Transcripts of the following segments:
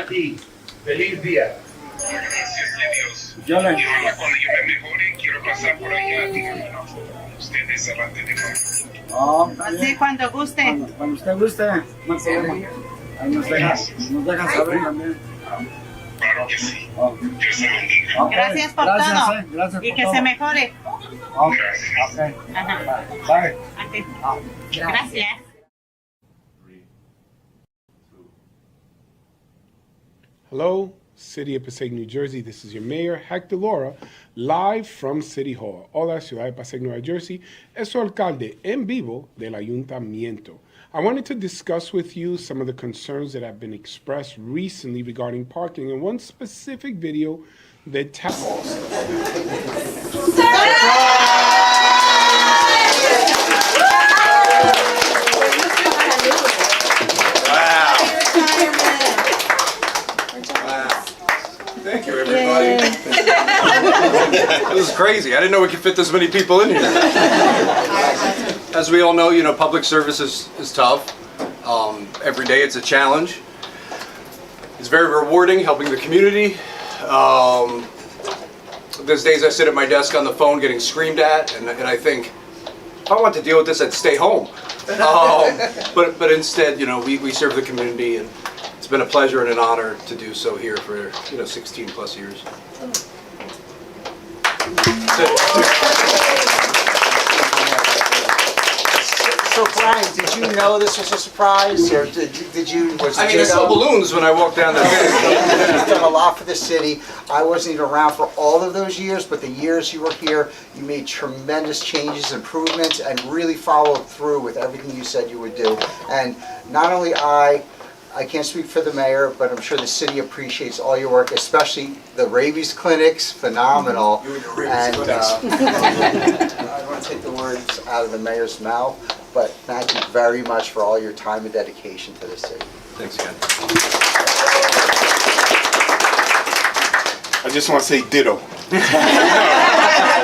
a ti. Feliz día. Gracias de Dios. Yo le- Y ojalá cuando yo me mejore, quiero pasar por allá a tirarme una foto con ustedes delante de familia. Oh, está Así bien. cuando guste. Cuando usted guste, no hay problema. Ahí nos deja saber también. Claro que sí. Oh. Dios te bendiga. Ok, Gracias por todo. Gracias Y por que todo. se mejore. Ok, Gracias. ok. Ajá. Bye. Ok. Gracias. Hello, City of Passaic, New Jersey. This is your mayor, Hector Laura, live from City Hall. Hola, Ciudad de Passaic, Nueva Jersey. Es su alcalde en vivo del ayuntamiento. I wanted to discuss with you some of the concerns that have been expressed recently regarding parking and one specific video that Thank you, everybody. This is crazy. I didn't know we could fit this many people in here. As we all know, public service is tough. Every day it's a challenge. It's very rewarding helping the community. There's days I sit at my desk on the phone getting screamed at, and I think, if I want to deal with this, I'd stay home. But instead, we serve the community, and it's been a pleasure and an honor to do so here for 16 plus years. So Brian, did you know this was a surprise, or did you? I saw balloons when I walked down there. You've done a lot for the city. I wasn't even around for all of those years, but the years you were here, you made tremendous changes, improvements, and really followed through with everything you said you would do. And not only I can't speak for the mayor, but I'm sure the city appreciates all your work, especially the rabies clinics, phenomenal. You and your rabies clinics. I don't want to take the words out of the mayor's mouth, but thank you very much for all your time and dedication to the city. Thanks again. I just want to say ditto.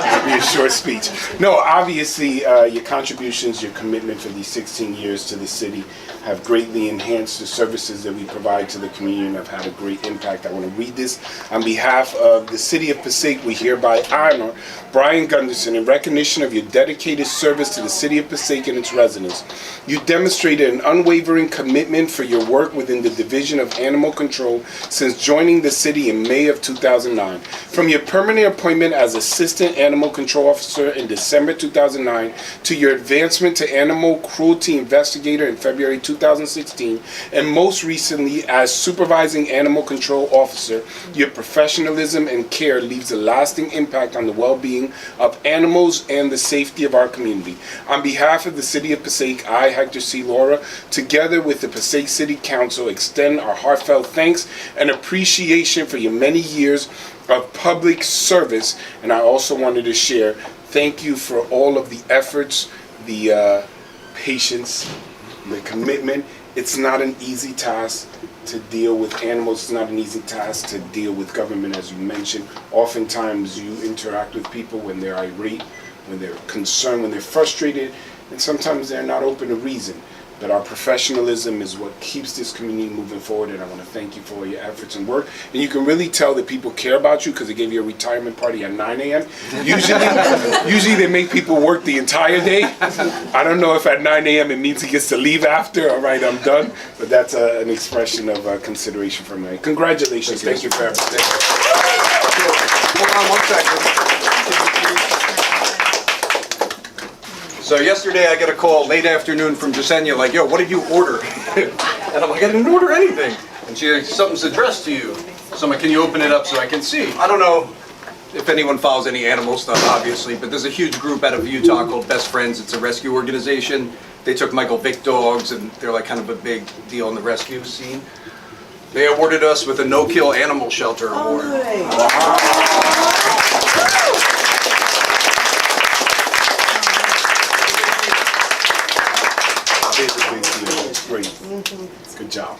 It'll be a short speech. No, obviously, your contributions, your commitment for these 16 years to the city have greatly enhanced the services that we provide to the community and have had a great impact. I want to read this. On behalf of the City of Passaic, we hereby honor Brian Gunderson in recognition of your dedicated service to the City of Passaic and its residents. You demonstrated an unwavering commitment for your work within the Division of Animal Control since joining the city in May of 2009. From your permanent appointment as Assistant Animal Control Officer in December 2009 to your advancement to Animal Cruelty Investigator in February 2016, and most recently as Supervising Animal Control Officer, your professionalism and care leaves a lasting impact on the well-being of animals and the safety of our community. On behalf of the City of Passaic, I, Hector C. Laura, together with the Passaic City Council, extend our heartfelt thanks and appreciation for your many years of public service. And I also wanted to share, thank you for all of the efforts, the patience, the commitment. It's not an easy task to deal with animals. It's not an easy task to deal with government, as you mentioned. Oftentimes you interact with people when they're irate, when they're concerned, when they're frustrated, and sometimes they're not open to reason. But our professionalism is what keeps this community moving forward, and I want to thank you for all your efforts and work. And you can really tell that people care about you because they gave you a retirement party at 9 a.m. Usually they make people work the entire day. I don't know if at 9 a.m. it means he gets to leave after. All right, I'm done. But that's an expression of consideration for me. Congratulations. Thank you for everything. Hold on 1 second. So yesterday I got a call late afternoon from Jasenia like, yo, what did you order? And I'm like, I didn't order anything. And she's like, something's addressed to you. So I'm like, can you open it up so I can see? I don't know if anyone follows any animal stuff, obviously, but there's a huge group out of Utah called Best Friends. It's a rescue organization. They took Michael Vick dogs, and they're like kind of a big deal in the rescue scene. They awarded us with a no-kill animal shelter award. It's great. Good job.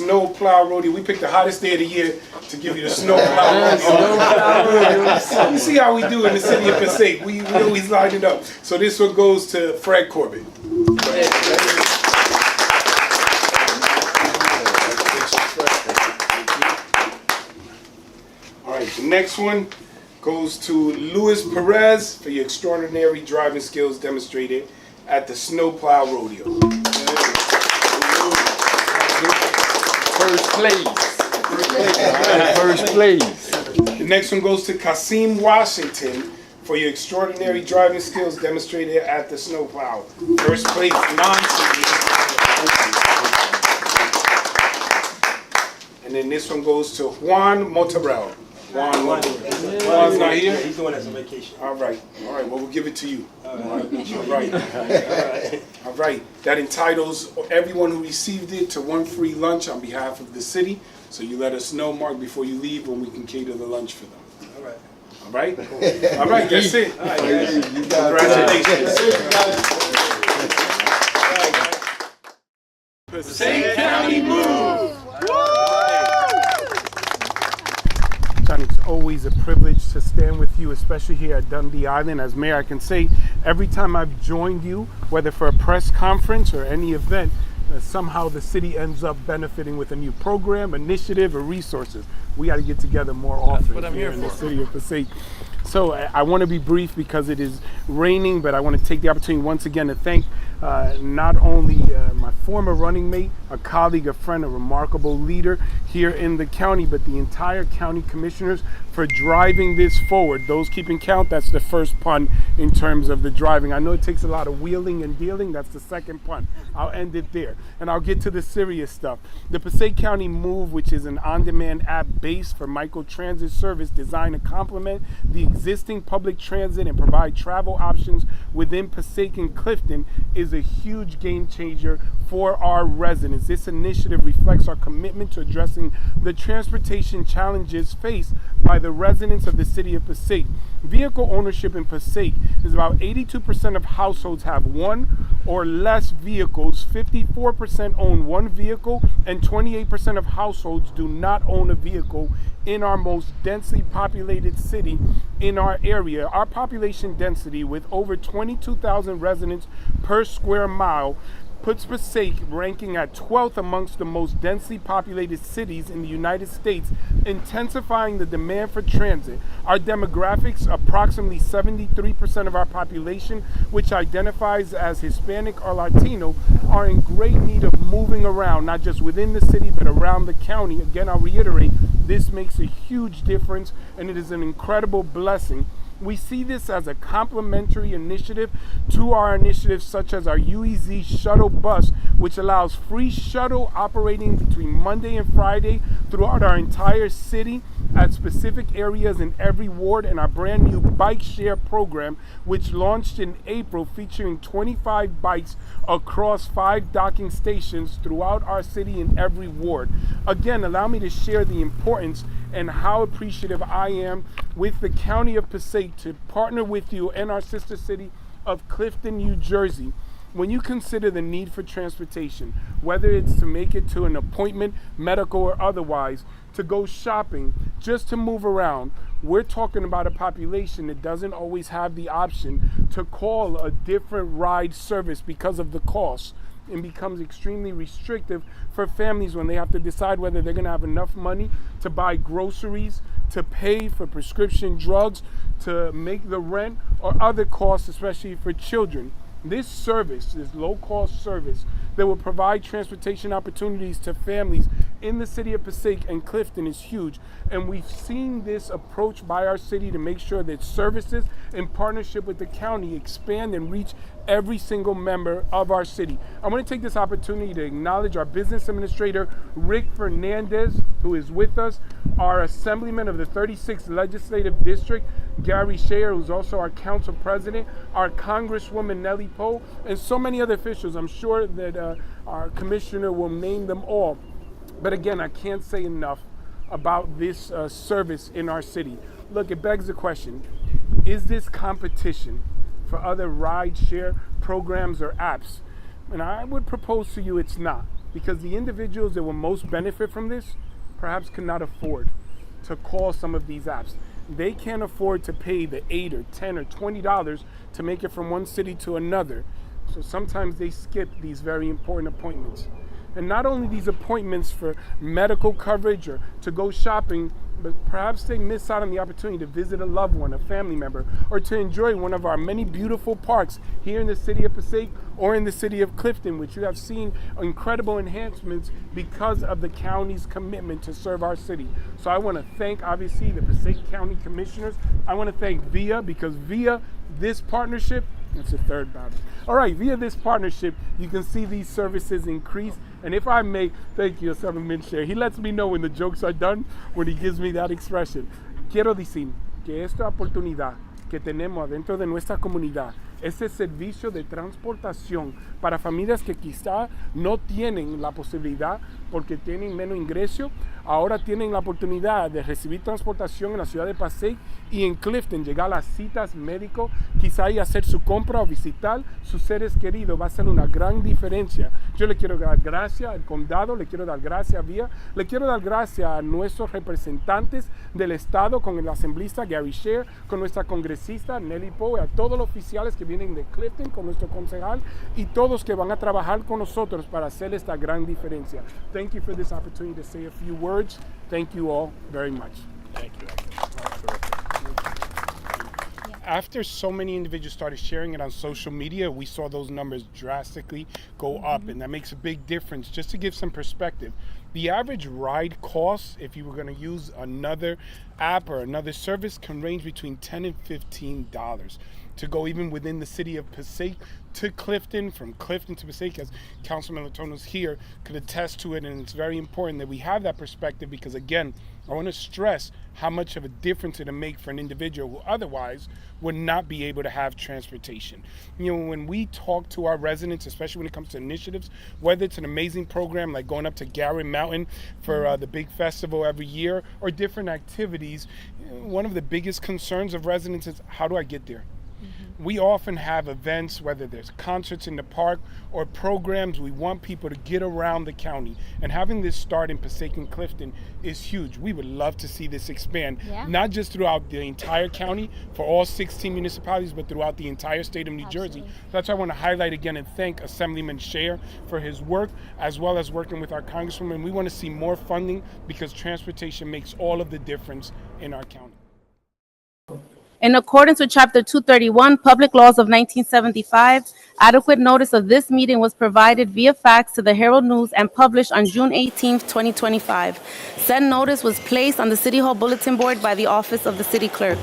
snow plow rodeo. We picked the hottest day of the year to give you the snow plow rodeo. You see how we do in the city of Passaic. We always line it up. So this one goes to Fred Corbett. All right, the next one goes to Luis Perez for your extraordinary driving skills demonstrated at the snowplow rodeo. First place. First place. The next one goes to Kasim Washington for your extraordinary driving skills demonstrated at the snowplow. First place, and then this one goes to Juan Motorel. Juan's not here? He's doing it as a vacation. All right. Well, we'll give it to you. All right. That entitles everyone who received it to one free lunch on behalf of the city. So you let us know, Mark, before you leave when we can cater the lunch for them. All right. All right? All right, that's it. All right, guys. Congratulations. Passaic County move! John, it's always a privilege to stand with you, especially here at Dundee Island. As mayor, I can say every time I've joined you, whether for a press conference or any event, somehow the city ends up benefiting with a new program, initiative, or resources. We got to get together more often here in the city of Passaic. So I want to be brief because it is raining, but I want to take the opportunity once again to thank not only my former running mate, a colleague, a friend, a remarkable leader here in the county, but the entire county commissioners for driving this forward. Those keeping count, that's the first pun in terms of the driving. I know it takes a lot of wheeling and dealing, that's the second pun. I'll end it there. And I'll get to the serious stuff. The Passaic County Move, which is an on-demand app based for microtransit service designed to complement the existing public transit and provide travel options within Passaic and Clifton, is a huge game changer for our residents. This initiative reflects our commitment to addressing the transportation challenges faced by the residents of the city of Passaic. Vehicle ownership in Passaic is about 82% of households have one or less vehicles, 54% own one vehicle, and 28% of households do not own a vehicle in our most densely populated city in our area. Our population density, with over 22,000 residents per square mile, puts Passaic ranking at 12th amongst the most densely populated cities in the United States, intensifying the demand for transit. Our demographics, approximately 73% of our population, which identifies as Hispanic or Latino, are in great need of moving around, not just within the city, but around the county. Again, I'll reiterate, this makes a huge difference, and it is an incredible blessing. We see this as a complementary initiative to our initiatives such as our UEZ shuttle bus, which allows free shuttle operating between Monday and Friday throughout our entire city at specific areas in every ward, and our brand new bike share program, which launched in April, featuring 25 bikes across 5 docking stations throughout our city in every ward. Again, allow me to share the importance and how appreciative I am with the County of Passaic to partner with you and our sister city of Clifton, New Jersey. When you consider the need for transportation, whether it's to make it to an appointment, medical or otherwise, to go shopping, just to move around, we're talking about a population that doesn't always have the option to call a different ride service because of the cost, and becomes extremely restrictive for families when they have to decide whether they're going to have enough money to buy groceries, to pay for prescription drugs, to make the rent, or other costs, especially for children. This service, this low-cost service that will provide transportation opportunities to families in the city of Passaic and Clifton, is huge. And we've seen this approach by our city to make sure that services in partnership with the county expand and reach every single member of our city. I want to take this opportunity to acknowledge our business administrator, Rick Fernandez, who is with us, our assemblyman of the 36th Legislative District, Gary Shayer, who's also our council president, our Congresswoman Nellie Poe, and so many other officials. I'm sure that our commissioner will name them all. But again, I can't say enough about this service in our city. Look, it begs the question, is this competition for other ride-share programs or apps? And I would propose to you it's not. because the individuals that will most benefit from this perhaps cannot afford to call some of these apps. They can't afford to pay the $8 or $10 or $20 to make it from one city to another. So sometimes they skip these very important appointments. And not only these appointments for medical coverage or to go shopping, but perhaps they miss out on the opportunity to visit a loved one, a family member, or to enjoy one of our many beautiful parks here in the city of Passaic or in the city of Clifton, which you have seen incredible enhancements because of the county's commitment to serve our city. So I want to thank, obviously, the Passaic County Commissioners. I want to thank VIA, because via this partnership, it's a third battle. All right, via this partnership, you can see these services increase. And if I may, thank you, Assemblyman Share. He lets me know when the jokes are done, when he gives me that expression. Quiero decir que esta oportunidad que tenemos dentro de nuestra comunidad, ese servicio de transportación para familias que quizá no tienen la posibilidad porque tienen menos ingreso, ahora tienen la oportunidad de recibir transportación en la ciudad de Passaic y en Clifton, llegar a las citas médicos, quizá y hacer su compra o visitar sus seres queridos. Va a ser una gran diferencia. Yo le quiero dar gracias al condado, le quiero dar gracias a VIA, le quiero dar gracias a nuestros representantes del estado, con el asambleísta Gary Sher, con nuestra congresista Nelly Poe, a todos los oficiales que vienen de Clifton, con nuestro concejal y todos que van a trabajar con nosotros para hacer esta gran diferencia. Thank you for this opportunity to say a few words. Thank you all very much. Thank you. After so many individuals started sharing it on social media, we saw those numbers drastically go up, and that makes a big difference. Just to give some perspective, the average ride cost, if you were going to use another app or another service, can range between $10 and $15 to go even within the city of Passaic to Clifton, from Clifton to Passaic, as Councilman Latono's here could attest to it. And it's very important that we have that perspective, because again, I want to stress how much of a difference it'll make for an individual who otherwise would not be able to have transportation. You know, when we talk to our residents, especially when it comes to initiatives, whether it's an amazing program like going up to Garrett Mountain for the big festival every year, or different activities, one of the biggest concerns of residents is, how do I get there? We often have events, whether there's concerts in the park or programs, we want people to get around the county. And having this start in Passaic and Clifton is huge. We would love to see this expand, not just throughout the entire county for all 16 municipalities, but throughout the entire state of New Jersey. That's why I want to highlight again and thank Assemblyman Sher for his work, as well as working with our Congresswoman. We want to see more funding, because transportation makes all of the difference in our county. In accordance with Chapter 231, Public Laws of 1975, adequate notice of this meeting was provided via fax to the Herald News and published on June 18, 2025. Said notice was placed on the City Hall Bulletin Board by the Office of the City Clerk.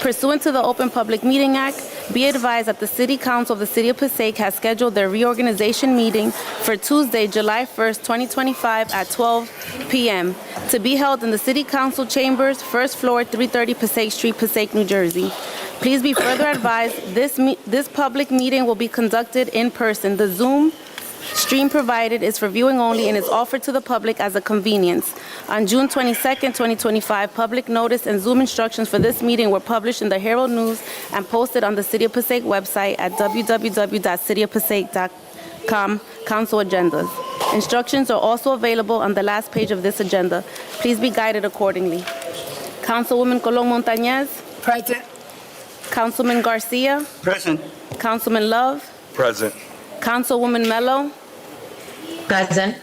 Pursuant to the Open Public Meeting Act, be advised that the City Council of the City of Passaic has scheduled their reorganization meeting for Tuesday, July 1st, 2025 at 12 p.m. to be held in the City Council Chambers, first floor, 330 Passaic Street, Passaic, New Jersey. Please be further advised, this public meeting will be conducted in person. The Zoom stream provided is for viewing only and is offered to the public as a convenience. On June 22nd, 2025, public notice and Zoom instructions for this meeting were published in the Herald News and posted on the City of Passaic website at www.cityofpassaic.com, Council Agendas. Instructions are also available on the last page of this agenda. Please be guided accordingly. Councilwoman Colon Montañez. Present. Councilman Garcia. Present. Councilman Love. Present. Councilwoman Mello. Present.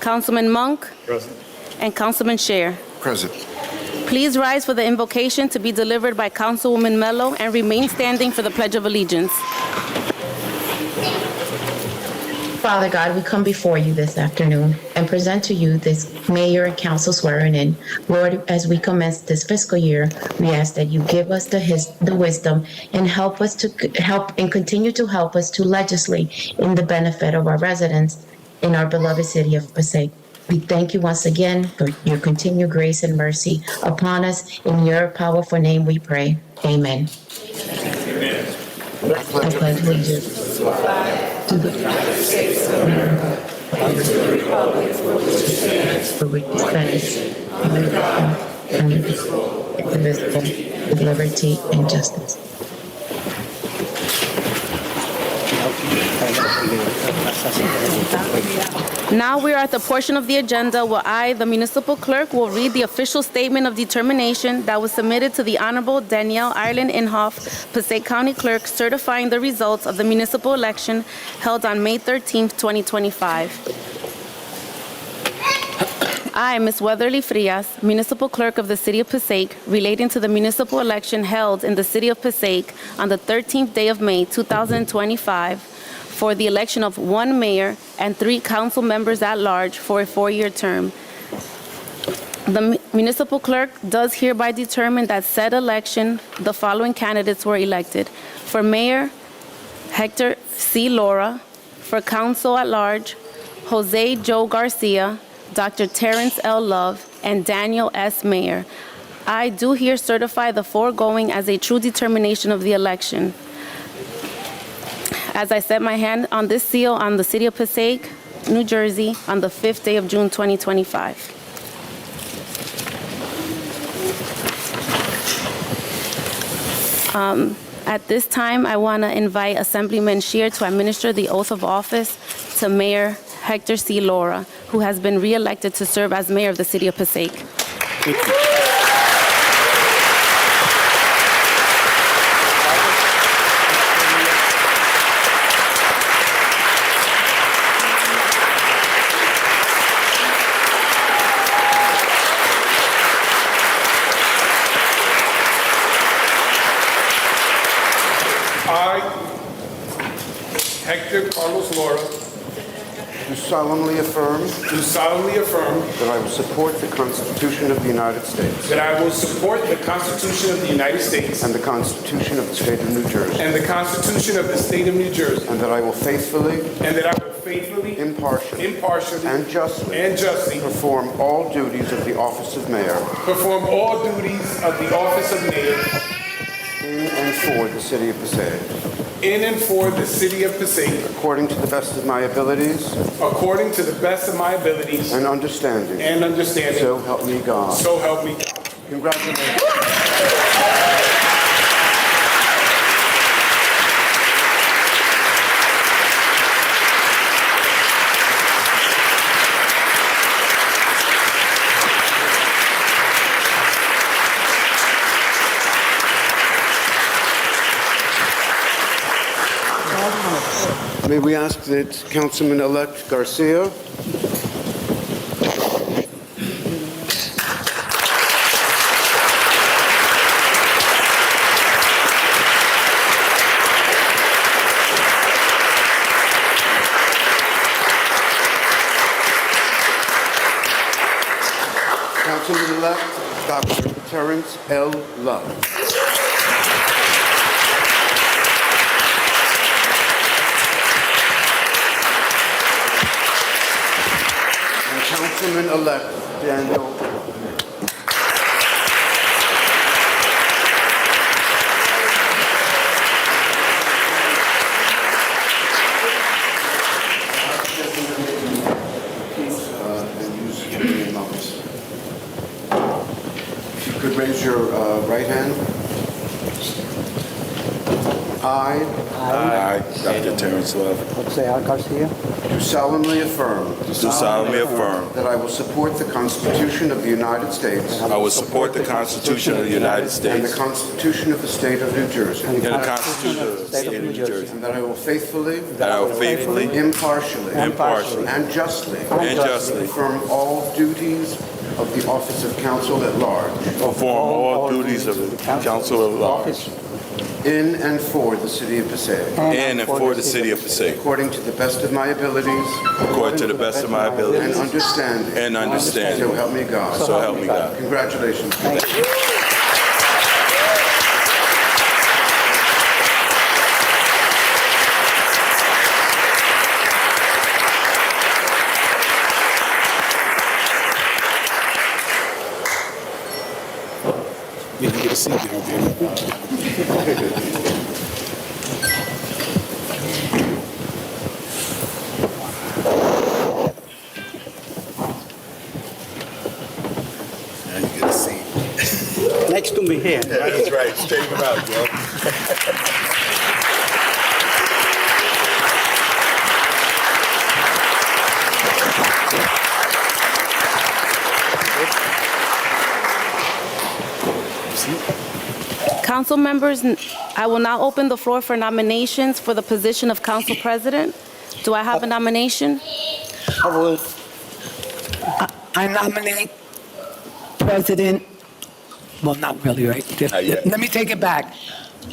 Councilman Monk. Present. And Councilman Sher. Present. Please rise for the invocation to be delivered by Councilwoman Mello and remain standing for the Pledge of Allegiance. Father God, we come before you this afternoon and present to you this mayor and council swearing in. Lord, as we commence this fiscal year, we ask that you give us the wisdom and help us to continue to help us to legislate in the benefit of our residents in our beloved city of Passaic. We thank you once again for your continued grace and mercy upon us. In your powerful name we pray. Amen. I pledge allegiance to the United States of America and to the republic for which it stands, indivisible, with liberty and justice. Now we are at the portion of the agenda where I, the municipal clerk, will read the official statement of determination that was submitted to the Honorable Danielle Ireland Inhofe, Passaic County Clerk, certifying the results of the municipal election held on May 13th, 2025. I, Ms. Weatherly Frias, Municipal Clerk of the City of Passaic, relating to the municipal election held in the City of Passaic on the 13th day of May, 2025, for the election of one mayor and 3 council members at large for a 4-year term. The municipal clerk does hereby determine that said election, the following candidates were elected. For mayor, Hector C. Laura. For council at large, Jose Joe Garcia, Dr. Terrence L. Love, and Daniel S. Mayer. I do here certify the foregoing as a true determination of the election. As I set my hand on this seal on the City of Passaic, New Jersey, on the 5th day of June, 2025. At this time, I want to invite Assemblyman Scheer to administer the oath of office to Mayor Hector C. Laura, who has been re-elected to serve as mayor of the City of Passaic. I, Hector Carlos Laura, Do solemnly affirm do solemnly affirm that I will support the Constitution of the United States that I will support the Constitution of the United States and the Constitution of the State of New Jersey, and the Constitution of the State of New Jersey, and that I will faithfully, and that I will faithfully, impartially, impartially, and justly perform all duties of the office of mayor all duties of the office of mayor in and for the City of Passaic, in and for the City of Passaic, according to the best of my abilities according to the best of my abilities and understanding. and understanding. So help me God. So help me God. Congratulations. May we ask that Councilman-elect Garcia Councilman-elect Dr. Terrence L. Love. Councilman-elect Daniel. If you could raise your right hand. I, Dr. Terrence Love, Do solemnly affirm do solemnly affirm that I will support the Constitution of the United States I will support the Constitution of the United and States the Constitution of the State of New Jersey, and the Constitution of the State of New Jersey, and that I will faithfully, that I will faithfully, impartially, impartially, and justly perform all duties of the office of council at large all duties of the Council of Large in and for the City of Passaic, in and for the City of Passaic, according to the best of my abilities according to the best of my and abilities understanding. and So understanding. help me God. So help me God. Congratulations. You can get a seat down there. Now you get a seat. Next to me here. That's right. Straighten them out, Joe. Council members, I will now open the floor for nominations for the position of council president. Do I have a nomination? I nominate President, well, not really, right? Let me take it back.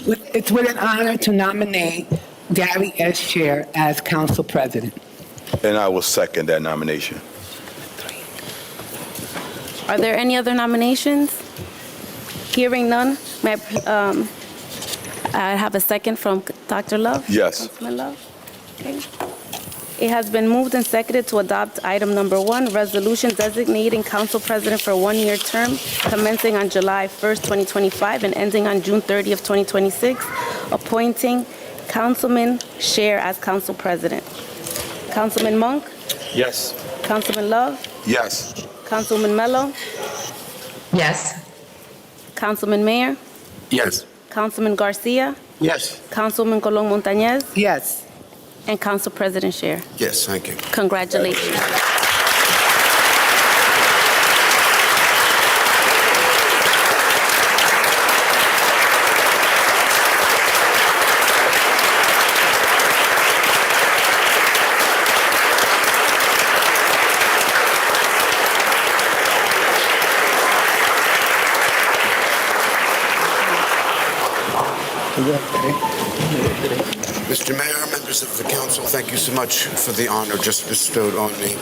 It's with an honor to nominate Gary S. Chair as council president. And I will second that nomination. Are there any other nominations? Hearing none, may I have a second from Dr. Love? Yes. Councilman Love? Okay. It has been moved and seconded to adopt item number 1, resolution designating council president for a one-year term commencing on July 1st, 2025 and ending on June 30th, 2026, appointing Councilman Scher as council president. Councilman Monk? Yes. Councilman Love? Yes. Councilman Mello? Yes. Councilman Mayor? Yes. Councilman Garcia? Yes. Councilman Colon Montañez? Yes. And Council President Scher. Yes, thank you. Congratulations. Mr. Mayor, members of the council, thank you so much for the honor just bestowed on me.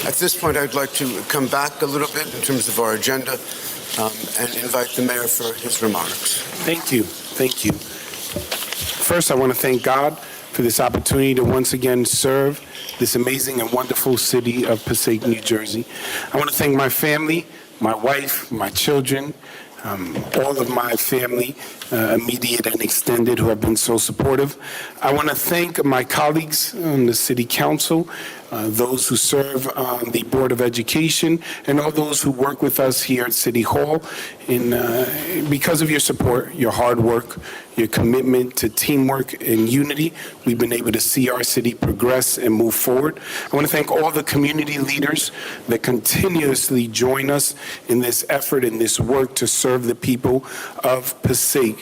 At this point, I'd like to come back a little bit in terms of our agenda and invite the mayor for his remarks. Thank you. Thank you. First, I want to thank God for this opportunity to once again serve this amazing and wonderful city of Passaic, New Jersey. I want to thank my family, my wife, my children, all of my family, immediate and extended, who have been so supportive. I want to thank my colleagues on the City Council, those who serve on the Board of Education, and all those who work with us here at City Hall. Because of your support, your hard work, your commitment to teamwork and unity, we've been able to see our city progress and move forward. I want to thank all the community leaders that continuously join us in this effort, in this work to serve the people of Passaic.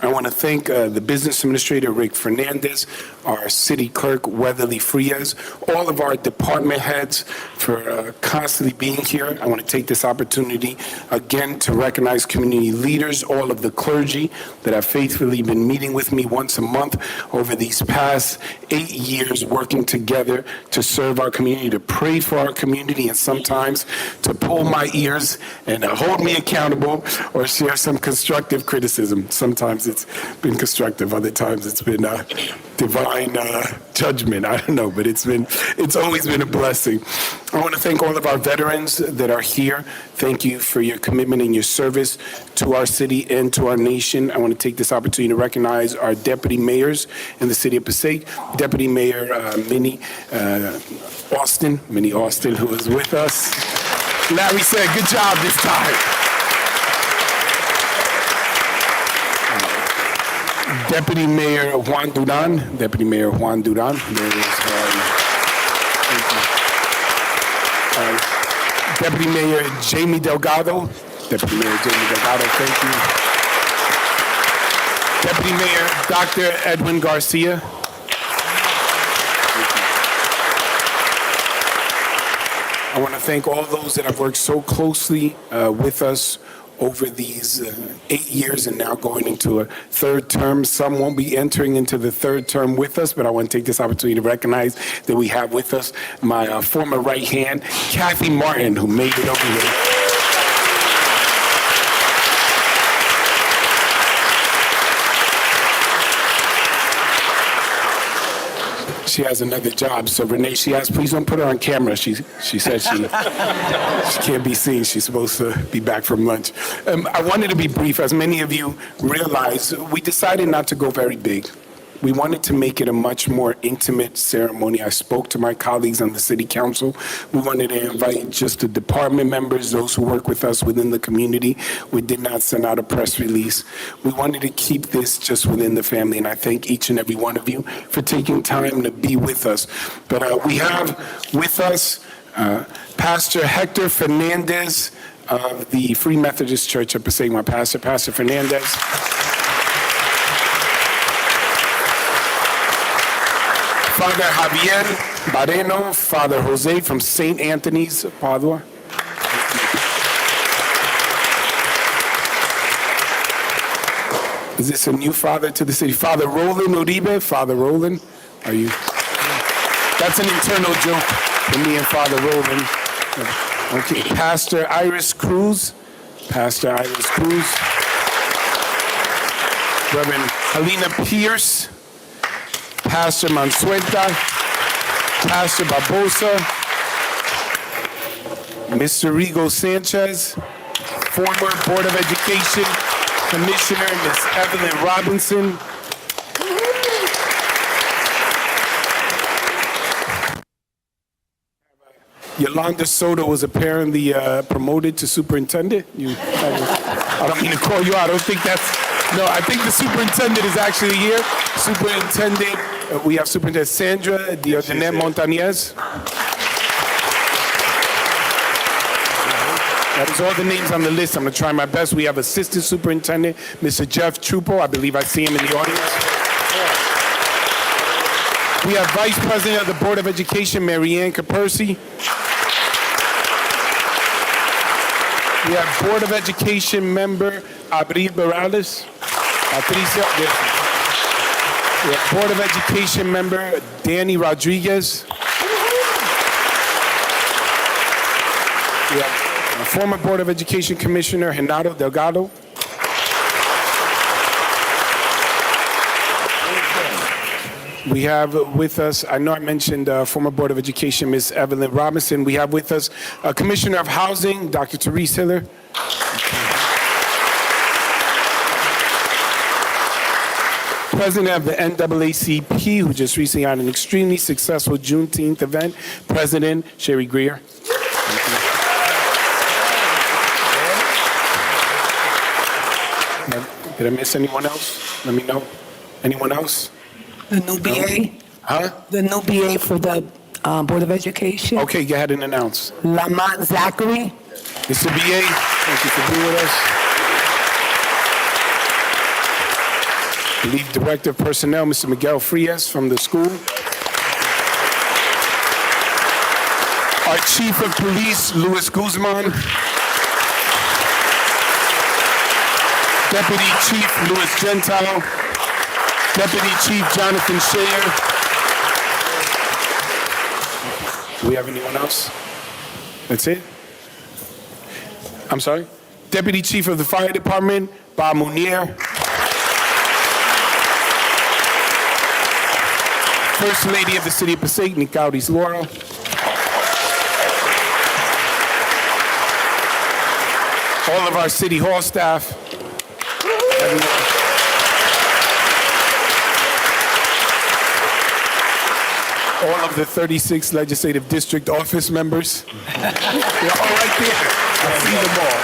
I want to thank the business administrator, Rick Fernandez, our city clerk, Weatherly Frias, all of our department heads for constantly being here. I want to take this opportunity again to recognize community leaders, all of the clergy that have faithfully been meeting with me once a month over these past 8 years, working together to serve our community, to pray for our community, and sometimes to pull my ears and hold me accountable or share some constructive criticism. Sometimes it's been constructive, other times it's been divine judgment. I don't know, but it's always been a blessing. I want to thank all of our veterans that are here. Thank you for your commitment and your service to our city and to our nation. I want to take this opportunity to recognize our deputy mayors in the city of Passaic. Deputy Mayor Minnie Austin, who is with us. Larry said, good job this time. Deputy Mayor Juan Duran. There is, Deputy Mayor Jamie Delgado. Thank you. Deputy Mayor Dr. Edwin Garcia. I want to thank all those that have worked so closely with us over these 8 years and now going into a third term. Some won't be entering into the third term with us, but I want to take this opportunity to recognize that we have with us my former right hand, Kathy Martin, who made it over here. She has another job. So Renee, she asked, please don't put her on camera. She said she can't be seen. She's supposed to be back from lunch. I wanted to be brief. As many of you realize, we decided not to go very big. We wanted to make it a much more intimate ceremony. I spoke to my colleagues on the city council. We wanted to invite just the department members, those who work with us within the community. We did not send out a press release. We wanted to keep this just within the family, and I thank each and every one of you for taking time to be with us. But we have with us Pastor Hector Fernandez of the Free Methodist Church of Passaic, my pastor, Pastor Fernandez. Father Javier Barreno, Father Jose from St. Anthony's, Padua. Is this a new father to the city? Father Roland Uribe, Father Roland, are you? That's an internal joke for me and Father Roland. Okay, Pastor Iris Cruz, Pastor Iris Cruz. Reverend Helena Pierce, Pastor Mansueta, Pastor Barbosa, Mr. Rigo Sanchez, former Board of Education Commissioner, Ms. Evelyn Robinson. Yolanda Soto was apparently promoted to superintendent. I don't mean to call you out. I don't think that's... No, I think the superintendent is actually here. Superintendent, we have Superintendent Sandra Diodene Montañez. That is all the names on the list. I'm going to try my best. We have Assistant Superintendent, Mr. Jeff Trupo. I believe I see him in the audience. We have Vice President of the Board of Education, Marianne Capersi. We have Board of Education member, Abril Morales. Patricia. We have Board of Education member, Danny Rodriguez. We have former Board of Education Commissioner, Renato Delgado. We have with us, I know I mentioned former Board of Education, Ms. Evelyn Robinson. We have with us Commissioner of Housing, Dr. Therese Hiller. President of the NAACP, who just recently had an extremely successful Juneteenth event, President Sherry Greer. Did I miss anyone else? Let me know. Anyone else? The new BA? Huh? The new BA for the Board of Education? Okay, go ahead and announce. Lamont Zachary. Mr. BA, thank you for being with us. Lead Director of Personnel, Mr. Miguel Frias from the school. Our Chief of Police, Luis Guzman. Deputy Chief Louis Gentile, Deputy Chief Jonathan Shayer. Do we have anyone else? That's it? I'm sorry? Deputy Chief of the Fire Department, Bob Munier. First Lady of the City of Passaic, Nicauris Laurel. All of our City Hall staff. All of the 36 legislative district office members. They're all right there. I see them all.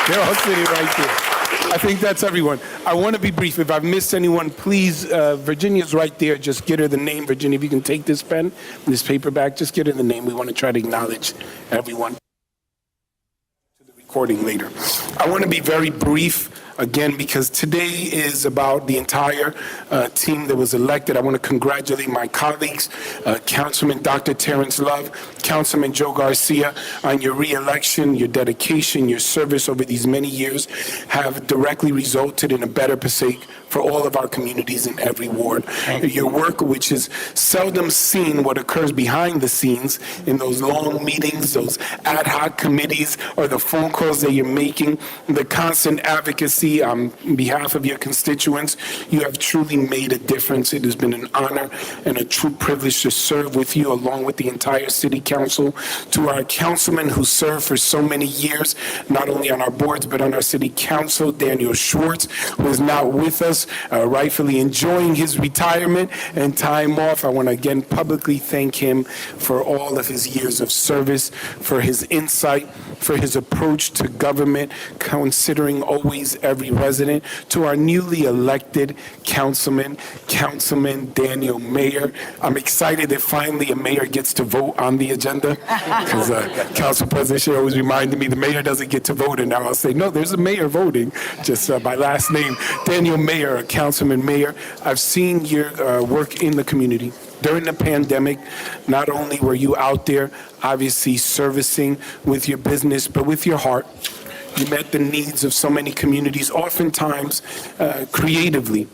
They're all sitting right there. I think that's everyone. I want to be brief. If I've missed anyone, please, Virginia's right there. Just get her the name. Virginia, if you can take this pen, this paper back, just get her the name. We want to try to acknowledge everyone. To the recording later. I want to be very brief. Again, because today is about the entire team that was elected. I want to congratulate my colleagues, Councilman Dr. Terrence Love, Councilman Joe Garcia, on your re-election. Your dedication, your service over these many years have directly resulted in a better Passaic for all of our communities in every ward. Your work, which is seldom seen what occurs behind the scenes in those long meetings, those ad hoc committees, or the phone calls that you're making, the constant advocacy on behalf of your constituents, you have truly made a difference. It has been an honor and a true privilege to serve with you along with the entire City Council. To our councilmen who served for so many years, not only on our boards but on our City Council, Daniel Schwartz, who is now with us, us, rightfully enjoying his retirement and time off. I want to again publicly thank him for all of his years of service, for his insight, for his approach to government, considering always every resident. To our newly elected Councilman Daniel Mayer, I'm excited that finally a mayor gets to vote on the agenda, because Council President Scher always reminded me the mayor doesn't get to vote, and now I'll say, no, there's a mayor voting, just by last name. Daniel Mayer, Councilman Mayer, I've seen your work in the community. During the pandemic, not only were you out there, obviously servicing with your business, but with your heart. You met the needs of so many communities, oftentimes creatively,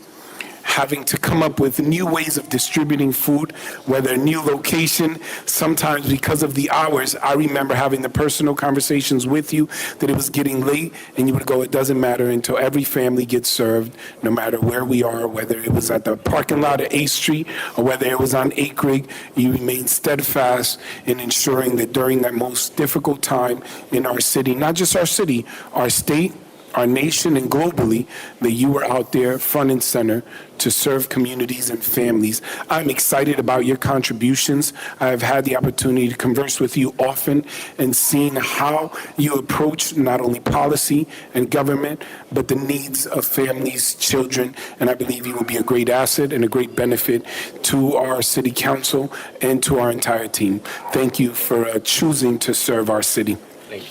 having to come up with new ways of distributing food, whether a new location, sometimes because of the hours. I remember having the personal conversations with you that it was getting late, and you would go, it doesn't matter until every family gets served, no matter where we are, whether it was at the parking lot at 8th Street or whether it was on Acreage. You remained steadfast in ensuring that during that most difficult time in our city, not just our city, our state, our nation, and globally, that you were out there front and center to serve communities and families. I'm excited about your contributions. I've had the opportunity to converse with you often and seen how you approach not only policy and government, but the needs of families, children, and I believe you will be a great asset and a great benefit to our city council and to our entire team. Thank you for choosing to serve our city. Thank you.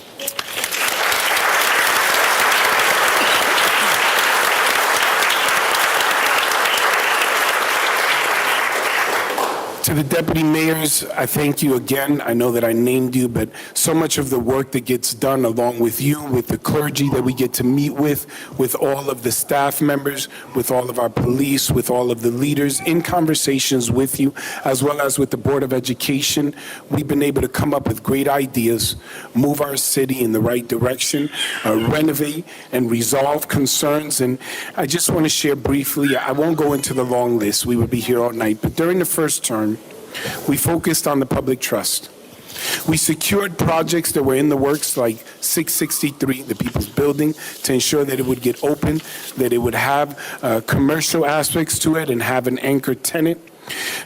To the deputy mayors, I thank you again. I know that I named you, but so much of the work that gets done along with you, with the clergy that we get to meet with all of the staff members, with all of our police, with all of the leaders, in conversations with you, as well as with the Board of Education, we've been able to come up with great ideas, move our city in the right direction, renovate and resolve concerns. And I just want to share briefly, I won't go into the long list, we would be here all night, but during the first term, we focused on the public trust. We secured projects that were in the works, like 663, the People's Building, to ensure that it would get open, that it would have commercial aspects to it and have an anchor tenant.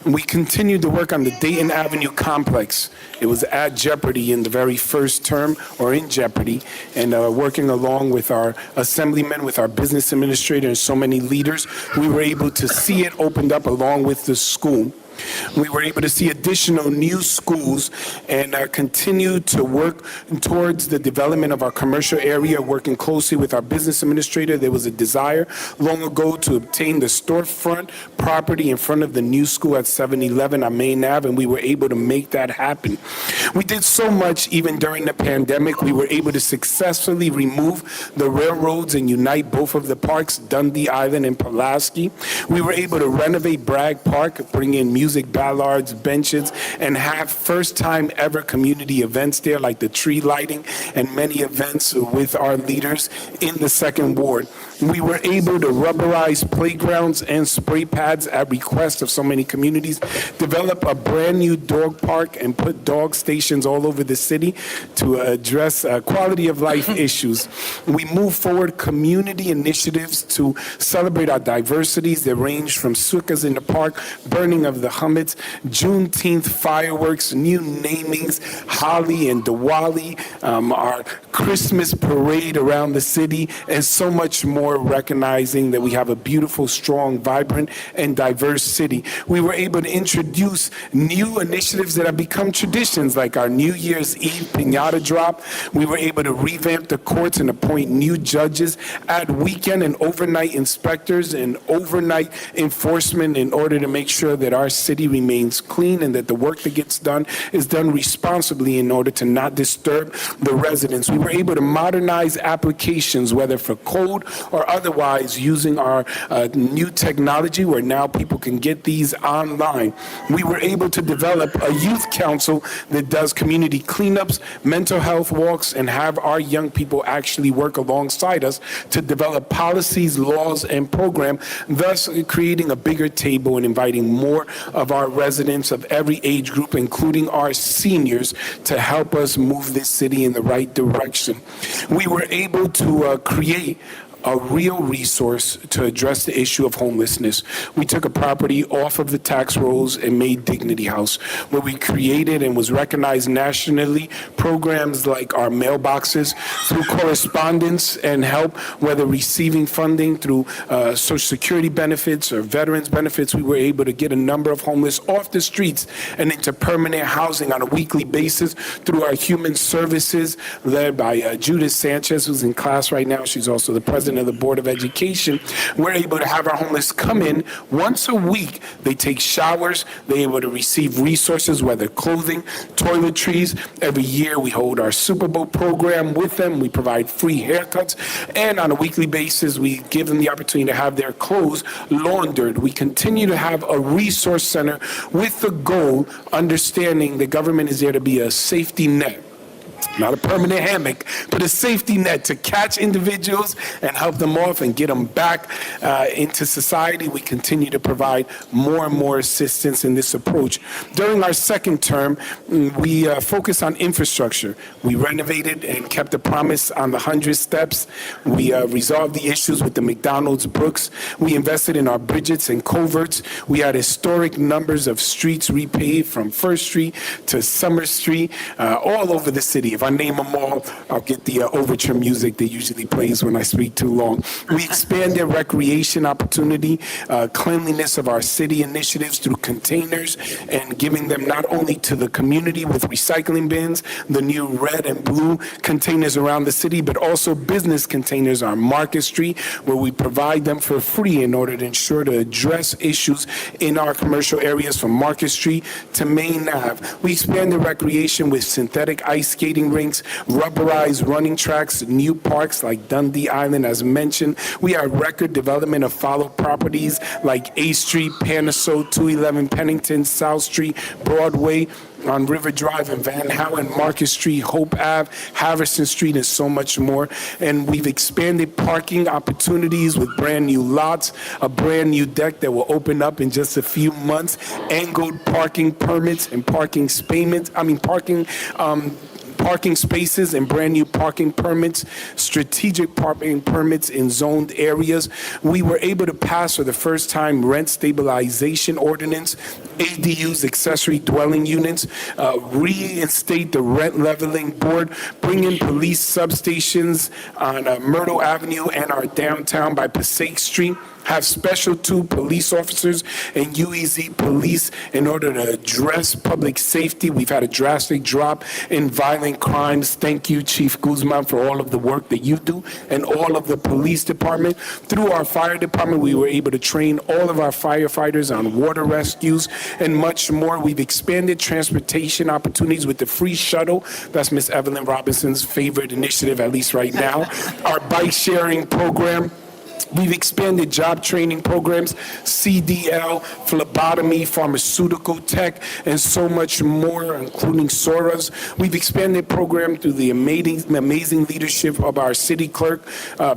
And we continued to work on the Dayton Avenue complex. It was at jeopardy in the very first term, or in jeopardy, and working along with our assemblymen, with our business administrator, and so many leaders, we were able to see it opened up along with the school. We were able to see additional new schools and continue to work towards the development of our commercial area, working closely with our business administrator. There was a desire long ago to obtain the storefront property in front of the new school at 711 on Main Ave, and we were able to make that happen. We did so much even during the pandemic. We were able to successfully remove the railroads and unite both of the parks, Dundee Island and Pulaski. We were able to renovate Bragg Park, bring in music ballards, benches, and have first time ever community events there, like the tree lighting and many events with our leaders in the second ward. We were able to rubberize playgrounds and spray pads at request of so many communities, develop a brand new dog park, and put dog stations all over the city to address quality of life issues. We move forward community initiatives to celebrate our diversities that range from sukkahs in the park, burning of the hummits, Juneteenth fireworks, new namings, Holi and Diwali, our Christmas parade around the city, and so much more, recognizing that we have a beautiful, strong, vibrant, and diverse city. We were able to introduce new initiatives that have become traditions, like our New Year's Eve piñata drop. We were able to revamp the courts and appoint new judges, add weekend and overnight inspectors and overnight enforcement in order to make sure that our city remains clean and that the work that gets done is done responsibly in order to not disturb the residents. We were able to modernize applications, whether for code or otherwise, using our new technology where now people can get these online. We were able to develop a youth council that does community cleanups, mental health walks, and have our young people actually work alongside us to develop policies, laws, and program, thus creating a bigger table and inviting more of our residents of every age group, including our seniors, to help us move this city in the right direction. We were able to create a real resource to address the issue of homelessness. We took a property off of the tax rolls and made Dignity House, where we created and was recognized nationally programs like our mailboxes through correspondence and help, whether receiving funding through Social Security benefits or veterans benefits. We were able to get a number of homeless off the streets and into permanent housing on a weekly basis through our human services led by Judith Sanchez, who's in class right now. She's also the president of the Board of Education. We're able to have our homeless come in once a week. They take showers. They're able to receive resources, whether clothing, toiletries. Every year we hold our Super Bowl program with them. We provide free haircuts. And on a weekly basis, we give them the opportunity to have their clothes laundered. We continue to have a resource center with the goal, understanding the government is there to be a safety net. Not a permanent hammock, but a safety net to catch individuals and help them off and get them back into society. We continue to provide more and more assistance in this approach. During our second term, we focused on infrastructure. We renovated and kept the promise on the 100 steps. We resolved the issues with the McDonald's Brooks. We invested in our bridges and culverts. We had historic numbers of streets repaved from First Street to Summer Street, all over the city. If I name them all, I'll get the overture music that usually plays when I speak too long. We expanded recreation opportunity, cleanliness of our city initiatives through containers and giving them not only to the community with recycling bins, the new red and blue containers around the city, but also business containers on Market Street, where we provide them for free in order to ensure to address issues in our commercial areas from Market Street to Main Ave. We expanded recreation with synthetic ice skating rinks, rubberized running tracks, new parks like Dundee Island, as mentioned. We had record development of follow properties like A Street, Panaso, 211 Pennington, South Street, Broadway, on River Drive and Van Houten, Market Street, Hope Ave, Harrison Street, and so much more. And we've expanded parking opportunities with brand new lots, a brand new deck that will open up in just a few months, angled parking permits and parking spaces and brand new parking permits, strategic parking permits in zoned areas. We were able to pass for the first time rent stabilization ordinance, ADUs, accessory dwelling units, reinstate the rent leveling board, bring in police substations on Myrtle Avenue and our downtown by Passaic Street, have Special 2 police officers and UEZ police in order to address public safety. We've had a drastic drop in violent crimes. Thank you, Chief Guzman, for all of the work that you do and all of the police department. Through our fire department, we were able to train all of our firefighters on water rescues and much more. We've expanded transportation opportunities with the free shuttle. That's Miss Evelyn Robinson's favorite initiative, at least right now. Our bike sharing program. We've expanded job training programs, CDL, phlebotomy, pharmaceutical tech, and so much more, including SORAs. We've expanded program through the amazing leadership of our city clerk,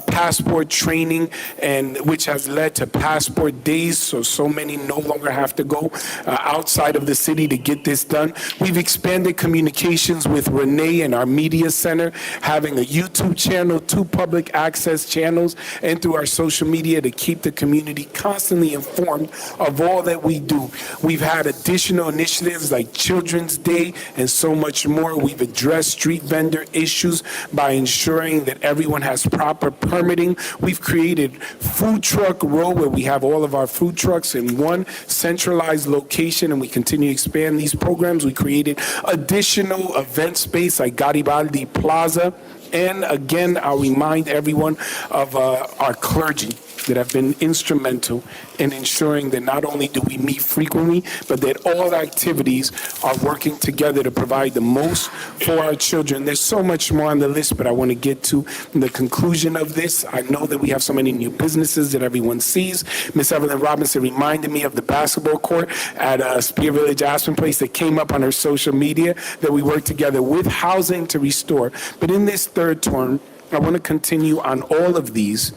passport training, and which has led to passport days, so many no longer have to go outside of the city to get this done. We've expanded communications with Renee and our media center, having a YouTube channel, 2 public access channels, and through our social media to keep the community constantly informed of all that we do. We've had additional initiatives like Children's Day and so much more. We've addressed street vendor issues by ensuring that everyone has proper permitting. We've created Food Truck Row, where we have all of our food trucks in one centralized location, and we continue to expand these programs. We created additional event space like Garibaldi Plaza. And again, I'll remind everyone of our clergy that have been instrumental in ensuring that not only do we meet frequently, but that all activities are working together to provide the most for our children. There's so much more on the list, but I want to get to the conclusion of this. I know that we have so many new businesses that everyone sees. Miss Evelyn Robinson reminded me of the basketball court at Spear Village Aspen Place that came up on her social media that we work together with housing to restore. But in this third term, I want to continue on all of these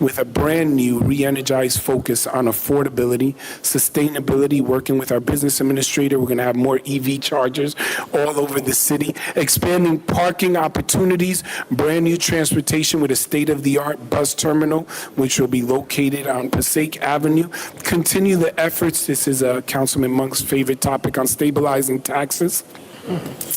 with a brand new re-energized focus on affordability, sustainability, working with our business administrator. We're going to have more EV chargers all over the city, expanding parking opportunities, brand new transportation with a state-of-the-art bus terminal, which will be located on Passaic Avenue. Continue the efforts. This is Councilman Monk's favorite topic on stabilizing taxes.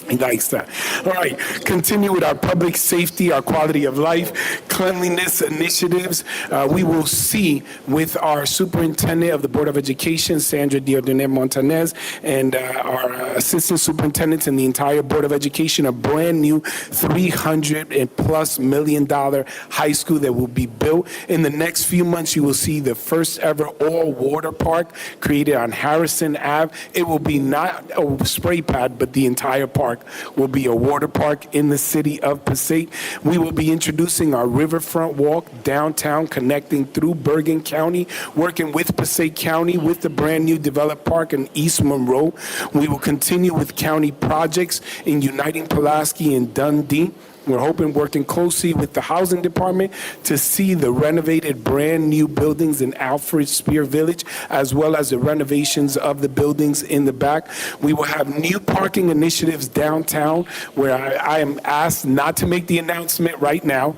He likes that. All right, continue with our public safety, our quality of life, cleanliness initiatives. We will see with our superintendent of the Board of Education, Sandra Diodone Montanez, and our assistant superintendents and the entire Board of Education, a brand new $300+ million high school that will be built. In the next few months, you will see the first ever all-water park created on Harrison Ave. It will be not a spray pad, but the entire park will be a water park in the city of Passaic. We will be introducing our Riverfront Walk downtown, connecting through Bergen County, working with Passaic County with the brand new developed park in East Monroe. We will continue with county projects in Uniting Pulaski and Dundee. We're hoping, working closely with the housing department to see the renovated brand new buildings in Alfred Spear Village, as well as the renovations of the buildings in the back. We will have new parking initiatives downtown where I am asked not to make the announcement right now,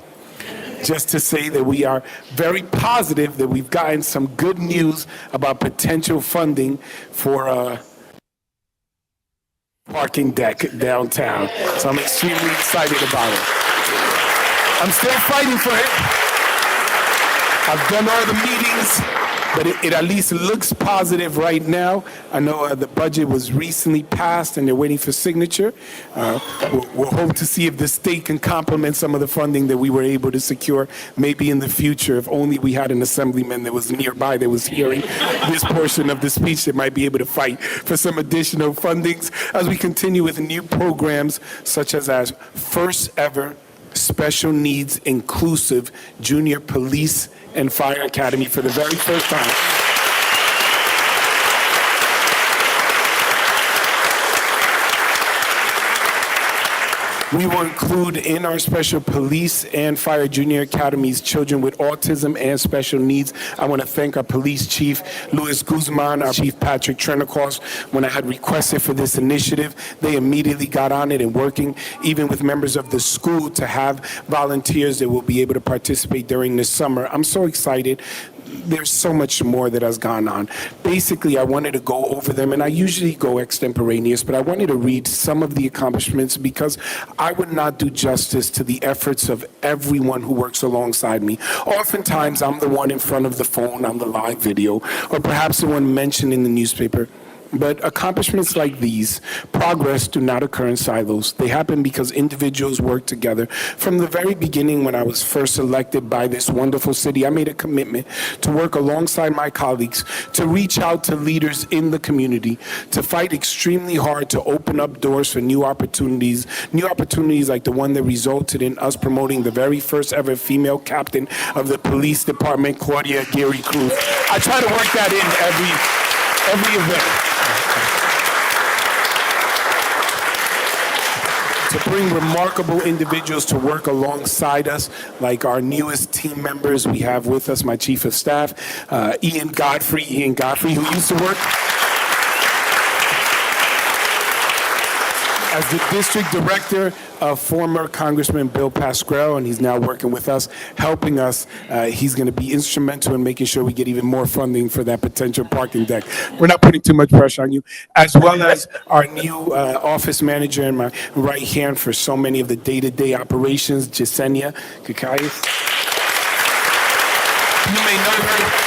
just to say that we are very positive that we've gotten some good news about potential funding for parking deck downtown. So I'm extremely excited about it. I'm still fighting for it. I've done all the meetings, but it at least looks positive right now. I know the budget was recently passed and they're waiting for signature. We'll hope to see if the state can complement some of the funding that we were able to secure maybe in the future. If only we had an assemblyman that was nearby that was hearing this portion of the speech that might be able to fight for some additional fundings as we continue with new programs such as our first ever special needs inclusive junior police and fire academy for the very first time. We will include in our special police and fire junior academies children with autism and special needs. I want to thank our police chief, Luis Guzman, our chief, Patrick Trenacos. When I had requested for this initiative, they immediately got on it and working, even with members of the school, to have volunteers that will be able to participate during this summer. I'm so excited. There's so much more that has gone on. Basically, I wanted to go over them, and I usually go extemporaneous, but I wanted to read some of the accomplishments because I would not do justice to the efforts of everyone who works alongside me. Oftentimes, I'm the one in front of the phone on the live video, or perhaps the one mentioned in the newspaper. But accomplishments like these, progress, do not occur in silos. They happen because individuals work together. From the very beginning, when I was first elected by this wonderful city, I made a commitment to work alongside my colleagues, to reach out to leaders in the community, to fight extremely hard to open up doors for new opportunities like the one that resulted in us promoting the very first ever female captain of the police department, Claudia Gary Cruz. I try to work that in every event. To bring remarkable individuals to work alongside us, like our newest team members we have with us, my chief of staff, Ian Godfrey, who used to work as the district director of former Congressman Bill Pascrell, and he's now working with us, helping us. He's going to be instrumental in making sure we get even more funding for that potential parking deck. We're not putting too much pressure on you. As well as our new office manager and my right hand for so many of the day-to-day operations, Jasenia Kukayas. You may know her.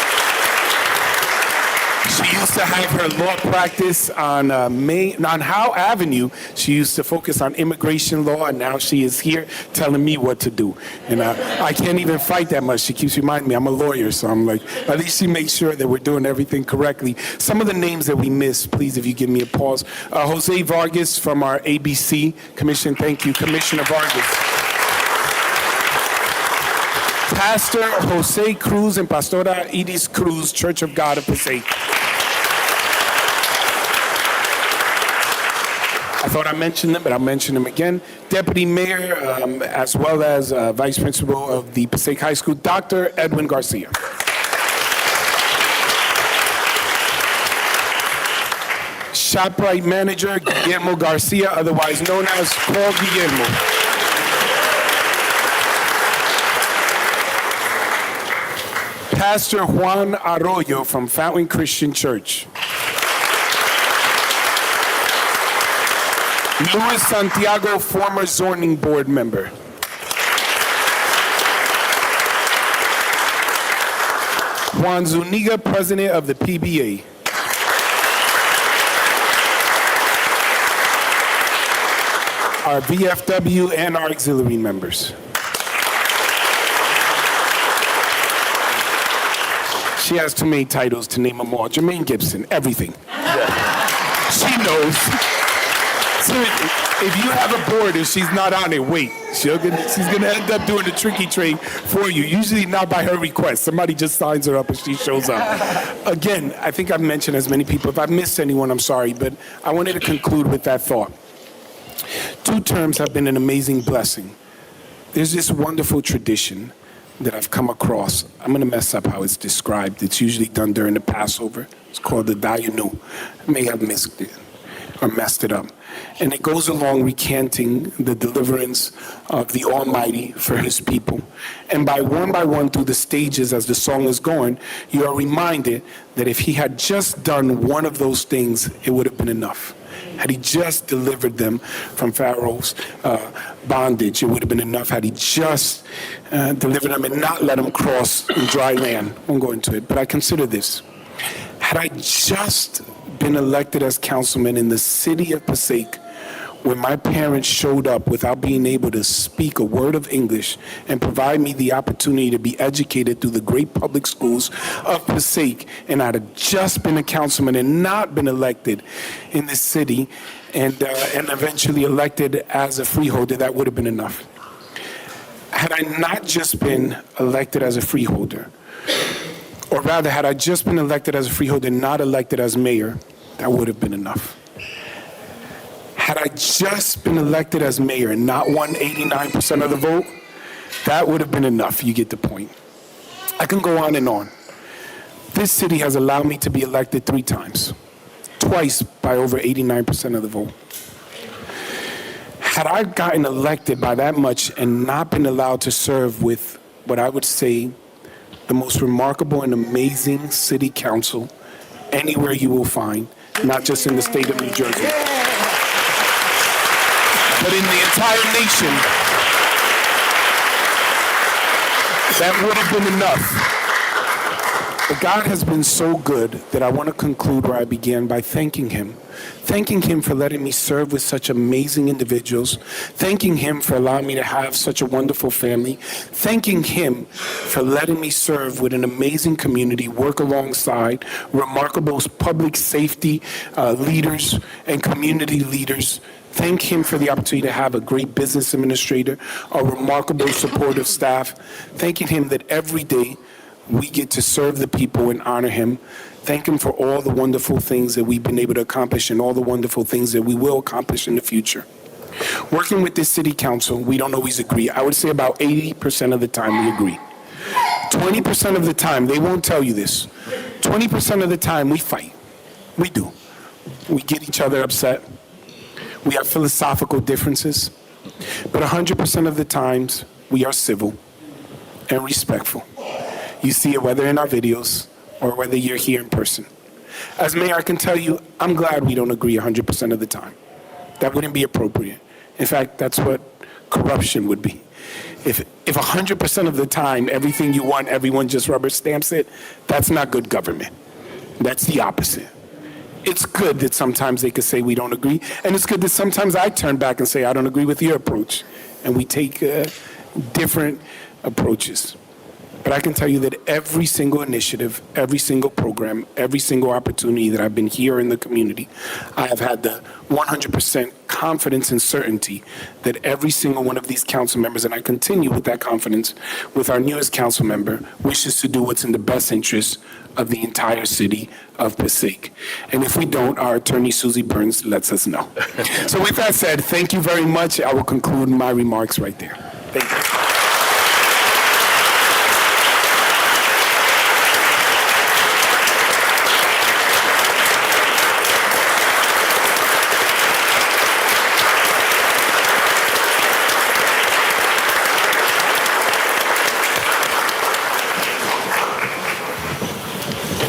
She used to have her law practice on Howe Avenue. She used to focus on immigration law, and now she is here telling me what to do. And I can't even fight that much. She keeps reminding me I'm a lawyer, so I'm like, at least she makes sure that we're doing everything correctly. Some of the names that we missed, please, if you give me a pause. Jose Vargas from our ABC Commission. Thank you, Commissioner Vargas. Pastor Jose Cruz and Pastora Edis Cruz, Church of God of Passaic. I thought I mentioned them, but I'll mention them again. Deputy Mayor, as well as Vice Principal of the Passaic High School, Dr. Edwin Garcia. ShopRite Manager, Guillermo Garcia, otherwise known as Call Guillermo. Pastor Juan Arroyo from Fountain Christian Church. Luis Santiago, former zoning board member. Juan Zuniga, president of the PBA. Our VFW and our auxiliary members. She has too many titles to name them all. Jermaine Gibson, everything. She knows. So if you have a board and she's not on it, wait. She's gonna end up doing the tricky trade for you. Usually not by her request. Somebody just signs her up and she shows up. Again, I think I've mentioned as many people. If I've missed anyone, I'm sorry, but I wanted to conclude with that thought. 2 terms have been an amazing blessing. There's this wonderful tradition that I've come across. I'm going to mess up how it's described. It's usually done during the Passover. It's called the Dayenu. I may have missed it or messed it up. And it goes along recanting the deliverance of the Almighty for his people. And by one through the stages as the song is going, you are reminded that if he had just done one of those things, it would have been enough. Had he just delivered them from Pharaoh's bondage, it would have been enough. Had he just delivered them and not let them cross dry land. I won't go into it, but I consider this. Had I just been elected as councilman in the city of Passaic, when my parents showed up without being able to speak a word of English and provide me the opportunity to be educated through the great public schools of Passaic, and I'd have just been a councilman and not been elected in this city and eventually elected as a freeholder, that would have been enough. Had I not just been elected as a freeholder, or rather, had I just been elected as a freeholder and not elected as mayor, that would have been enough. Had I just been elected as mayor and not won 89% of the vote, that would have been enough. You get the point. I can go on and on. This city has allowed me to be elected 3 times, twice by over 89% of the vote. Had I gotten elected by that much and not been allowed to serve with what I would say the most remarkable and amazing city council anywhere you will find, not just in the state of New Jersey, but in the entire nation, that would have been enough. But God has been so good that I want to conclude where I began by thanking him for letting me serve with such amazing individuals, thanking him for allowing me to have such a wonderful family, thanking him for letting me serve with an amazing community, work alongside remarkable public safety leaders and community leaders. Thank him for the opportunity to have a great business administrator, a remarkable supportive staff. Thanking him that every day we get to serve the people and honor him. Thank him for all the wonderful things that we've been able to accomplish and all the wonderful things that we will accomplish in the future. Working with this city council, we don't always agree. I would say about 80% of the time we agree. 20% of the time, they won't tell you this, 20% of the time we fight. We do. We get each other upset. We have philosophical differences. But 100% of the times, we are civil and respectful. You see it whether in our videos or whether you're here in person. As mayor, I can tell you, I'm glad we don't agree 100% of the time. That wouldn't be appropriate. In fact, that's what corruption would be. If 100% of the time, everything you want, everyone just rubber stamps it, that's not good government. That's the opposite. It's good that sometimes they could say we don't agree, and it's good that sometimes I turn back and say I don't agree with your approach, and we take different approaches. But I can tell you that every single initiative, every single program, every single opportunity that I've been here in the community, I have had the 100% confidence and certainty that every single one of these council members, and I continue with that confidence with our newest council member, wishes to do what's in the best interest of the entire city of Passaic. And if we don't, our attorney Susie Burns lets us know. So with that said, thank you very much. I will conclude my remarks right there. Thank you.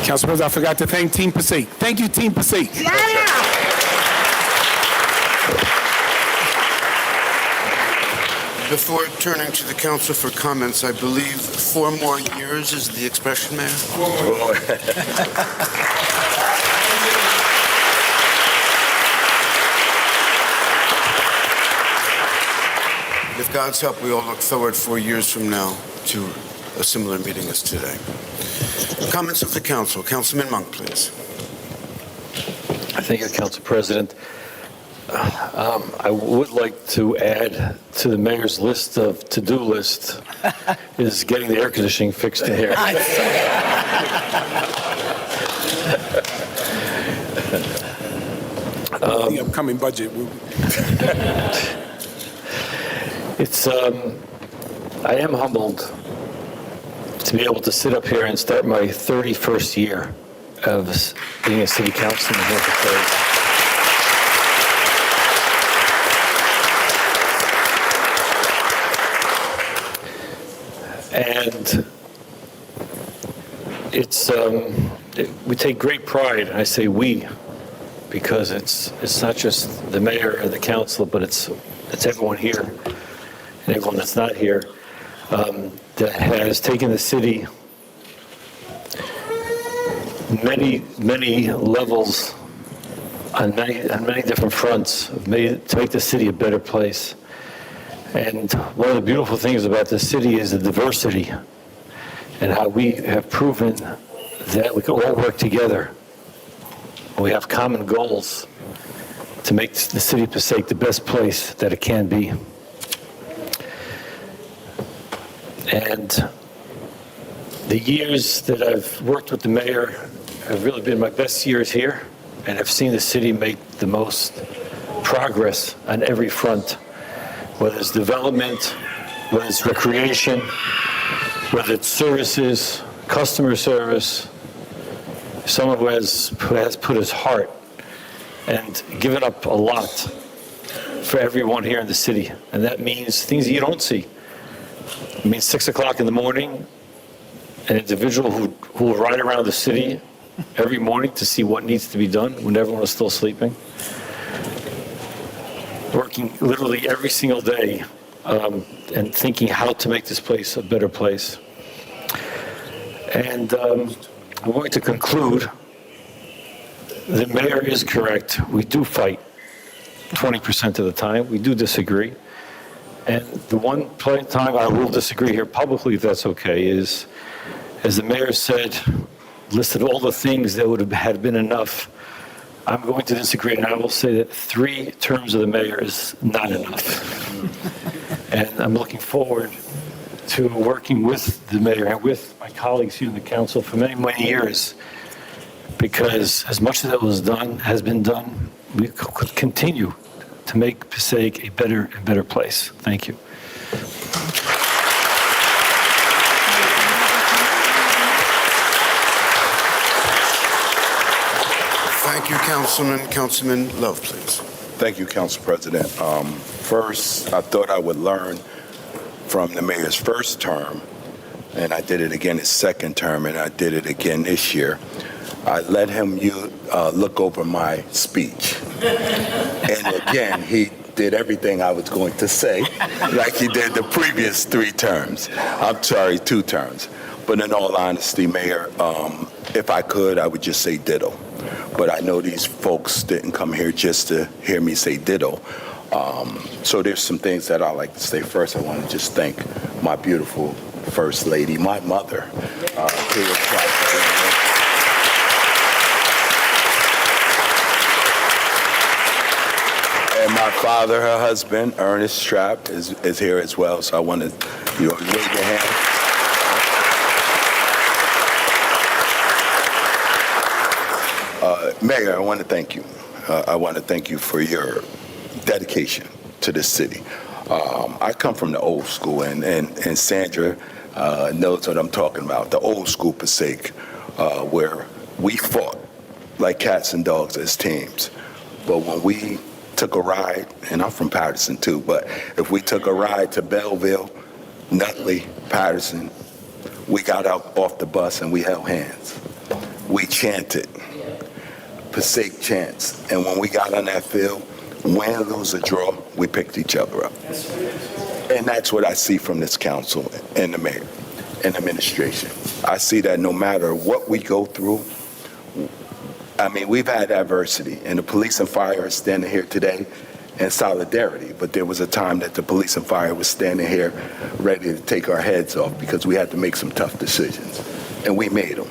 Council President, I forgot to thank Team Passaic. Thank you, Team Passaic. Before turning to the council for comments, I believe 4 more years is the expression, Mayor? With God's help, we all look forward 4 years from now to a similar meeting as today. Comments of the council. Councilman Monk, please. Thank you, Council President. I would like to add to the mayor's list of to-do list is getting the air conditioning fixed in here. The upcoming budget. It's I am humbled to be able to sit up here and start my 31st year of being a city councilman here for Passaic. And it's we take great pride, and I say we, because it's not just the mayor and the council, but it's everyone here and everyone that's not here that has taken the city many levels on many different fronts to make the city a better place. And one of the beautiful things about the city is the diversity and how we have proven that we can all work together. We have common goals to make the city of Passaic the best place that it can be. And the years that I've worked with the mayor have really been my best years here, and I've seen the city make the most progress on every front, whether it's development, whether it's recreation, whether it's services, customer service. Someone who has put his heart and given up a lot for everyone here in the city, and that means things you don't see. It means 6 o'clock in the morning, an individual who will ride around the city every morning to see what needs to be done when everyone is still sleeping. Working literally every single day and thinking how to make this place a better place. And I'm going to conclude, the mayor is correct. We do fight 20% of the time. We do disagree. And the one time I will disagree here publicly, if that's okay, is, as the mayor said, listed all the things that would have had been enough. I'm going to disagree, and I will say that 3 terms of the mayor is not enough. And I'm looking forward to working with the mayor and with my colleagues here in the council for many years, because as much as that has been done, we could continue to make Passaic a better and better place. Thank you. Thank you, Councilman. Councilman Love, please. Thank you, Council President. First, I thought I would learn from the mayor's first term, and I did it again his second term, and I did it again this year. I let him look over my speech. And again, he did everything I was going to say, like he did the previous 3 terms. I'm sorry, 2 terms. But in all honesty, Mayor, if I could, I would just say ditto. But I know these folks didn't come here just to hear me say ditto. So there's some things that I like to say. First, I want to just thank my beautiful First Lady, my mother, and our father, her husband, Ernest Strapp, is here as well. So I want to, wave your hand. Mayor, I want to thank you. I want to thank you for your dedication to this city. I come from the old school, and Sandra knows what I'm talking about, the old school Passaic, where we fought like cats and dogs as teams. But when we took a ride, and I'm from Patterson too, but if we took a ride to Belleville, Nutley, Patterson, we got out off the bus and we held hands. We chanted Passaic chants. And when we got on that field, win, lose, or draw, we picked each other up. And that's what I see from this council and the mayor and administration. I see that no matter what we go through, I mean, we've had adversity, and the police and fire are standing here today in solidarity, but there was a time that the police and fire was standing here ready to take our heads off because we had to make some tough decisions, and we made them.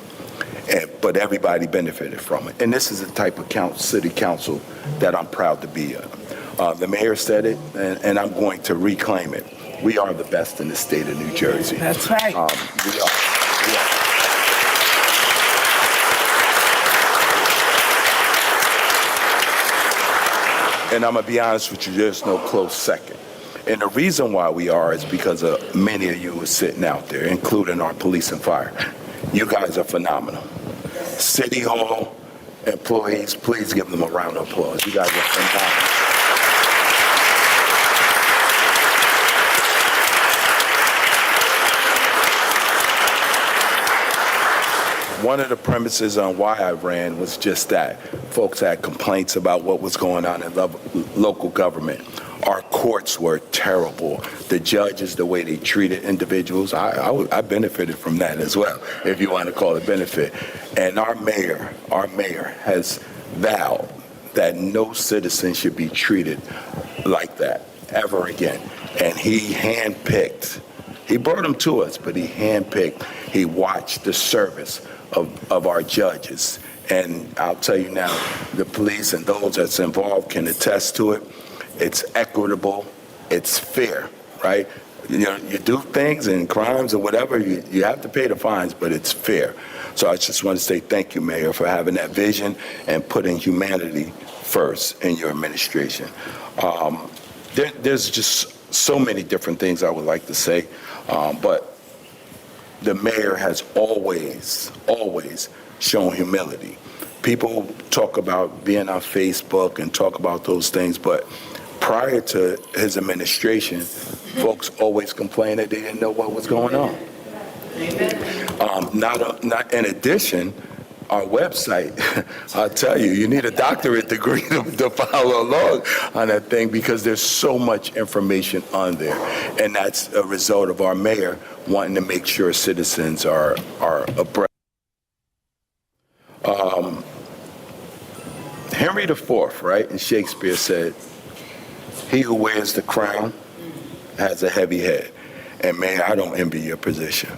But everybody benefited from it. And this is the type of city council that I'm proud to be in. The mayor said it, and I'm going to reclaim it. We are the best in the state of New Jersey. That's right. We are. And I'm going to be honest with you, there's no close second. And the reason why we are is because of many of you are sitting out there, including our police and fire. You guys are phenomenal. City Hall employees, please give them a round of applause. You guys are phenomenal. One of the premises on why I ran was just that. Folks had complaints about what was going on in local government. Our courts were terrible. The judges, the way they treated individuals, I benefited from that as well, if you want to call it benefit. And our mayor has vowed that no citizen should be treated like that ever again. And he handpicked. He brought them to us, but he handpicked. He watched the service of our judges. And I'll tell you now, the police and those that's involved can attest to it. It's equitable, it's fair, right? You know, you do things and crimes or whatever, you have to pay the fines, but it's fair. So I just want to say thank you, Mayor, for having that vision and putting humanity first in your administration. There's just so many different things I would like to say, but the mayor has always shown humility. People talk about being on Facebook and talk about those things, but prior to his administration, folks always complained that they didn't know what was going on. Not in addition, our website, I'll tell you, you need a doctorate degree to follow along on that thing because there's so much information on there. And that's a result of our mayor wanting to make sure citizens are abreast. Henry IV, right, in Shakespeare said, "He who wears the crown has a heavy head." And Mayor, I don't envy your position.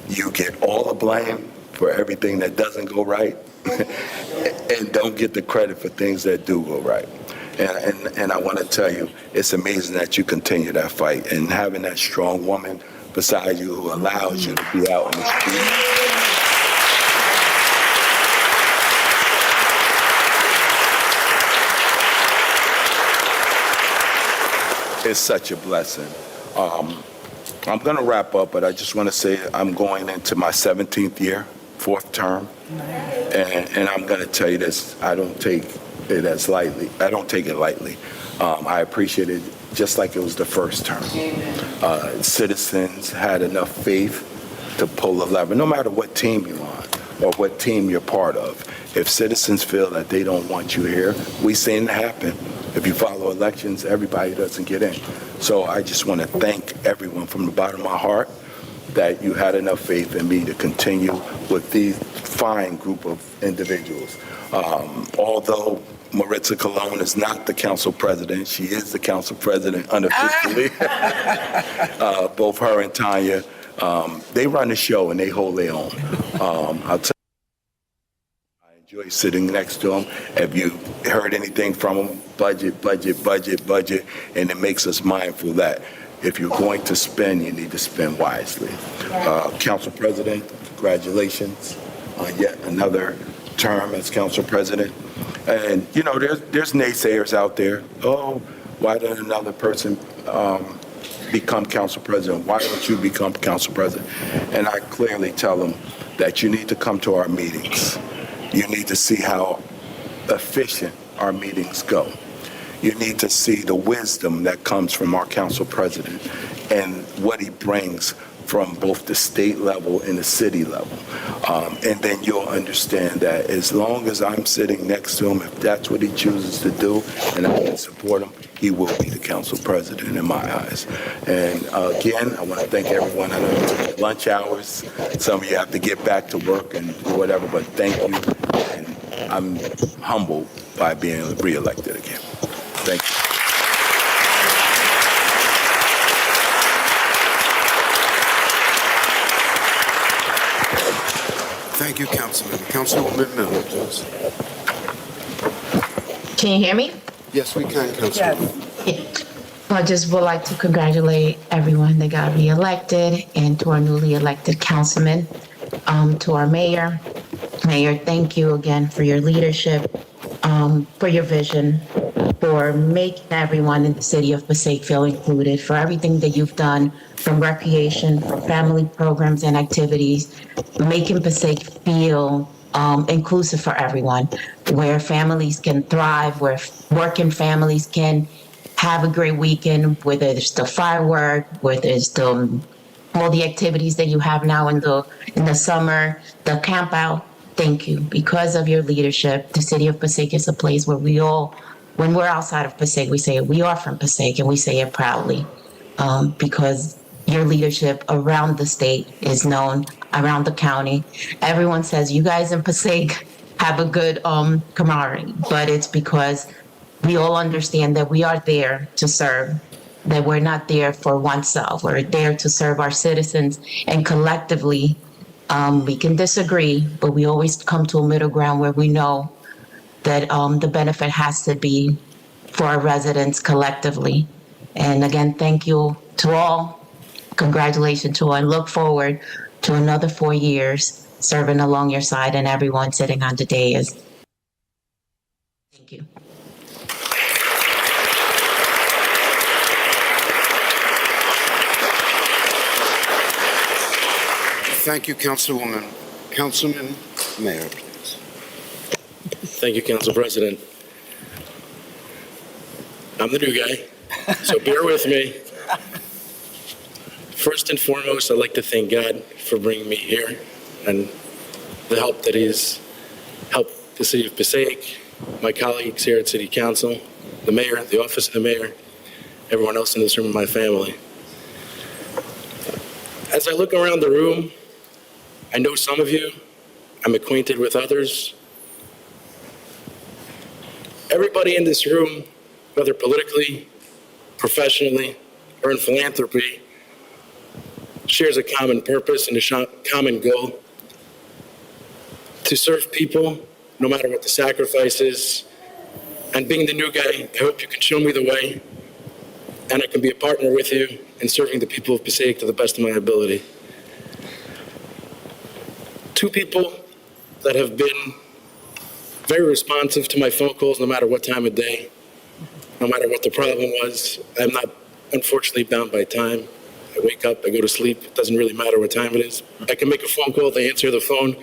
You get all the blame for everything that doesn't go right and don't get the credit for things that do go right. And I want to tell you, it's amazing that you continue that fight and having that strong woman beside you who allows you to be out in the street. It's such a blessing. I'm going to wrap up, but I just want to say I'm going into my 17th year, 4th term, and I'm going to tell you this, I don't take it as lightly. I don't take it lightly. I appreciate it just like it was the first term. Citizens had enough faith to pull the lever, no matter what team you're on or what team you're part of. If citizens feel that they don't want you here, we've seen it happen. If you follow elections, everybody doesn't get in. So I just want to thank everyone from the bottom of my heart that you had enough faith in me to continue with these fine group of individuals. Although Maritza Colon is not the council president, she is the council president unofficially. Both her and Tanya, they run the show and they hold their own. I'll tell you, I enjoy sitting next to him. Have you heard anything from him? Budget, budget, budget, budget. And it makes us mindful that if you're going to spend, you need to spend wisely. Council President, congratulations on yet another term as Council President. And, you know, there's naysayers out there. Oh, why did another person become Council President? Why don't you become Council President? And I clearly tell them that you need to come to our meetings. You need to see how efficient our meetings go. You need to see the wisdom that comes from our Council President and what he brings from both the state level and the city level. And then you'll understand that as long as I'm sitting next to him, if that's what he chooses to do and I can support him, he will be the Council President in my eyes. And again, I want to thank everyone. I know it's lunch hours. Some of you have to get back to work and whatever, but thank you. And I'm humbled by being reelected again. Thank you. Thank you, Councilman. Councilwoman Miller, please. Can you hear me? Yes, we can, Councilwoman. I just would like to congratulate everyone that got reelected and to our newly elected councilmen, to our mayor. Mayor, thank you again for your leadership, for your vision, for making everyone in the city of Passaic feel included, for everything that you've done from recreation, for family programs and activities, making Passaic feel inclusive for everyone, where families can thrive, where working families can have a great weekend, whether it's the firework, whether it's the all the activities that you have now in the summer, the camp out. Thank you. Because of your leadership, the city of Passaic is a place where we all, when we're outside of Passaic, we say we are from Passaic, and we say it proudly, because your leadership around the state is known, around the county. Everyone says you guys in Passaic have a good camaraderie, but it's because we all understand that we are there to serve, that we're not there for oneself. We're there to serve our citizens, and collectively, we can disagree, but we always come to a middle ground where we know that the benefit has to be for our residents collectively. And again, thank you to all. Congratulations to all, and look forward to another 4 years serving along your side and everyone sitting on the dais. Thank you. Thank you, Councilwoman. Councilman Mayor, please. Thank you, Council President. I'm the new guy, so bear with me. First and foremost, I'd like to thank God for bringing me here and the help that He's helped the city of Passaic, my colleagues here at City Council, the mayor, the office of the mayor, everyone else in this room, and my family. As I look around the room, I know some of you, I'm acquainted with others. Everybody in this room, whether politically, professionally, or in philanthropy, shares a common purpose and a common goal to serve people, no matter what the sacrifice is. And being the new guy, I hope you can show me the way, and I can be a partner with you in serving the people of Passaic to the best of my ability. Two people that have been very responsive to my phone calls, no matter what time of day, no matter what the problem was. I'm not, unfortunately, bound by time. I wake up, I go to sleep. It doesn't really matter what time it is. I can make a phone call, they answer the phone,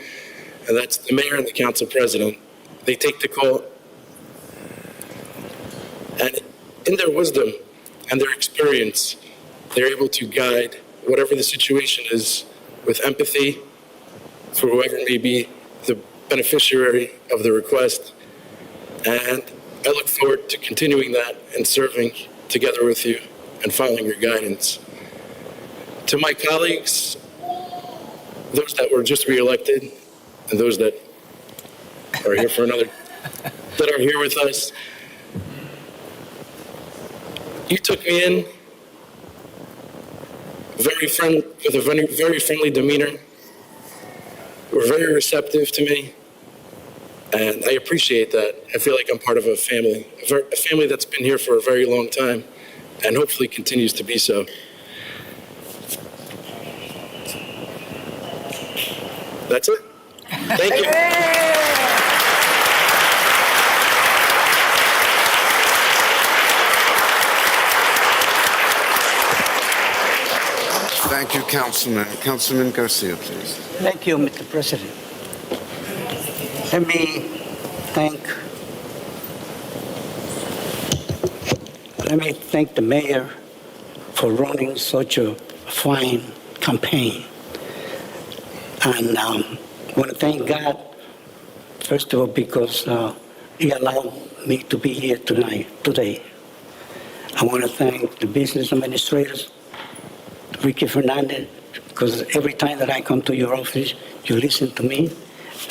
and that's the mayor and the council president. They take the call, and in their wisdom and their experience, they're able to guide whatever the situation is with empathy for whoever may be the beneficiary of the request. And I look forward to continuing that and serving together with you and following your guidance. To my colleagues, those that were just reelected and those that are here for another, that are here with us, you took me in with a very friendly demeanor. Were very receptive to me. And I appreciate that. I feel like I'm part of a family that's been here for a very long time and hopefully continues to be so. That's it. Thank you. Thank you, Councilman. Councilman Garcia, please. Thank you, Mr. President. Let me thank the mayor for running such a fine campaign. And I want to thank God, first of all, because he allowed me to be here today. I want to thank the business administrators, Ricky Fernandez, because every time that I come to your office, you listen to me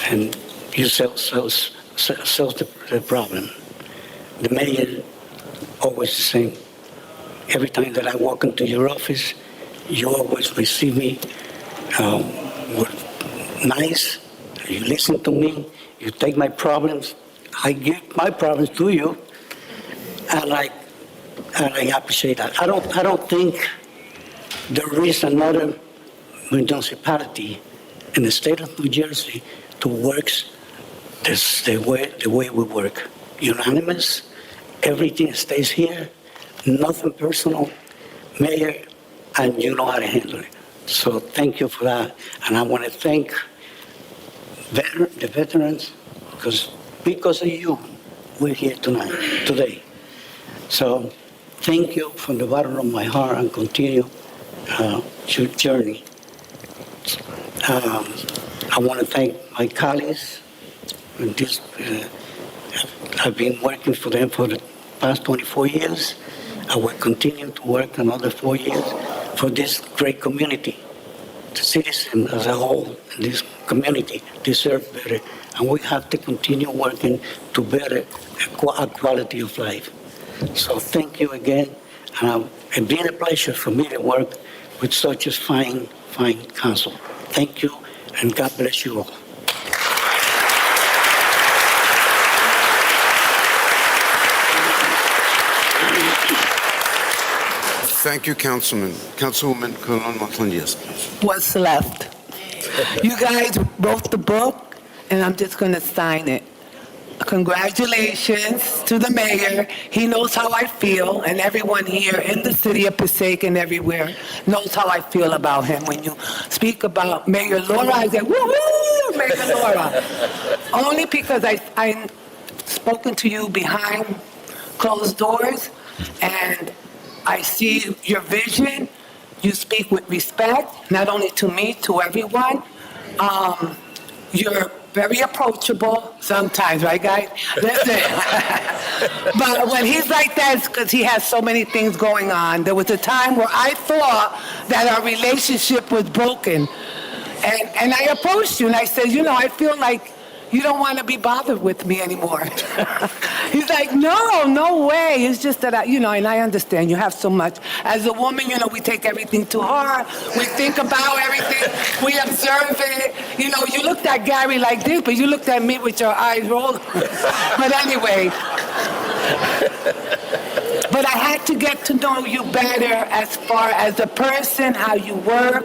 and you solve the problem. The mayor, always the same. Every time that I walk into your office, you always receive me nice. You listen to me. You take my problems. I give my problems to you, and I appreciate that. I don't think there is another municipality in the state of New Jersey to work the way we work. Unanimous. Everything stays here. Nothing personal. Mayor, and you know how to handle it. So thank you for that. And I want to thank the veterans, because of you, we're here today. So thank you from the bottom of my heart, and continue your journey. I want to thank my colleagues. I've been working for them for the past 24 years. I will continue to work another 4 years for this great community. The citizens as a whole in this community deserve better, and we have to continue working to better a quality of life. So thank you again, and it's been a pleasure for me to work with such a fine council. Thank you, and God bless you all. Thank you, Councilman. Councilwoman Colon Montañez, please. What's left? You guys wrote the book, and I'm just going to sign it. Congratulations to the mayor. He knows how I feel, and everyone here in the city of Passaic and everywhere knows how I feel about him. When you speak about Mayor Laura, I say, woo-hoo, Mayor Laura. Only because I've spoken to you behind closed doors, and I see your vision. You speak with respect, not only to me, to everyone. You're very approachable sometimes, right, guys? Listen. But when he's like that, it's because he has so many things going on. There was a time where I thought that our relationship was broken. And I approached you, and I said, I feel like you don't want to be bothered with me anymore. He's like, no way. It's just that, and I understand you have so much. As a woman, we take everything to heart. We think about everything. We observe it. You looked at Gary like this, but you looked at me with your eyes rolled. But anyway. But I had to get to know you better as far as a person, how you work,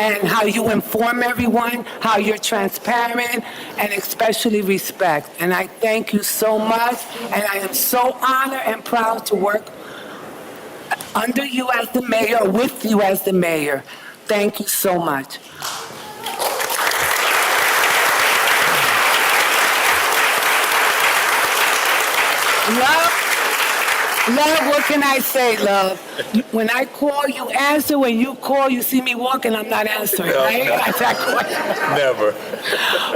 and how you inform everyone, how you're transparent, and especially respect. And I thank you so much, and I am so honored and proud to work under you as the mayor, with you as the mayor. Thank you so much. Love, what can I say, love? When I call, you answer. When you call, you see me walking, I'm not answering, right? Never.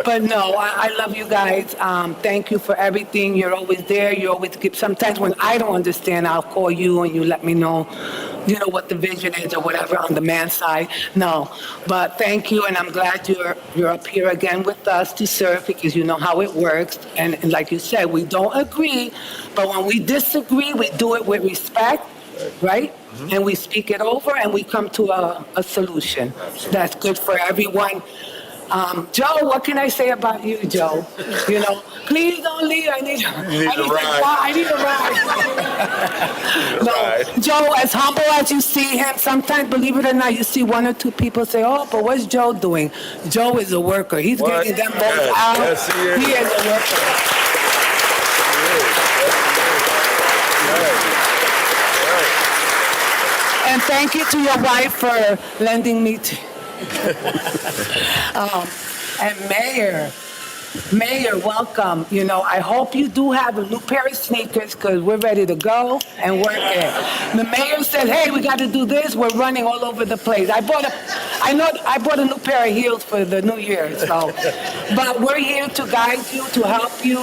But no, I love you guys. Thank you for everything. You're always there. You always give. Sometimes when I don't understand, I'll call you and you let me know, what the vision is or whatever on the man's side. No, but thank you, and I'm glad you're up here again with us to serve, because you know how it works. And like you said, we don't agree, but when we disagree, we do it with respect, right? Mm-hmm. And we speak it over, and we come to a solution. Absolutely. That's good for everyone. Joe, what can I say about you, Joe? You know, please don't leave. I need a ride. No, Joe, as humble as you see him, sometimes, believe it or not, you see one or two people say, oh, but what's Joe doing? Joe is a worker. He's getting them both out. Yes, he is a worker. And thank you to your wife for lending me to. And Mayor, welcome. You know, I hope you do have a new pair of sneakers because we're ready to go and work it. The mayor said, hey, we got to do this. We're running all over the place. I bought a new pair of heels for the new year. So, but we're here to guide you, to help you.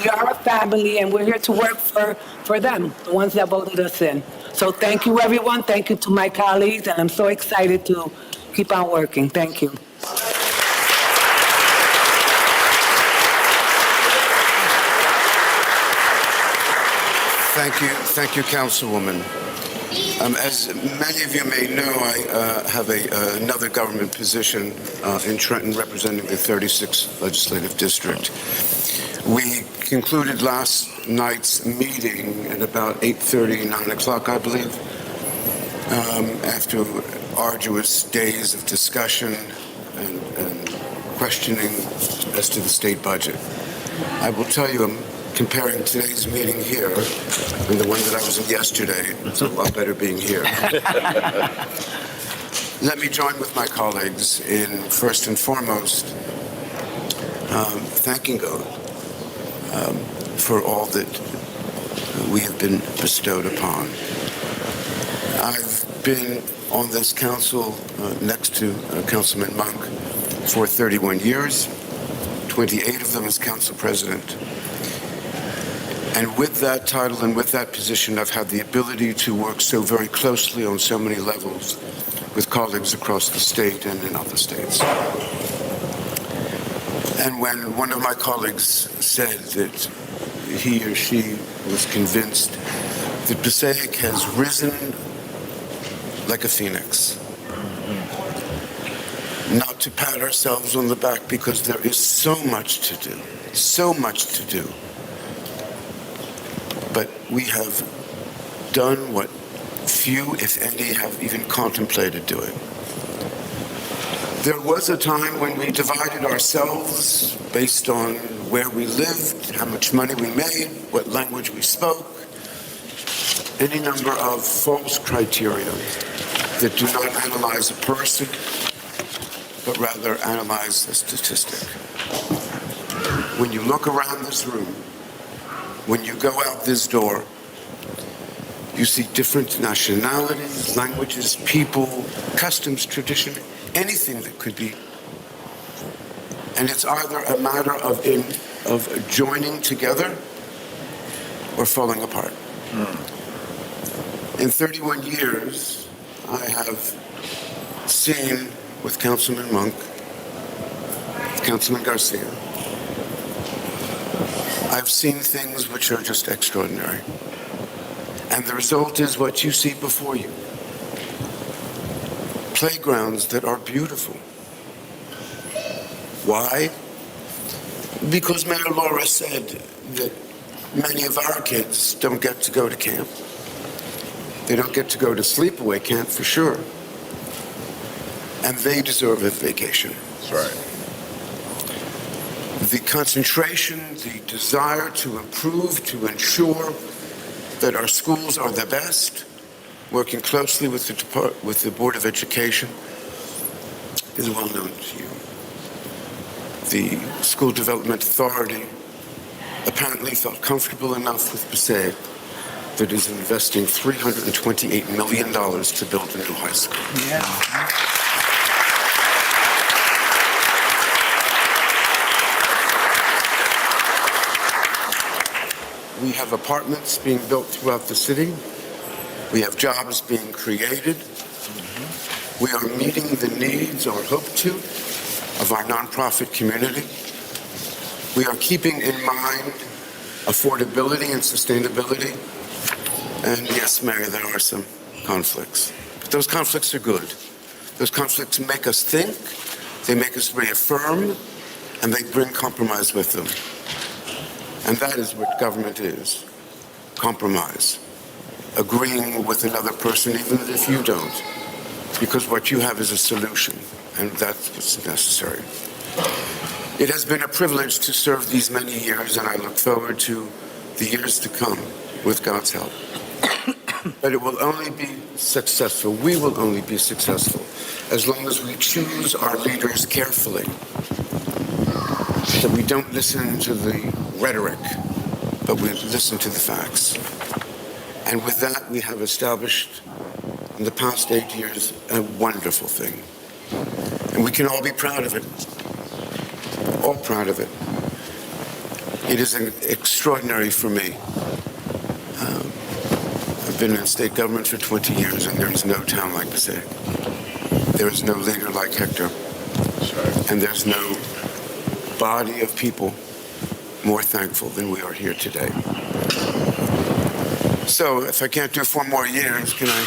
We are a family and we're here to work for them, the ones that voted us in. So thank you, everyone. Thank you to my colleagues. And I'm so excited to keep on working. Thank you. Thank you, Councilwoman. As many of you may know, I have another government position in Trenton representing the 36th Legislative District. We concluded last night's meeting at about 8:30, 9 o'clock, I believe, after arduous days of discussion and questioning as to the state budget. I will tell you, I'm comparing today's meeting here and the one that I was in yesterday. It's a lot better being here. Let me join with my colleagues in first and foremost thanking God for all that we have been bestowed upon. I've been on this council next to Councilman Monk for 31 years, 28 of them as council president. And with that title and with that position, I've had the ability to work so very closely on so many levels with colleagues across the state and in other states. And when one of my colleagues said that he or she was convinced that Passaic has risen like a phoenix, not to pat ourselves on the back because there is so much to do, so much to do. But we have done what few, if any, have even contemplated doing. There was a time when we divided ourselves based on where we lived, how much money we made, what language we spoke, any number of false criteria that do not analyze a person, but rather analyze a statistic. When you look around this room, when you go out this door, you see different nationalities, languages, people, customs, tradition, anything that could be. And it's either a matter of joining together or falling apart. In 31 years, I have seen with Councilman Monk, with Councilman Garcia, I've seen things which are just extraordinary. And the result is what you see before you. Playgrounds that are beautiful. Why? Because Mayor Laura said that many of our kids don't get to go to camp. They don't get to go to sleepaway camp for sure. And they deserve a vacation. That's right. The concentration, the desire to improve, to ensure that our schools are the best, working closely with the Board of Education, is well known to you. The School Development Authority apparently felt comfortable enough with Passaic that is investing $328 million to build a new high school. Yeah. We have apartments being built throughout the city. We have jobs being created. We are meeting the needs, or hope to, of our nonprofit community. We are keeping in mind affordability and sustainability. And yes, Mayor, there are some conflicts. But those conflicts are good. Those conflicts make us think. They make us reaffirm, and they bring compromise with them. And that is what government is, compromise. Agreeing with another person, even if you don't, because what you have is a solution, and that's what's necessary. It has been a privilege to serve these many years, and I look forward to the years to come with God's help. But it will only be successful, we will only be successful, as long as we choose our leaders carefully, that we don't listen to the rhetoric, but we listen to the facts. And with that, we have established in the past 8 years a wonderful thing. And we can all be proud of it, all proud of it. It is extraordinary for me. I've been in state government for 20 years, and there is no town like Passaic. There is no leader like Hector. And there's no body of people more thankful than we are here today. So if I can't do 4 more years, can I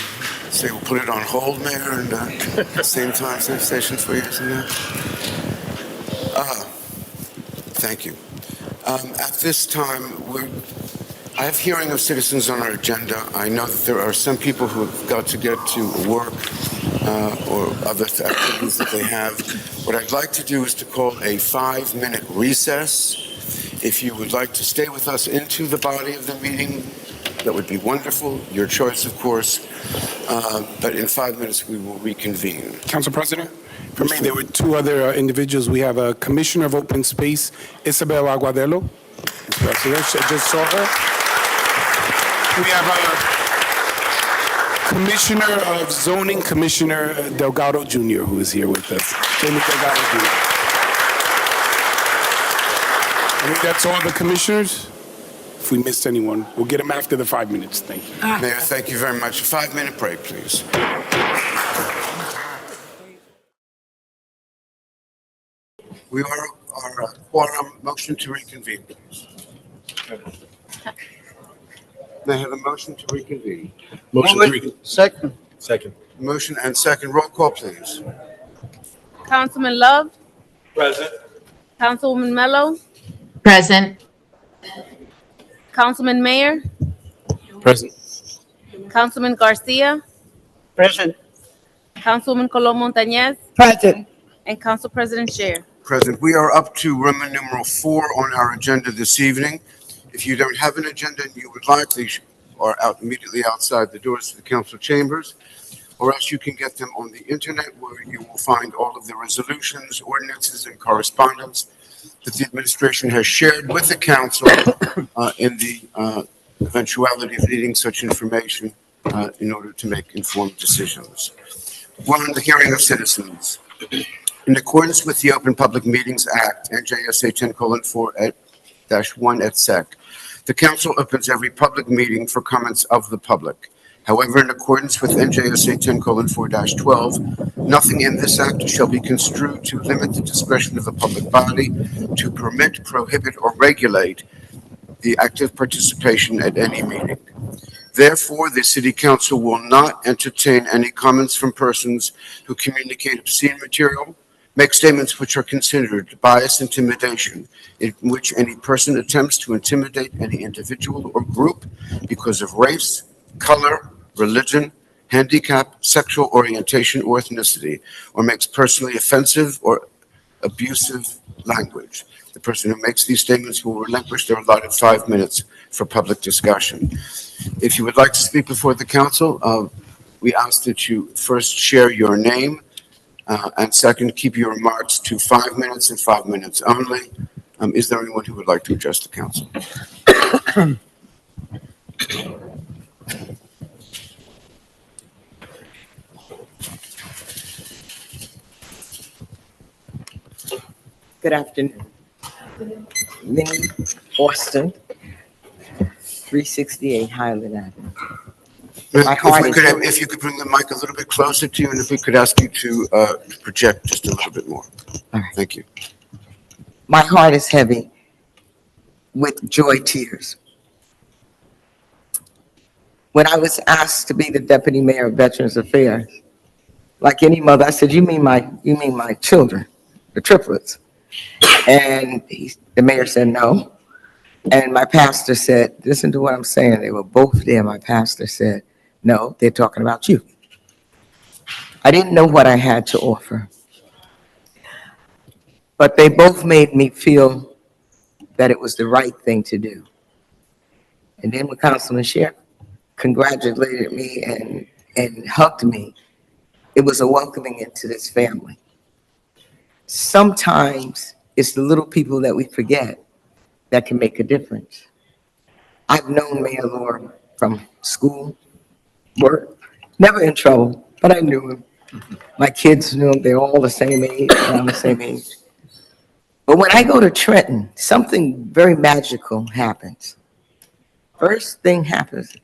say we'll put it on hold, Mayor, and same time, same station 4 years from now? Thank you. At this time, I have hearing of citizens on our agenda. I know that there are some people who have got to get to work or other activities that they have. What I'd like to do is to call a 5-minute recess. If you would like to stay with us into the body of the meeting, that would be wonderful. Your choice, of course. But in 5 minutes, we will reconvene. Council President, for me, there were 2 other individuals. We have a Commissioner of Open Space, Isabel Aguadelo. I just saw her. We have a Commissioner of Zoning, Commissioner Delgado Jr., who is here with us. Jamie Delgado Jr. I think that's all the commissioners. If we missed anyone, we'll get them after the 5 minutes. Thank you. Mayor, thank you very much. A 5-minute break, please. We are our quorum. Motion to reconvene, please. May I have a motion to reconvene? Motion to reconvene. Second. Second. Motion and second. Roll call, please. Councilman Love, Present. Councilwoman Mello, Present. Councilman Mayer, Present. Councilman Garcia, Present. Councilwoman Colon Montañez, Present. and Council President Scheer. Present. We are up to Roman numeral 4 on our agenda this evening. If you don't have an agenda and you would like, they are out immediately outside the doors to the council chambers, or else you can get them on the internet, where you will find all of the resolutions, ordinances, and correspondence that the administration has shared with the council in the eventuality of needing such information in order to make informed decisions. 1, the hearing of citizens. In accordance with the Open Public Meetings Act, NJSA 10:4-1 et sec, the council opens every public meeting for comments of the public. However, in accordance with NJSA 10:4-12, nothing in this act shall be construed to limit the discretion of the public body to permit, prohibit, or regulate the active participation at any meeting. Therefore, the City Council will not entertain any comments from persons who communicate obscene material, make statements which are considered bias, intimidation, in which any person attempts to intimidate any individual or group because of race, color, religion, handicap, sexual orientation, or ethnicity, or makes personally offensive or abusive language. The person who makes these statements will relinquish their allotted 5 minutes for public discussion. If you would like to speak before the council, we ask that you first share your name, and second, keep your remarks to 5 minutes and 5 minutes only. Is there anyone who would like to address the council? Good afternoon. Minnie Austin, 368 Highland Avenue. If you could bring the mic a little bit closer to you, and if we could ask you to project just a little bit more. All right. Thank you. My heart is heavy with joy tears. When I was asked to be the deputy mayor of Veterans Affairs, like any mother, I said, "You mean my children?" the triplets. And the mayor said no. And my pastor said, listen to what I'm saying. They were both there. My pastor said, no, they're talking about you. I didn't know what I had to offer, but they both made me feel that it was the right thing to do. And then when Councilman Sheriff congratulated me and hugged me, it was a welcoming into this family. Sometimes it's the little people that we forget that can make a difference. I've known Mayor Laura from school, work, never in trouble, but I knew him. My kids knew him. They're all the same age, around the same age. But when I go to Trenton, something very magical happens. First thing happens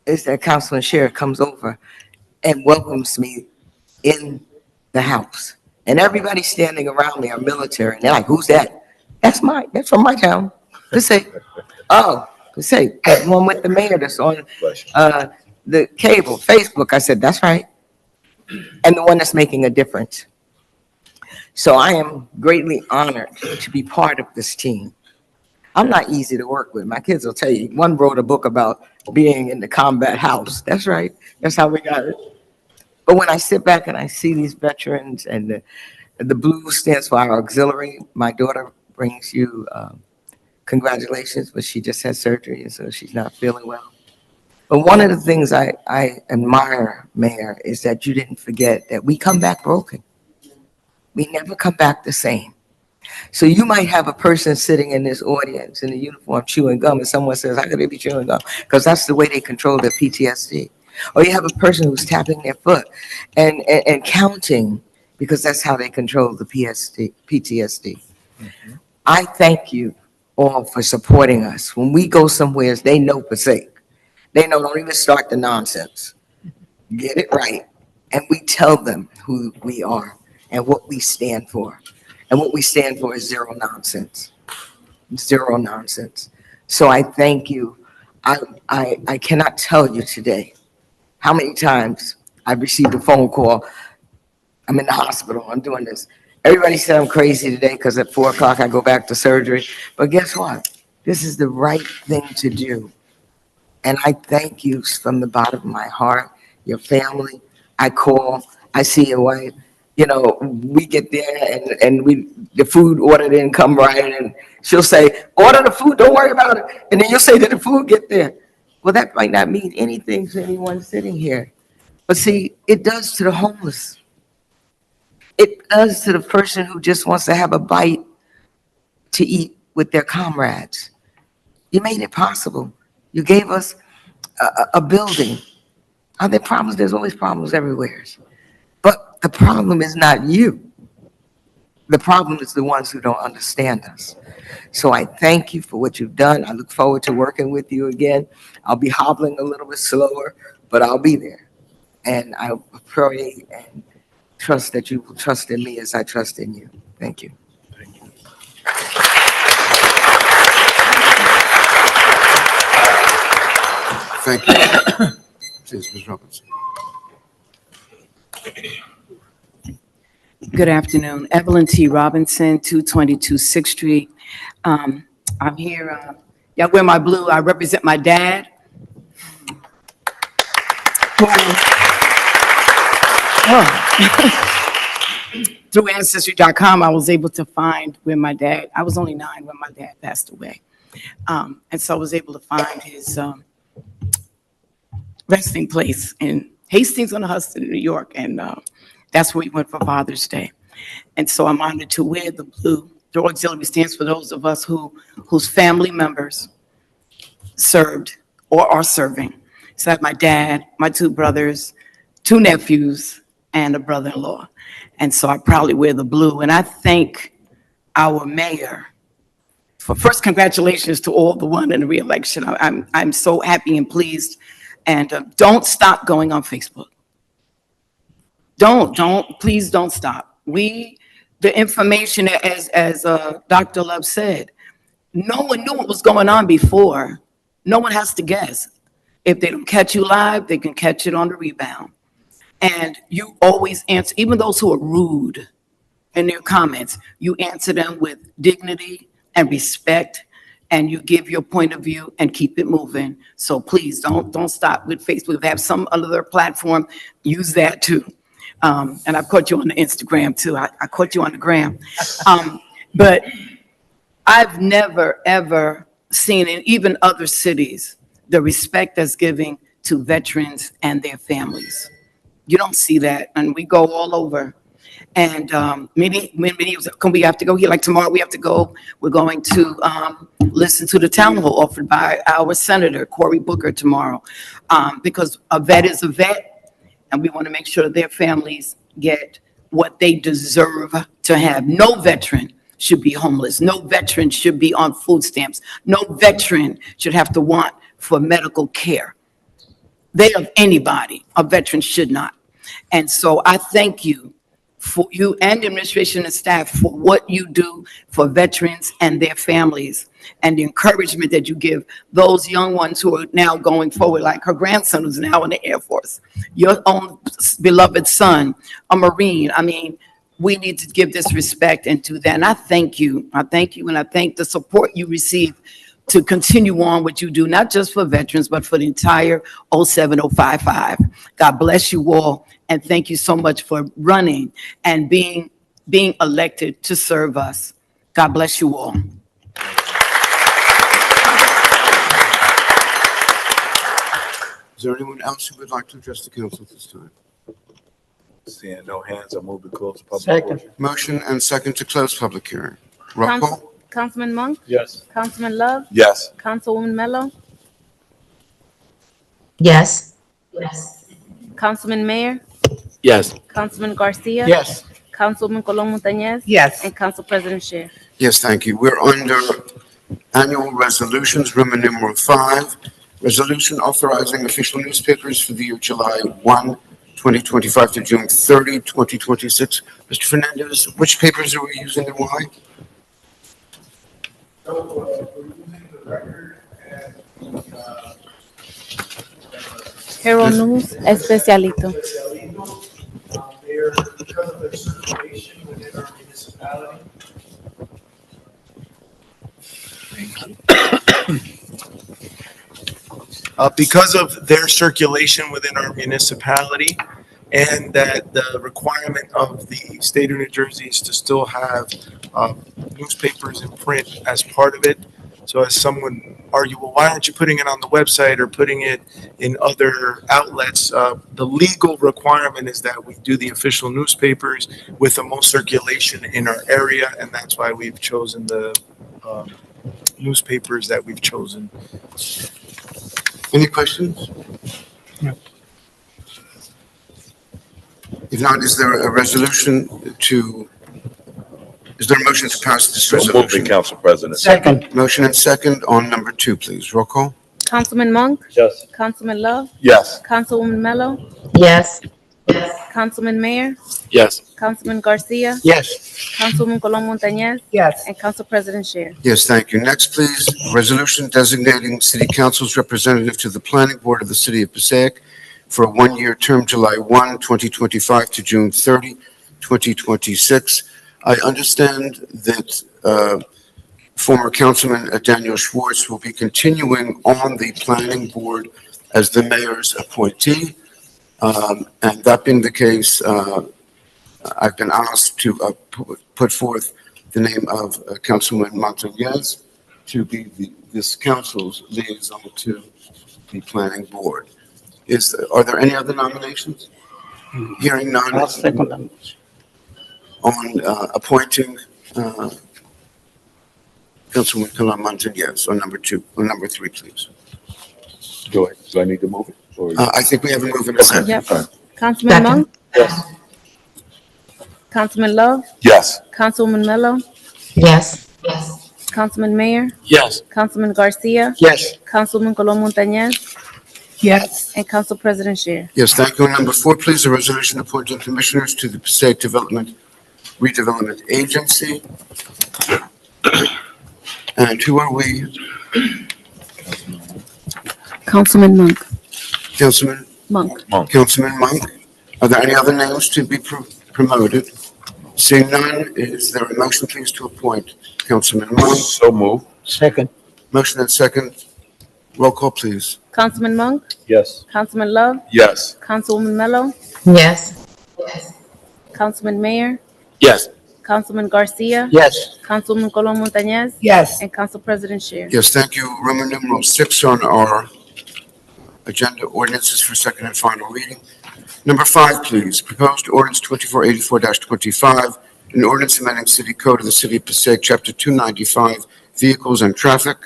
is that Councilman Sheriff comes over and welcomes me in the house. And everybody standing around me are military. And they're like, who's that? That's from my town. Passaic. Oh, Passaic. The one with the mayor that's on the cable, Facebook. I said, that's right. And the one that's making a difference. So I am greatly honored to be part of this team. I'm not easy to work with. My kids will tell you. One wrote a book about being in the combat house. That's right. That's how we got it. But when I sit back and I see these veterans, and the blue stands for our auxiliary, my daughter brings you congratulations, but she just had surgery, and so she's not feeling well. But one of the things I admire, Mayor, is that you didn't forget that we come back broken. We never come back the same. So you might have a person sitting in this audience in a uniform chewing gum, and someone says, how could they be chewing gum? Because that's the way they control their PTSD. Or you have a person who's tapping their foot and counting, because that's how they control the PTSD. Mm-hmm. I thank you all for supporting us. When we go somewhere, they know Passaic. They know, don't even start the nonsense. Get it right. And we tell them who we are and what we stand for. And what we stand for is zero nonsense. Zero nonsense. So I thank you. I cannot tell you today how many times I've received a phone call. I'm in the hospital. I'm doing this. Everybody said I'm crazy today because at 4 o'clock I go back to surgery. But guess what? This is the right thing to do. And I thank you from the bottom of my heart, your family. I call, I see your wife. You know, we get there and the food order didn't come right. And she'll say, order the food, don't worry about it. And then you'll say, did the food get there? Well, that might not mean anything to anyone sitting here. But see, it does to the homeless. It does to the person who just wants to have a bite to eat with their comrades. You made it possible. You gave us a building. Are there problems? There's always problems everywhere. But the problem is not you. The problem is the ones who don't understand us. So I thank you for what you've done. I look forward to working with you again. I'll be hobbling a little bit slower, but I'll be there. And I pray and trust that you will trust in me as I trust in you. Thank you. Thank you. Please, Ms. Robinson. Good afternoon. Evelyn T. Robinson, 222 6th Street. I'm here. Y'all wear my blue. I represent my dad. Through Ancestry.com, I was able to find where my dad, I was only 9 when my dad passed away. And so I was able to find his resting place in Hastings-on-the-Hudson in New York. And that's where we went for Father's Day. And so I'm honored to wear the blue. The auxiliary stands for those of us whose family members served or are serving. So I have my dad, my 2 brothers, 2 nephews, and a brother-in-law. And so I proudly wear the blue. And I thank our mayor for, first, congratulations to all the one in the re-election. I'm so happy and pleased. And don't stop going on Facebook. Please don't stop. The information, as Dr. Love said, no one knew what was going on before. No one has to guess. If they don't catch you live, they can catch it on the rebound. And you always answer, even those who are rude, in their comments, you answer them with dignity and respect, and you give your point of view and keep it moving. So please don't stop with Facebook. If they have some other platform, use that too. And I've caught you on the Instagram too. I caught you on the gram. But I've never, ever seen in even other cities, the respect that's giving to veterans and their families. You don't see that, and we go all over. And many, we have to go here, like tomorrow we have to go, we're going to listen to the town hall offered by our Senator, Cory Booker, tomorrow. Because a vet is a vet, and we want to make sure their families get what they deserve to have. No veteran should be homeless. No veteran should be on food stamps. No veteran should have to want for medical care. They of anybody, a veteran should not. And so I thank you, for you and administration and staff, for what you do for veterans and their families, and the encouragement that you give those young ones who are now going forward, like her grandson who's now in the Air Force, your own beloved son, a Marine. I mean, we need to give this respect and do that. And I thank you. I thank you, and I thank the support you receive to continue on what you do, not just for veterans, but for the entire 07055. God bless you all, and thank you so much for running and being elected to serve us. God bless you all. Is there anyone else who would like to address the council at this time? Seeing no hands, I move to close the public Second. portion. Motion and second to close public hearing. Roll call? Councilman Monk? Yes. Councilman Love? Yes. Councilwoman Mello? Yes. Councilman Mayor? Yes. Councilman Garcia? Yes. Councilwoman Colon Montañez? Yes. And Council President Scher. Yes, thank you. We're under annual resolutions, Roman numeral 5. Resolution authorizing official newspapers for the year July 1, 2025 to June 30, 2026. Mr. Fernandez, which papers are we using and why? Herald News, Especialito. Mayor, because of the circulation within our municipality. Because of their circulation within our municipality, and that the requirement of the state of New Jersey is to still have newspapers in print as part of it. So as someone argue, well, why aren't you putting it on the website or putting it in other outlets? The legal requirement is that we do the official newspapers with the most circulation in our area, and that's why we've chosen the newspapers that we've chosen. Any questions? No. If not, is there a resolution to, is there a motion to pass this So moved, resolution? Council President. Second. Motion and second on number 2, please. Roll call? Councilman Monk? Yes. Councilman Love? Yes. Councilwoman Mello? Yes. Councilman Mayor? Yes. Councilman Garcia? Yes. Councilwoman Colon Montañez? Yes. And Council President Scher. Yes, thank you. Next, please, resolution designating city council's representative to the planning board of the city of Passaic for a one-year term, July 1, 2025 to June 30, 2026. I understand that former Councilman Daniel Schwartz will be continuing on the planning board as the mayor's appointee. And that being the case, I've been asked to put forth the name of Councilman Montañez to be this council's liaison to the planning board. Are there any other nominations? Hearing none. I'll second them. On appointing Councilman Montañez on number 2, on number 3, please. Do I need to move it? Or- I think we have a move in a second. Yep. Councilman Monk? Yes. Councilman Love? Yes. Councilwoman Mello? Yes. Councilman Mayor? Yes. Councilman Garcia? Yes. Councilwoman Colon Montañez? Yes. And Council President Scher. Yes, thank you. On number 4, please, a resolution appointing commissioners to the Passaic Redevelopment Agency. And who are we? Councilman Monk. Councilman Monk. Councilman Monk. Are there any other names to be promoted? Seeing none, is there a motion, please, to appoint Councilman Monk? So move. Second. Motion and second. Roll call, please. Councilman Monk, Yes. Councilman Love, Yes. Councilwoman Mello, Yes. Councilman Mayor, Yes. Councilman Garcia, Yes. Councilwoman Colon Montañez, Yes. and Council President Sher. Yes, thank you. Roman numeral 6 on our agenda, ordinances for second and final reading. Number 5, please. Proposed ordinance 2484-25, an ordinance amending City Code of the City of Passaic, Chapter 295, Vehicles and Traffic,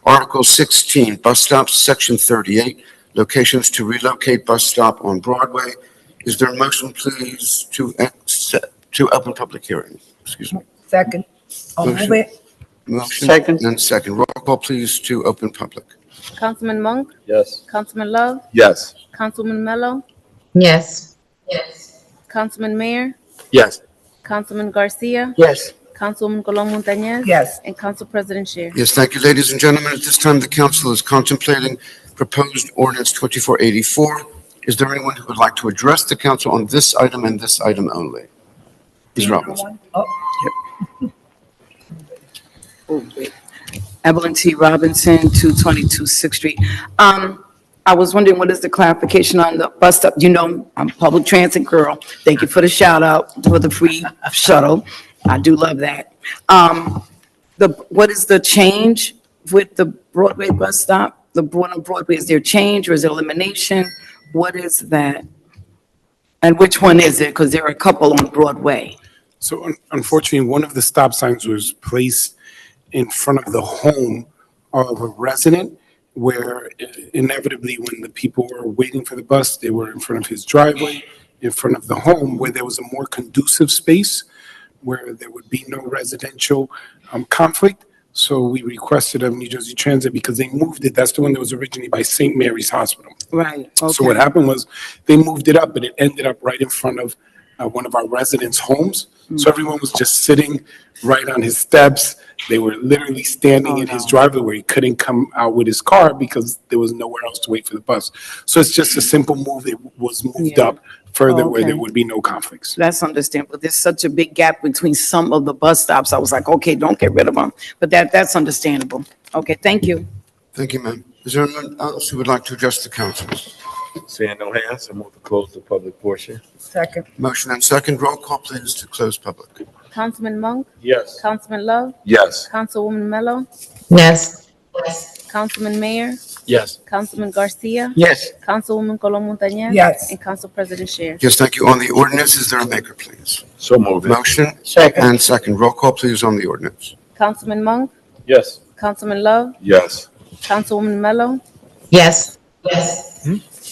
Article 16, Bus Stops, Section 38, Locations to relocate bus stop on Broadway. Is there a motion, please, to open public hearing? Excuse me. Second. I'll move Motion. it. Motion. Second. And second. Roll call, please, to open public. Councilman Monk, Yes. Councilman Love, Yes. Councilwoman Mello, Yes. Councilman Mayor, Yes. Councilman Garcia, Yes. Councilwoman Colon Montañez, Yes. and Council President Sher. Yes, thank you, ladies and gentlemen. At this time, the council is contemplating proposed ordinance 2484. Is there anyone who would like to address the council on this item and this item only? Ms. Robinson. Oh, Oh, wait. Evelyn T. Robinson, 222 6th Street. I was wondering, what is the clarification on the bus stop? You know, I'm a public transit girl. Thank you for the shout out for the free shuttle. I do love that. What is the change with the Broadway bus stop? The one on Broadway, is there change or is there elimination? What is that? And which one is it? Because there are a couple on Broadway. So unfortunately, one of the stop signs was placed in front of the home of a resident, where inevitably when the people were waiting for the bus, they were in front of his driveway, in front of the home, where there was a more conducive space, where there would be no residential conflict. So we requested of New Jersey Transit, because they moved it. That's the one that was originally by St. Mary's Hospital. Right, okay. So what happened was they moved it up, but it ended up right in front of one of our residents' homes. So everyone was just sitting right on his steps. They were literally standing in his driveway where he couldn't come out with his car because there was nowhere else to wait for the bus. So it's just a simple move. It was moved up further where there would be no conflicts. That's understandable. There's such a big gap between some of the bus stops. I was like, okay, don't get rid of them. But that's understandable. Okay, thank you. Thank you, ma'am. Is there anyone else who would like to address the council? Seeing no hands, I move to close the public portion. second. Motion and second. Roll call, please, to close public. Councilman Monk, Yes. Councilman Love, Yes. Councilwoman Mello, Yes. Councilman Mayor, Yes. Councilman Garcia, Yes. Councilwoman Colon Montañez. Yes. And Council President Sher. Yes, thank you. On the ordinance, is there a maker, please? So move it. Motion Second. and second. Roll call, please, on the ordinance. Councilman Monk, Yes. Councilman Love, Yes. Councilwoman Mello, Yes.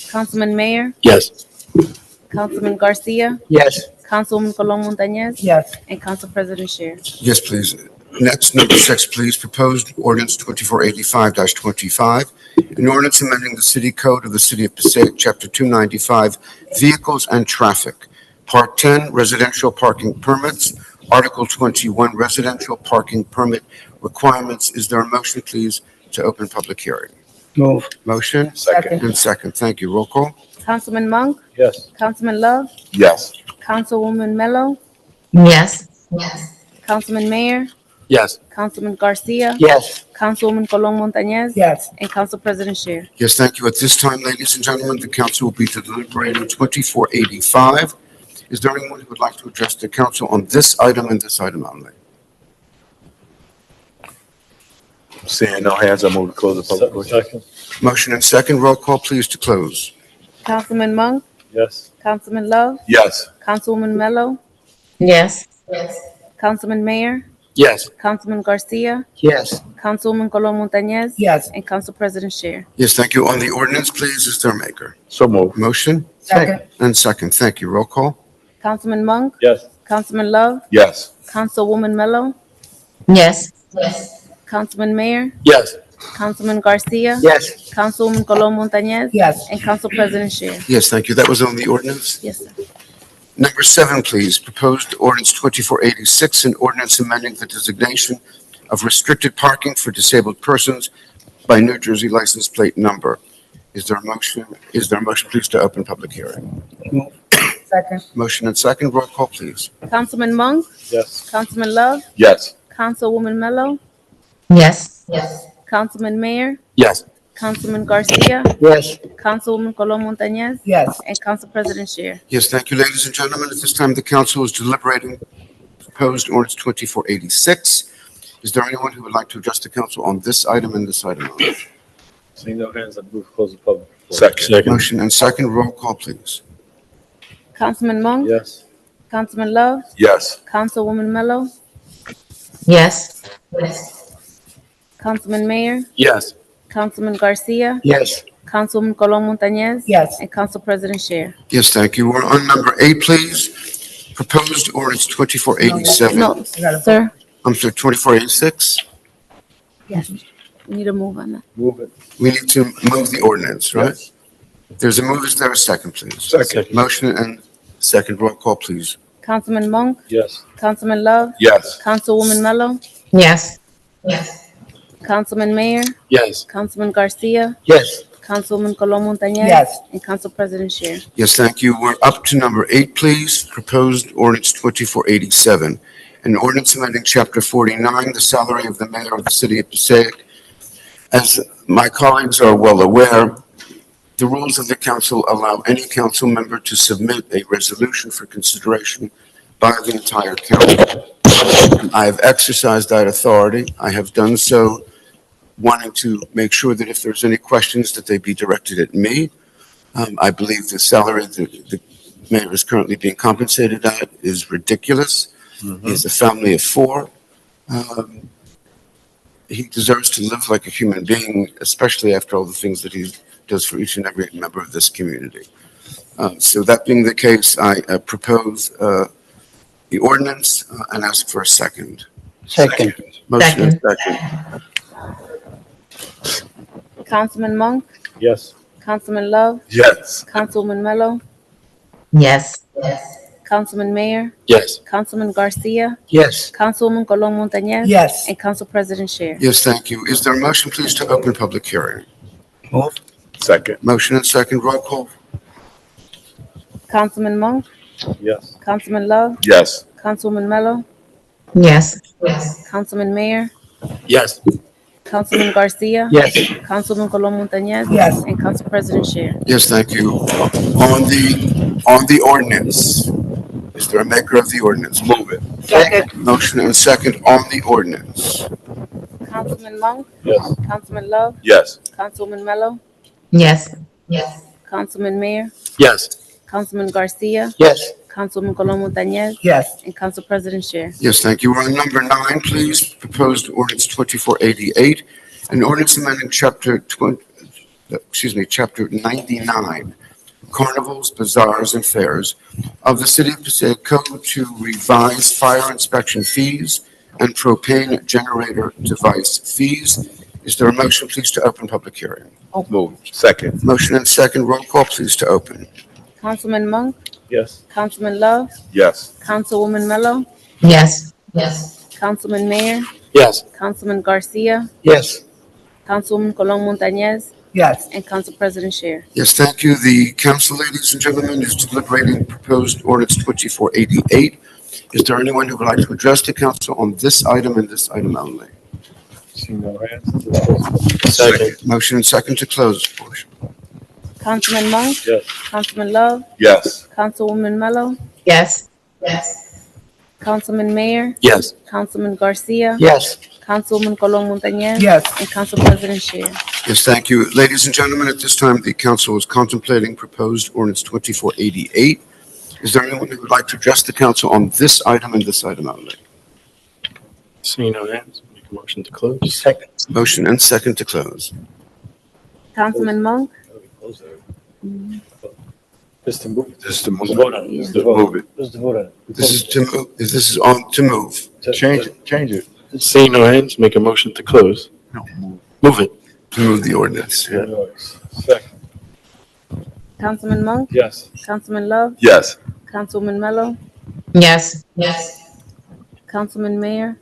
Councilman Mayor, Yes. Councilman Garcia, Yes. Councilwoman Colon Montañez, Yes. and Council President Sher. Yes, please. Next, number 6, please. Proposed ordinance 2485-25, an ordinance amending the city code of the City of Passaic, Chapter 295, Vehicles and Traffic, Part 10, Residential Parking Permits, Article 21, Residential Parking Permit Requirements. Is there a motion, please, to open public hearing? Move. Motion Second. and second. Thank you. Roll call. Councilman Monk, Yes. Councilman Love, Yes. Councilwoman Mello, Yes. Councilman Mayor, Yes. Councilman Garcia, Yes. Councilwoman Colon Montañez, Yes. and Council President Sher. Yes, thank you. At this time, ladies and gentlemen, the council will be deliberating 2485. Is there anyone who would like to address the council on this item and this item only? Seeing no hands, I move to close the public portion. Second. Motion and second. Roll call, please, to close. Councilman Monk, Yes. Councilman Love, Yes. Councilwoman Mello, Yes. Councilman Mayor, Yes. Councilman Garcia, Yes. Councilwoman Colon Montañez, Yes. and Council President Sher. Yes, thank you. On the ordinance, please, is there a maker? So move. Motion Second. and second. Thank you. Roll call. Councilman Monk, Yes. Councilman Love, Yes. Councilwoman Mello, Yes. Councilman Mayor, Yes. Councilman Garcia, Yes. Councilwoman Colon Montañez, Yes. and Council President Sher. Yes, thank you. That was on the ordinance. Yes, sir. Number 7, please. Proposed ordinance 2486, an ordinance amending the designation of restricted parking for disabled persons by New Jersey license plate number. Is there a motion? Is there a motion, please, to open public hearing? Second. Motion and second. Roll call, please. Councilman Monk, Yes. Councilman Love, Yes. Councilwoman Mello, Yes. Councilman Mayor, Yes. Councilman Garcia, Yes. Councilwoman Colon Montañez, Yes. and Council President Shear. Yes, thank you, ladies and gentlemen. At this time, the council is deliberating proposed ordinance 2486. Is there anyone who would like to address the council on this item and this item only? Seeing no hands, I move to close the public. Second. Motion and second, roll call, please. Councilman Monk, Yes. Councilman Love, Yes. Councilwoman Mello, Yes. Councilman Mayor, Yes. Councilman Garcia, Yes. Councilwoman Colon Montañez, Yes. and Council President Shear. Yes, thank you. We're on number 8, please. Proposed ordinance 2487. No, sir, I'm sorry, 2486. yes, we need to move on that. Move it. We need to move the ordinance, right? There's a move. Is there a second, please? Second. Motion and second, roll call, please. Councilman Monk, Yes. Councilman Love, Yes. Councilwoman Mello, Yes. Councilman Mayor, Yes. Councilman Garcia, Yes. Councilwoman Colon Montañez, Yes. and Council President Shear. Yes, thank you. We're up to number 8, please. Proposed ordinance 2487. An ordinance amending Chapter 49, the salary of the mayor of the City of Passaic. As my colleagues are well aware, the rules of the council allow any council member to submit a resolution for consideration by the entire council. I have exercised that authority. I have done so wanting to make sure that if there's any questions, that they be directed at me. I believe the salary the mayor is currently being compensated at is ridiculous. He has a family of 4. He deserves to live like a human being, especially after all the things that he does for each and every member of this community. So that being the case, I propose the ordinance and ask for a second. Second. Motion and second. Councilman Monk, Yes. Councilman Love, Yes. Councilwoman Mello, Yes. Councilman Mayor, Yes. Councilman Garcia, Yes. Councilwoman Colon Montañez, Yes. and Council President Shear. Yes, thank you. Is there a motion, please, to open public hearing? Move. Second. Motion and second, roll call. Councilman Monk, Yes. Councilman Love, Yes. Councilwoman Mello, Yes. Councilman Mayor, Yes. Councilman Garcia, Yes. Councilwoman Colon Montañez, Yes. and Council President Shear. Yes, thank you. On the ordinance, is there a maker of the ordinance? Move it. Second. Motion and second on the ordinance. Councilman Monk, Yes. Councilman Love, Yes. Councilwoman Mello, Yes. Councilman Mayor, Yes. Councilman Garcia, Yes. Councilwoman Colon Montañez, Yes. and Council President Shear. Yes, thank you. We're on number 9, please. Proposed ordinance 2488, an ordinance amending chapter 99, carnivals, bazaars, and fairs of the City of Passaic Code to revise fire inspection fees and propane generator device fees. Is there a motion, please, to open public hearing? Move. Second. Motion and second, roll call, please, to open. Councilman Monk, Yes. Councilman Love, Yes. Councilwoman Mello, Yes. Councilman Mayor, Yes. Councilman Garcia, Yes. Councilwoman Colon Montañez, Yes. and Council President Shear. Yes, thank you. The council, ladies and gentlemen, is deliberating proposed ordinance 2488. Is there anyone who would like to address the council on this item and this item only? Seeing no hands. Second. Motion and second to close this portion. Councilman Monk, Yes. Councilman Love, Yes. Councilwoman Mello, Yes. Councilman Mayor, Yes. Councilman Garcia, Yes. Councilwoman Colon Montañez, Yes. and Council President Shear. Yes, thank you. Ladies and gentlemen, at this time, the council is contemplating proposed ordinance 2488. Is there anyone who would like to address the council on this item and this item only? Seeing no hands, make a motion to close. Second. Motion and second to close. Councilman Monk, Just to move. Just to move. Vote on it. Just to move it. Just to vote on it. This is to move, this is on to move. Change it. Change it. Seeing no hands, make a motion to close. No, move. Move it. To move the ordinance. Yeah. Second. Councilman Monk, Yes. Councilman Love, Yes. Councilwoman Mello, Yes. Councilman Mayor,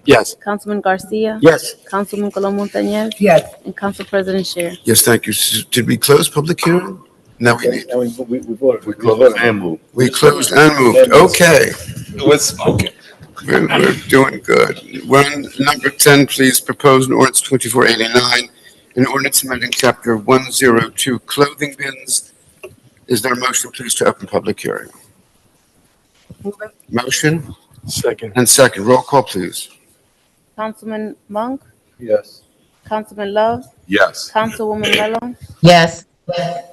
Yes. Councilman Garcia, Yes. Councilwoman Colon Montañez, Yes. and Council President Shear. Yes, thank you. Did we close public hearing? Now we need, Now we voted. We close and move. we closed and moved. Okay. What's smoking? We're doing good. We're on number 10, please. Proposed ordinance 2489, an ordinance amending chapter 102 clothing bins. Is there a motion, please, to open public hearing? Motion Second. and second. Roll call, please. Councilman Monk, Yes. Councilman Love, Yes. Councilwoman Mello, Yes.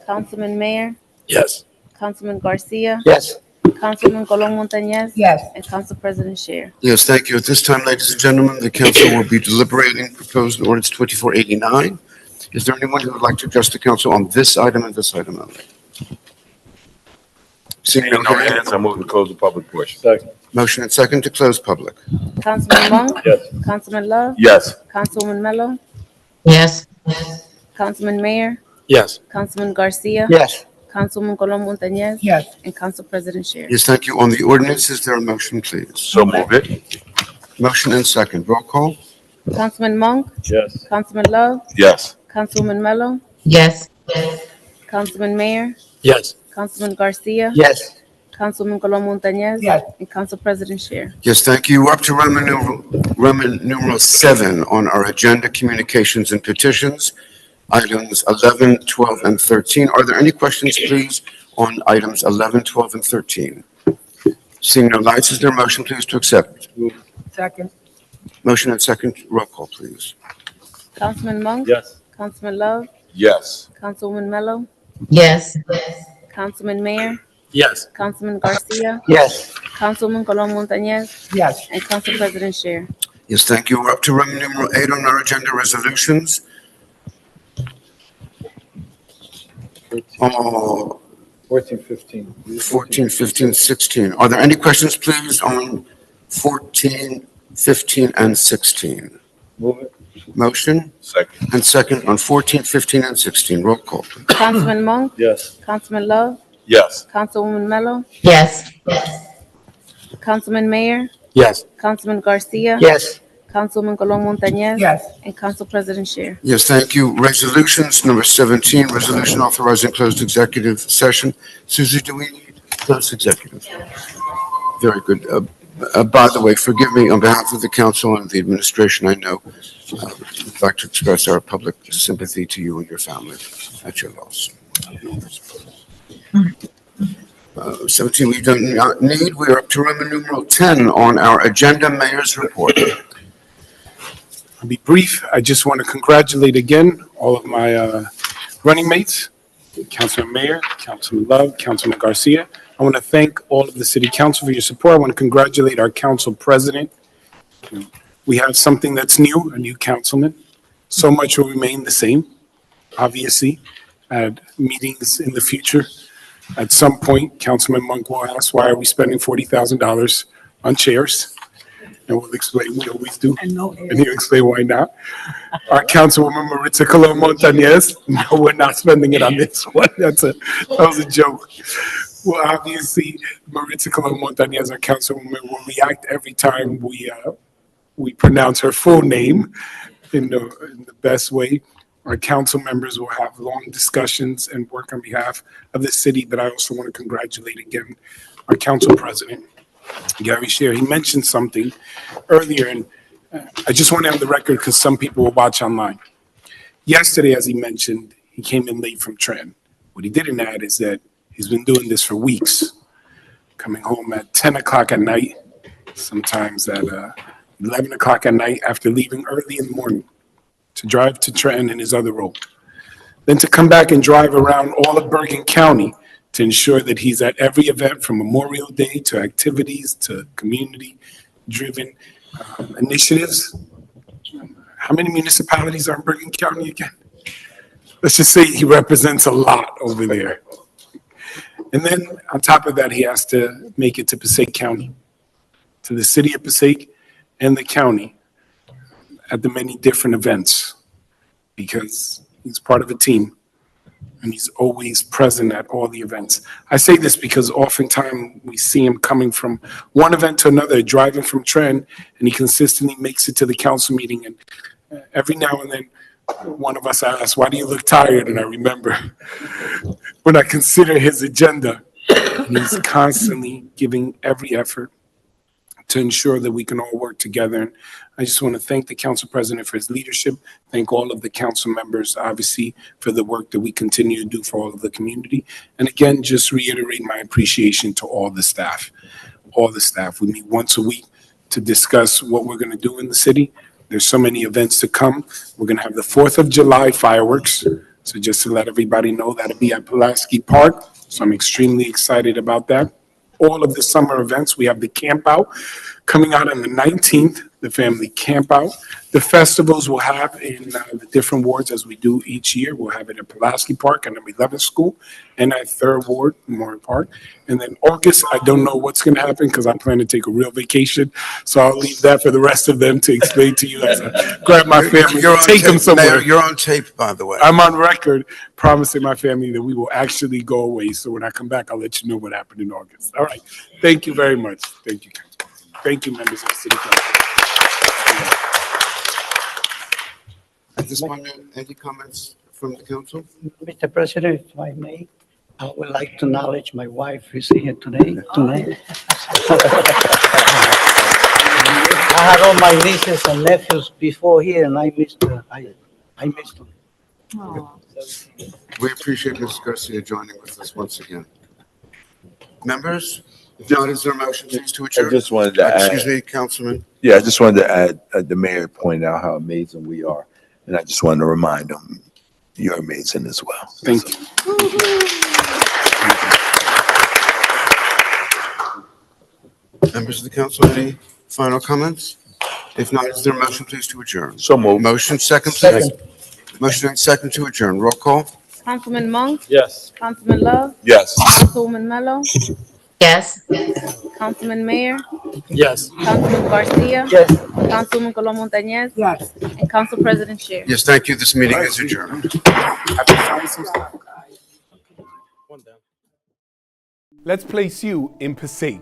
Councilman Mayor, Yes. Councilman Garcia, Yes. Councilman Colon Montañez, Yes. and Council President Scher. Yes, thank you. At this time, ladies and gentlemen, the council will be deliberating proposed ordinance 2489. Is there anyone who would like to address the council on this item and this item only? Seeing No no hands, hands, I move to close the public portion. Second. motion and second to close public. Councilman Monk, Yes. Councilman Love, Yes. Councilwoman Mello, Yes. Councilman Mayor, Yes. Councilman Garcia, Yes. Councilman Colon Montañez, Yes. and Council President Scher. Yes, thank you. On the ordinance, is there a motion, please? So move it. Motion and second. Roll call? Councilman Monk, Yes. Councilman Love, Yes. Councilwoman Mello, Yes. Councilman Mayor, Yes. Councilman Garcia, Yes. Councilman Colon Montañez, Yes. and Council President Scher. Yes, thank you. We're up to Roman numeral 7 on our agenda, communications and petitions, items 11, 12, and 13. Are there any questions, please, on items 11, 12, and 13? Seeing no lights, is there a motion, please, to accept? Second. Motion and second. Roll call, please. Councilman Monk, Yes. Councilman Love, Yes. Councilwoman Mello, Yes. Councilman Mayor, Yes. Councilman Garcia, Yes. Councilman Colon Montañez, Yes. and Council President Scher. Yes, thank you. We're up to Roman numeral 8 on our agenda, resolutions. 14, 15. 14, 15, 16. Are there any questions, please, on 14, 15, and 16? Move it. Motion Second. and second on 14, 15, and 16. Roll call, please. Councilman Monk, Yes. Councilman Love, Yes. Councilwoman Mello, Yes. Councilman Mayor, Yes. Councilman Garcia, Yes. Councilman Colon Montañez, Yes. and Council President Scher. Yes, thank you. Resolutions, number 17, resolution authorizing closed executive session. Susie, do we need closed executive? Very good. By the way, forgive me on behalf of the council and the administration, I know, we'd like to express our public sympathy to you and your family at your loss. 17, we don't need. We are up to Roman numeral 10 on our agenda, mayor's report. I'll be brief. I just want to congratulate again all of my running mates, Councilman Mayor, Councilman Love, Councilman Garcia. I want to thank all of the city council for your support. I want to congratulate our council president. We have something that's new, a new councilman. So much will remain the same, obviously, at meetings in the future. At some point, Councilman Monk will ask, why are we spending $40,000 on chairs? And we'll explain, we always do. And he'll explain why not. Our Councilwoman Maritza Colon Montañez, no, we're not spending it on this one. That was a joke. Well, obviously, Maritza Colon Montañez, our Councilwoman, will react every time we pronounce her full name in the best way. Our council members will have long discussions and work on behalf of the city, but I also want to congratulate again our council president, Gary Scher. He mentioned something earlier, and I just want to have the record because some people will watch online. Yesterday, as he mentioned, he came in late from Trenton. What he didn't add is that he's been doing this for weeks, coming home at 10 o'clock at night, sometimes at 11 o'clock at night after leaving early in the morning to drive to Trenton in his other role. Then to come back and drive around all of Bergen County to ensure that he's at every event from Memorial Day to activities to community-driven initiatives. How many municipalities are in Bergen County again? Let's just say he represents a lot over there. And then on top of that, he has to make it to Passaic County, to the city of Passaic and the county at the many different events because he's part of a team and he's always present at all the events. I say this because oftentimes we see him coming from one event to another, driving from Trenton, and he consistently makes it to the council meeting. And every now and then, one of us asks, why do you look tired? And I remember when I consider his agenda, and he's constantly giving every effort to ensure that we can all work together. And I just want to thank the council president for his leadership, thank all of the council members, obviously, for the work that we continue to do for all of the community. And again, just reiterate my appreciation to all the staff. All the staff. We meet once a week to discuss what we're going to do in the city. There's so many events to come. We're going to have the 4th of July fireworks. So just to let everybody know, that'll be at Pulaski Park. So I'm extremely excited about that. All of the summer events, we have the camp out coming out on the 19th, the family camp out. The festivals we'll have in the different wards as we do each year. We'll have it at Pulaski Park and number 11 School and at 3rd Ward, Memorial Park. And then August, I don't know what's going to happen because I plan to take a real vacation. So I'll leave that for the rest of them to explain to you as I grab my family, take them somewhere. Mayor, you're on tape, by the way. I'm on record promising my family that we will actually go away. So when I come back, I'll let you know what happened in August. All right. Thank you very much. Thank you, Council. Thank you, members of the City Council. At this point, any comments from the council? Mr. President, if I may, I would like to acknowledge my wife who's here today. I had all my nieces and nephews before here, and I missed her. I missed them. We appreciate Ms. Garcia joining with us once again. Members, if not, is there a motion please to adjourn? I just wanted to add. Excuse me, Councilman. Yeah, I just wanted to add, the mayor pointed out how amazing we are. And I just wanted to remind them, you're amazing as well. Thank you. Members of the council, any final comments? If not, is there a motion please to adjourn? So moved. Motion second, please. Motion and second to adjourn. Roll call. Councilman Monk? Yes. Councilman Love? Yes. Councilwoman Mello? Yes. Councilman Mayor? Yes. Councilman Garcia? Yes. Councilwoman Colon Montañez? Yes. And Council President Sher. Yes, thank you. This meeting is adjourned. Let's place you in Passaic.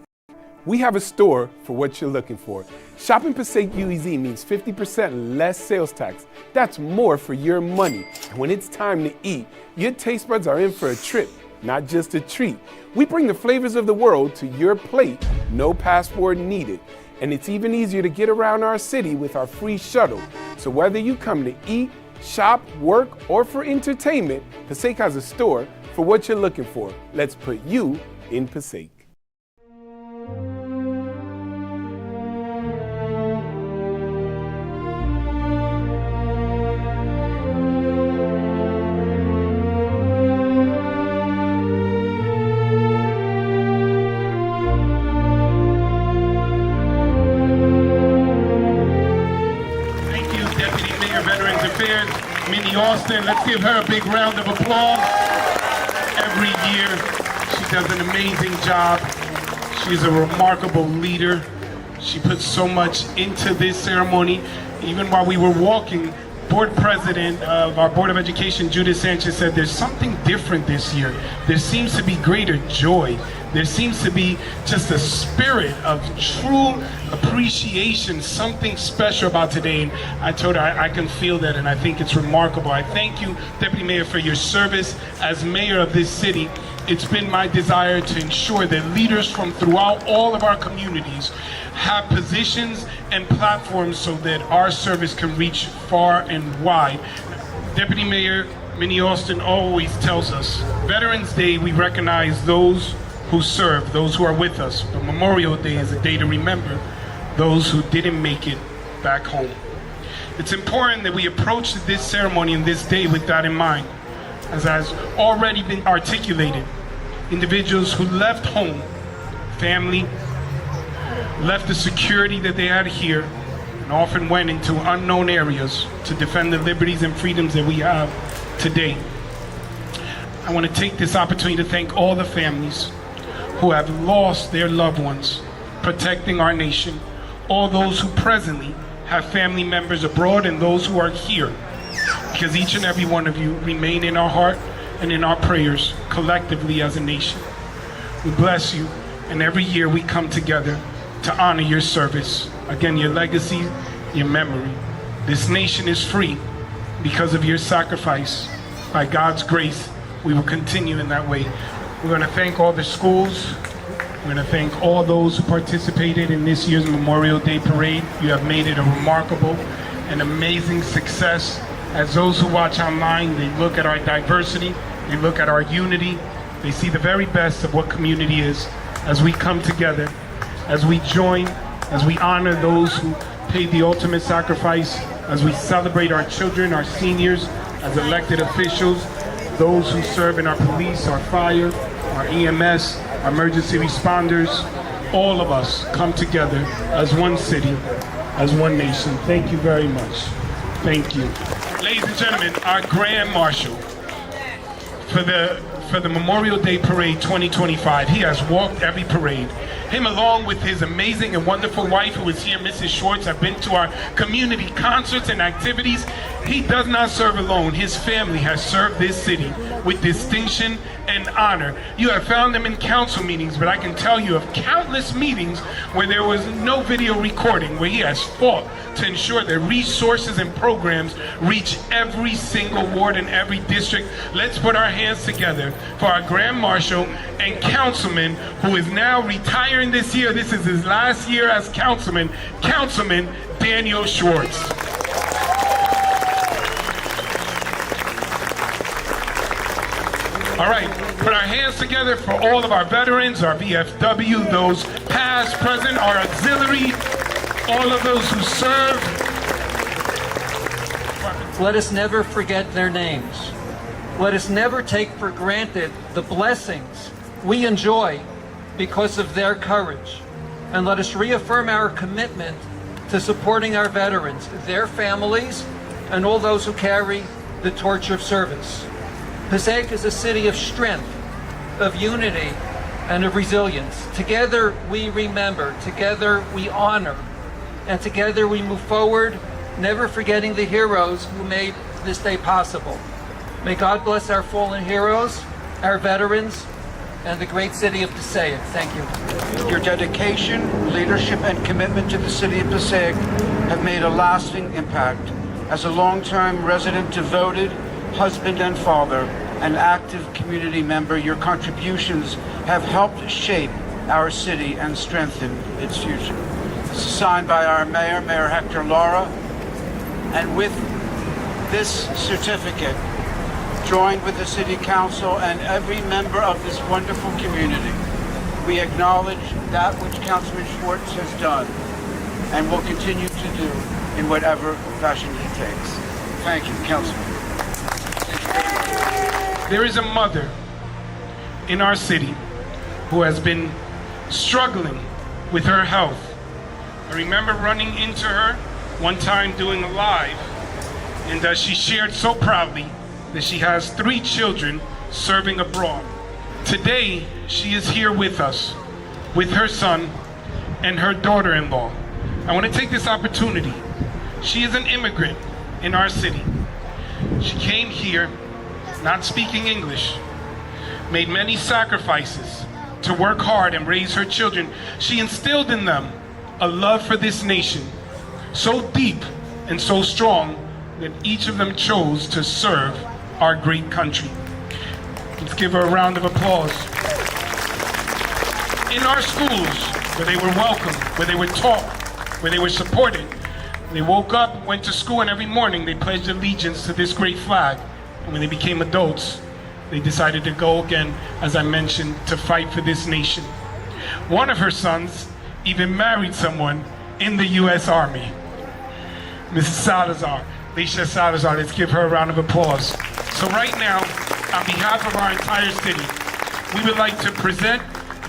We have a store for what you're looking for. Shopping Passaic UEZ means 50% less sales tax. That's more for your money. And when it's time to eat, your taste buds are in for a trip, not just a treat. We bring the flavors of the world to your plate, no passport needed. And it's even easier to get around our city with our free shuttle. So whether you come to eat, shop, work, or for entertainment, Passaic has a store for what you're looking for. Let's put you in Passaic. Thank you, Deputy Mayor, Veterans Affairs, Minnie Austin. Let's give her a big round of applause. Every year, she does an amazing job. She's a remarkable leader. She puts so much into this ceremony. Even while we were walking, Board President of our Board of Education, Judith Sanchez, said there's something different this year. There seems to be greater joy. There seems to be just a spirit of true appreciation, something special about today. And I told her I can feel that, and I think it's remarkable. I thank you, Deputy Mayor, for your service as mayor of this city. It's been my desire to ensure that leaders from throughout all of our communities have positions and platforms so that our service can reach far and wide. Deputy Mayor Minnie Austin always tells us, Veterans Day, we recognize those who serve, those who are with us. But Memorial Day is a day to remember those who didn't make it back home. It's important that we approach this ceremony and this day with that in mind. As has already been articulated, individuals who left home, family, left the security that they had here, and often went into unknown areas to defend the liberties and freedoms that we have today. I want to take this opportunity to thank all the families who have lost their loved ones protecting our nation, all those who presently have family members abroad, and those who are here, because each and every one of you remain in our heart and in our prayers collectively as a nation. We bless you, and every year we come together to honor your service. Again, your legacy, your memory. This nation is free because of your sacrifice. By God's grace, we will continue in that way. We're going to thank all the schools, We're going to thank all those who participated in this year's Memorial Day Parade. You have made it a remarkable and amazing success. As those who watch online, they look at our diversity, they look at our unity, they see the very best of what community is as we come together, as we join, as we honor those who paid the ultimate sacrifice, as we celebrate our children, our seniors, as elected officials, those who serve in our police, our fire, our EMS, our emergency responders. All of us come together as one city, as one nation. Thank you very much. Thank you. Ladies and gentlemen, our Grand Marshal for the Memorial Day Parade 2025, he has walked every parade. Him along with his amazing and wonderful wife who is here, Mrs. Schwartz, have been to our community concerts and activities. He does not serve alone. His family has served this city with distinction and honor. You have found them in council meetings, but I can tell you of countless meetings where there was no video recording, where he has fought to ensure that resources and programs reach every single ward in every district. Let's put our hands together for our Grand Marshal and councilman who is now retiring this year. This is his last year as councilman, Councilman Daniel Schwartz. All right, put our hands together for all of our veterans, our VFW, those past, present, our auxiliary, all of those who serve. Let us never forget their names. Let us never take for granted the blessings we enjoy because of their courage. And let us reaffirm our commitment to supporting our veterans, their families, and all those who carry the torch of service. Passaic is a city of strength, of unity, and of resilience. Together we remember, together we honor, and together we move forward, never forgetting the heroes who made this day possible. May God bless our fallen heroes, our veterans, and the great city of Passaic. Thank you. Your dedication, leadership, and commitment to the city of Passaic have made a lasting impact. As a long-term resident, devoted husband and father, an active community member, your contributions have helped shape our city and strengthen its future. This is signed by our mayor, Mayor Hector Lara, and with this certificate, joined with the City Council and every member of this wonderful community, we acknowledge that which Councilman Schwartz has done and will continue to do in whatever fashion he takes. Thank you, Councilman. There is a mother in our city who has been struggling with her health. I remember running into her one time doing a live, and she shared so proudly that she has 3 children serving abroad. Today, she is here with us, with her son and her daughter-in-law. I want to take this opportunity. She is an immigrant in our city. She came here not speaking English, made many sacrifices to work hard and raise her children. She instilled in them a love for this nation so deep and so strong that each of them chose to serve our great country. Let's give her a round of applause. In our schools, where they were welcomed, where they were taught, where they were supported, they woke up, went to school, and every morning they pledged allegiance to this great flag. And when they became adults, they decided to go again, as I mentioned, to fight for this nation. One of her sons even married someone in the U.S. Army. Mrs. Salazar, Leisha Salazar, let's give her a round of applause. So right now, on behalf of our entire city, we would like to present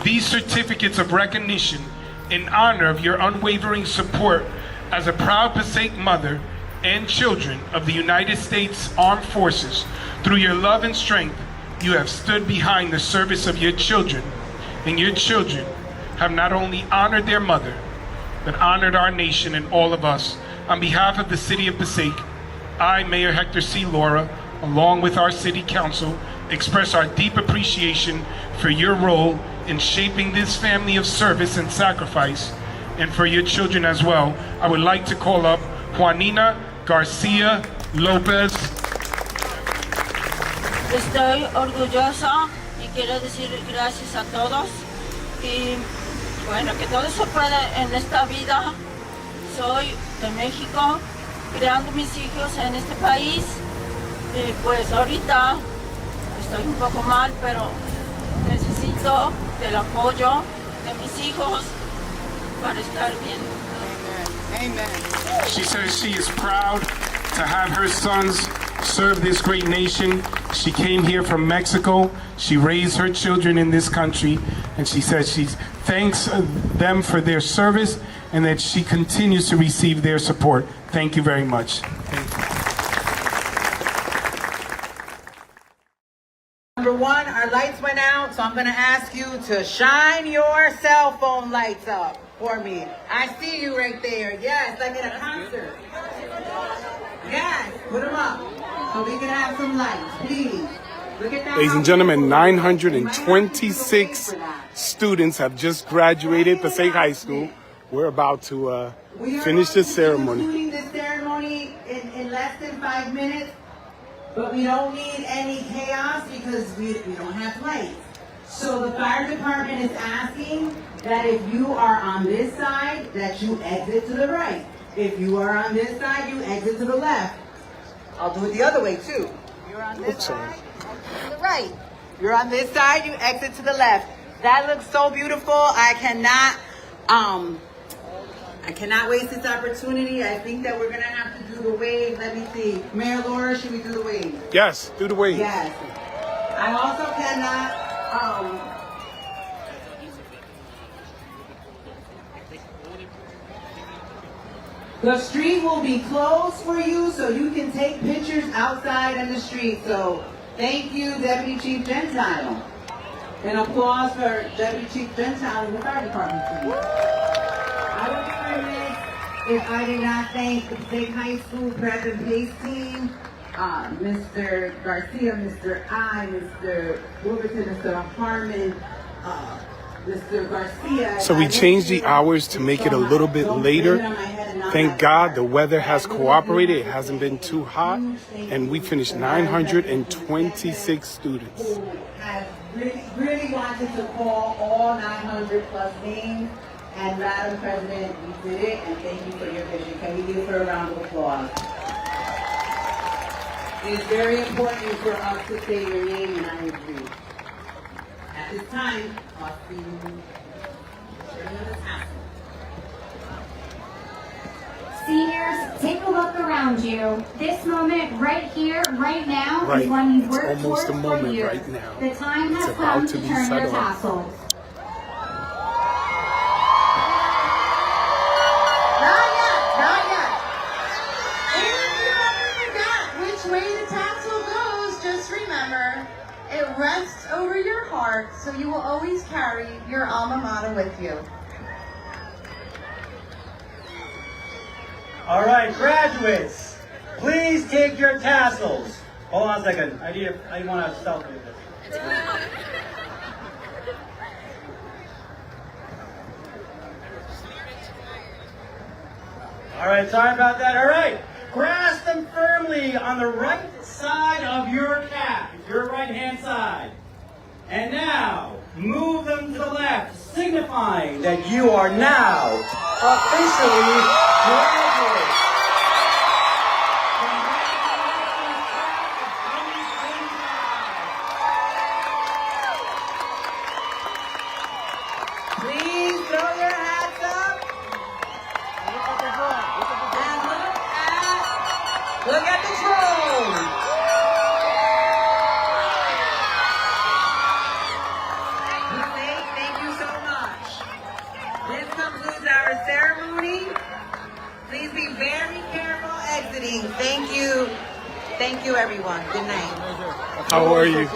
these certificates of recognition in honor of your unwavering support as a proud Passaic mother and children of the United States Armed Forces. Through your love and strength, you have stood behind the service of your children, and your children have not only honored their mother, but honored our nation and all of us. On behalf of the City of Passaic, I, Mayor Hector C. Lara, along with our City Council, express our deep appreciation for your role in shaping this family of service and sacrifice, and for your children as well. I would like to call up Juanina Garcia Lopez. Estoy orgullosa y quiero decir gracias a todos Y bueno, que todo se puede en esta vida. Soy de México, creando mis hijos en este país. Y pues ahorita estoy un poco mal, pero necesito del apoyo de mis hijos para estar bien. Amen. She says she is proud to have her sons serve this great nation. She came here from Mexico. She raised her children in this country, and she says she thanks them for their service and that she continues to receive their support. Thank you very much. Number one, our lights went out, so I'm going to ask you to shine your cell phone lights up for me. I see you right there. Yes, like at a concert. Yes, put them up so we can have some lights, please. Look at that. Ladies and gentlemen, 926 students have just graduated Passaic High School. We're about to finish the ceremony. We're concluding this ceremony in less than 5 minutes, but we don't need any chaos because we don't have lights. So the fire department is asking that if you are on this side, that you exit to the right. If you are on this side, you exit to the left. I'll do it the other way too. You're on this side, exit to the right. You're on this side, you exit to the left. That looks so beautiful. I cannot waste this opportunity. I think that we're gonna have to do the wave. Let me see. Mayor Laura, should we do the wave? Yes, do the wave. Yes. I also cannot, the street will be closed for you so you can take pictures outside in the street. So thank you, Deputy Chief Gentile. An applause for Deputy Chief Gentile in the fire department, please. I would be remiss if I did not thank the Passaic High School prep and pace team, Mr. Garcia, Mr. I, Mr. Wilberton, Mr. Harmon, Mr. Garcia. So we changed the hours to make it a little bit later. Thank God the weather has cooperated. It hasn't been too hot. And we finished 926 students. Have really wanted to call all 900 plus names. And Madam President, you did it, and thank you for your vision. Can we give her a round of applause? It is very important for us to say your name, and I agree. At this time, I'll see you. Seniors, take a look around you. This moment right here, right now, Right. is when you It's work almost towards the moment for years. right now. The time It's has about come to to be turn set your off. tassels. Not yet. If you ever forgot which way the tassel goes, just remember, it rests over your heart, so you will always carry your alma mater with you. All right, graduates, please take your tassels. Hold on a second. I want to selfie with this. All right, sorry about that. All right, grasp them firmly on the right side of your cap, your right-hand side. And now, move them to the left, signifying that you are now officially graduates. Please throw your hats up. And look at the drone. Thank you so much. This concludes our ceremony. Please be very careful exiting. Thank you. Thank you, everyone. Good night. How are you?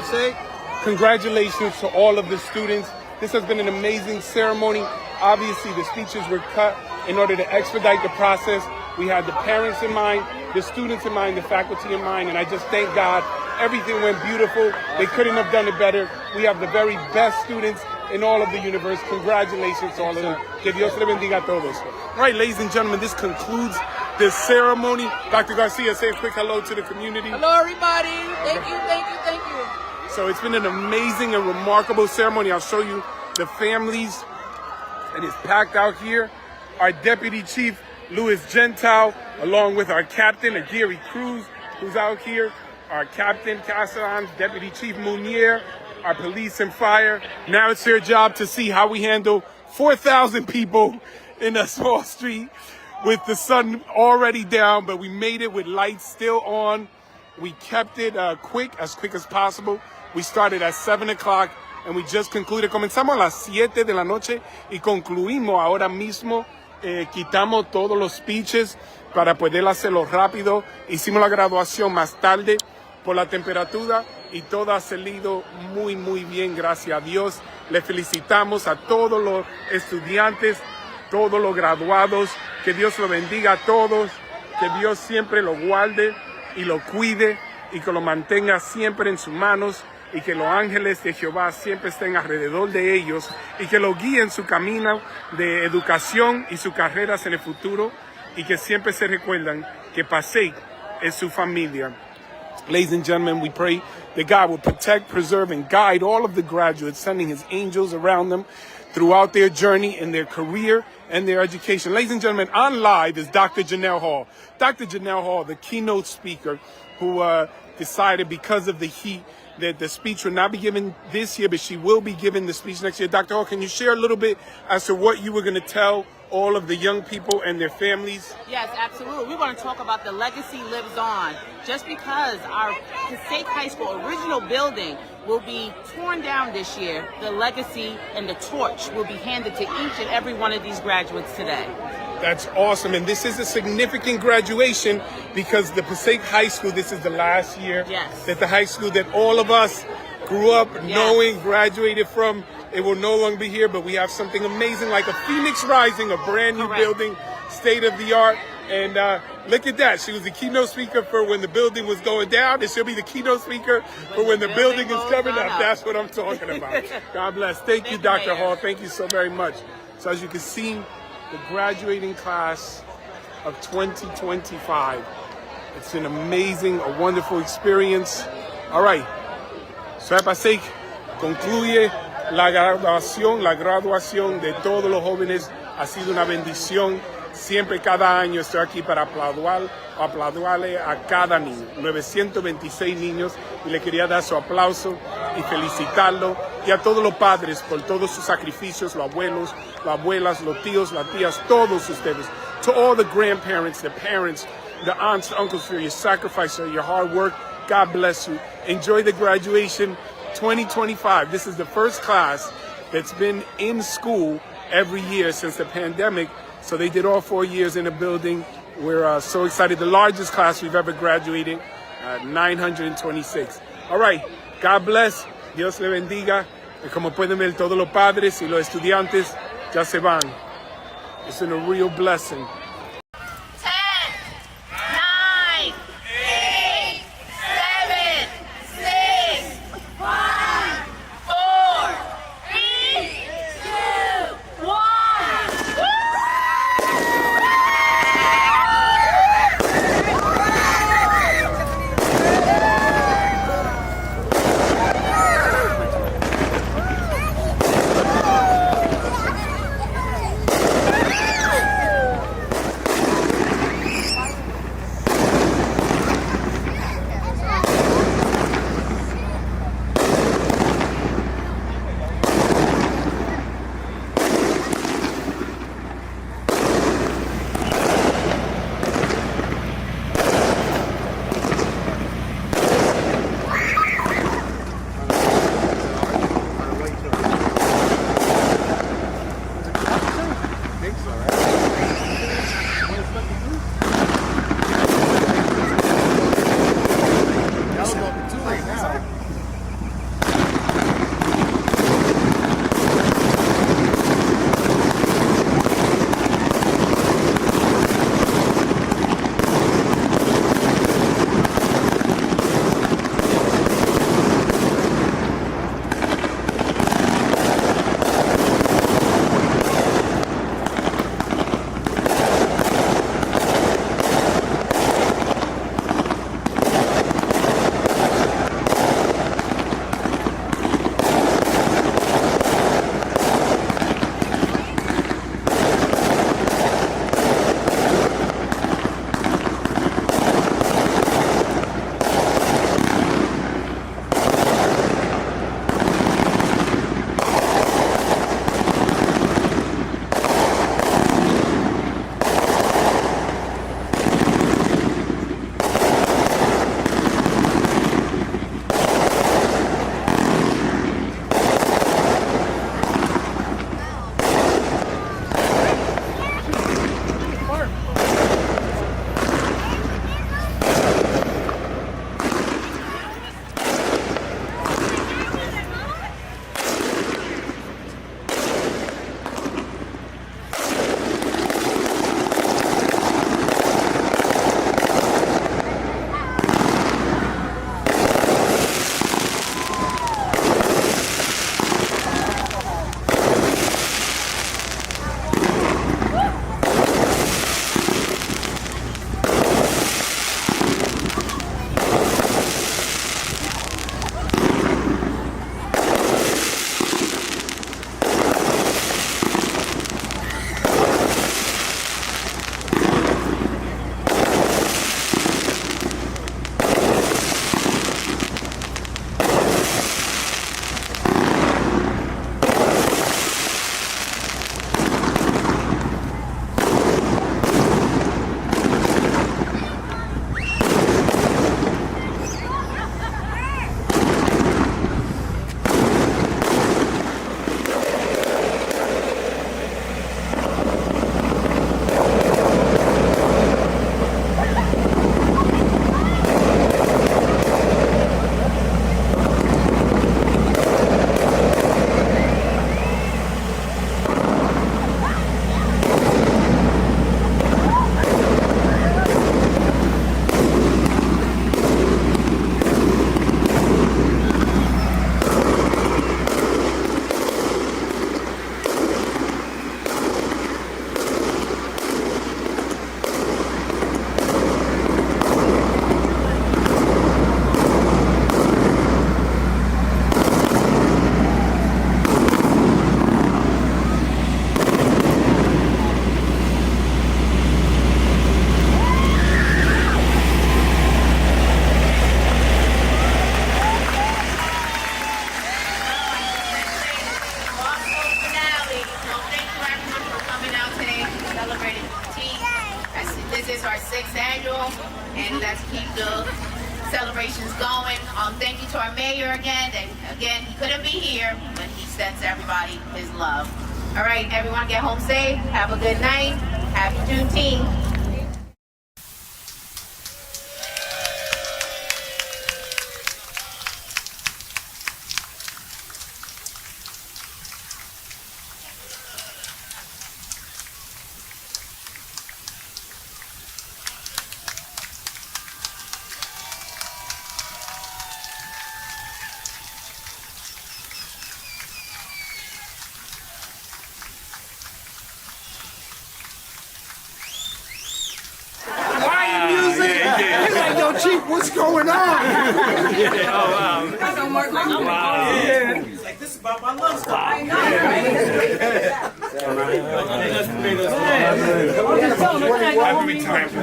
Congratulations to all of the students. This has been an amazing ceremony. Obviously, the speeches were cut in order to expedite the process. We had the parents in mind, the students in mind, the faculty in mind, and I just thank God. Everything went beautiful. They couldn't have done it better. We have the very best students in all of the universe. Congratulations to all of them. Que Dios le bendiga a todos. All right, ladies and gentlemen, this concludes this ceremony. Dr. Garcia, say a quick hello to the community. Hello, everybody. Thank you. So it's been an amazing and remarkable ceremony. I'll show you the families. It is packed out here. Our Deputy Chief, Louis Gentile, along with our Captain, Gary Cruz, who's out here, our Captain Castellan, Deputy Chief Munier, our police and fire. Now it's their job to see how we handle 4,000 people in a small street with the sun already down, but we made it with lights still on. We kept it as quick as possible. We started at 7 o'clock and we just concluded. Comenzamos a las 7 de la noche y concluimos ahora mismo. Quitamos todos los speeches para poder hacerlo rápido. Hicimos la graduación más tarde por la temperatura y todo ha salido muy, muy bien, gracias a Dios. Le felicitamos a todos los estudiantes, todos los graduados. Que Dios lo bendiga a todos. Que Dios siempre lo guarde y lo cuide y que lo mantenga siempre en sus manos y que los ángeles de Jehová siempre estén alrededor de ellos y que lo guíen su camino de educación y sus carreras en el futuro y que siempre se recuerdan que Passaic es su familia. Ladies and gentlemen, we pray that God will protect, preserve, and guide all of the graduates, sending his angels around them throughout their journey in their career and their education. Ladies and gentlemen, on live is Dr. Janelle Hall. Dr. Janelle Hall, the keynote speaker who decided because of the heat that the speech will not be given this year, but she will be given the speech next year. Dr. Hall, can you share a little bit as to what you were going to tell all of the young people and their families? Yes, absolutely. We're going to talk about the legacy lives on. Just because our Passaic High School original building will be torn down this year, the legacy and the torch will be handed to each and every one of these graduates today. That's awesome. And this is a significant graduation because the Passaic High School, this is the last year that the high school that all of us grew up knowing, graduated from, it will no longer be here, but we have something amazing like a Phoenix Rising, a brand new building, state of the art. And look at that. She was the keynote speaker for when the building was going down, and she'll be the keynote speaker for when the building is coming up. That's what I'm talking about. God bless. Thank you, Dr. Hall. Thank you so very much. So as you can see, the graduating class of 2025. It's an amazing, a wonderful experience. All right. Ciudad de Passaic concluye la graduación de todos los jóvenes. Ha sido una bendición. Siempre, cada año estoy aquí para aplaudirle a cada niño. 926 niños y le quería dar su aplauso y felicitarlo. Y a todos los padres por todos sus sacrificios, los abuelos, las abuelas, los tíos, las tías, todos ustedes. To all the grandparents, the parents, the aunts, uncles for your sacrifice, for your hard work. God bless you. Enjoy the graduation 2025. This is the first class that's been in school every year since the pandemic. So they did all 4 years in the building. We're so excited. The largest class we've ever graduated, 926. All right. God bless. Dios le bendiga. Y como pueden ver, todos los padres y los estudiantes ya se van. It's been a real blessing. keep the celebrations going. Thank you to our mayor again. Again, he couldn't be here, but he sends everybody his love. All right, everyone get home safe. Have a good night. Happy Juneteenth. Yo, Chief, what's going on? It's like, this is about my love stuff. I know, Happy retirement.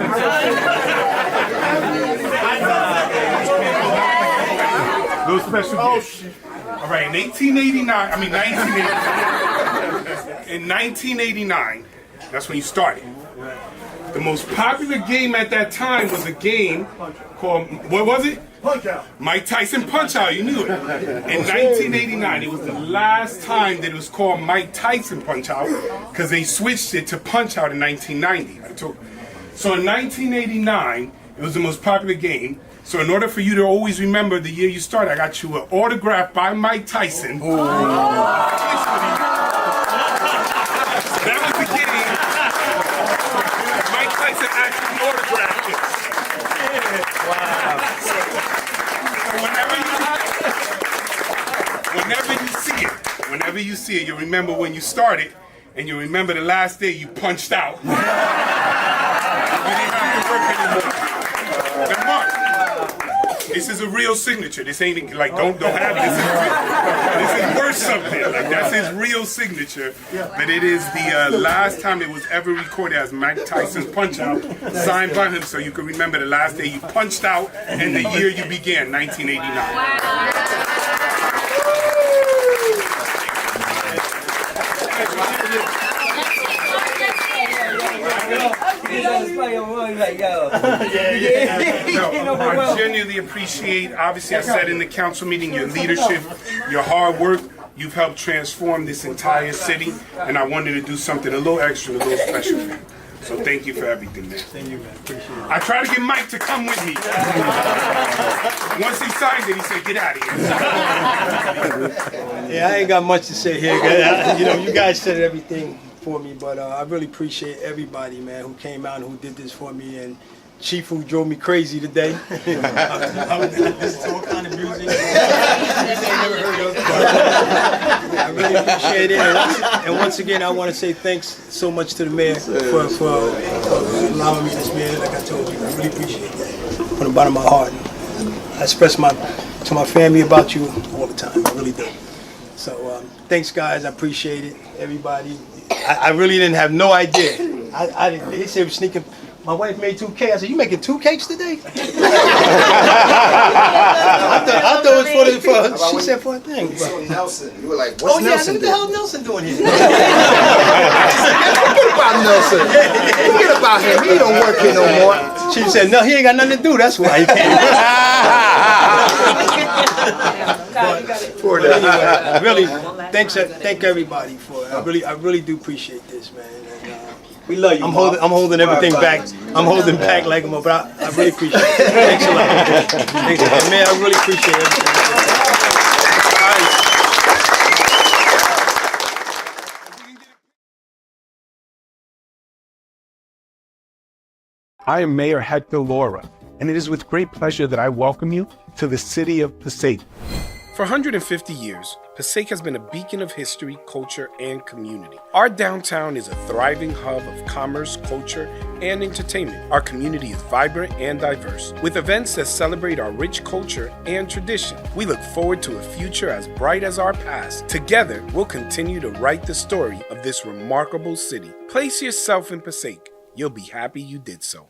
No special gift. All right, in 1989, that's when you started. The most popular game at that time was a game called, what was it? Punch Out. Mike Tyson Punch Out, you knew it. In 1989, it was the last time that it was called Mike Tyson Punch Out because they switched it to Punch Out in 1990. So in 1989, it was the most popular game. So in order for you to always remember the year you started, I got you an autograph by Mike Tyson. That was the game. Mike Tyson actually autographed it. So whenever you see it, you remember when you started, and you remember the last day you punched out. You didn't have to work anymore. Now, Mark, this is a real signature. This ain't like don't have it. This is worth something. Like that's his real signature. But it is the last time it was ever recorded as Mike Tyson's Punch Out, signed by him, so you can remember the last day you punched out and the year you began, 1989. No, I genuinely appreciate, obviously I said in the council meeting, your leadership, your hard work. You've helped transform this entire city, and I wanted to do something a little extra, a little special for you. So thank you for everything, man. Thank you, man. Appreciate it. I tried to get Mike to come with me. Once he signed it, he said, get out of here. Yeah, I ain't got much to say here. You know, you guys said everything for me, but I really appreciate everybody, man, who came out and who did this for me, and Chief, who drove me crazy today. This is all kind of music. I really appreciate it. And once again, I want to say thanks so much to the mayor for allowing me this, man. Like I told you, I really appreciate that from the bottom of my heart. I express to my family about you all the time. I really do. So thanks, guys. I appreciate it. Everybody. I really didn't have no idea. They said we're sneaking. My wife made 2 cakes. I said, you making 2 cakes today? I thought it was for she said for a thing. You saw Nelson. You were like, what's Nelson what the hell Nelson doing here? Forget about Nelson. Forget about him. He don't work here no more. She said, no, he ain't got nothing to do. That's why he came. But anyway, really, thank everybody for it. I really do appreciate this, man. We love you. I'm holding everything back. I'm holding back like I'm about. I really appreciate it. Thanks a lot. Thanks a lot. Man, I really appreciate everything. I am Mayor Hector Laura, and it is with great pleasure that I welcome you to the City of Passaic. For 150 years, Passaic has been a beacon of history, culture, and community. Our downtown is a thriving hub of commerce, culture, and entertainment. Our community is vibrant and diverse, with events that celebrate our rich culture and tradition. We look forward to a future as bright as our past. Together, we'll continue to write the story of this remarkable city. Place yourself in Passaic. You'll be happy you did so.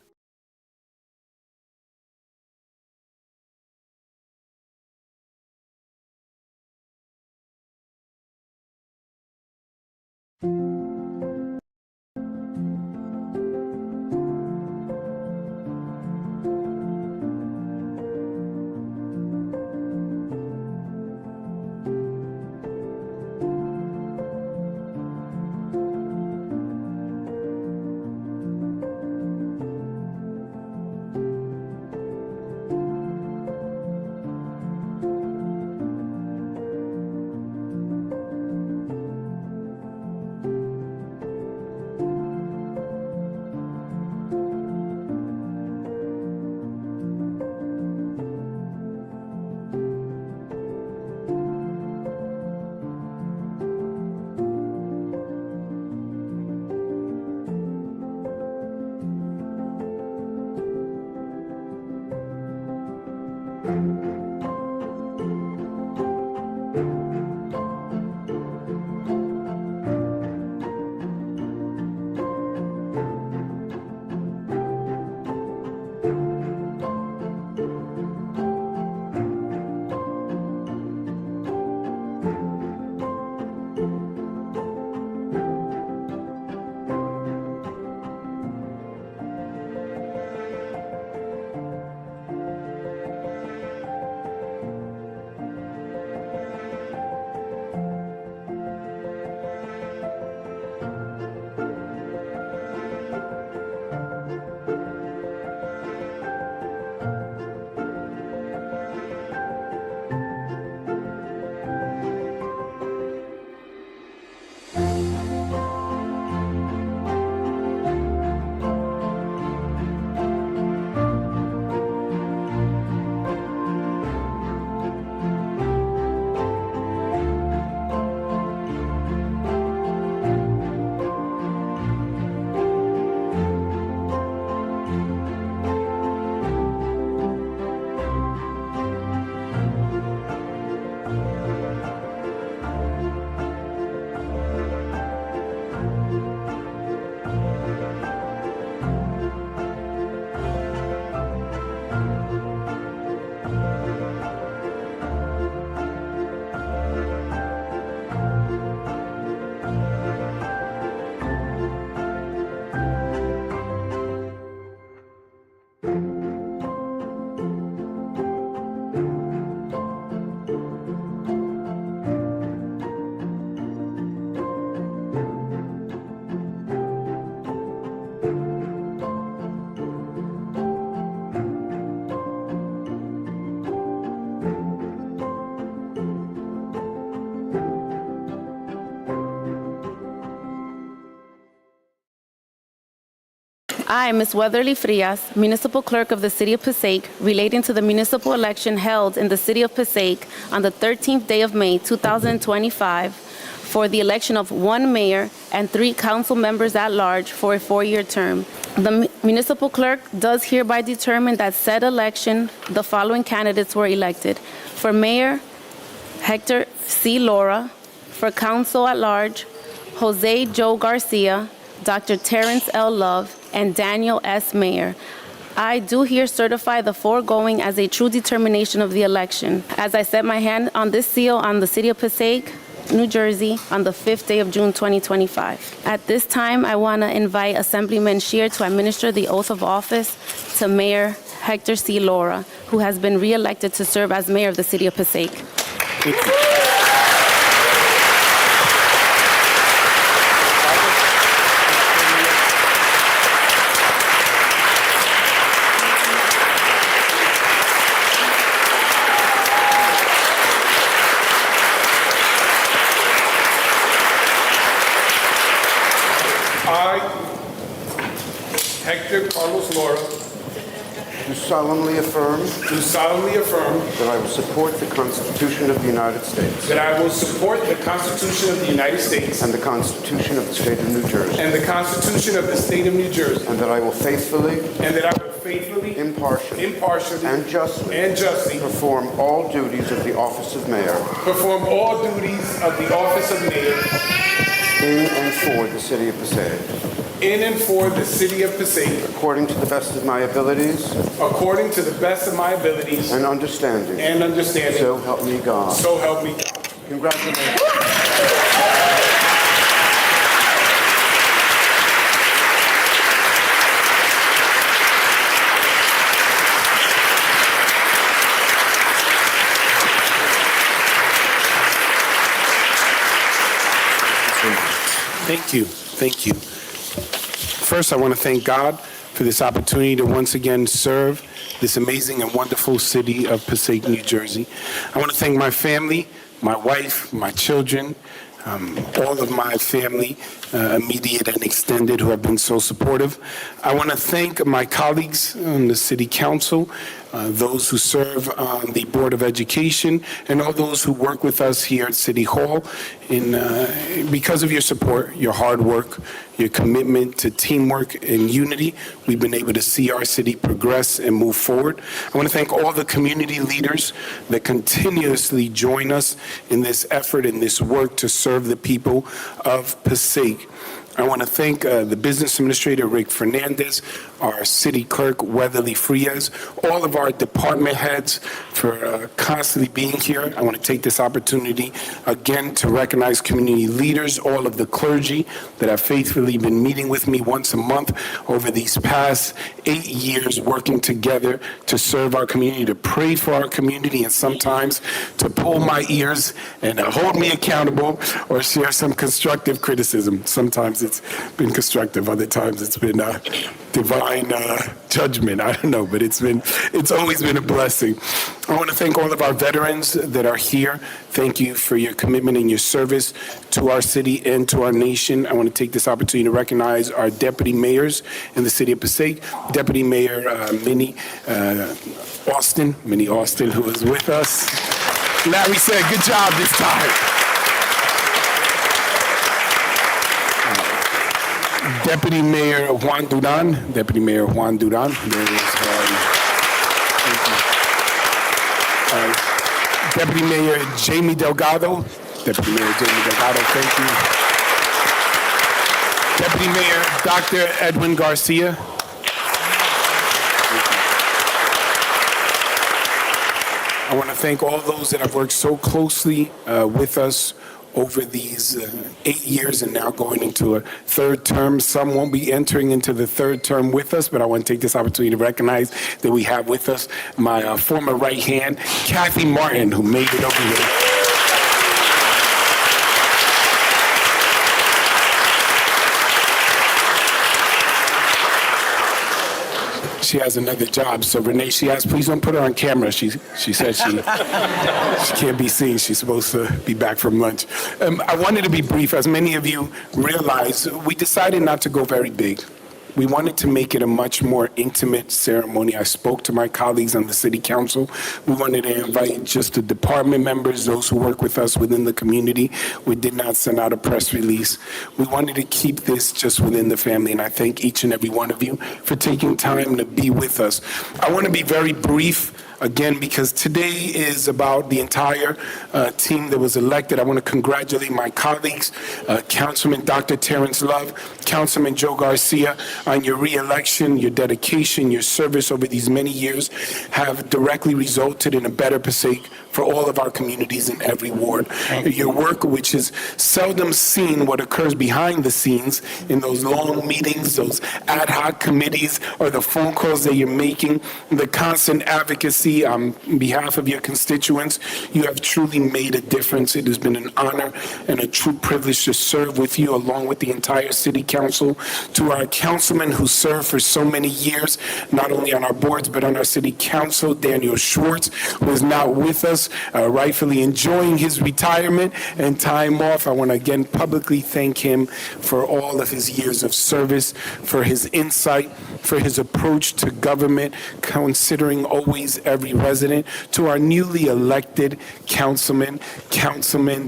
I, Ms. Weatherly Frias, Municipal Clerk of the City of Passaic, relating to the municipal election held in the City of Passaic on the 13th day of May, 2025, for the election of one mayor and 3 council members at large for a 4-year term. The municipal clerk does hereby determine that said election, the following candidates were elected. For mayor, Hector C. Laura. For council at large, Jose Joe Garcia, Dr. Terrence L. Love, and Daniel S. Mayer. I do here certify the foregoing as a true determination of the election, as I set my hand on this seal on the City of Passaic, New Jersey, on the 5th day of June 2025. At this time, I want to invite Assemblyman Scheer to administer the oath of office to Mayor Hector C. Laura, who has been re-elected to serve as mayor of the City of Passaic. Thank you. I, Hector Carlos Laura, Do solemnly affirm do solemnly affirm that I will support the Constitution of the United States that I will support the Constitution of the United States and the Constitution of the State of New Jersey, and the Constitution of the State of New Jersey, and that I will faithfully, and that I will faithfully, impartially, impartially, and justly perform all duties of the office of mayor all duties of the office of mayor in and for the City of Passaic, in and for the City of Passaic, according to the best of my abilities according to the best of my abilities and understanding. So help me God. So help me God. Congratulations. Thank you. Thank you. First, I want to thank God for this opportunity to once again serve this amazing and wonderful city of Passaic, New Jersey. I want to thank my family, my wife, my children, all of my family, immediate and extended, who have been so supportive. I want to thank my colleagues on the City Council, those who serve on the Board of Education, and all those who work with us here at City Hall. Because of your support, your hard work, your commitment to teamwork and unity, we've been able to see our city progress and move forward. I want to thank all the community leaders that continuously join us in this effort, in this work to serve the people of Passaic. I want to thank the business administrator, Rick Fernandez, our city clerk, Weatherly Frias, all of our department heads for constantly being here. I want to take this opportunity again to recognize community leaders, all of the clergy that have faithfully been meeting with me once a month over these past 8 years, working together to serve our community, to pray for our community, and sometimes to pull my ears and hold me accountable or share some constructive criticism. Sometimes it's been constructive, other times it's been divine judgment. I don't know, but it's always been a blessing. I want to thank all of our veterans that are here. Thank you for your commitment and your service to our city and to our nation. I want to take this opportunity to recognize our deputy mayors in the City of Passaic. Deputy Mayor Minnie Austin, who is with us. Larry said, good job this time. Deputy Mayor Juan Duran. There it is. Deputy Mayor Jamie Delgado. Thank you. Deputy Mayor Dr. Edwin Garcia. I want to thank all those that have worked so closely with us over these 8 years and now going into a third term. Some won't be entering into the third term with us, but I want to take this opportunity to recognize that we have with us my former right hand, Kathy Martin, who made it over here. She has another job. So Renee, she asked, please don't put her on camera. She said she can't be seen. She's supposed to be back from lunch. I wanted to be brief. As many of you realize, we decided not to go very big. We wanted to make it a much more intimate ceremony. I spoke to my colleagues on the city council. We wanted to invite just the department members, those who work with us within the community. We did not send out a press release. We wanted to keep this just within the family, and I thank each and every one of you for taking time to be with us. I want to be very brief, again, because today is about the entire team that was elected. I want to congratulate my colleagues, Councilman Dr. Terrence Love, Councilman Joe Garcia, on your re-election. Your dedication, your service over these many years have directly resulted in a better Passaic for all of our communities in every ward. Your work, which is seldom seen what occurs behind the scenes in those long meetings, those ad hoc committees, or the phone calls that you're making, the constant advocacy on behalf of your constituents, you have truly made a difference. It has been an honor and a true privilege to serve with you along with the entire city council. To our councilmen who served for so many years, not only on our boards but on our city council, Daniel Schwartz, who is now with us, rightfully enjoying his retirement and time off. I want to again publicly thank him for all of his years of service, for his insight, for his approach to government, considering always every resident. To our newly elected Councilman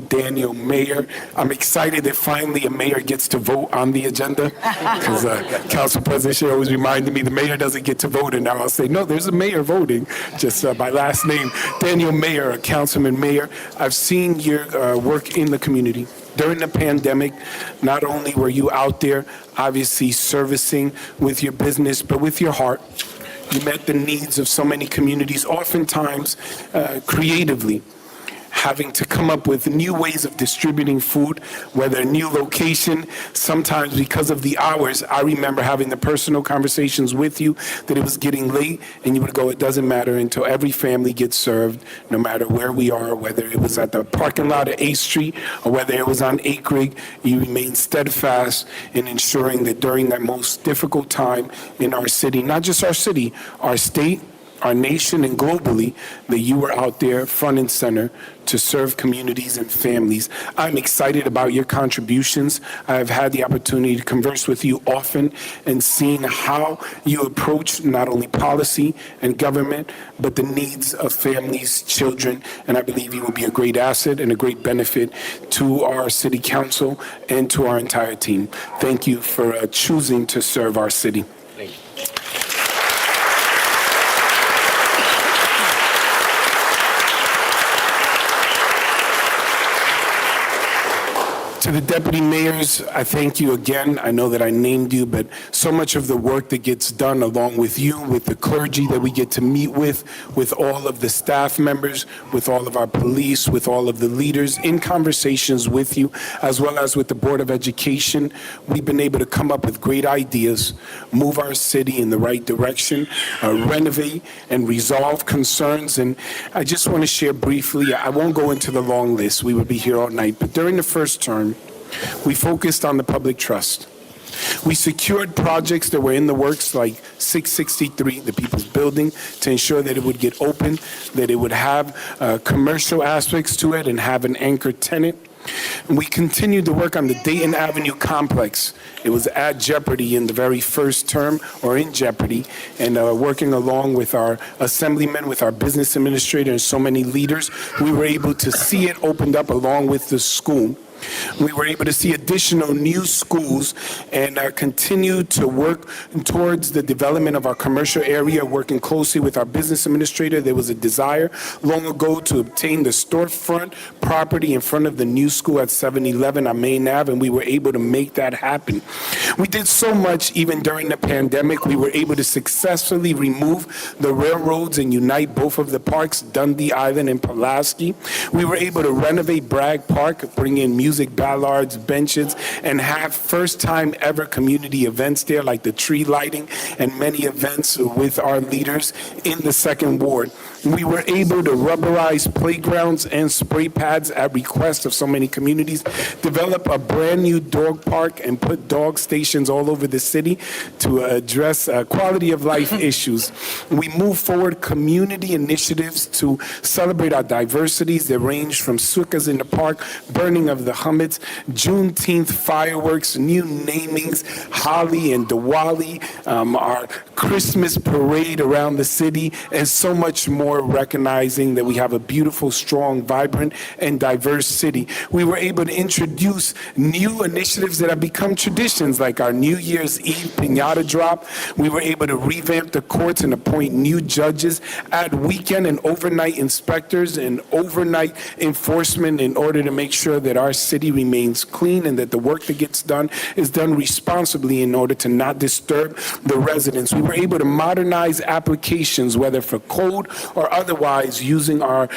Daniel Mayer. I'm excited that finally a mayor gets to vote on the agenda, because Council President Shea always reminded me the mayor doesn't get to vote, and now I'll say, no, there's a mayor voting, just by last name. Daniel Mayer, Councilman Mayer, I've seen your work in the community. During the pandemic, not only were you out there obviously servicing with your business, but with your heart. You met the needs of so many communities, oftentimes creatively, having to come up with new ways of distributing food, whether a new location, sometimes because of the hours. I remember having the personal conversations with you that it was getting late, and you would go, it doesn't matter until every family gets served, no matter where we are, whether it was at the parking lot at 8th Street or whether it was on Acreage. You remain steadfast in ensuring that during that most difficult time in our city, not just our city, our state, our nation, and globally, that you were out there front and center to serve communities and families. I'm excited about your contributions. I've had the opportunity to converse with you often and seen how you approach not only policy and government, but the needs of families, children, and I believe you will be a great asset and a great benefit to our city council and to our entire team. Thank you for choosing to serve our city. Thank you. To the deputy mayors, I thank you again. I know that I named you, but so much of the work that gets done along with you, with the clergy that we get to meet with all of the staff members, with all of our police, with all of the leaders, in conversations with you, as well as with the Board of Education, we've been able to come up with great ideas, move our city in the right direction, renovate and resolve concerns. And I just want to share briefly, I won't go into the long list, we would be here all night, but during the first term, we focused on the public trust. We secured projects that were in the works, like 663, the People's Building, to ensure that it would get open, that it would have commercial aspects to it and have an anchor tenant. And we continued to work on the Dayton Avenue complex. It was at jeopardy in the very first term, or in jeopardy, and working along with our assemblymen, with our business administrator, and so many leaders, we were able to see it opened up along with the school. We were able to see additional new schools and continue to work towards the development of our commercial area, working closely with our business administrator. There was a desire long ago to obtain the storefront property in front of the new school at 711 on Main Ave, and we were able to make that happen. We did so much even during the pandemic. We were able to successfully remove the railroads and unite both of the parks, Dundee Island and Pulaski. We were able to renovate Bragg Park, bring in music ballards, benches, and have first time ever community events there, like the tree lighting and many events with our leaders in the second ward. We were able to rubberize playgrounds and spray pads at request of so many communities, develop a brand new dog park, and put dog stations all over the city to address quality of life issues. We move forward community initiatives to celebrate our diversities that range from sukkahs in the park, burning of the hummets, Juneteenth fireworks, new namings, Holi and Diwali, our Christmas parade around the city, and so much more, recognizing that we have a beautiful, strong, vibrant, and diverse city. We were able to introduce new initiatives that have become traditions, like our New Year's Eve piñata drop. We were able to revamp the courts and appoint new judges, add weekend and overnight inspectors and overnight enforcement in order to make sure that our city remains clean and that the work that gets done is done responsibly in order to not disturb the residents. We were able to modernize applications, whether for code or otherwise, using our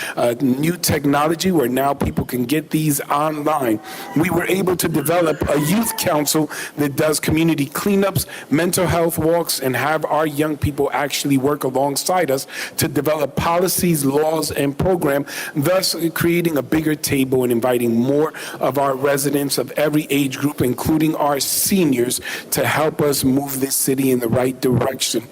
new technology where now people can get these online. We were able to develop a youth council that does community cleanups, mental health walks, and have our young people actually work alongside us to develop policies, laws, and program, thus creating a bigger table and inviting more of our residents of every age group, including our seniors, to help us move this city in the right direction.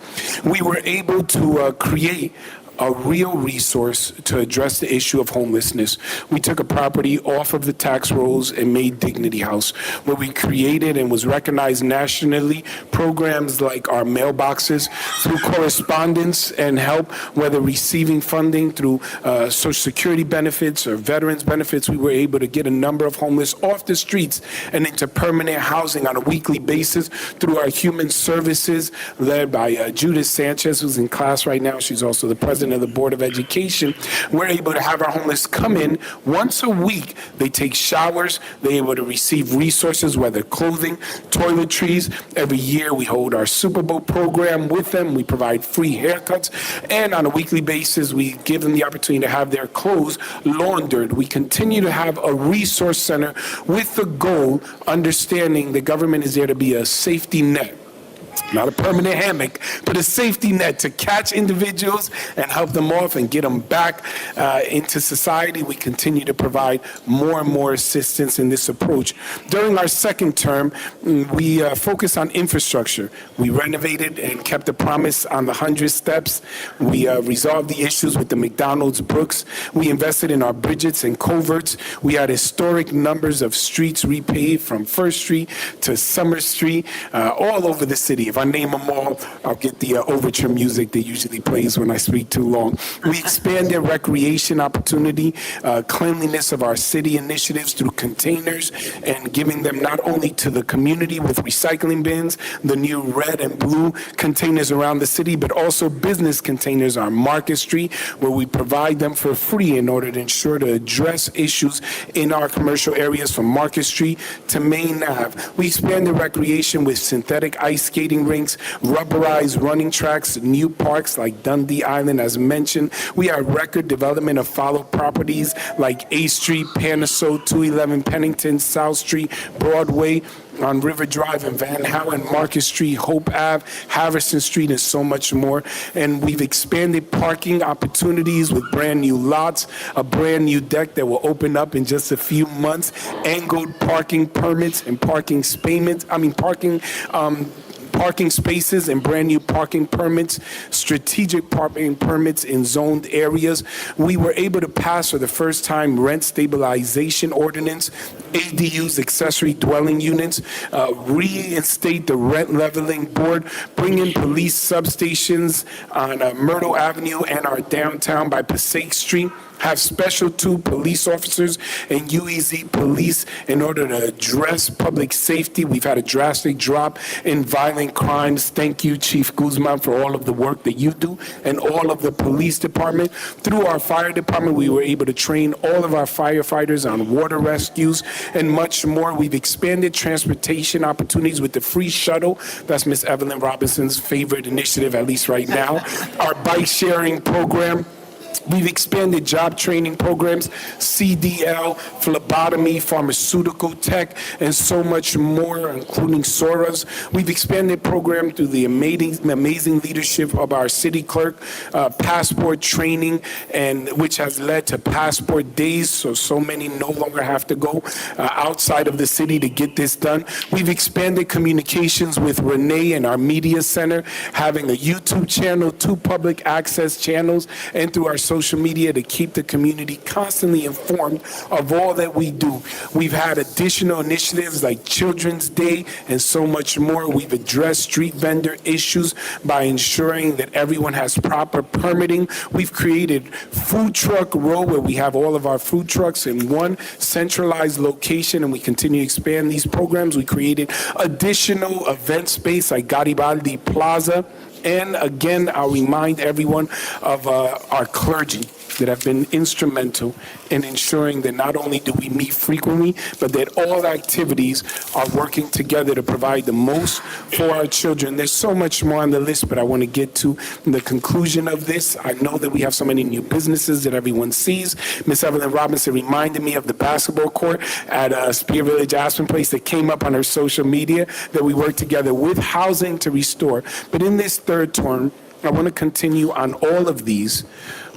We were able to create a real resource to address the issue of homelessness. We took a property off of the tax rolls and made Dignity House, where we created and was recognized nationally programs like our mailboxes through correspondence and help, whether receiving funding through Social Security benefits or veterans benefits. We were able to get a number of homeless off the streets and into permanent housing on a weekly basis through our human services led by Judith Sanchez, who's in class right now. She's also the president of the Board of Education. We're able to have our homeless come in once a week. They take showers. They're able to receive resources, whether clothing, toiletries. Every year we hold our Super Bowl program with them. We provide free haircuts. And on a weekly basis, we give them the opportunity to have their clothes laundered. We continue to have a resource center with the goal, understanding the government is there to be a safety net. Not a permanent hammock, but a safety net to catch individuals and help them off and get them back into society. We continue to provide more and more assistance in this approach. During our second term, we focused on infrastructure. We renovated and kept the promise on the 100 steps. We resolved the issues with the McDonald's Brooks. We invested in our bridges and culverts. We had historic numbers of streets repaved from First Street to Summer Street, all over the city. If I name them all, I'll get the overture music that usually plays when I speak too long. We expanded recreation opportunity, cleanliness of our city initiatives through containers and giving them not only to the community with recycling bins, the new red and blue containers around the city, but also business containers on Market Street, where we provide them for free in order to ensure to address issues in our commercial areas from Market Street to Main Ave. We expanded recreation with synthetic ice skating rinks, rubberized running tracks, new parks like Dundee Island, as mentioned. We had record development of follow properties like A Street, Panaso, 211 Pennington, South Street, Broadway, on River Drive and Van Houten, Market Street, Hope Ave, Harrison Street, and so much more. And we've expanded parking opportunities with brand new lots, a brand new deck that will open up in just a few months, angled parking permits and parking spaces and brand new parking permits, strategic parking permits in zoned areas. We were able to pass for the first time rent stabilization ordinance, ADUs, accessory dwelling units, reinstate the rent leveling board, bring in police substations on Myrtle Avenue and our downtown by Passaic Street, have Special 2 police officers and UEZ police in order to address public safety. We've had a drastic drop in violent crimes. Thank you, Chief Guzman, for all of the work that you do and all of the police department. Through our fire department, we were able to train all of our firefighters on water rescues and much more. We've expanded transportation opportunities with the free shuttle. That's Miss Evelyn Robinson's favorite initiative, at least right now. Our bike sharing program We've expanded job training programs, CDL, phlebotomy, pharmaceutical tech, and so much more, including SORAs. We've expanded program through the amazing leadership of our city clerk, passport training, and which has led to passport days, so many no longer have to go outside of the city to get this done. We've expanded communications with Renee and our media center, having a YouTube channel, 2 public access channels, and through our social media to keep the community constantly informed of all that we do. We've had additional initiatives like Children's Day and so much more. We've addressed street vendor issues by ensuring that everyone has proper permitting. We've created Food Truck Row, where we have all of our food trucks in one centralized location, and we continue to expand these programs. We created additional event space like Garibaldi Plaza. And again, I'll remind everyone of our clergy that have been instrumental in ensuring that not only do we meet frequently, but that all activities are working together to provide the most for our children. There's so much more on the list, but I want to get to the conclusion of this. I know that we have so many new businesses that everyone sees. Miss Evelyn Robinson reminded me of the basketball court at Spear Village Aspen Place that came up on her social media that we work together with housing to restore. But in this third term, I want to continue on all of these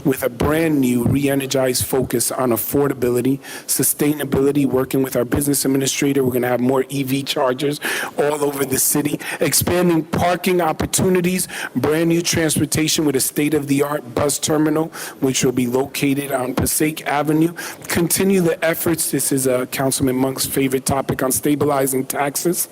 with a brand new re-energized focus on affordability, sustainability, working with our business administrator. We're going to have more EV chargers all over the city, expanding parking opportunities, brand new transportation with a state-of-the-art bus terminal, which will be located on Passaic Avenue. Continue the efforts. This is Councilman Monk's favorite topic on stabilizing taxes.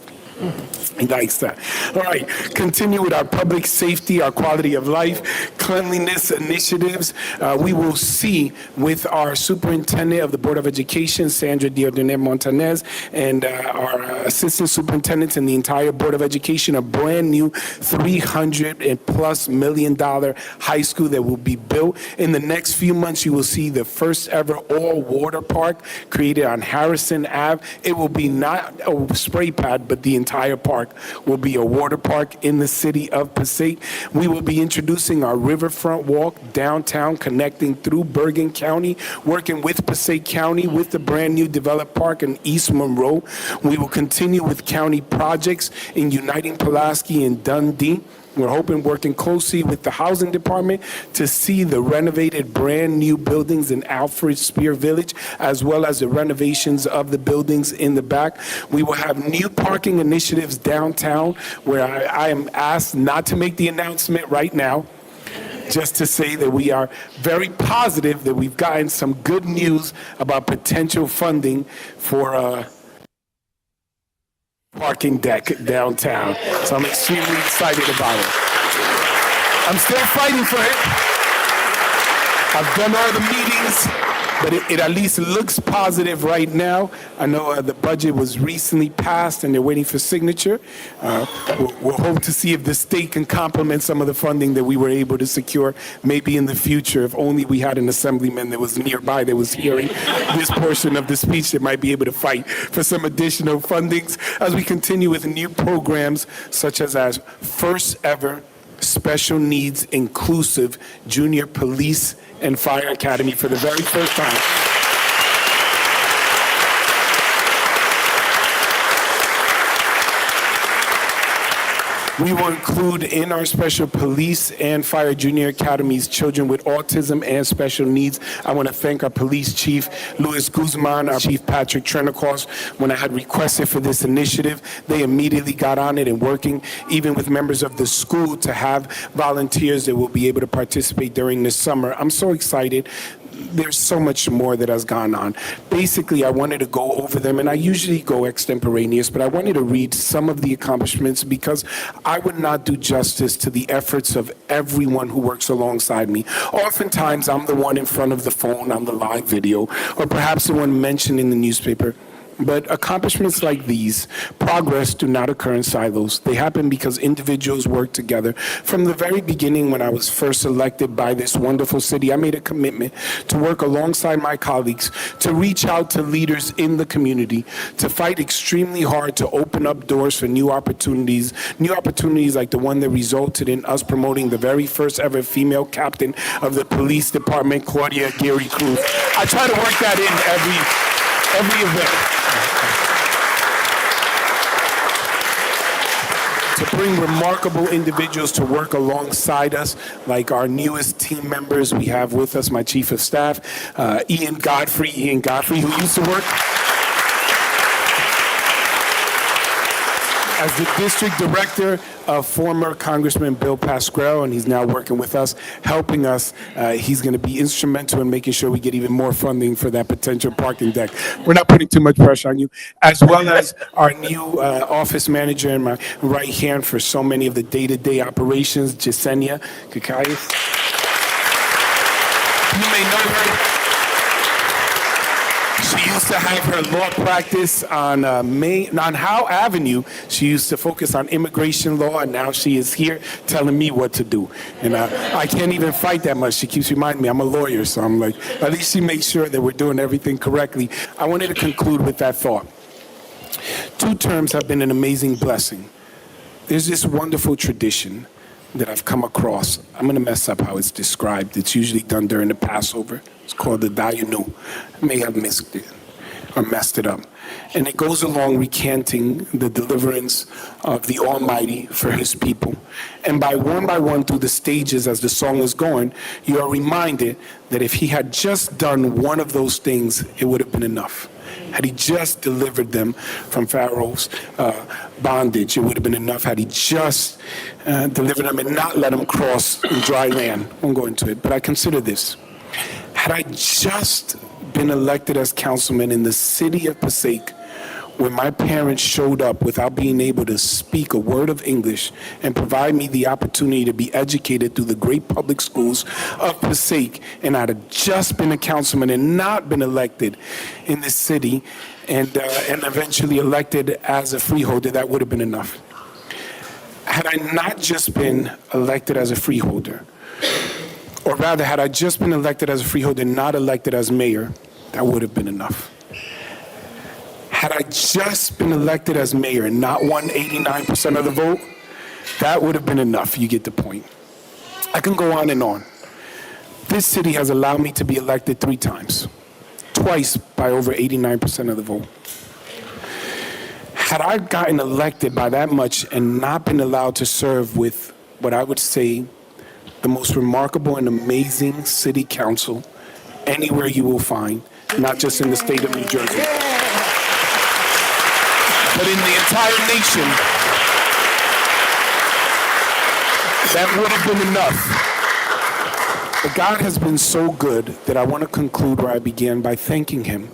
He likes that. All right, continue with our public safety, our quality of life, cleanliness initiatives. We will see with our superintendent of the Board of Education, Sandra Diodone Montanez, and our assistant superintendents and the entire Board of Education, a brand new $300+ million high school that will be built. In the next few months, you will see the first ever all-water park created on Harrison Ave. It will be not a spray pad, but the entire park will be a water park in the city of Passaic. We will be introducing our Riverfront Walk downtown, connecting through Bergen County, working with Passaic County with the brand new developed park in East Monroe. We will continue with county projects in Uniting Pulaski and Dundee. We're hoping, working closely with the housing department to see the renovated brand new buildings in Alfred Spear Village, as well as the renovations of the buildings in the back. We will have new parking initiatives downtown, where I am asked not to make the announcement right now, just to say that we are very positive that we've gotten some good news about potential funding for parking deck downtown. So I'm extremely excited about it. I'm still fighting for it. I've done all the meetings, but it at least looks positive right now. I know the budget was recently passed and they're waiting for signature. We'll hope to see if the state can complement some of the funding that we were able to secure maybe in the future. If only we had an assemblyman that was nearby that was hearing this portion of the speech that might be able to fight for some additional fundings as we continue with new programs such as our first ever special needs inclusive junior police and fire academy for the very first time. We will include in our special police and fire junior academies children with autism and special needs. I want to thank our police chief, Luis Guzman, our chief, Patrick Trenacos. When I had requested for this initiative, they immediately got on it and working, even with members of the school, to have volunteers that will be able to participate during this summer. I'm so excited. There's so much more that has gone on. Basically, I wanted to go over them, and I usually go extemporaneous, but I wanted to read some of the accomplishments because I would not do justice to the efforts of everyone who works alongside me. Oftentimes, I'm the one in front of the phone on the live video, or perhaps the one mentioned in the newspaper. But accomplishments like these, progress do not occur in silos. They happen because individuals work together. From the very beginning, when I was first elected by this wonderful city, I made a commitment to work alongside my colleagues, to reach out to leaders in the community, to fight extremely hard to open up doors for new opportunities like the one that resulted in us promoting the very first ever female captain of the police department, Claudia Gary Cruz. I try to work that in every event. To bring remarkable individuals to work alongside us, like our newest team members we have with us, my chief of staff, Ian Godfrey, who used to work as the district director of former Congressman Bill Pascrell, and he's now working with us, helping us. He's going to be instrumental in making sure we get even more funding for that potential parking deck. We're not putting too much pressure on you, as well as our new office manager and my right hand for so many of the day-to-day operations, Jasenia Kukayas. You may know her. She used to have her law practice on Howe Avenue. She used to focus on immigration law, and now she is here telling me what to do. And I can't even fight that much. She keeps reminding me I'm a lawyer, so I'm like, at least she makes sure that we're doing everything correctly. I wanted to conclude with that thought. 2 terms have been an amazing blessing. There's this wonderful tradition that I've come across. I'm going to mess up how it's described. It's usually done during the Passover. It's called the Dayenu. I may have missed it or messed it up. And it goes along recanting the deliverance of the Almighty for his people. And by one through the stages as the song is going, you are reminded that if he had just done one of those things, it would have been enough. Had he just delivered them from Pharaoh's bondage, it would have been enough. Had he just delivered them and not let them cross dry land. I won't go into it, but I consider this. Had I just been elected as councilman in the city of Passaic, when my parents showed up without being able to speak a word of English and provide me the opportunity to be educated through the great public schools of Passaic, and I'd have just been a councilman and not been elected in this city and eventually elected as a freeholder, that would have been enough. Had I not just been elected as a freeholder, or rather, had I just been elected as a freeholder and not elected as mayor, that would have been enough. Had I just been elected as mayor and not won 89% of the vote, that would have been enough. You get the point. I can go on and on. This city has allowed me to be elected 3 times, twice by over 89% of the vote. Had I gotten elected by that much and not been allowed to serve with what I would say the most remarkable and amazing city council anywhere you will find, not just in the state of New Jersey, but in the entire nation, that would have been enough. But God has been so good that I want to conclude where I began by thanking him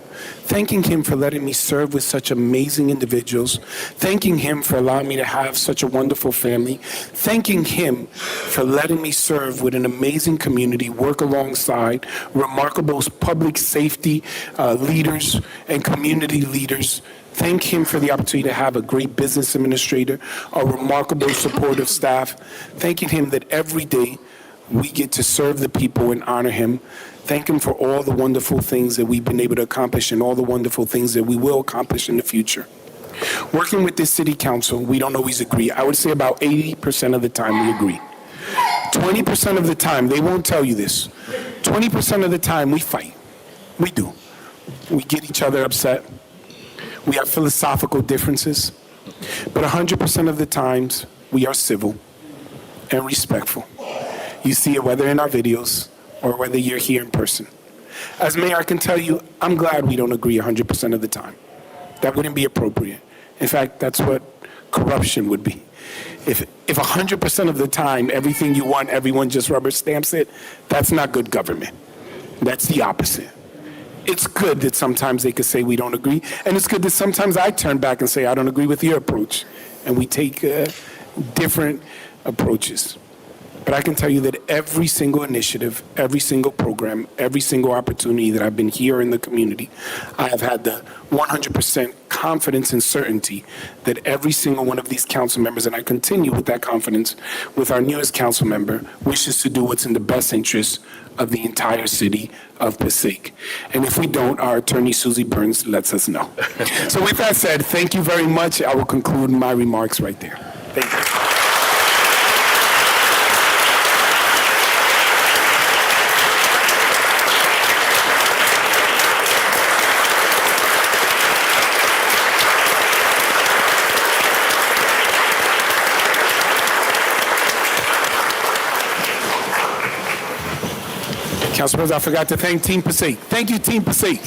for letting me serve with such amazing individuals, thanking him for allowing me to have such a wonderful family, thanking him for letting me serve with an amazing community, work alongside remarkable public safety leaders and community leaders. Thank him for the opportunity to have a great business administrator, a remarkable supportive staff, thanking him that every day we get to serve the people and honor him. Thank him for all the wonderful things that we've been able to accomplish and all the wonderful things that we will accomplish in the future. Working with this city council, we don't always agree. I would say about 80% of the time we agree. 20% of the time, they won't tell you this, 20% of the time we fight. We do. We get each other upset. We have philosophical differences. But 100% of the times, we are civil and respectful. You see it whether in our videos or whether you're here in person. As mayor, I can tell you, I'm glad we don't agree 100% of the time. That wouldn't be appropriate. In fact, that's what corruption would be. If 100% of the time, everything you want, everyone just rubber stamps it, that's not good government. That's the opposite. It's good that sometimes they could say we don't agree, and it's good that sometimes I turn back and say I don't agree with your approach, and we take different approaches. But I can tell you that every single initiative, every single program, every single opportunity that I've been here in the community, I have had the 100% confidence and certainty that every single one of these council members, and I continue with that confidence with our newest council member, wishes to do what's in the best interest of the entire city of Passaic. And if we don't, our attorney, Susie Burns, lets us know. So with that said, thank you very much. I will conclude my remarks right there. Thank you. Council President, I forgot to thank Team Passaic. Thank you, Team Passaic.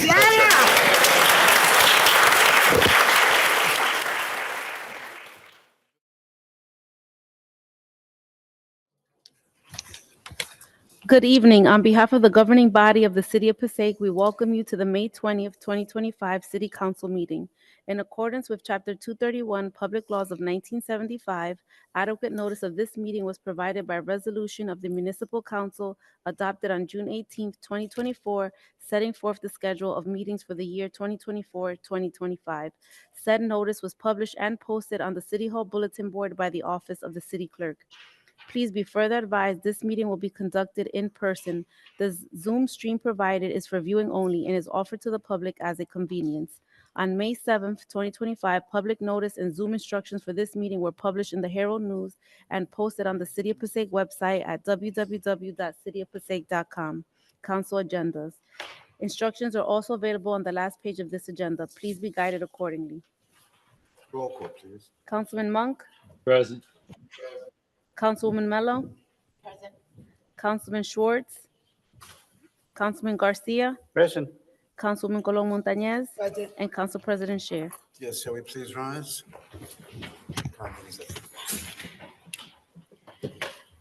Good evening. On behalf of the governing body of the City of Passaic, we welcome you to the May 20th, 2025 City Council meeting. In accordance with Chapter 231 Public Laws of 1975, adequate notice of this meeting was provided by resolution of the Municipal Council adopted on June 18th, 2024, setting forth the schedule of meetings for the year 2024-2025. Said notice was published and posted on the City Hall Bulletin Board by the Office of the City Clerk. Please be further advised this meeting will be conducted in person. The Zoom stream provided is for viewing only and is offered to the public as a convenience. On May 7th, 2025, public notice and Zoom instructions for this meeting were published in the Herald News and posted on the City of Passaic website at www.cityofpassaic.com. Council agendas. Instructions are also available on the last page of this agenda. Please be guided accordingly. Roll call, please. Councilman Monk, Present. Councilwoman Mello, Present. Councilman Schwartz, Councilman Garcia, Present. Councilwoman Colon Montañez, Present. and Council President Shear. Yes, shall we please rise?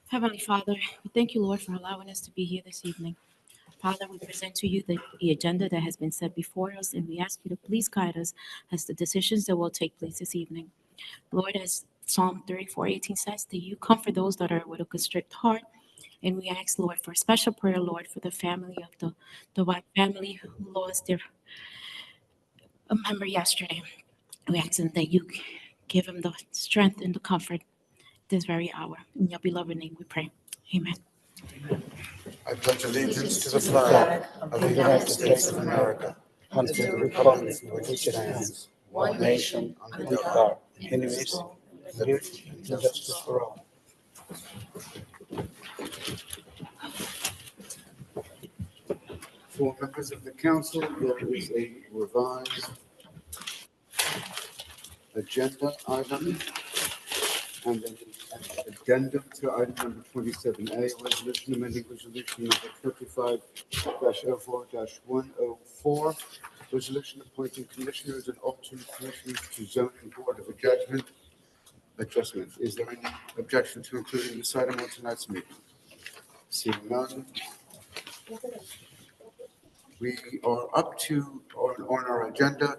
Heavenly Father, we thank you, Lord, for allowing us to be here this evening. Father, we present to you the agenda that has been set before us, and we ask you to please guide us as the decisions that will take place this evening. Lord, as Psalm 34:18 says, that you comfort those that are with a constrict heart. And we ask, Lord, for a special prayer, Lord, for the family of the White family who lost their a member yesterday. We ask them that you give them the strength and the comfort this very hour. In your beloved name we pray. Amen. I pledge allegiance to the flag of the United States of America and to the republic for which it stands, one nation, under God, indivisible, with liberty and justice for all. For members of the council, there is a revised agenda item and an addendum to item number 27A, resolution amending resolution number 25-04-104, resolution appointing commissioners and alternate commissioners to zoning board of adjustment. Is there any objection to including this item on tonight's meeting? Seeing none. We are up to, on our agenda,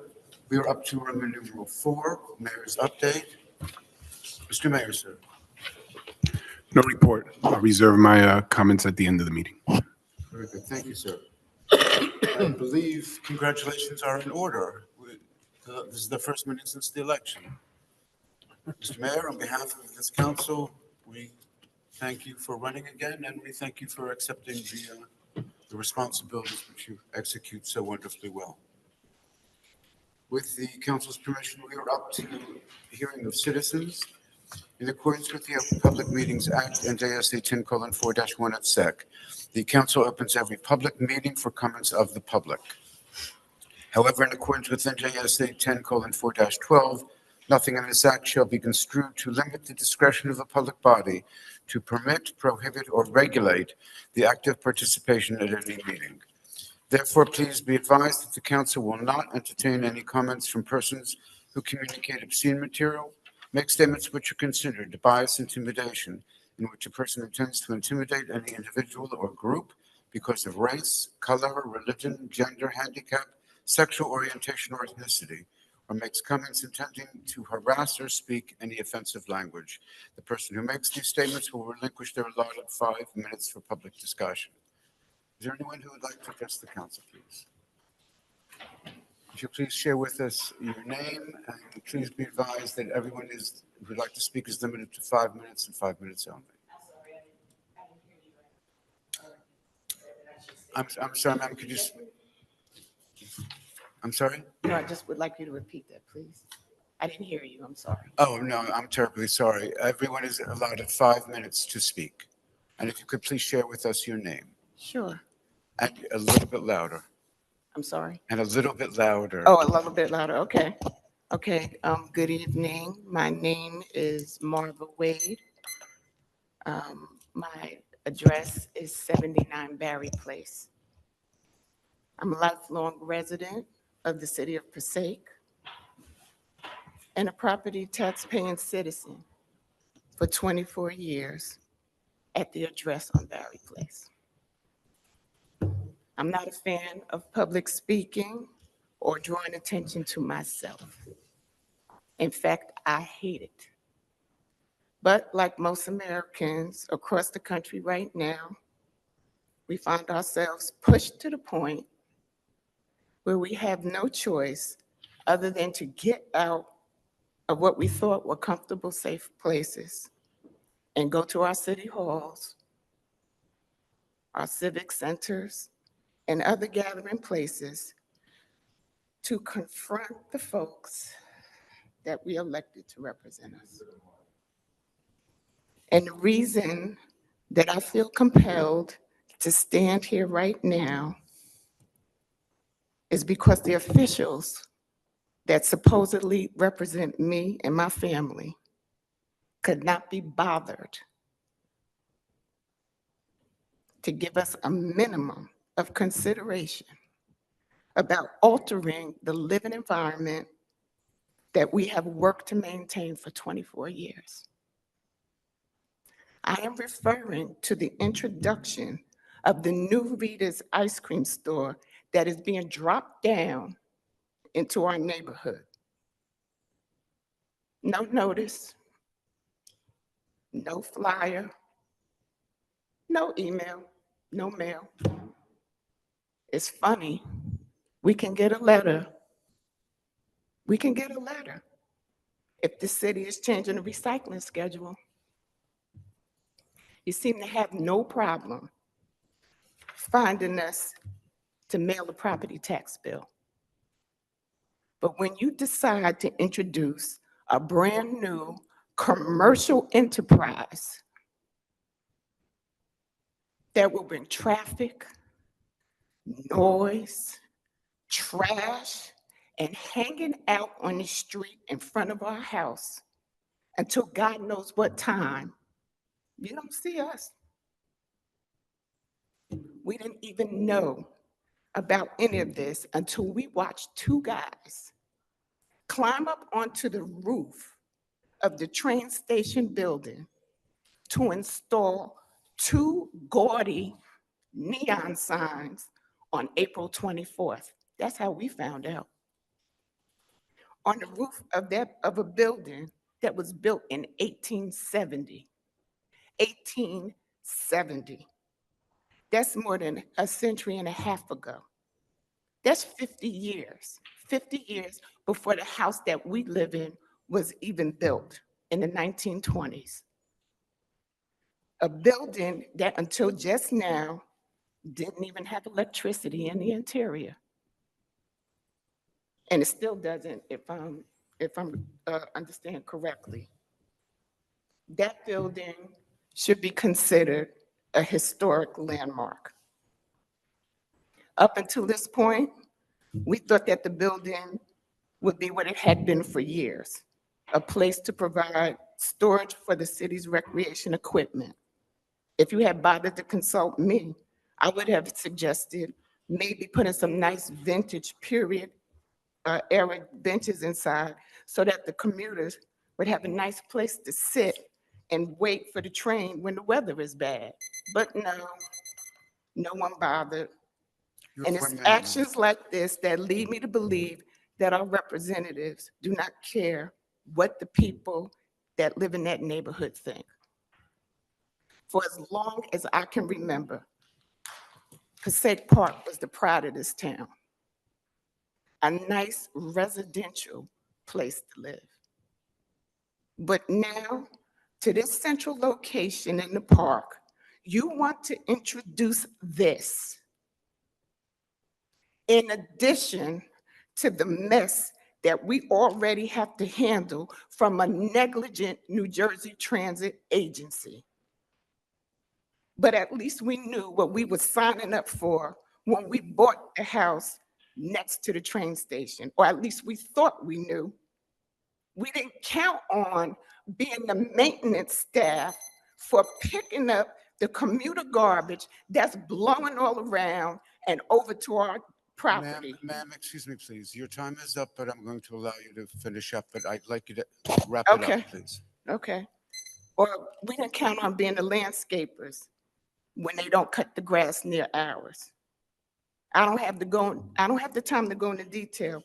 we are up to Roman numeral 4, Mayor's update. Mr. Mayor, sir. No report. I'll reserve my comments at the end of the meeting. Very good. Thank you, sir. I believe congratulations are in order. This is the first meeting since the election. Mr. Mayor, on behalf of this council, we thank you for running again, and we thank you for accepting the responsibilities which you execute so wonderfully well. With the council's permission, we are up to the hearing of citizens. In accordance with the Open Public Meetings Act, NJSA 10:4-1 at SEC, the council opens every public meeting for comments of the public. However, in accordance with NJSA 10:4-12, nothing in this act shall be construed to limit the discretion of the public body to permit, prohibit, or regulate the active participation at any meeting. Therefore, please be advised that the council will not entertain any comments from persons who communicate obscene material, make statements which are considered bias, intimidation, in which a person intends to intimidate any individual or group because of race, color, religion, gender, handicap, sexual orientation, or ethnicity, or makes comments intending to harass or speak any offensive language. The person who makes these statements will relinquish their allotted 5 minutes for public discussion. Is there anyone who would like to address the council, please? If you please share with us your name, and please be advised that everyone who would like to speak is limited to 5 minutes and 5 minutes only. I'm sorry, ma'am, could you? I'm sorry? No, I just would like you to repeat that, please. I didn't hear you, I'm sorry. Oh, no, I'm terribly sorry. Everyone is allotted 5 minutes to speak. And if you could please share with us your name. Sure. And a little bit louder. I'm sorry. And a little bit louder. Oh, a little bit louder, okay. Okay, good evening. My name is Marva Wade. My address is 79 Barry Place. I'm a lifelong resident of the city of Passaic and a property tax-paying citizen for 24 years at the address on Barry Place. I'm not a fan of public speaking or drawing attention to myself. In fact, I hate it. But like most Americans across the country right now, we find ourselves pushed to the point where we have no choice other than to get out of what we thought were comfortable, safe places and go to our city halls, our civic centers, and other gathering places to confront the folks that we elected to represent us. And the reason that I feel compelled to stand here right now is because the officials that supposedly represent me and my family could not be bothered to give us a minimum of consideration about altering the living environment that we have worked to maintain for 24 years. I am referring to the introduction of the new Rita's ice cream store that is being dropped down into our neighborhood. No notice, no flyer, no email, no mail. It's funny, we can get a letter. We can get a letter if the city is changing the recycling schedule. You seem to have no problem finding us to mail a property tax bill. But when you decide to introduce a brand new commercial enterprise that will bring traffic, noise, trash, and hanging out on the street in front of our house until God knows what time, you don't see us. We didn't even know about any of this until we watched two guys climb up onto the roof of the train station building to install two gaudy neon signs on April 24th. That's how we found out. On the roof of a building that was built in 1870. 1870. That's more than a century and a half ago. That's 50 years. 50 years before the house that we live in was even built in the 1920s. A building that until just now didn't even have electricity in the interior. And it still doesn't, if I'm understand correctly. That building should be considered a historic landmark. Up until this point, we thought that the building would be what it had been for years, a place to provide storage for the city's recreation equipment. If you had bothered to consult me, I would have suggested maybe putting some nice vintage period era benches inside so that the commuters would have a nice place to sit and wait for the train when the weather is bad. But no one bothered. And it's actions like this that lead me to believe that our representatives do not care what the people that live in that neighborhood think. For as long as I can remember, Passaic Park was the pride of this town, a nice residential place to live. But now, to this central location in the park, you want to introduce this, in addition to the mess that we already have to handle from a negligent New Jersey Transit agency. But at least we knew what we were signing up for when we bought the house next to the train station, or at least we thought we knew. We didn't count on being the maintenance staff for picking up the commuter garbage that's blowing all around and over to our property. Ma'am, excuse me, please. Your time is up, but I'm going to allow you to finish up, but I'd like you to wrap it up, please. Okay. Or we didn't count on being the landscapers when they don't cut the grass near ours. I don't have the time to go into detail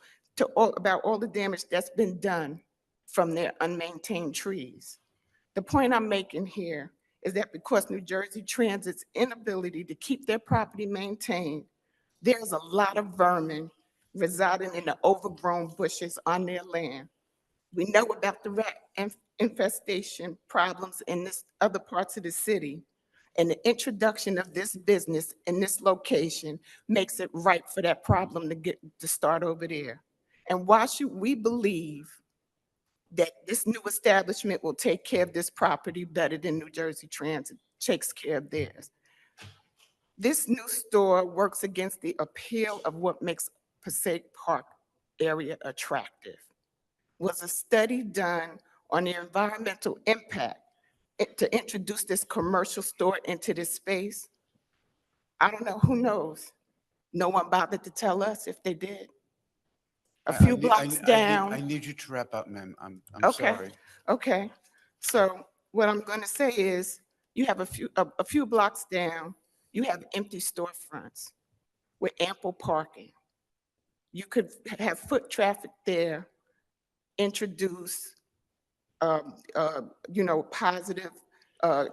about all the damage that's been done from their unmaintained trees. The point I'm making here is that because New Jersey Transit's inability to keep their property maintained, there's a lot of vermin residing in the overgrown bushes on their land. We know about the rat infestation problems in other parts of the city, and the introduction of this business in this location makes it right for that problem to start over there. And why should we believe that this new establishment will take care of this property better than New Jersey Transit takes care of theirs? This new store works against the appeal of what makes Passaic Park area attractive. Was a study done on the environmental impact to introduce this commercial store into this space? I don't know, who knows? No one bothered to tell us if they did. A few blocks down. I need you to wrap up, ma'am. I'm Okay. sorry. Okay, so what I'm going to say is, you have a few blocks down, you have empty storefronts with ample parking. You could have foot traffic there, introduce, positive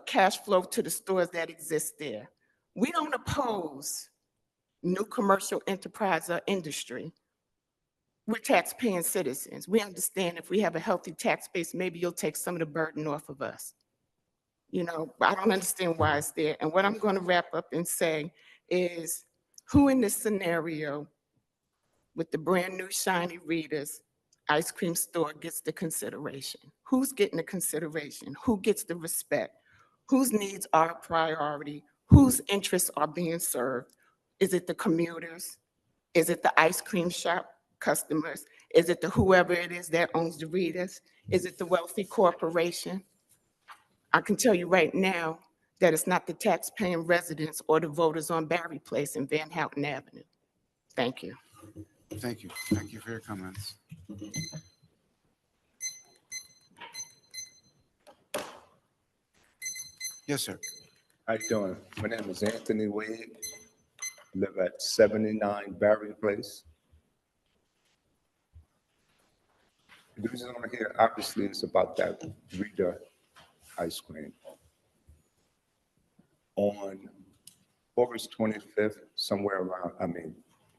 cash flow to the stores that exist there. We don't oppose new commercial enterprise or industry. We're tax-paying citizens. We understand if we have a healthy tax base, maybe you'll take some of the burden off of us. I don't understand why it's there. And what I'm going to wrap up and say is, who in this scenario with the brand new shiny Rita's ice cream store gets the consideration? Who's getting the consideration? Who gets the respect? Whose needs are a priority? Whose interests are being served? Is it the commuters? Is it the ice cream shop customers? Is it the whoever it is that owns the Rita's? Is it the wealthy corporation? I can tell you right now that it's not the tax-paying residents or the voters on Barry Place and Van Houten Avenue. Thank you. Thank you. Thank you for your comments. Yes, sir. How you doing? My name is Anthony Wade. I live at 79 Barry Place. The reason I'm here, obviously, is about that Rita ice cream. On August 25th, somewhere around,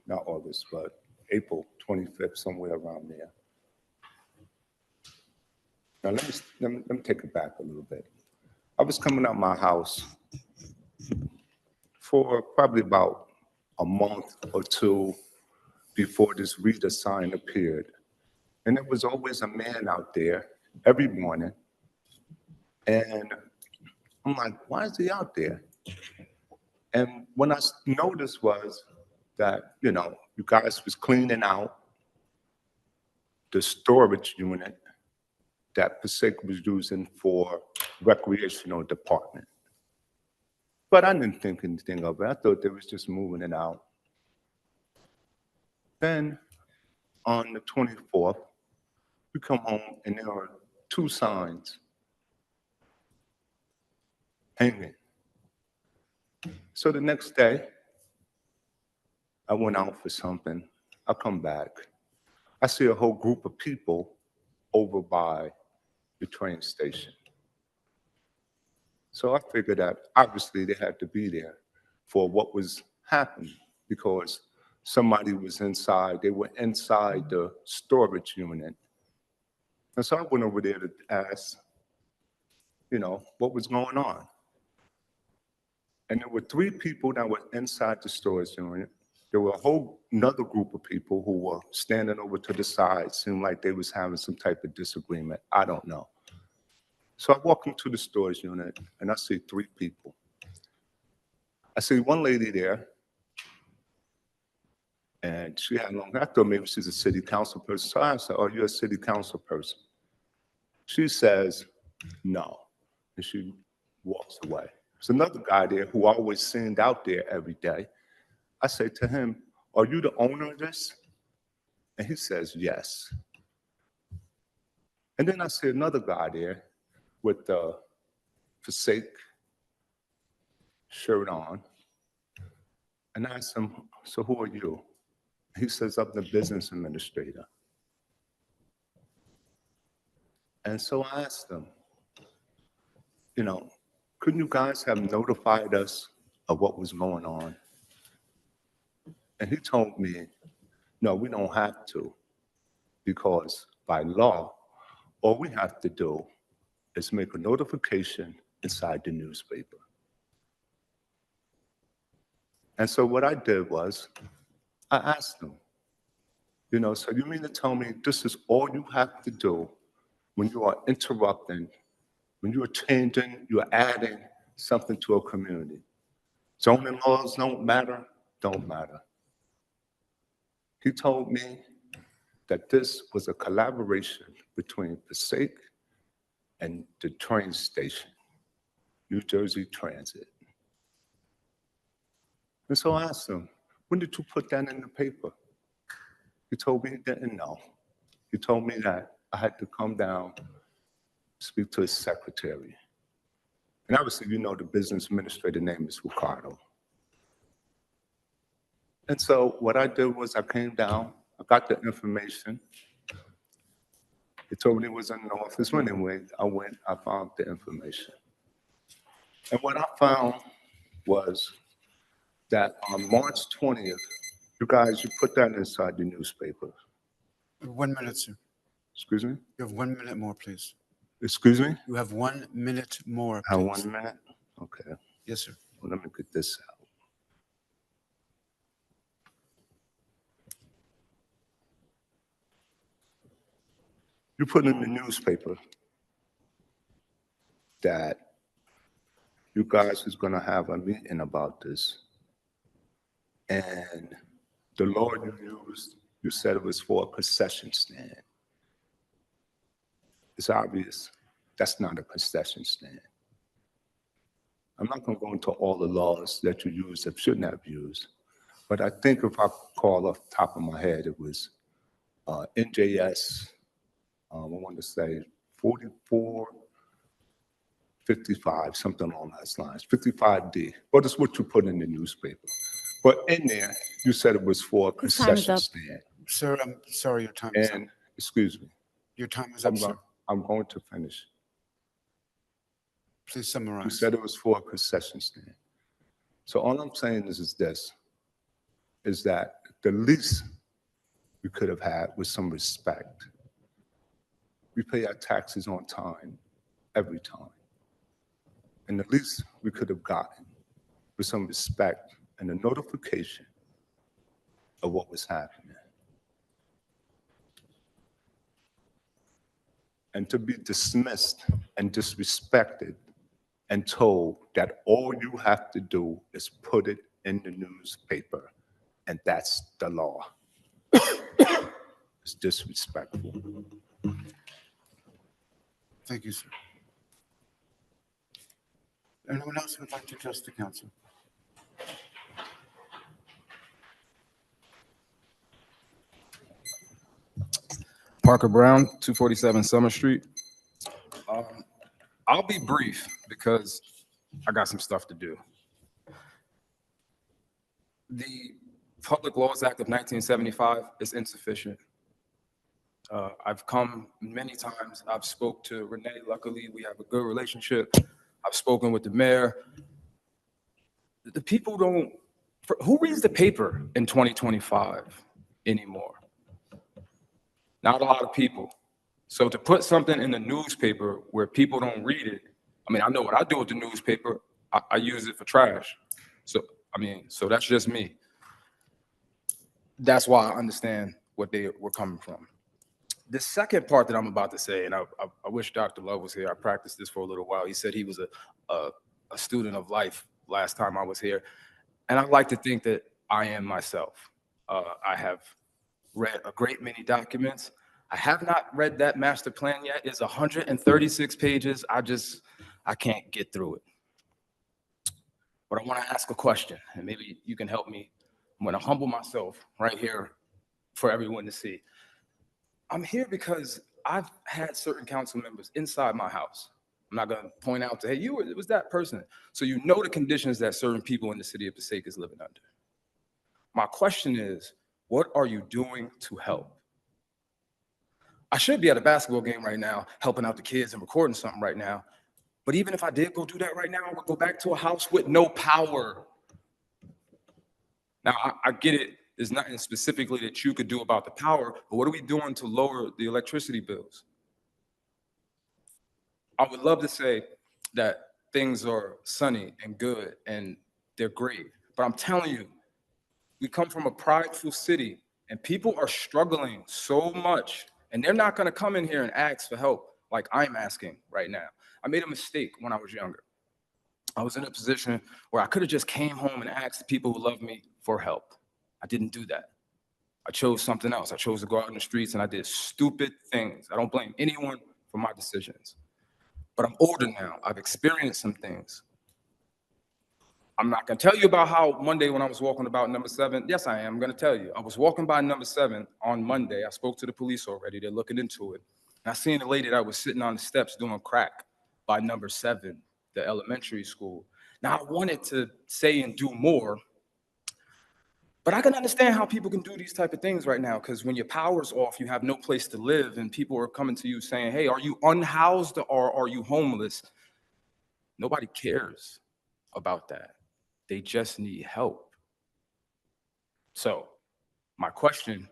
not August, but April 25th, somewhere around there. Now, let me take it back a little bit. I was coming out my house for probably about a month or two before this Rita sign appeared. And there was always a man out there every morning. And I'm like, why is he out there? And when I noticed was that, you guys was cleaning out the storage unit that Passaic was using for recreational department. But I didn't think anything of it. I thought they was just moving it out. Then on the 24th, we come home and there are 2 signs hanging. So the next day, I went out for something. I come back. I see a whole group of people over by the train station. So I figured that obviously they had to be there for what was happening because somebody was inside, they were inside the storage unit. And so I went over there to ask, what was going on. And there were 3 people that were inside the storage unit. There were a whole another group of people who were standing over to the side, seemed like they was having some type of disagreement. I don't know. So I walk into the storage unit and I see 3 people. I see one lady there, and she had long hair. I thought maybe she's a city council person. So I asked her, "Are you a city council person?" She says, "No," and she walks away. There's another guy there who always seen out there every day. I say to him, "Are you the owner of this?" And he says, "Yes." And then I see another guy there with the Passaic shirt on. And I asked him, "So who are you?" He says, "I'm the business administrator." And so I asked him, couldn't you guys have notified us of what was going on? And he told me, "No, we don't have to, because by law, all we have to do is make a notification inside the newspaper." And so what I did was, I asked him, "So you mean to tell me this is all you have to do when you are interrupting, when you are changing, you are adding something to a community? Zoning laws don't matter? Don't matter." He told me that this was a collaboration between Passaic and the train station, New Jersey Transit. And so I asked him, "When did you put that in the paper?" He told me he didn't know. He told me that I had to come down, speak to his secretary. And obviously, the business administrator name is Ricardo. And so what I did was I came down, I got the information. He told me it was in the office. Well, anyway, I went, I found the information. And what I found was that on March 20th, you put that inside the newspaper. 1 minute, sir. Excuse me? You have 1 minute more, please. Excuse me? You have 1 minute more, Have please. 1 minute? Okay. Yes, sir. Well, let me get this out. You put in the newspaper that you guys was going to have a meeting about this. And the law you used, you said it was for a concession stand. It's obvious that's not a concession stand. I'm not going to go into all the laws that you used that shouldn't have used, but I think if I call off the top of my head, it was NJS, I want to say 4455, something along those lines, 55D. But it's what you put in the newspaper. But in there, you said it was for a concession stand. Sir, I'm sorry, your time is up. And, excuse me. Your time is up, sir. I'm going to finish. Please summarize. You said it was for a concession stand. So all I'm saying is this, is that the least we could have had was some respect. We pay our taxes on time, every time. And the least we could have gotten was some respect and a notification of what was happening. And to be dismissed and disrespected and told that all you have to do is put it in the newspaper, and that's the law. It's disrespectful. Thank you, sir. Anyone else who would like to address the council? Parker Brown, 247 Summer Street. I'll be brief because I got some stuff to do. The Public Laws Act of 1975 is insufficient. I've come many times. I've spoke to Renee. Luckily, we have a good relationship. I've spoken with the mayor. The people don't, who reads the paper in 2025 anymore? Not a lot of people. So to put something in the newspaper where people don't read it, I mean, I know what I do with the newspaper. I use it for trash. So, I mean, so that's just me. That's why I understand what they were coming from. The second part that I'm about to say, and I wish Dr. Love was here. I practiced this for a little while. He said he was a student of life last time I was here. And I like to think that I am myself. I have read a great many documents. I have not read that master plan yet. It's 136 pages. I can't get through it. But I want to ask a question, and maybe you can help me. I'm going to humble myself right here for everyone to see. I'm here because I've had certain council members inside my house. I'm not going to point out to, hey, it was that person. So you know the conditions that certain people in the city of Passaic is living under. My question is, what are you doing to help? I should be at a basketball game right now, helping out the kids and recording something right now. But even if I did go do that right now, I would go back to a house with no power. Now, I get it. There's nothing specifically that you could do about the power, but what are we doing to lower the electricity bills? I would love to say that things are sunny and good and they're great, but I'm telling you, we come from a prideful city and people are struggling so much, and they're not going to come in here and ask for help like I'm asking right now. I made a mistake when I was younger. I was in a position where I could have just came home and asked the people who love me for help. I didn't do that. I chose something else. I chose to go out in the streets and I did stupid things. I don't blame anyone for my decisions. But I'm older now. I've experienced some things. I'm not going to tell you about how Monday when I was walking about number 7, yes, I am going to tell you. I was walking by number 7 on Monday. I spoke to the police already. They're looking into it. And I seen a lady that was sitting on the steps doing crack by number 7, the elementary school. Now, I wanted to say and do more, but I can understand how people can do these type of things right now, because when your power's off, you have no place to live, and people are coming to you saying, hey, are you unhoused or are you homeless? Nobody cares about that. They just need help. So my question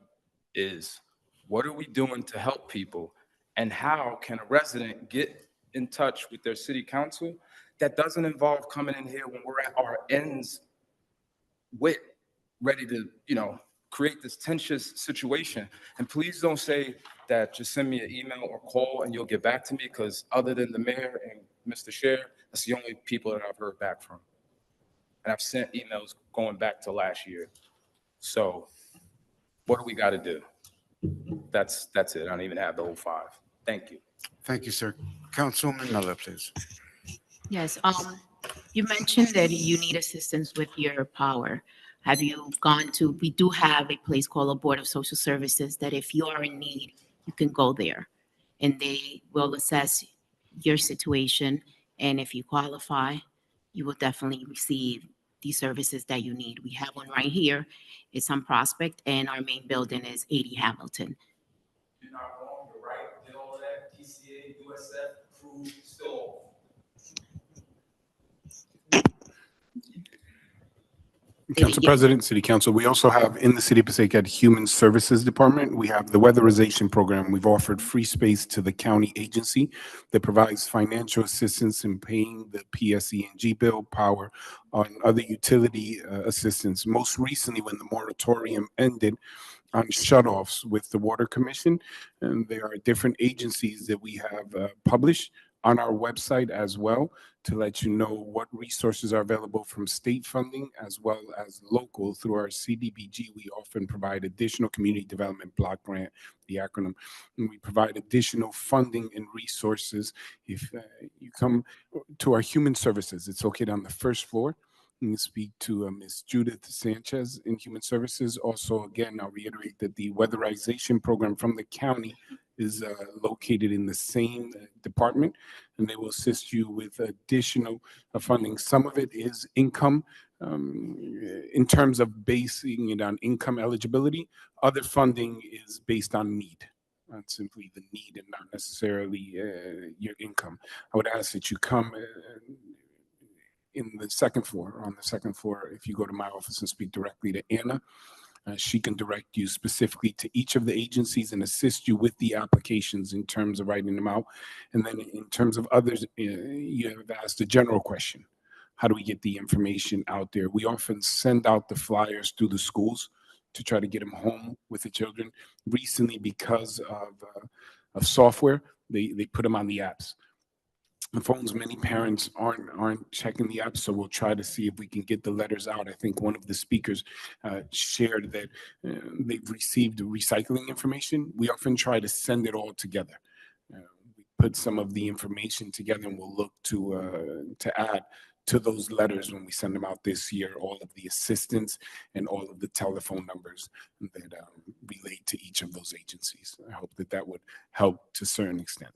is, what are we doing to help people? And how can a resident get in touch with their city council that doesn't involve coming in here when we're at our ends with ready to, create this tensious situation? And please don't say that just send me an email or call and you'll get back to me, because other than the mayor and Mr. Chair, that's the only people that I've heard back from. And I've sent emails going back to last year. So what do we got to do? That's it. I don't even have the whole 5. Thank you. Thank you, sir. Councilwoman Miller, please. Yes, you mentioned that you need assistance with your power. Have you gone to, we do have a place called a Board of Social Services that if you are in need, you can go there and they will assess your situation. And if you qualify, you will definitely receive the services that you need. We have one right here. It's on Prospect and our main building is 80 Hamilton. You're not wrong, you're right. Did all of that, PCA, USF, approved, still. Council President, City Council, we also have in the City of Passaic at Human Services Department, we have the weatherization program. We've offered free space to the county agency that provides financial assistance in paying the PSE&G bill, power, and other utility assistance. Most recently, when the moratorium ended on shutoffs with the Water Commission, and there are different agencies that we have published on our website as well to let you know what resources are available from state funding as well as local. Through our CDBG, we often provide additional community development block grant, the acronym, and we provide additional funding and resources. If you come to our human services, it's located on the first floor. You can speak to Ms. Judith Sanchez in Human Services. Also, again, I'll reiterate that the weatherization program from the county is located in the same department, and they will assist you with additional funding. Some of it is income in terms of basing it on income eligibility. Other funding is based on need. simply the need and not necessarily your income. I would ask that you come in the second floor, on the second floor, if you go to my office and speak directly to Anna. She can direct you specifically to each of the agencies and assist you with the applications in terms of writing them out. And then in terms of others, you have asked a general question. How do we get the information out there? We often send out the flyers through the schools to try to get them home with the children. Recently, because of software, they put them on the apps. The phones, many parents aren't checking the app, so we'll try to see if we can get the letters out. I think one of the speakers shared that they've received recycling information. We often try to send it all together. We put some of the information together, and we'll look to add to those letters when we send them out this year, all of the assistance and all of the telephone numbers that relate to each of those agencies. I hope that would help to a certain extent.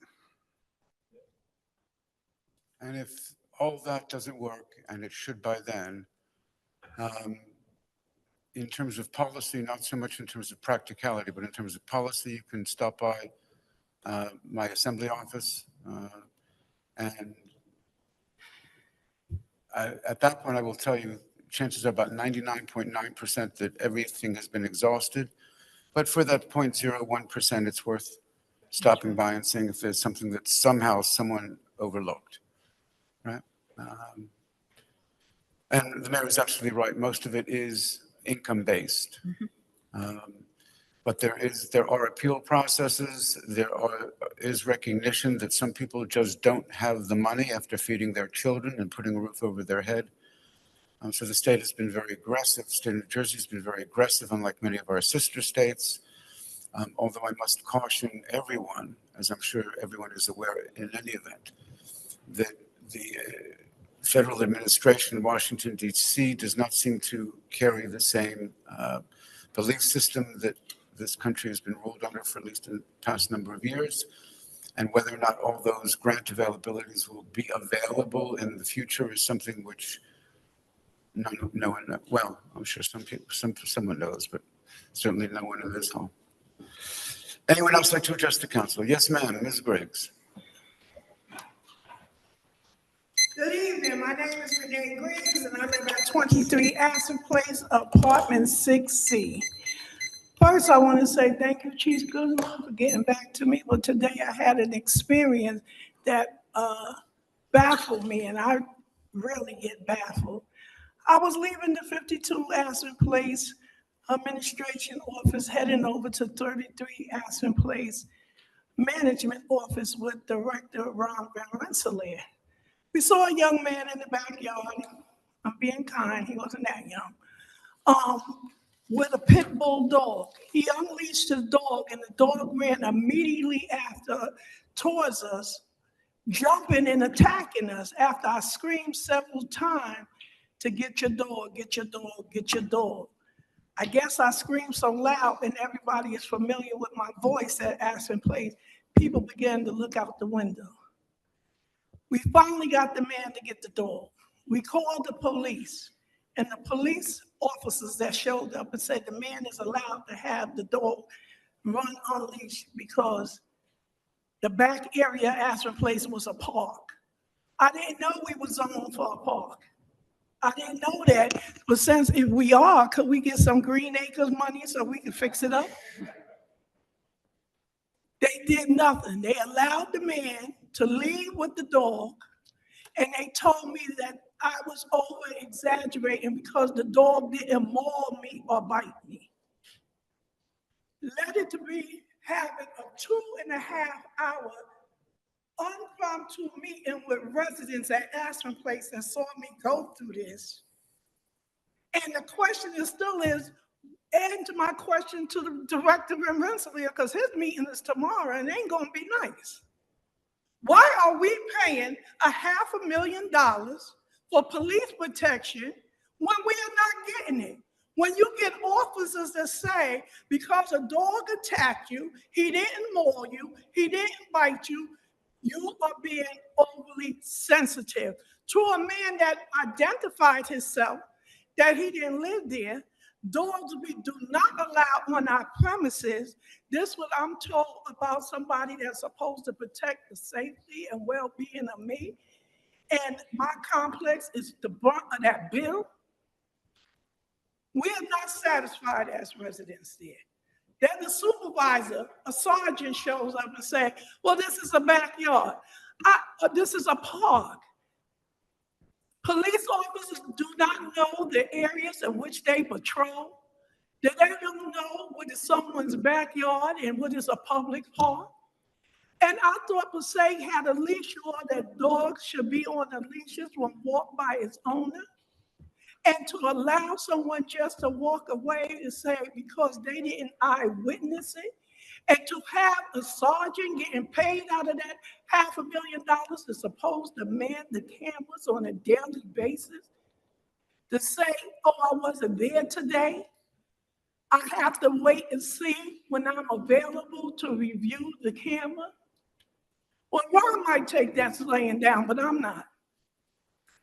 And if all that doesn't work, and it should by then, in terms of policy, not so much in terms of practicality, but in terms of policy, you can stop by my assembly office. And at that point, I will tell you, chances are about 99.9% that everything has been exhausted. But for that 0.01%, it's worth stopping by and seeing if there's something that somehow someone overlooked. Right? And the mayor is absolutely right. Most of it is income-based. But there are appeal processes. There is recognition that some people just don't have the money after feeding their children and putting a roof over their head. So the state has been very aggressive. The state of New Jersey has been very aggressive, unlike many of our sister states. Although I must caution everyone, as I'm sure everyone is aware in any event, that the federal administration in Washington, D.C. does not seem to carry the same belief system that this country has been ruled under for at least the past number of years. And whether or not all those grant availabilities will be available in the future is something which no one knows. Well, I'm sure someone knows, but certainly no one in this hall. Anyone else like to address the council? Yes, ma'am, Ms. Griggs. Good evening. My name is Renee Griggs, and I live at 23 Astor Place, apartment 6C. First, I want to say thank you, Chief Goodman, for getting back to me. Well, today I had an experience that baffled me, and I really get baffled. I was leaving the 52 Astor Place administration office, heading over to 33 Astor Place management office with Director Ron Van Rensselaer. We saw a young man in the backyard. I'm being kind, he wasn't that young. With a pit bull dog. He unleashed his dog, and the dog ran immediately towards us, jumping and attacking us after I screamed several times to get your dog, get your dog, get your dog. I guess I screamed so loud, and everybody is familiar with my voice at Aspen Place. People began to look out the window. We finally got the man to get the dog. We called the police, and the police officers that showed up and said the man is allowed to have the dog run unleashed because the back area of Aspen Place was a park. I didn't know we were zoned for a park. I didn't know that, but since if we are, could we get some Green Acres money so we can fix it up? They did nothing. They allowed the man to leave with the dog, and they told me that I was over exaggerating because the dog didn't maul me or bite me. Led it to be having a 2.5-hour impromptu meeting with residents at Aspen Place that saw me go through this. And the question still is, and to my question to the Director Van Rensselaer, because his meeting is tomorrow and it ain't gonna be nice. Why are we paying $500,000 for police protection when we are not getting it? When you get officers that say, because a dog attacked you, he didn't maul you, he didn't bite you, you are being overly sensitive to a man that identified himself, that he didn't live there, dogs we do not allow on our premises. This what I'm told about somebody that's supposed to protect the safety and well-being of me. And my complex is the brunt of that bill. We are not satisfied as residents there. Then the supervisor, a sergeant, shows up and says, well, this is a backyard. This is a park. Police officers do not know the areas in which they patrol. They don't know what is someone's backyard and what is a public park. And I thought Passaic had a leash law that dogs should be on the leashes when walked by its owner. And to allow someone just to walk away and say, because they didn't eyewitness it, and to have a sergeant getting paid out of that $500,000 is supposed to man the cameras on a daily basis, to say, oh, I wasn't there today. I have to wait and see when I'm available to review the camera. Well, Ron might take that laying down, but I'm not.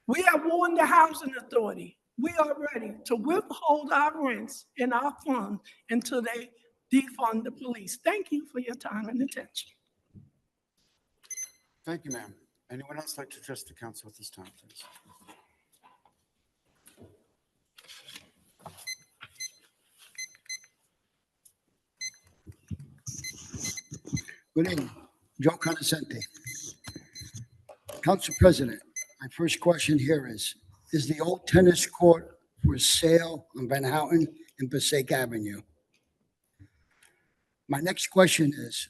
We have warned the housing authority. We are ready to withhold our rents and our funds until they defund the police. Thank you for your time and attention. Thank you, ma'am. Anyone else like to address the council at this time, please? Good evening, Joe Conoscente. Council President, my first question here is the old tennis court for sale on Van Houten and Passaic Avenue? My next question is,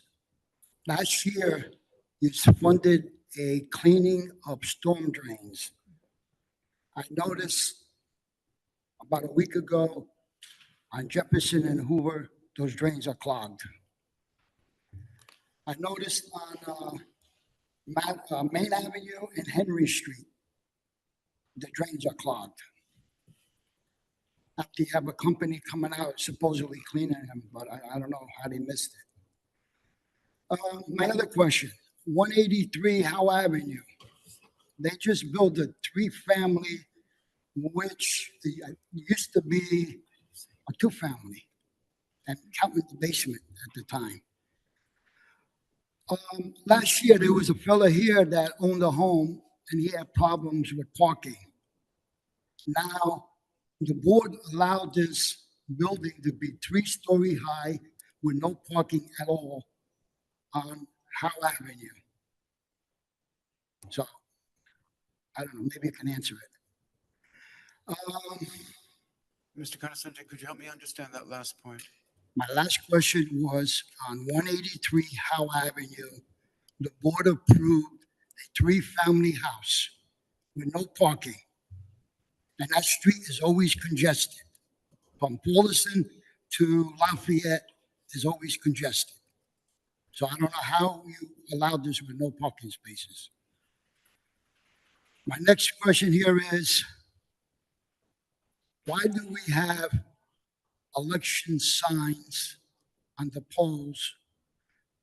last year, you funded a cleaning of storm drains. I noticed about a week ago on Jefferson and Hoover, those drains are clogged. I noticed on Main Avenue and Henry Street, the drains are clogged. After you have a company coming out supposedly cleaning them, but I don't know how they missed it. My other question, 183 Howe Avenue. They just built a 3-family, which used to be a 2-family, and counting the basement at the time. Last year, there was a fella here that owned a home, and he had problems with parking. Now, the board allowed this building to be 3-story high with no parking at all on Howe Avenue. So, I don't know, maybe you can answer it. Mr. Conoscente, could you help me understand that last point? My last question was on 183 Howe Avenue. The board approved a 3-family house with no parking. And that street is always congested. From Paulison to Lafayette is always congested. So I don't know how you allowed this with no parking spaces. My next question here is, why do we have election signs on the polls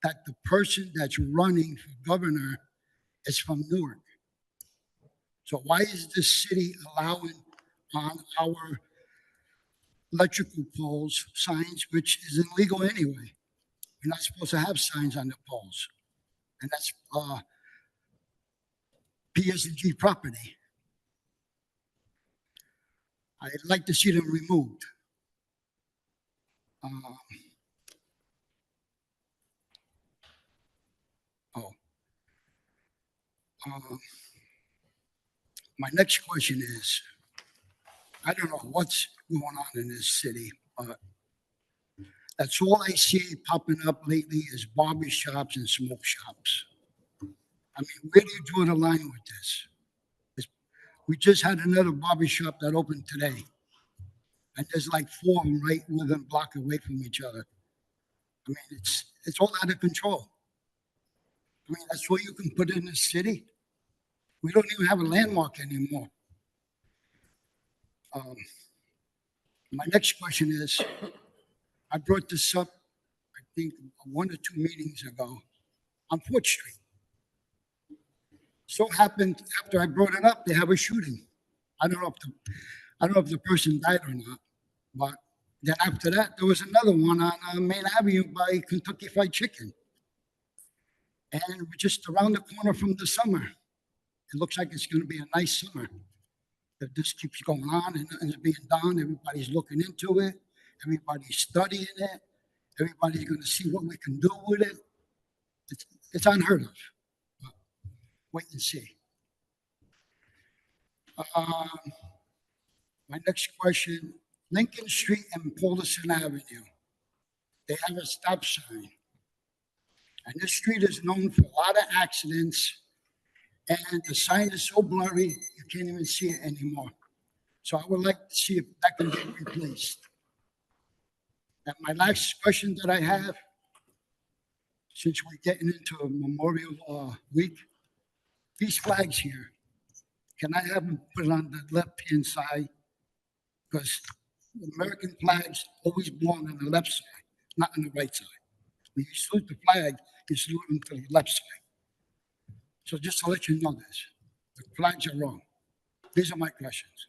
that the person that's running for governor is from Newark? So why is this city allowing on our electrical poles signs, which is illegal anyway? You're not supposed to have signs on the poles. And that's PSG property. I'd like to see them removed. My next question is, I don't know what's going on in this city, but that's all I see popping up lately is barber shops and smoke shops. I mean, where do you draw the line with this? We just had another barber shop that opened today, and there's like 4 of them right within a block away from each other. I mean, it's all out of control. I mean, that's what you can put in the city. We don't even have a landmark anymore. My next question is, I brought this up, I think, 1 or 2 meetings ago on 4th Street. So happened after I brought it up, they have a shooting. I don't know if the person died or not, but Then after that, there was another one on Main Avenue by Kentucky Fried Chicken. And we're just around the corner from the summer. It looks like it's going to be a nice summer. If this keeps going on and nothing's being done, everybody's looking into it, everybody's studying it, everybody's going to see what we can do with it. It's unheard of. But wait and see. My next question, Lincoln Street and Paulson Avenue. They have a stop sign. And this street is known for a lot of accidents, and the sign is so blurry, you can't even see it anymore. So I would like to see if that can get replaced. And my last question that I have, since we're getting into a Memorial Week, these flags here, can I have them put on the left-hand side? Because the American flags always belong on the left side, not on the right side. When you salute the flag, you salute them to the left side. So just to let you know this, the flags are wrong. These are my questions.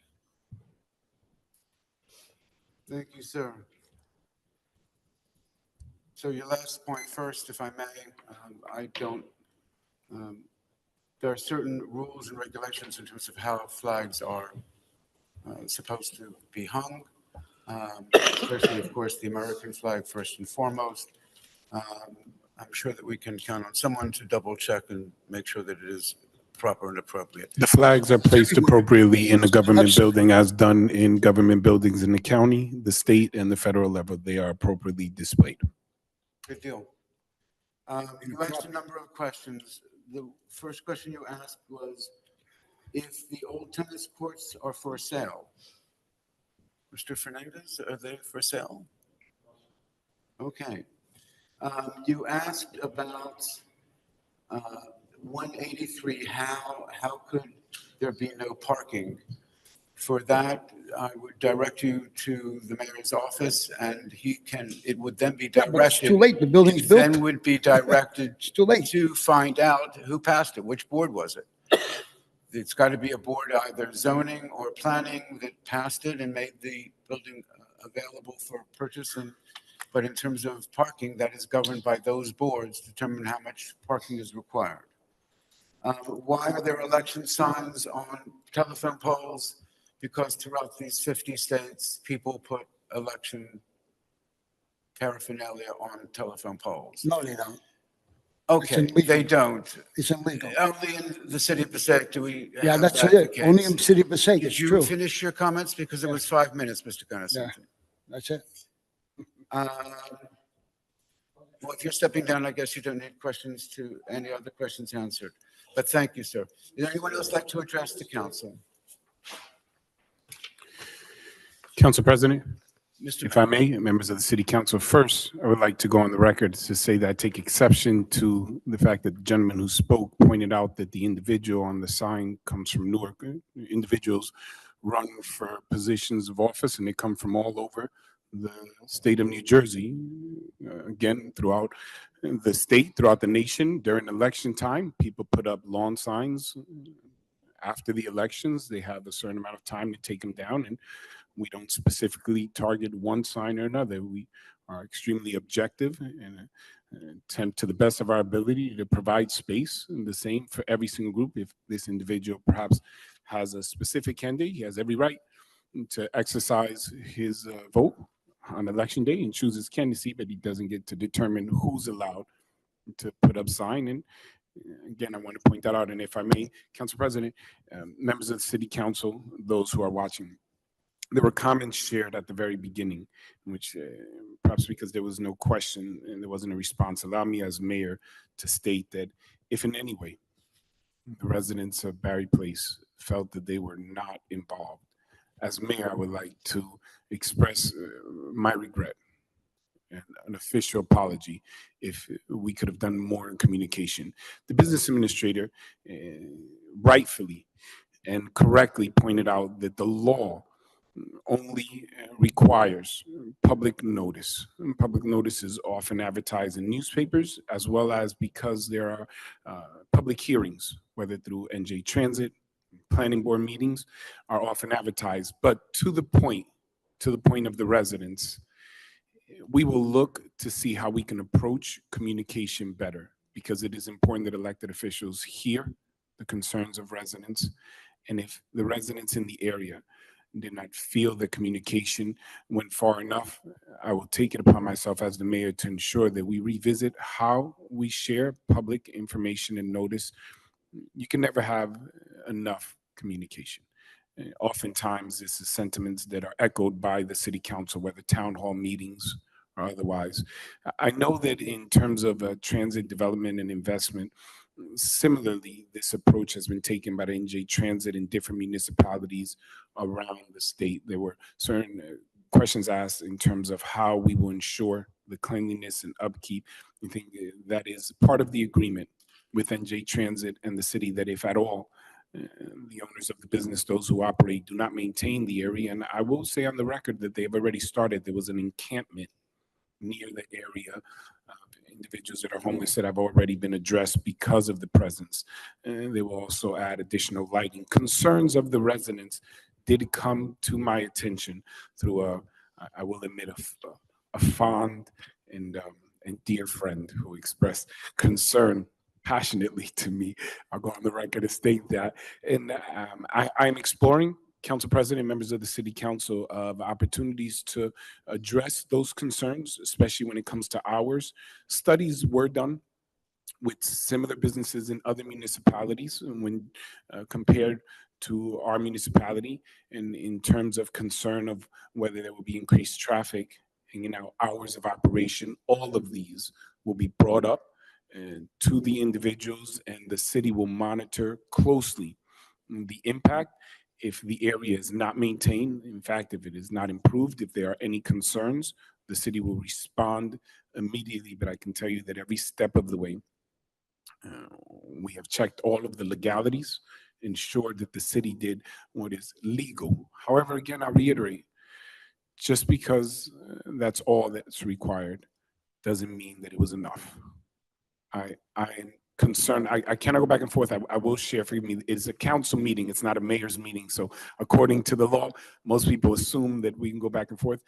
Thank you, sir. So your last point first, if I may, there are certain rules and regulations in terms of how flags are supposed to be hung, especially, of course, the American flag first and foremost. I'm sure that we can count on someone to double check and make sure that it is proper and appropriate. The flags are placed appropriately in the government building as done in government buildings in the county, the state, and the federal level. They are appropriately displayed. Good deal. You asked a number of questions. The first question you asked was if the old tennis courts are for sale. Mr. Fernandez, are they for sale? Okay. You asked about 183, how could there be no parking? For that, I would direct you to the mayor's office, and it would then be directed. But it's too late, the building's built. Then would be directed It's too late. to find out who passed it, which board was it? It's got to be a board, either zoning or planning, that passed it and made the building available for purchase. But in terms of parking, that is governed by those boards, determine how much parking is required. Why are there election signs on telephone poles? Because throughout these 50 states, people put election paraphernalia on telephone poles. No, they don't. Okay, they don't. It's illegal. Only in the city of Passaic do we Yeah, have that's that the it. case. Only in City of Passaic, it's Did you true. finish your comments? Because it was 5 minutes, Mr. Gunnison. Yeah, that's it. Well, if you're stepping down, I guess you don't need any other questions answered. But thank you, sir. Is anyone else like to address the council? Council President, Mr. if I may, members of the City Council, first, I would like to go on the record to say that I take exception to the fact that the gentleman who spoke pointed out that the individual on the sign comes from Newark. Individuals run for positions of office, and they come from all over the state of New Jersey, again, throughout the state, throughout the nation. During election time, people put up lawn signs. After the elections, they have a certain amount of time to take them down, and we don't specifically target one sign or another. We are extremely objective and attempt to the best of our ability to provide space, and the same for every single group. If this individual perhaps has a specific candidate, he has every right to exercise his vote on election day and choose his candidacy, but he doesn't get to determine who's allowed to put up sign. And again, I want to point that out. And if I may, Council President, members of the City Council, those who are watching, there were comments shared at the very beginning, in which perhaps because there was no question and there wasn't a response, allow me as mayor to state that if in any way the residents of Barry Place felt that they were not involved, as mayor, I would like to express my regret and an official apology if we could have done more in communication. The business administrator rightfully and correctly pointed out that the law only requires public notice. And public notice is often advertised in newspapers, as well as because there are public hearings, whether through NJ Transit, planning board meetings are often advertised. But to the point, to the point of the residents, we will look to see how we can approach communication better, because it is important that elected officials hear the concerns of residents. And if the residents in the area did not feel the communication went far enough, I will take it upon myself as the mayor to ensure that we revisit how we share public information and notice. You can never have enough communication. Oftentimes, this is sentiments that are echoed by the city council, whether town hall meetings or otherwise. I know that in terms of transit development and investment, similarly, this approach has been taken by the NJ Transit in different municipalities around the state. There were certain questions asked in terms of how we will ensure the cleanliness and upkeep. I think that is part of the agreement with NJ Transit and the city, that if at all the owners of the business, those who operate, do not maintain the area. And I will say on the record that they have already started. There was an encampment near the area. Individuals that are homeless that have already been addressed because of the presence. And they will also add additional lighting. Concerns of the residents did come to my attention through I will admit, a fond and dear friend who expressed concern passionately to me. I'll go on the record to state that. And I'm exploring, Council President, members of the City Council, of opportunities to address those concerns, especially when it comes to hours. Studies were done with similar businesses in other municipalities when compared to our municipality, and in terms of concern of whether there will be increased traffic and hours of operation. All of these will be brought up to the individuals, and the city will monitor closely the impact if the area is not maintained. In fact, if it is not improved, if there are any concerns, the city will respond immediately. But I can tell you that every step of the way, we have checked all of the legalities, ensured that the city did what is legal. However, again, I reiterate, just because that's all that's required doesn't mean that it was enough. I am concerned. I cannot go back and forth. I will share, forgive me, it's a council meeting. It's not a mayor's meeting. So according to the law, most people assume that we can go back and forth.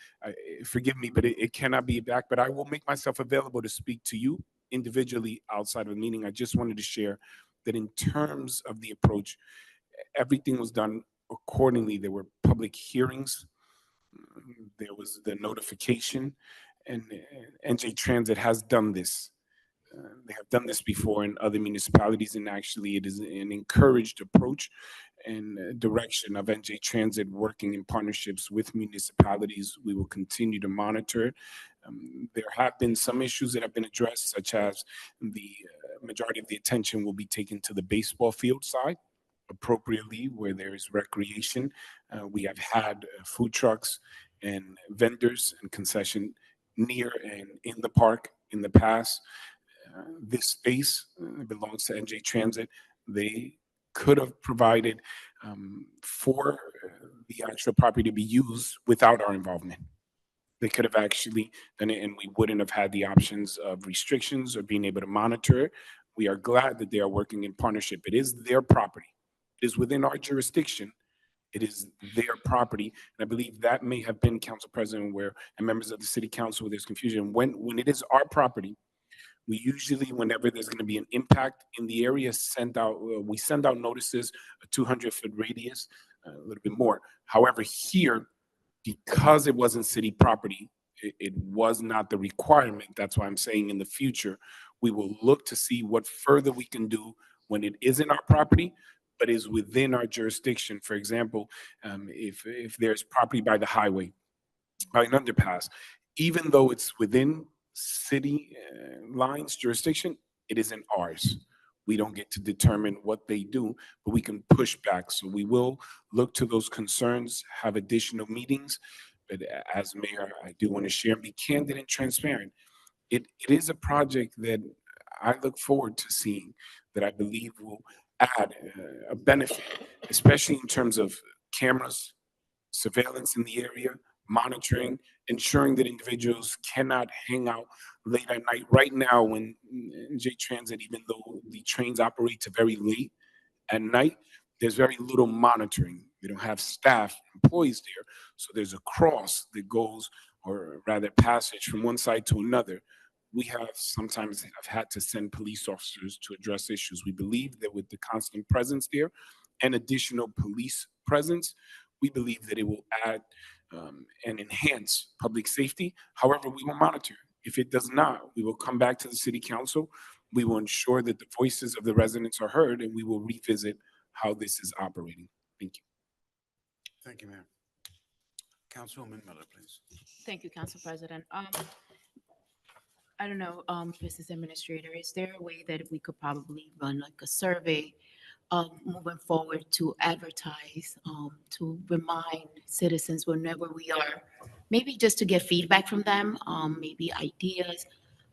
Forgive me, but it cannot be back. But I will make myself available to speak to you individually outside of the meeting. I just wanted to share that in terms of the approach, everything was done accordingly. There were public hearings. There was the notification, and NJ Transit has done this. They have done this before in other municipalities, and actually it is an encouraged approach and direction of NJ Transit working in partnerships with municipalities. We will continue to monitor it. There have been some issues that have been addressed, such as the majority of the attention will be taken to the baseball field side, appropriately where there is recreation. We have had food trucks and vendors and concession near and in the park in the past. This space belongs to NJ Transit. They could have provided for the actual property to be used without our involvement. They could have actually done it, and we wouldn't have had the options of restrictions or being able to monitor it. We are glad that they are working in partnership. It is their property. It is within our jurisdiction. It is their property. And I believe that may have been, Council President, where, and members of the City Council, where there's confusion. When it is our property, we usually, whenever there's going to be an impact in the area, we send out notices, a 200-foot radius, a little bit more. However, here, because it wasn't city property, it was not the requirement. That's why I'm saying in the future, we will look to see what further we can do when it isn't our property, but is within our jurisdiction. For example, if there's property by the highway, by an underpass, even though it's within city lines jurisdiction, it isn't ours. We don't get to determine what they do, but we can push back. So we will look to those concerns, have additional meetings. But as mayor, I do want to share and be candid and transparent. It is a project that I look forward to seeing, that I believe will add a benefit, especially in terms of cameras, surveillance in the area, monitoring, ensuring that individuals cannot hang out late at night. Right now, when NJ Transit, even though the trains operate to very late at night, there's very little monitoring. They don't have staff, employees there. So there's a cross that goes, or rather passage from one side to another. We have sometimes have had to send police officers to address issues. We believe that with the constant presence there and additional police presence, we believe that it will add and enhance public safety. However, we will monitor. If it does not, we will come back to the city council. We will ensure that the voices of the residents are heard, and we will revisit how this is operating. Thank you. Thank you, Mayor. Councilwoman Miller, please. Thank you, Council President. I don't know, Mrs. Administrator, is there a way that we could probably run like a survey moving forward to advertise, to remind citizens whenever we are, maybe just to get feedback from them, maybe ideas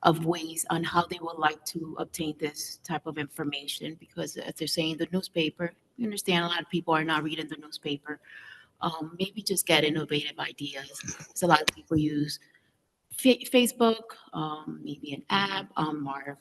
of ways on how they would like to obtain this type of information? Because as they're saying, the newspaper, we understand a lot of people are not reading the newspaper. Maybe just get innovative ideas. There's a lot of people use Facebook, maybe an app, or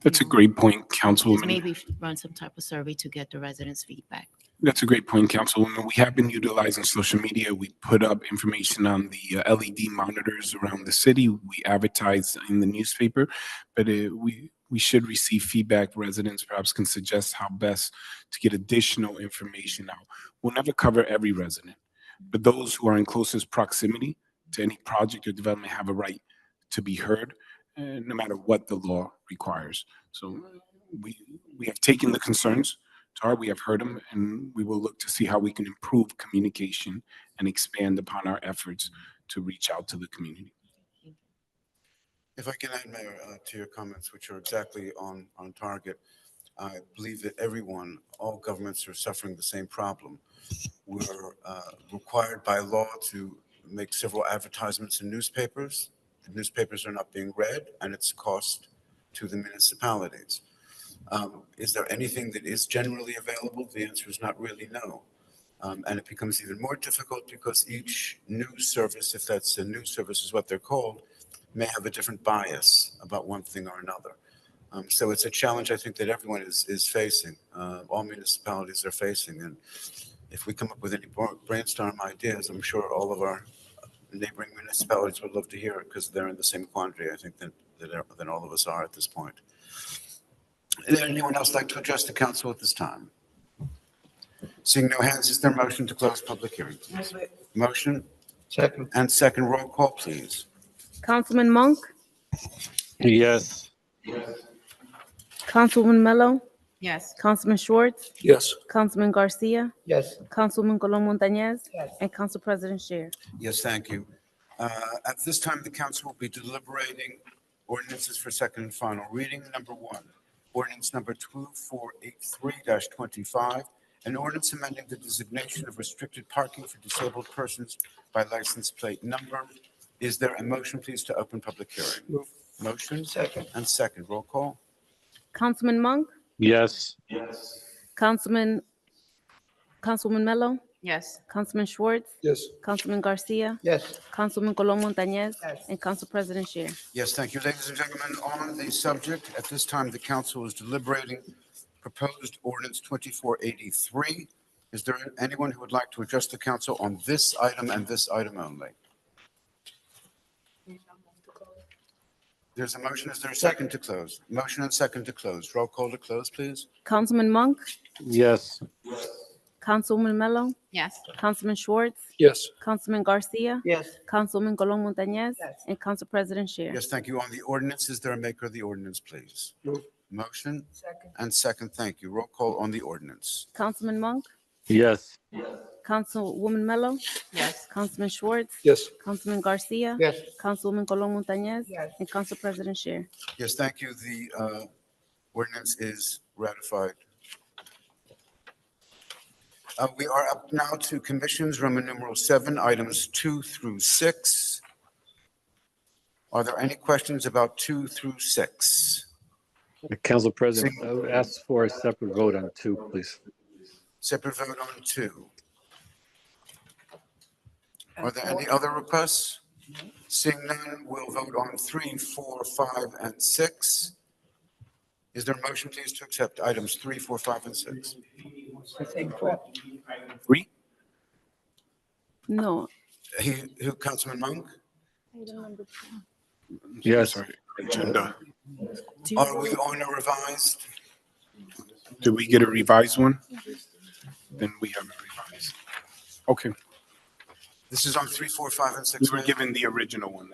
That's a great point, just Councilwoman. maybe run some type of survey to get the residents' feedback. That's a great point, Councilwoman. We have been utilizing social media. We put up information on the LED monitors around the city. We advertise in the newspaper, but we should receive feedback. Residents perhaps can suggest how best to get additional information out. We'll never cover every resident, but those who are in closest proximity to any project or development have a right to be heard, no matter what the law requires. So we have taken the concerns to heart, we have heard them, and we will look to see how we can improve communication and expand upon our efforts to reach out to the community. If I can add, Mayor, to your comments, which are exactly on target, I believe that everyone, all governments are suffering the same problem. We're required by law to make several advertisements in newspapers. The newspapers are not being read, and it's cost to the municipalities. Is there anything that is generally available? The answer is not really no. And it becomes even more difficult because each news service, if that's a news service is what they're called, may have a different bias about one thing or another. So it's a challenge I think that everyone is facing, all municipalities are facing. And if we come up with any brainstorm ideas, I'm sure all of our neighboring municipalities would love to hear it because they're in the same quandary, I think, than all of us are at this point. Is there anyone else like to address the council at this time? Seeing no hands, is there a motion to close public hearing, please? Motion? Second. And second, roll call, please. Councilman Monk, Yes. Councilwoman Mello, Yes. Councilman Schwartz, Yes. Councilman Garcia, Yes. Councilwoman Colon Montañez, and Council President Scheer. Yes, thank you. At this time, the council will be deliberating ordinances for second and final reading. Number one, ordinance number 2483-25, an ordinance amending the designation of restricted parking for disabled persons by license plate number. Is there a motion, please, to open public hearing? Move. Motion? Second. And second, roll call? Councilman Monk, Yes. Councilwoman Mello, Yes. Councilman Schwartz, Yes. Councilman Garcia, Yes. Councilwoman Colon Montañez, and Council President Scheer. Yes, thank you. Ladies and gentlemen, on the subject, at this time, the council is deliberating proposed ordinance 2483. Is there anyone who would like to address the council on this item and this item only? There's a motion. Is there a second to close? Motion and second to close. Roll call to close, please. Councilman Monk, Yes. Councilwoman Mello, Yes. Councilman Schwartz, Yes. Councilman Garcia, Yes. Councilwoman Colon Montañez, and Council President Scheer. Yes, thank you. On the ordinance, is there a maker of the ordinance, please? Move. Motion? Second. And second, thank you. Roll call on the ordinance. Councilman Monk, Yes. Councilwoman Mello, Yes. Councilman Schwartz, Yes. Councilman Garcia, Yes. Councilwoman Colon Montañez, and Council President Scheer. Yes, thank you. The ordinance is ratified. We are up now to commissions, Roman numeral 7, items 2 through 6. Are there any questions about 2 through 6? Council President, I would ask for a separate vote on 2, please. Separate vote on 2. Are there any other requests? Seeing none, we'll vote on 3, 4, 5, and 6. Is there a motion, please, to accept items 3, 4, 5, and 6? Three? No. Councilman Monk? Item number 2. Yes. Sorry, agenda. Are we on a revised? Did we get a revised one? Then we have a revised. Okay. This is on 3, 4, 5, and 6. We were Mayor? given the original one.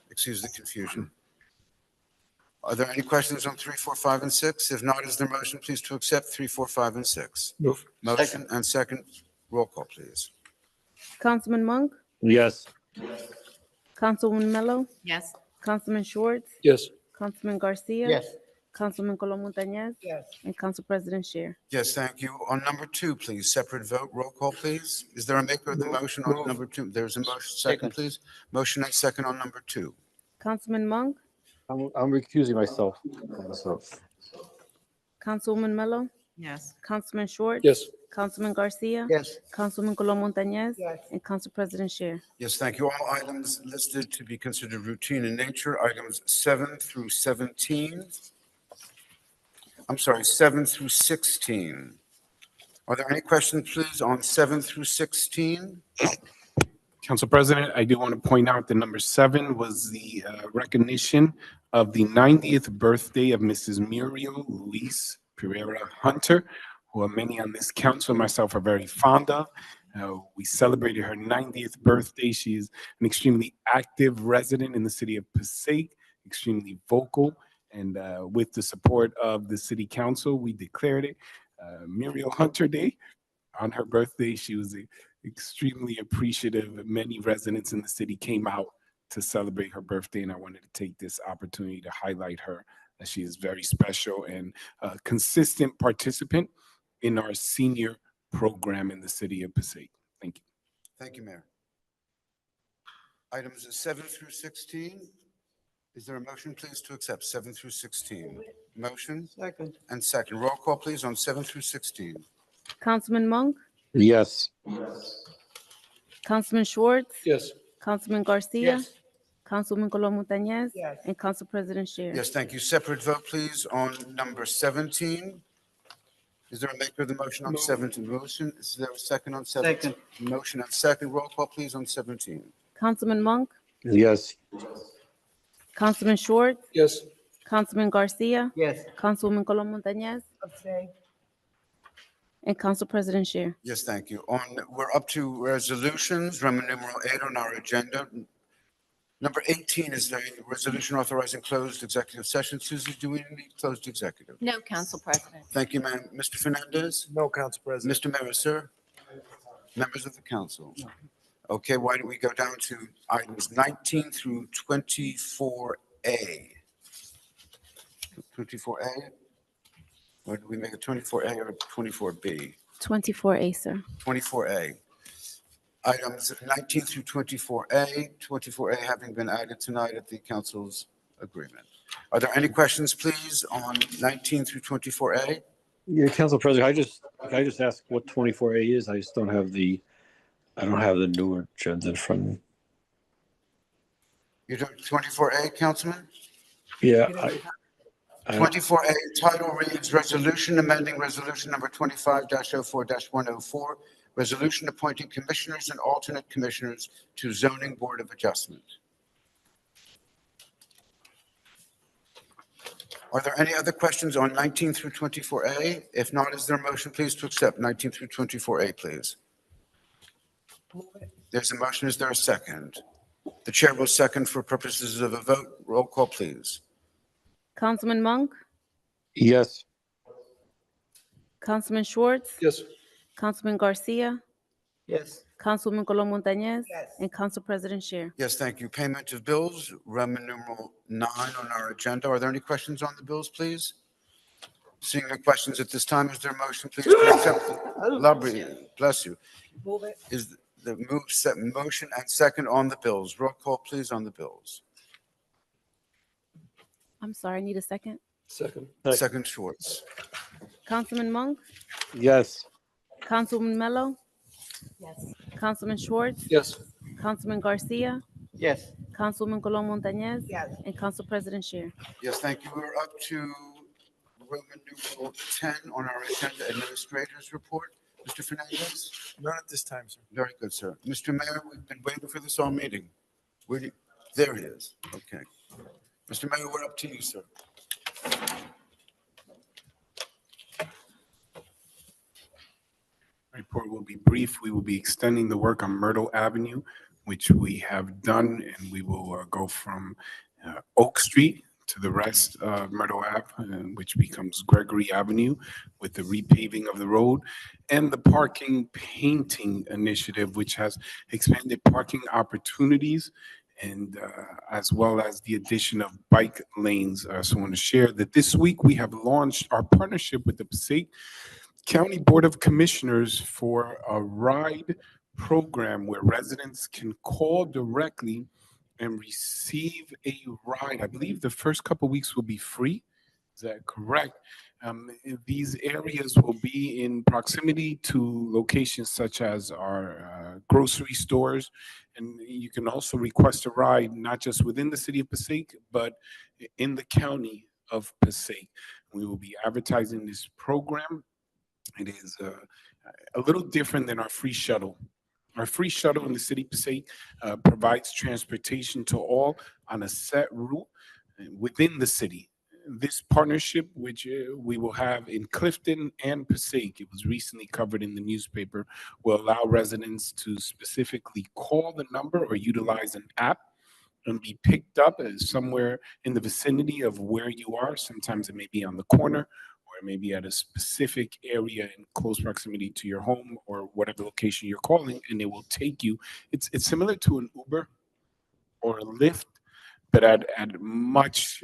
Excuse the confusion. Are there any questions on 3, 4, 5, and 6? If not, is there a motion, please, to accept 3, 4, 5, and 6? Move. Motion and second. Roll call, please. Councilman Monk, Yes. Councilwoman Mello, Yes. Councilman Schwartz, Yes. Councilman Garcia. Yes. Councilman Colom Montañez. Yes. And Council President Scheer. Yes, thank you. On number 2, please, separate vote. Roll call, please. Is there a maker of the motion on number 2? There's a motion. Second, please. Motion and second on number 2. Councilman Monk, I'm recusing myself from this vote. Councilwoman Mello, Yes. Councilman Schwartz. Yes. Councilman Garcia. Yes. Councilman Colom Montañez. Yes. And Council President Scheer. Yes, thank you. All items listed to be considered routine in nature, items 7 through 17. I'm sorry, 7 through 16. Are there any questions, please, on 7 through 16? Council President, I do want to point out that number 7 was the recognition of the 90th birthday of Mrs. Muriel Luis Pereira Hunter, who many on this council and myself are very fond of. We celebrated her 90th birthday. She is an extremely active resident in the city of Passaic, extremely vocal, and with the support of the city council, we declared it Muriel Hunter Day. On her birthday, she was extremely appreciative. Many residents in the city came out to celebrate her birthday, and I wanted to take this opportunity to highlight her, as she is very special and a consistent participant in our senior program in the city of Passaic. Thank you. Thank you, Mayor. Items 7 through 16. Is there a motion, please, to accept 7 through 16? Motion Second. and second. Roll call, please, on 7 through 16. Councilman Monk, Yes. Councilman Schwartz. Yes. Councilman Garcia. Yes. Councilman Colom Montañez. Yes. And Council President Scheer. Yes, thank you. Separate vote, please, on number 17. Is there a maker of the motion on 17? Motion, is there a second on 17? Second. Motion and second. Roll call, please, on 17. Councilman Monk, Yes. Councilman Schwartz. Yes. Councilman Garcia. Yes. Councilwoman Colom Montañez. And Council President Scheer. Yes, thank you. We're up to resolutions, Roman numeral 8 on our agenda. Number 18 is the resolution authorizing closed executive session. Susie, do we need closed executive? No, Council President. Thank you, ma'am. Mr. Fernandez? No, Council President. Mr. Mayor, sir? Members of the council? Okay, why don't we go down to items 19 through 24A? 24A? Or do we make it 24A or 24B? 24A, sir. 24A. Items 19 through 24A, 24A having been added tonight at the council's agreement. Are there any questions, please, on 19 through 24A? Yeah, Council President, can I just ask what 24A is? I just don't have the newer agenda in front of me. You don't 24A, Councilman? Yeah, 24A title reads Resolution Amending Resolution Number 25-04-104, Resolution Appointing Commissioners and Alternate Commissioners to Zoning Board of Adjustment. Are there any other questions on 19 through 24A? If not, is there a motion, please, to accept 19 through 24A, please? There's a motion. Is there a second? The chair will second for purposes of a vote. Roll call, please. Councilman Monk, Yes. Councilman Schwartz. Yes. Councilman Garcia. Yes. Councilwoman Colom Montañez. Yes. And Council President Scheer. Yes, thank you. Payment of bills, Roman numeral 9 on our agenda. Are there any questions on the bills, please? Seeing no questions at this time, is there a motion, please, to accept? Lovely, bless you. Move it. Is the motion and second on the bills? Roll call, please, on the bills. I'm sorry, I need a second. Second. Second, Schwartz. Councilman Monk, Yes. Councilwoman Mello, Yes. Councilman Schwartz. Yes. Councilman Garcia. Yes. Councilwoman Colom Montañez. Yes. And Council President Scheer. Yes, thank you. We're up to Roman numeral 10 on our agenda, Administrator's Report. Mr. Fernandez? None at this time, sir. Very good, sir. Mr. Mayor, we've been waiting for this all meeting. There he is. Okay. Mr. Mayor, we're up to you, sir. Report will be brief. We will be extending the work on Myrtle Avenue, which we have done, and we will go from Oak Street to the rest of Myrtle Ave, which becomes Gregory Avenue with the repaving of the road, and the parking painting initiative, which has expanded parking opportunities and as well as the addition of bike lanes. So I want to share that this week we have launched our partnership with the Passaic County Board of Commissioners for a ride program where residents can call directly and receive a ride. I believe the first couple weeks will be free. Is that correct? These areas will be in proximity to locations such as our grocery stores, and you can also request a ride not just within the city of Passaic, but in the county of Passaic. We will be advertising this program. It is a little different than our free shuttle. Our free shuttle in the city of Passaic provides transportation to all on a set route within the city. This partnership, which we will have in Clifton and Passaic, it was recently covered in the newspaper, will allow residents to specifically call the number or utilize an app and be picked up as somewhere in the vicinity of where you are. Sometimes it may be on the corner, or it may be at a specific area in close proximity to your home or whatever location you're calling, and it will take you. It's similar to an Uber or a Lyft, but at much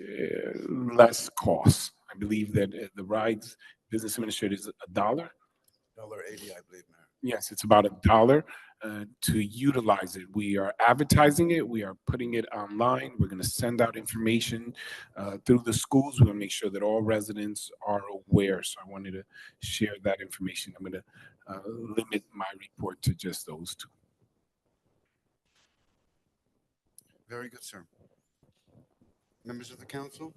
less cost. I believe that the rides business administrator is $1. $1.80, I believe, Mayor. Yes, it's about $1 to utilize it. We are advertising it. We are putting it online. We're going to send out information through the schools. We'll make sure that all residents are aware. So I wanted to share that information. I'm going to limit my report to just those two. Very good, sir. Members of the council?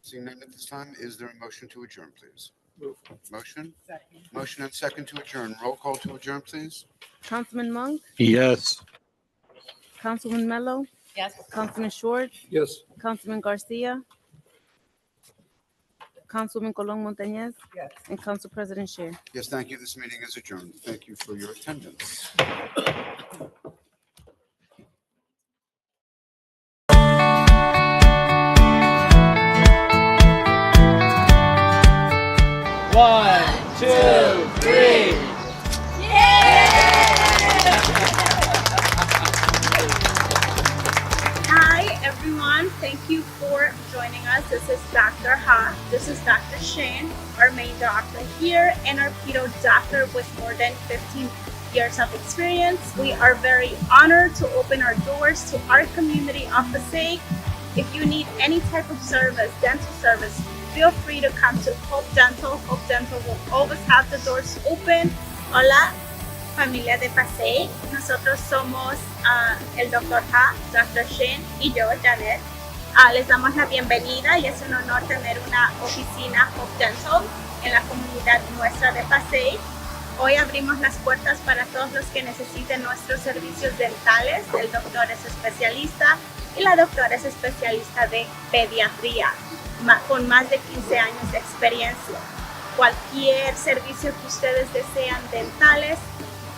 Seeing none at this time, is there a motion to adjourn, please? Move. Motion? Second. Motion and second to adjourn. Roll call to adjourn, please. Councilman Monk, Yes. Councilman Mello, Yes. Councilman Schwartz, Yes. Councilman Garcia, Councilman Colon Montañez, Yes. and Council President Shear. Yes, thank you. This meeting is adjourned. Thank you for your attendance. One, two, three. Hi, everyone. Thank you for joining us. This is Dr. Ha. This is Dr. Shane, our main doctor here, and our pedo doctor with more than 15 years of experience. We are very honored to open our doors to our community of Passaic. If you need any type of service, dental service, feel free to come to Hope Dental. Hope Dental will always have the doors open. Hola, familia de Passaic. Nosotros somos el Dr. Ha, Dr. Shin y yo, Janet. Les damos la bienvenida y es un honor tener una oficina Hope Dental en la comunidad nuestra de Passaic. Hoy abrimos las puertas para todos los que necesiten nuestros servicios dentales. El doctor es especialista y la doctora es especialista de pediatría, con más de 15 años de experiencia. Cualquier servicio que ustedes desean dentales,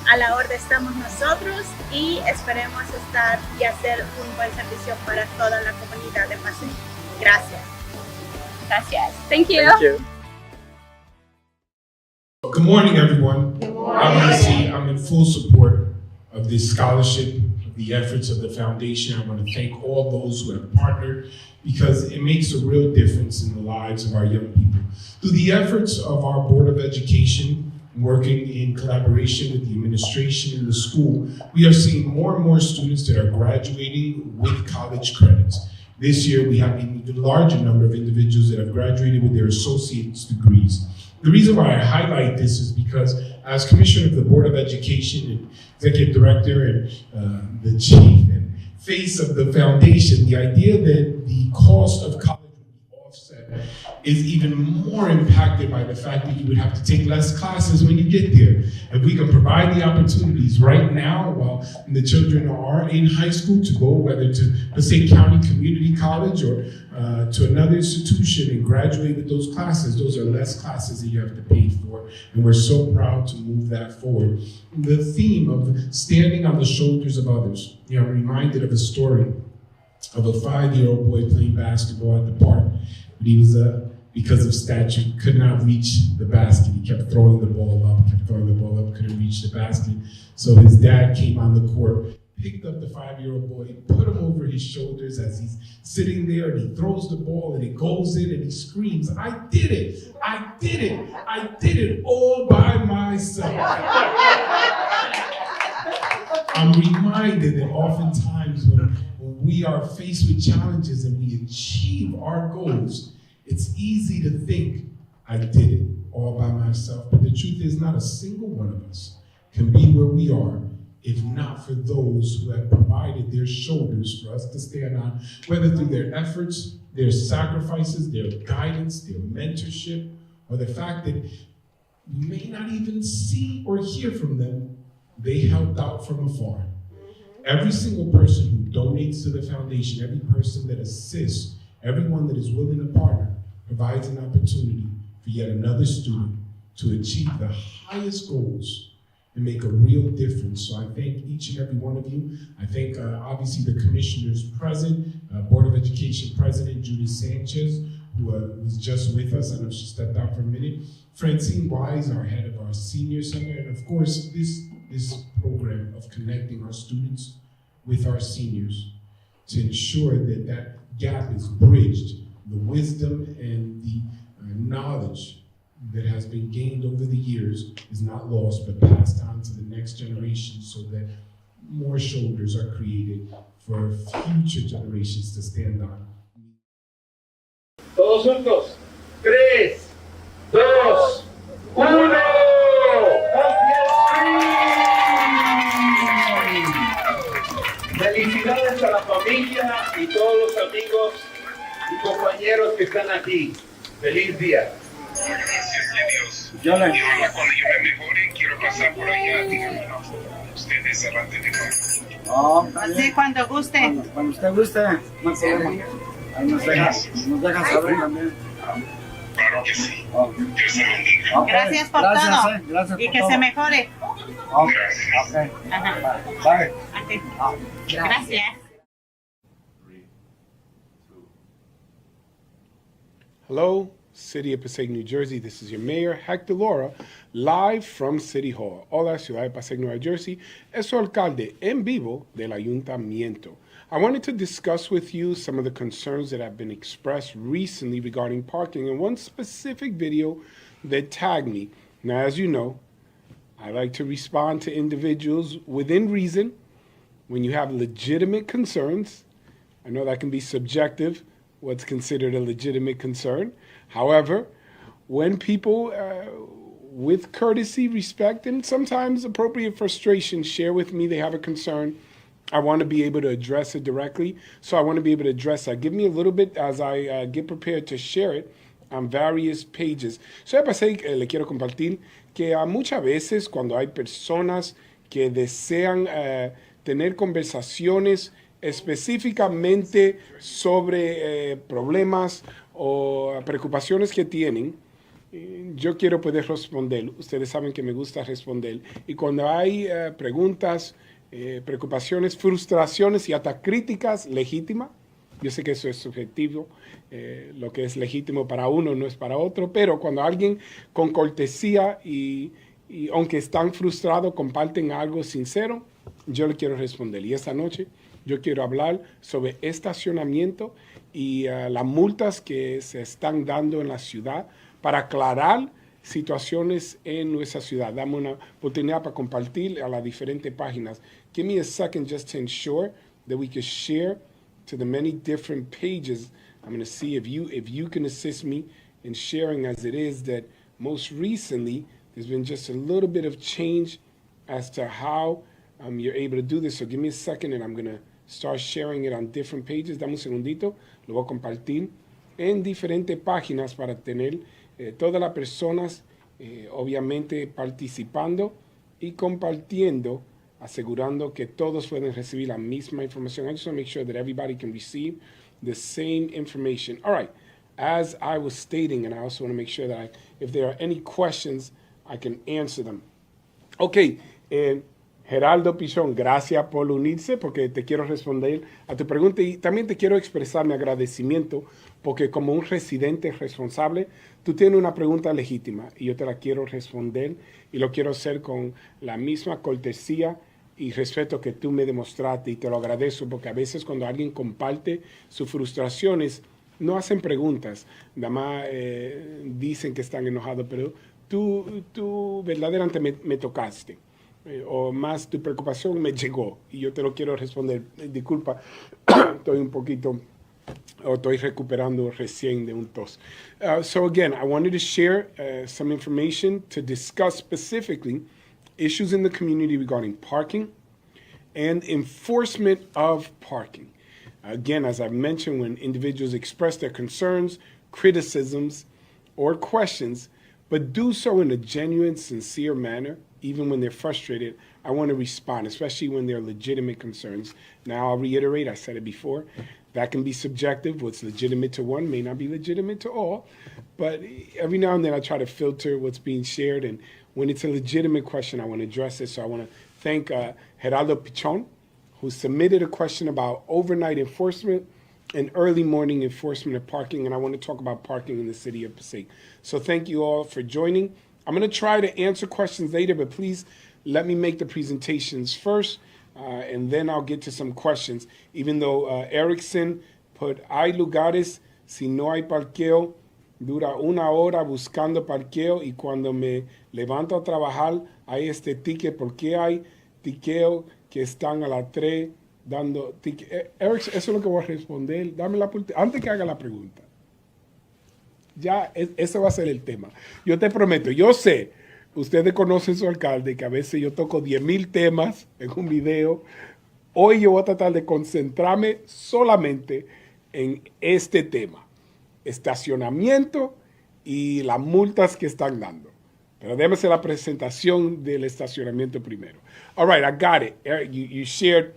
a la orden estamos nosotros y esperemos estar y hacer un buen servicio para toda la comunidad de Passaic. Gracias. Gracias. Thank you. Thank you. Good morning, everyone. Obviously, I'm in full support of this scholarship, of the efforts of the foundation. I want to thank all those who have partnered because it makes a real difference in the lives of our young people. Through the efforts of our Board of Education, working in collaboration with the administration in the school, we are seeing more and more students that are graduating with college credits. This year, we have an even larger number of individuals that have graduated with their associate's degrees. The reason why I highlight this is because as Commissioner of the Board of Education and Executive Director and the Chief and face of the foundation, the idea that the cost of college would be offset is even more impacted by the fact that you would have to take less classes when you get there. If we can provide the opportunities right now while the children are in high school to go, whether to Passaic County Community College or to another institution and graduate with those classes, those are less classes that you have to pay for. And we're so proud to move that forward. The theme of standing on the shoulders of others. You know, I'm reminded of a story of a 5-year-old boy playing basketball at the park. But he was, because of stature, could not reach the basket. He kept throwing the ball up, couldn't reach the basket. So his dad came on the court, picked up the 5-year-old boy, put him over his shoulders as he's sitting there, and he throws the ball, and it goes in, and he screams, "I did it! I did it! I did it all by myself." I'm reminded that oftentimes when we are faced with challenges and we achieve our goals, it's easy to think, I did it all by myself. But the truth is, not a single one of us can be where we are if not for those who have provided their shoulders for us to stand on, whether through their efforts, their sacrifices, their guidance, their mentorship, or the fact that we may not even see or hear from them. They helped out from afar. Every single person who donates to the foundation, every person that assists, everyone that is willing to partner, provides an opportunity for yet another student to achieve the highest goals and make a real difference. So I thank each and every one of you. I thank obviously the commissioners present, Board of Education President Judith Sanchez, who was just with us. I know she stepped out for a minute. Francine Wise, our head of our senior center, and of course this program of connecting our students with our seniors to ensure that that gap is bridged, the wisdom and the knowledge that has been gained over the years is not lost, but passed on to the next generation so that more shoulders are created for future generations to stand on. Todos juntos. 3, 2, 1. Felicidades a la familia y todos los amigos y compañeros que están aquí. Feliz día. Gracias a Dios. Y ahora cuando yo me mejore, quiero pasar por allá, díganme ustedes delante de mí. Así cuando guste. Cuando usted guste, no hay problema. Ahí nos deja saber también. Claro que sí. Dios te bendiga. Gracias por todo. Gracias y por que todo. se mejore. Gracias. Ajá. Bye. Okay. Gracias. Hello, City of Passaic, New Jersey. This is your mayor, Hector Laura, live from City Hall. Hola, Ciudad de Passaic, Nueva Jersey. Es su alcalde en vivo del ayuntamiento. I wanted to discuss with you some of the concerns that have been expressed recently regarding parking and one specific video that tagged me. Now, as you know, I like to respond to individuals within reason when you have legitimate concerns. I know that can be subjective, what's considered a legitimate concern. However, when people with courtesy, respect, and sometimes appropriate frustration share with me they have a concern, I want to be able to address it directly. So I want to be able to address that. Give me a little bit as I get prepared to share it on various pages. So le quiero compartir que muchas veces cuando hay personas que desean tener conversaciones específicamente sobre problemas o preocupaciones que tienen, yo quiero poder responder. Ustedes saben que me gusta responder. Y cuando hay preguntas, preocupaciones, frustraciones y hasta críticas legítimas, yo sé que eso es subjetivo, lo que es legítimo para uno no es para otro, pero cuando alguien con cortesía y aunque están frustrados comparten algo sincero, yo le quiero responder. Y esta noche yo quiero hablar sobre estacionamiento y las multas que se están dando en la ciudad para aclarar situaciones en nuestra ciudad. Dame una oportunidad para compartir a las diferentes páginas. Give me a second just to ensure that we can share to the many different pages. I'm going to see if you can assist me in sharing, as it is that most recently there's been just a little bit of change as to how you're able to do this. So give me a second and I'm going to start sharing it on different pages. Dame un segundito, lo voy a compartir en diferentes páginas para tener todas las personas obviamente participando y compartiendo, asegurando que todos pueden recibir la misma información. I just want to make sure that everybody can receive the same information. All right, as I was stating, and I also want to make sure that if there are any questions, I can answer them. Ok, Geraldo Pichón, gracias por unirse porque te quiero responder a tu pregunta y también te quiero expresar mi agradecimiento porque como un residente responsable, tú tienes una pregunta legítima y yo te la quiero responder y lo quiero hacer con la misma cortesía y respeto que tú me demostraste y te lo agradezco porque a veces cuando alguien comparte sus frustraciones, no hacen preguntas, nada más dicen que están enojados, pero tú verdaderamente me tocaste. O más tu preocupación me llegó y yo te lo quiero responder. Disculpa, estoy un poquito, o estoy recuperando recién de un tos. So again, I wanted to share some information to discuss specifically issues in the community regarding parking and enforcement of parking. Again, as I've mentioned, when individuals express their concerns, criticisms, or questions, but do so in a genuine, sincere manner, even when they're frustrated, I want to respond, especially when they're legitimate concerns. Now, I'll reiterate, I said it before, that can be subjective. What's legitimate to one may not be legitimate to all, but every now and then I try to filter what's being shared, and when it's a legitimate question, I want to address it. So I want to thank Geraldo Pichon, who submitted a question about overnight enforcement and early morning enforcement of parking, and I want to talk about parking in the city of Passaic. So thank you all for joining. I'm going to try to answer questions later, but please let me make the presentations first, and then I'll get to some questions. Even though Erickson put, hay lugares, si no hay parqueo, dura una hora buscando parqueo, y cuando me levanto a trabajar, hay este ticket, porque hay tiqueo que están a las 3 dando ticket. Erickson, eso es lo que voy a responder. Dame la antes que haga la pregunta. Ya, ese va a ser el tema. Yo te prometo, yo sé, ustedes conocen a su alcalde, que a veces yo toco 10,000 temas en un video. Hoy yo voy a tratar de concentrarme solamente en este tema. Estacionamiento y las multas que están dando. Pero déjame hacer la presentación del estacionamiento primero. All right, I got it. Eric, you shared,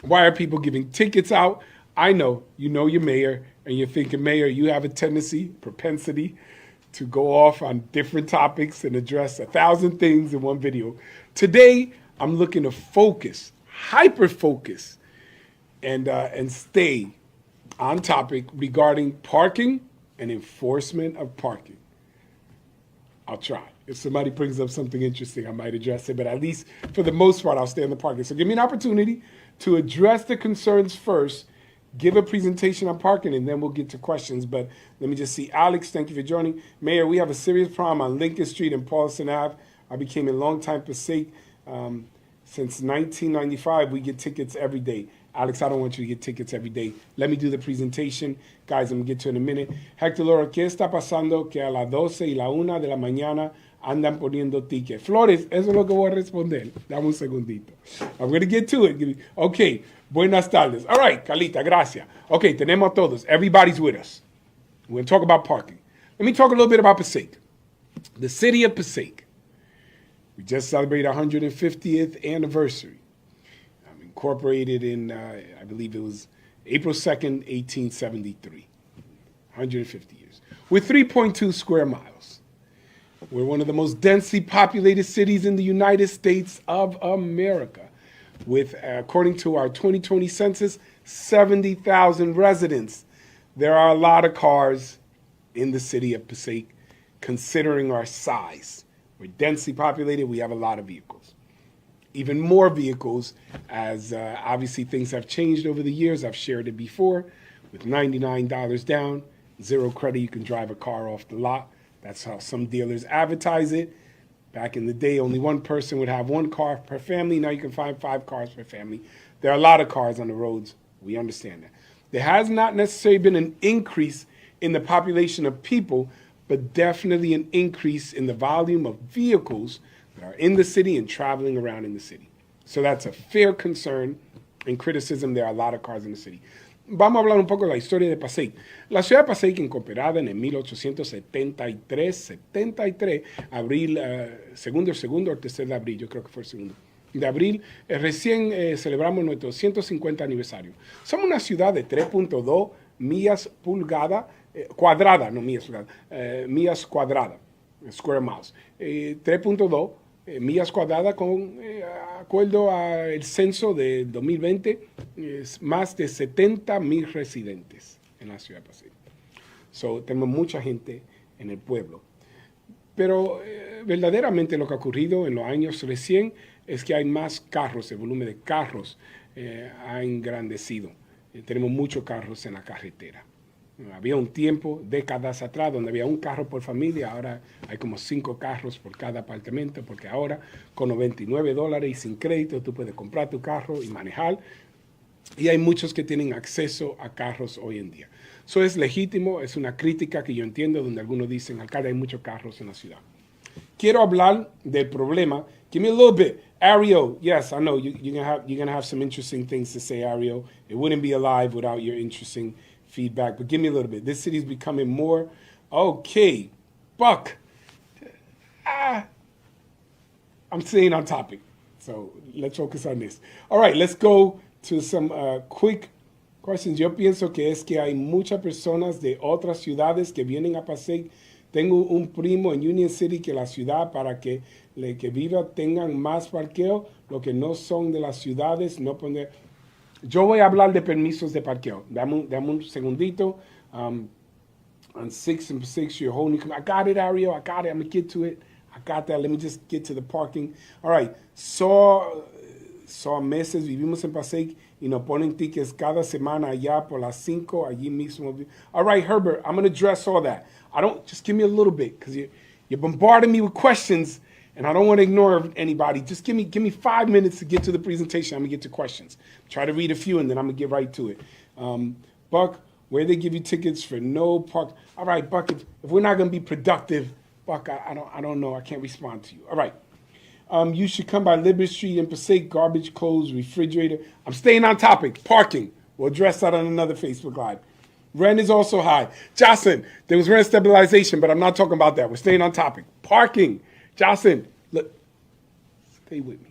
why are people giving tickets out? I know your mayor, and you're thinking, Mayor, you have a propensity to go off on different topics and address 1,000 things in one video. Today, I'm looking to focus, hyper-focus, and stay on topic regarding parking and enforcement of parking. I'll try. If somebody brings up something interesting, I might address it, but at least for the most part, I'll stay on the parking. So give me an opportunity to address the concerns first, give a presentation on parking, and then we'll get to questions. But let me just see. Alex, thank you for joining. Mayor, we have a serious problem on Lincoln Street and Paulson Ave. I became a longtime Passaic. Since 1995, we get tickets every day. Alex, I don't want you to get tickets every day. Let me do the presentation. Guys, I'm going to get to it in a minute. Hector Laura, ¿qué está pasando que a las 12 y la 1 de la mañana andan poniendo tickets? Flores, eso es lo que voy a responder. Dame un segundito. I'm going to get to it. Okay. Buenas tardes. All right, Carlita, gracias. Okay, tenemos todos. Everybody's with us. We're going to talk about parking. Let me talk a little bit about Passaic. The city of Passaic. We just celebrated our 150th anniversary. Incorporated in, I believe it was April 2nd, 1873. 150 years. We're 3.2 square miles. We're one of the most densely populated cities in the United States of America. With, according to our 2020 census, 70,000 residents. There are a lot of cars in the city of Passaic, considering our size. We're densely populated, we have a lot of vehicles. Even more vehicles, as obviously things have changed over the years. I've shared it before. With $99 down, zero credit, you can drive a car off the lot. That's how some dealers advertise it. Back in the day, only one person would have one car per family. Now you can find 5 cars per family. There are a lot of cars on the roads. We understand that. There has not necessarily been an increase in the population of people, but definitely an increase in the volume of vehicles that are in the city and traveling around in the city. So that's a fair concern and criticism. There are a lot of cars in the city. vamos a hablar un poco de la historia de Passaic. La ciudad de Passaic, incorporada en el 1873, abril, segundo o tercer de abril, yo creo que fue el segundo de abril, recién celebramos nuestro 150 aniversario. Somos una ciudad de 3.2 millas cuadrada, no millas pulgadas, millas cuadradas, square miles. 3.2 millas cuadradas con acuerdo al censo de 2020, es más de 70,000 residentes en la ciudad de Passaic. So, tenemos mucha gente en el pueblo. Pero verdaderamente lo que ha ocurrido en los años recién es que hay más carros, el volumen de carros ha engrandecido. Tenemos muchos carros en la carretera. Había un tiempo, décadas atrás, donde había un carro por familia, ahora hay como 5 carros por cada apartamento, porque ahora con $99 y sin crédito tú puedes comprar tu carro y manejar. Y hay muchos que tienen acceso a carros hoy en día. Eso es legítimo, es una crítica que yo entiendo, donde algunos dicen, alcalde, hay muchos carros en la ciudad. Quiero hablar del problema. Give me a little bit. Ariel, yes, I know you're gonna have some interesting things to say, Ariel. It wouldn't be alive without your interesting feedback, but give me a little bit. This city is becoming more, okay, Buck. I'm staying on topic, so let's focus on this. All right, let's go to some quick questions. Yo pienso que es que hay muchas personas de otras ciudades que vienen a Passaic. Tengo un primo en Union City que la ciudad para que viva tengan más parqueo, lo que no son de las ciudades, no poner. Yo voy a hablar de permisos de parqueo. Dame un segundito. On 6 and 6, you're holding. I got it, Ariel. I got it. I'm going to get to it. I got that. Let me just get to the parking. All right. So meses vivimos en Passaic y nos ponen tickets cada semana allá por las 5, allí mismo. All right, Herbert, I'm going to address all that. Just give me a little bit, because you're bombarding me with questions, and I don't want to ignore anybody. Just give me 5 minutes to get to the presentation. I'm going to get to questions. Try to read a few, and then I'm going to get right to it. Buck, where they give you tickets for no park. All right, Buck, if we're not going to be productive, Buck, I don't know. I can't respond to you. All right. You should come by Liberty Street in Passaic, garbage, clothes, refrigerator. I'm staying on topic. Parking. We'll address that on another Facebook Live. Rent is also high. Jocelyn, there was rent stabilization, but I'm not talking about that. We're staying on topic. Parking. Jocelyn, look, stay with me.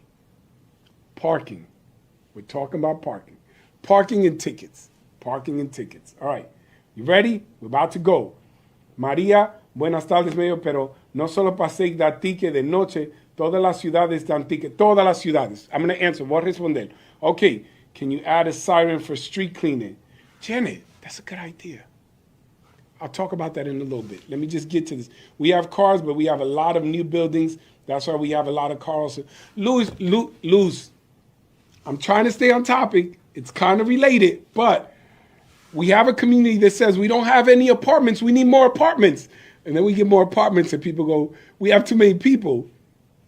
Parking. We're talking about parking. Parking and tickets. Parking and tickets. All right. You ready? We're about to go. María, buenas tardes, medio, pero no solo Passaic da ticket de noche, todas las ciudades dan ticket. Todas las ciudades. I'm going to answer. Voy a responder. Okay. Can you add a siren for street cleaning? Janet, that's a good idea. I'll talk about that in a little bit. Let me just get to this. We have cars, but we have a lot of new buildings. That's why we have a lot of cars. Luz, I'm trying to stay on topic. It's kind of related, but we have a community that says we don't have any apartments. We need more apartments. And then we get more apartments and people go, we have too many people.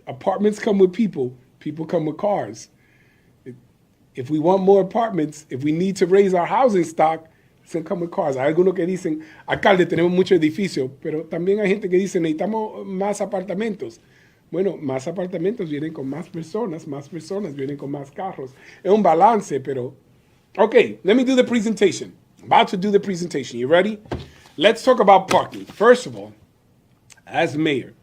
Apartments come with people. People come with cars. If we want more apartments, if we need to raise our housing stock, it's going to come with cars. Hay algunos que dicen, alcalde, tenemos mucho edificio, pero también hay gente que dice, necesitamos más apartamentos. Bueno, más apartamentos vienen con más personas vienen con más carros. Es un balance, pero... Okay, let me do the presentation. I'm about to do the presentation. You ready? Let's talk about parking. First of all, as mayor,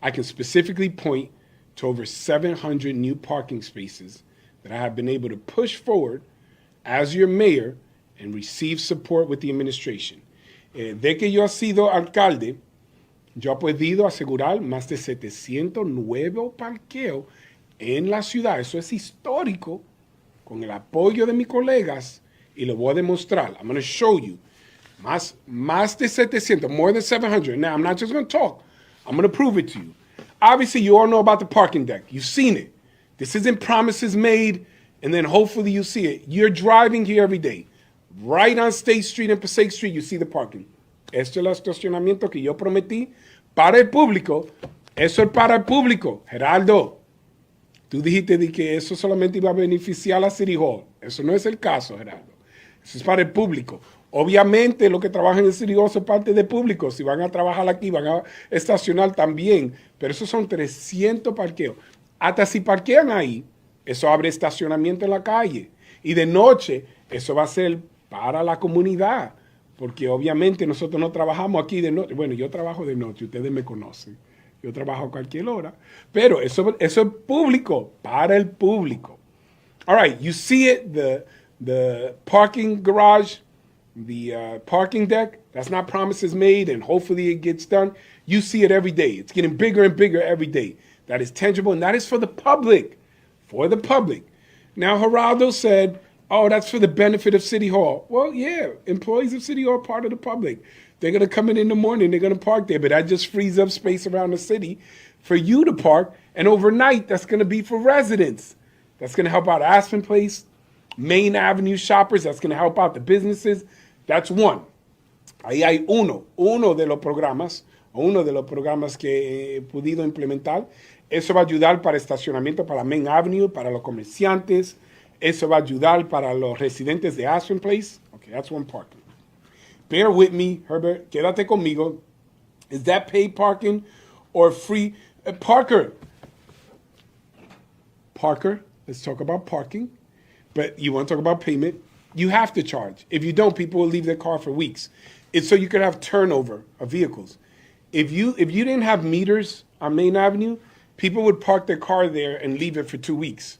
I can specifically point to over 700 new parking spaces that I have been able to push forward as your mayor and receive support with the administration. De que yo he sido alcalde, yo he podido asegurar más de 700 nuevos parqueos en la ciudad. Eso es histórico, con el apoyo de mis colegas, y lo voy a demostrar. I'm going to show you. Más de 700, more than 700. Now, I'm not just going to talk. I'm going to prove it to you. Obviously, you all know about the parking deck. You've seen it. This isn't promises made, and then hopefully you see it. You're driving here every day. Right on State Street and Passaic Street, you see the parking. Esto es el estacionamiento que yo prometí para el público. Eso es para el público. Geraldo, tú dijiste de que eso solamente iba a beneficiar a City Hall. Eso no es el caso, Geraldo. Eso es para el público. Obviamente, los que trabajan en City Hall son parte del público. Si van a trabajar aquí, van a estacionar también. Pero esos son 300 parqueos. Hasta si parquean ahí, eso abre estacionamiento en la calle. Y de noche, eso va a ser para la comunidad, porque obviamente nosotros no trabajamos aquí de noche. Bueno, yo trabajo de noche, ustedes me conocen. Yo trabajo a cualquier hora, pero eso es público, para el público. All right, you see it, the parking garage, the parking deck. That's not promises made, and hopefully it gets done. You see it every day. It's getting bigger and bigger every day. That is tangible, and that is for the public. For the public. Now, Geraldo said, oh, that's for the benefit of City Hall. Well, yeah, employees of City Hall are part of the public. They're going to come in the morning, they're going to park there, but that just frees up space around the city for you to park. And overnight, that's going to be for residents. That's going to help out Aspen Place, Main Avenue shoppers. That's going to help out the businesses. That's one. Ahí hay uno de los programas que he podido implementar. Eso va a ayudar para estacionamiento para la Main Avenue, para los comerciantes. Eso va a ayudar para los residentes de Aspen Place. Okay, that's one parking. Bear with me, Herbert. Quédate conmigo. Is that paid parking or free? Parker, let's talk about parking. But you want to talk about payment? You have to charge. If you don't, people will leave their car for weeks. It's so you can have turnover of vehicles. If you didn't have meters on Main Avenue, people would park their car there and leave it for 2 weeks.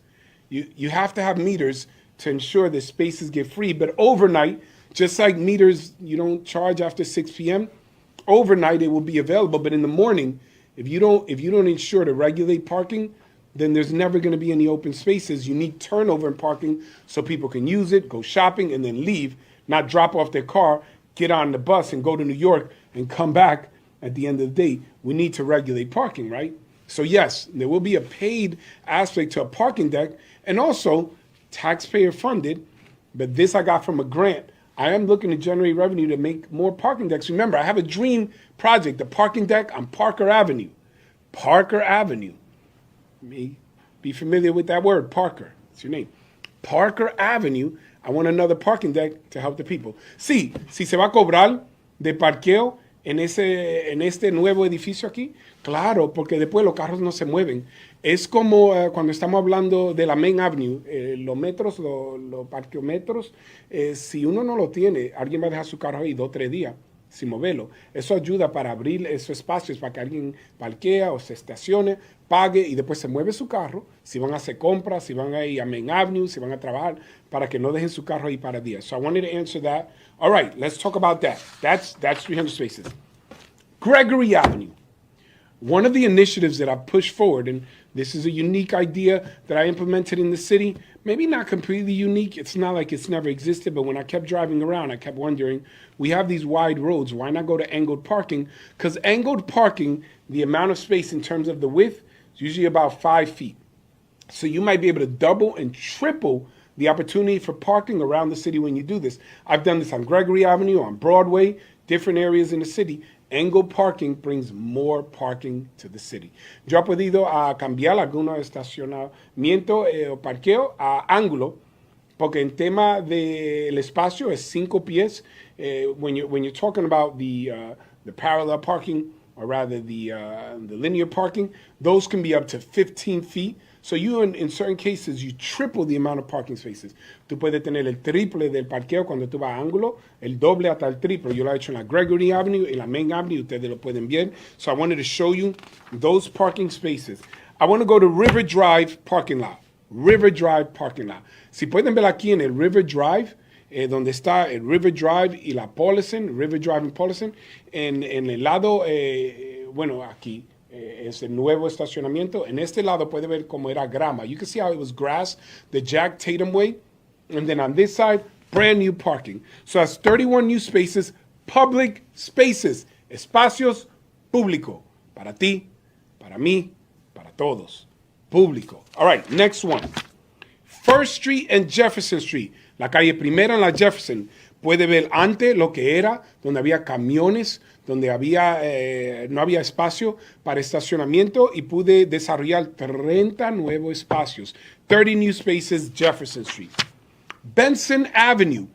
You have to have meters to ensure the spaces get free. But overnight, just like meters, you don't charge after 6 p.m., overnight it will be available. But in the morning, if you don't ensure to regulate parking, then there's never going to be any open spaces. You need turnover in parking so people can use it, go shopping, and then leave, not drop off their car, get on the bus and go to New York and come back at the end of the day. We need to regulate parking, right? So yes, there will be a paid aspect to a parking deck, and also taxpayer funded, but this I got from a grant. I am looking to generate revenue to make more parking decks. Remember, I have a dream project, the parking deck on Parker Avenue. Parker Avenue. Be familiar with that word, Parker. It's your name. Parker Avenue. I want another parking deck to help the people. Sí, si se va a cobrar de parqueo en este nuevo edificio aquí, claro, porque después los carros no se mueven. Es como cuando estamos hablando de la Main Avenue, los metros, los parqueómetros, si uno no lo tiene, alguien va a dejar su carro ahí 2 o 3 días sin moverlo. Eso ayuda para abrir esos espacios para que alguien parquea o se estacione, pague y después se mueve su carro. Si van a hacer compras, si van a ir a Main Avenue, si van a trabajar, para que no dejen su carro ahí para días. So I wanted to answer that. All right, let's talk about that. That's 300 spaces. Gregory Avenue. One of the initiatives that I pushed forward, and this is a unique idea that I implemented in the city, maybe not completely unique. It's not like it's never existed, but when I kept driving around, I kept wondering, we have these wide roads. Why not go to angled parking? Because angled parking, the amount of space in terms of the width is usually about 5 feet. So you might be able to double and triple the opportunity for parking around the city when you do this. I've done this on Gregory Avenue, on Broadway, different areas in the city. Angled parking brings more parking to the city. Yo he podido cambiar algunos estacionamiento o parqueo a ángulo, porque en tema del espacio es 5 pies. When you're talking about the parallel parking, or rather the linear parking, those can be up to 15 feet. So you, in certain cases, you triple the amount of parking spaces. Tú puedes tener el triple del parqueo cuando tú vas a ángulo, el doble hasta el triple. Yo lo he hecho en la Gregory Avenue, en la Main Avenue, ustedes lo pueden ver. So I wanted to show you those parking spaces. I want to go to River Drive parking lot. River Drive parking lot. Si pueden ver aquí en el River Drive, donde está el River Drive y la Paulson, River Drive and Paulson, en el lado, bueno, aquí, es el nuevo estacionamiento. En este lado puede ver cómo era grama. You can see how it was grass, the Jack Tatum way. And then on this side, brand new parking. So that's 31 new spaces, public spaces, espacios público. Para ti, para mí, para todos. Público. All right, next one. First Street and Jefferson Street. La calle Primera en la Jefferson. Puede ver antes lo que era, donde había camiones, donde no había espacio para estacionamiento, y pude desarrollar 30 nuevos espacios. 30 new spaces, Jefferson Street. Benson Avenue,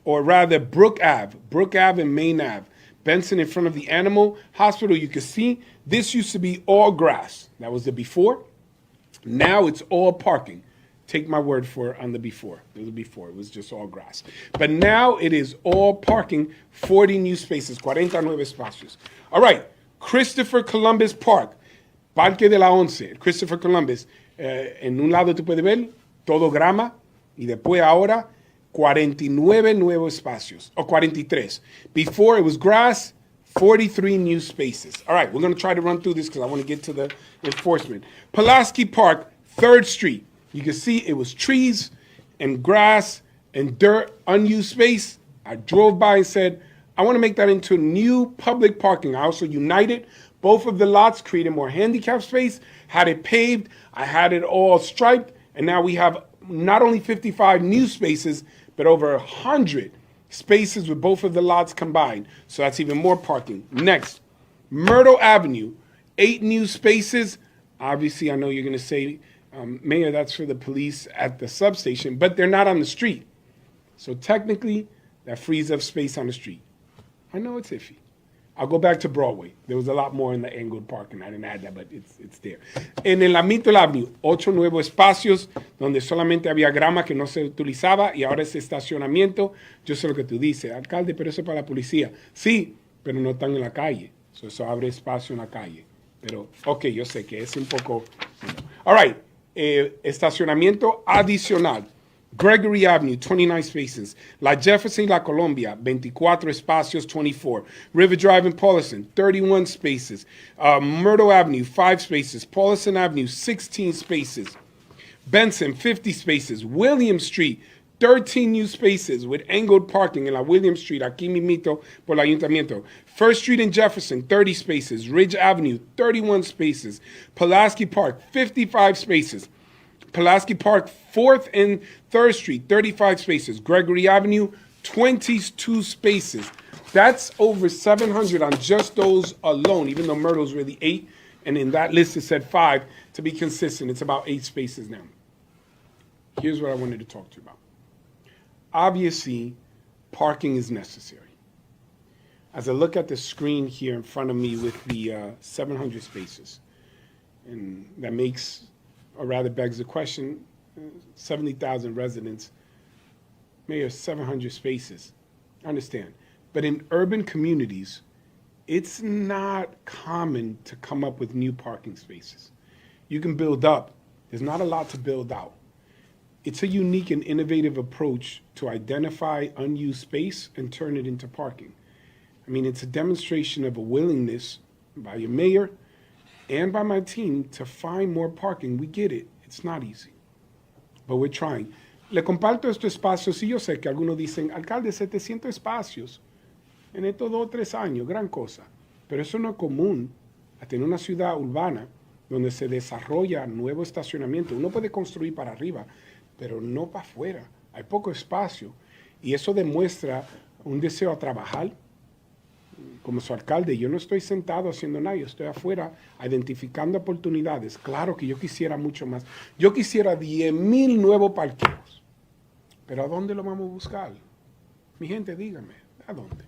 or rather Brook Ave and Main Ave. Benson in front of the Animal Hospital. You can see this used to be all grass. That was the before. Now it's all parking. take my word for it on the before. It was just all grass. But now it is all parking, 40 new spaces, 49 espacios. All right, Christopher Columbus Park, Parque de la Once, Christopher Columbus. En un lado tú puedes ver todo grama y después ahora 49 nuevos espacios, o 43. Before it was grass, 43 new spaces. All right, we're going to try to run through this because I want to get to the enforcement. Pulaski Park, 3rd Street. You can see it was trees and grass and dirt, unused space. I drove by and said, I want to make that into new public parking. I also united both of the lots, created more handicap space, had it paved. I had it all striped. And now we have not only 55 new spaces, but over 100 spaces with both of the lots combined. So that's even more parking. Next, Myrtle Avenue, 8 new spaces. Obviously, I know you're going to say, Mayor, that's for the police at the substation, but they're not on the street. So technically, that frees up space on the street. I know it's iffy. I'll go back to Broadway. There was a lot more in the angled parking. I didn't add that, but it's there. En el Myrtle Avenue, 8 nuevos espacios donde solamente había grama que no se utilizaba y ahora es estacionamiento. Yo sé lo que tú dices, alcalde, pero eso es para la policía. Sí, pero no están en la calle. So, eso abre espacio en la calle. Pero, ok, yo sé que es un poco... All right, estacionamiento adicional. Gregory Avenue, 29 spaces. La Jefferson y La Colombia, 24 espacios, 24. River Drive and Paulison, 31 spaces. Myrtle Avenue, 5 spaces. Paulison Avenue, 16 spaces. Benson, 50 spaces. William Street, 13 new spaces with angled parking en la William Street, aquí mismito por el ayuntamiento. First Street and Jefferson, 30 spaces. Ridge Avenue, 31 spaces. Pulaski Park, 55 spaces. Pulaski Park, 4th and 3rd Street, 35 spaces. Gregory Avenue, 22 spaces. That's over 700 on just those alone, even though Myrtle's really 8, and in that list it said 5. To be consistent, it's about 8 spaces now. Here's what I wanted to talk to you about. Obviously, parking is necessary. As I look at the screen here in front of me with the 700 spaces, and that makes, or rather begs the question, 70,000 residents, Mayor, 700 spaces. I understand. But in urban communities, it's not common to come up with new parking spaces. You can build up. There's not a lot to build out. It's a unique and innovative approach to identify unused space and turn it into parking. I mean, it's a demonstration of a willingness by your mayor and by my team to find more parking. We get it. It's not easy. But we're trying. Le comparto estos espacios y yo sé que algunos dicen, alcalde, 700 espacios en estos 2 o 3 años, gran cosa. Pero eso no es común a tener una ciudad urbana donde se desarrolla nuevo estacionamiento. Uno puede construir para arriba, pero no para afuera. Hay poco espacio. Y eso demuestra un deseo a trabajar. Como su alcalde, yo no estoy sentado haciendo nada, yo estoy afuera identificando oportunidades. Claro que yo quisiera mucho más. Yo quisiera 10,000 nuevos parqueos. Pero ¿a dónde lo vamos a buscar? Mi gente, dígame, ¿a dónde?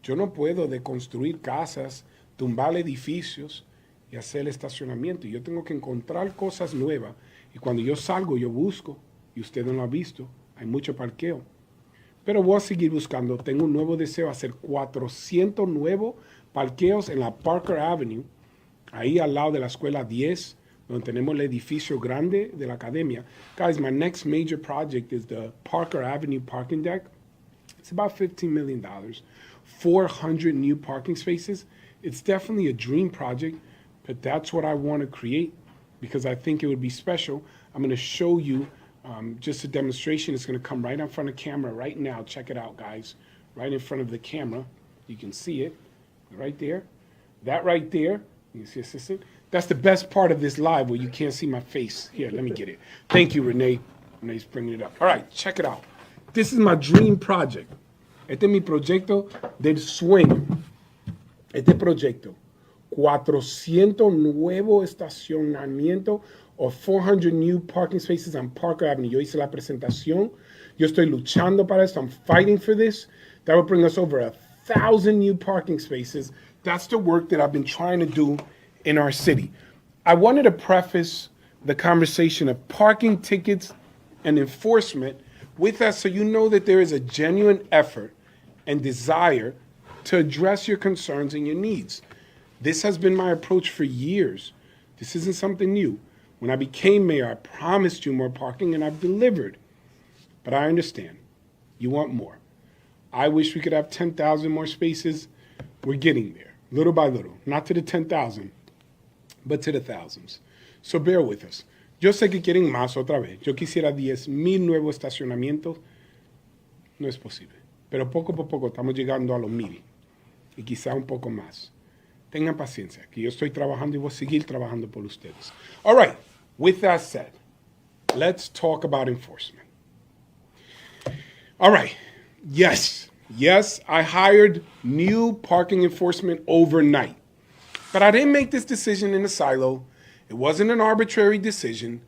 Yo no puedo deconstruir casas, tumbar edificios y hacer estacionamiento. Yo tengo que encontrar cosas nuevas. Y cuando yo salgo, yo busco. Y usted no lo ha visto. Hay mucho parqueo. Pero voy a seguir buscando. Tengo un nuevo deseo, hacer 400 nuevos parqueos en la Parker Avenue, ahí al lado de la escuela 10, donde tenemos el edificio grande de la academia. Guys, my next major project is the Parker Avenue parking deck. It's about $15 million, 400 new parking spaces. It's definitely a dream project, but that's what I want to create because I think it would be special. I'm going to show you just a demonstration. It's going to come right in front of camera right now. Check it out, guys. Right in front of the camera. You can see it right there. That right there. You see, assistant? That's the best part of this live where you can't see my face. Here, let me get it. Thank you, Renee. Renee's bringing it up. All right, check it out. This is my dream project. Este es mi proyecto del sueño. Este proyecto. 400 nuevo estacionamiento or 400 new parking spaces on Parker Avenue. Yo hice la presentación. Yo estoy luchando para esto. I'm fighting for this. That will bring us over 1,000 new parking spaces. That's the work that I've been trying to do in our city. I wanted to preface the conversation of parking tickets and enforcement with us so you know that there is a genuine effort and desire to address your concerns and your needs. This has been my approach for years. This isn't something new. When I became mayor, I promised you more parking, and I've delivered. But I understand. You want more. I wish we could have 10,000 more spaces. We're getting there, little by little. Not to the 10,000, but to the thousands. So bear with us. Yo sé que quieren más otra vez. Yo quisiera 10,000 nuevos estacionamientos. No es posible. Pero poco por poco estamos llegando a los 1,000. Y quizá un poco más. Tengan paciencia, que yo estoy trabajando y voy a seguir trabajando por ustedes. All right, with that said, let's talk about enforcement. All right, yes, I hired new parking enforcement overnight. But I didn't make this decision in a silo. It wasn't an arbitrary decision.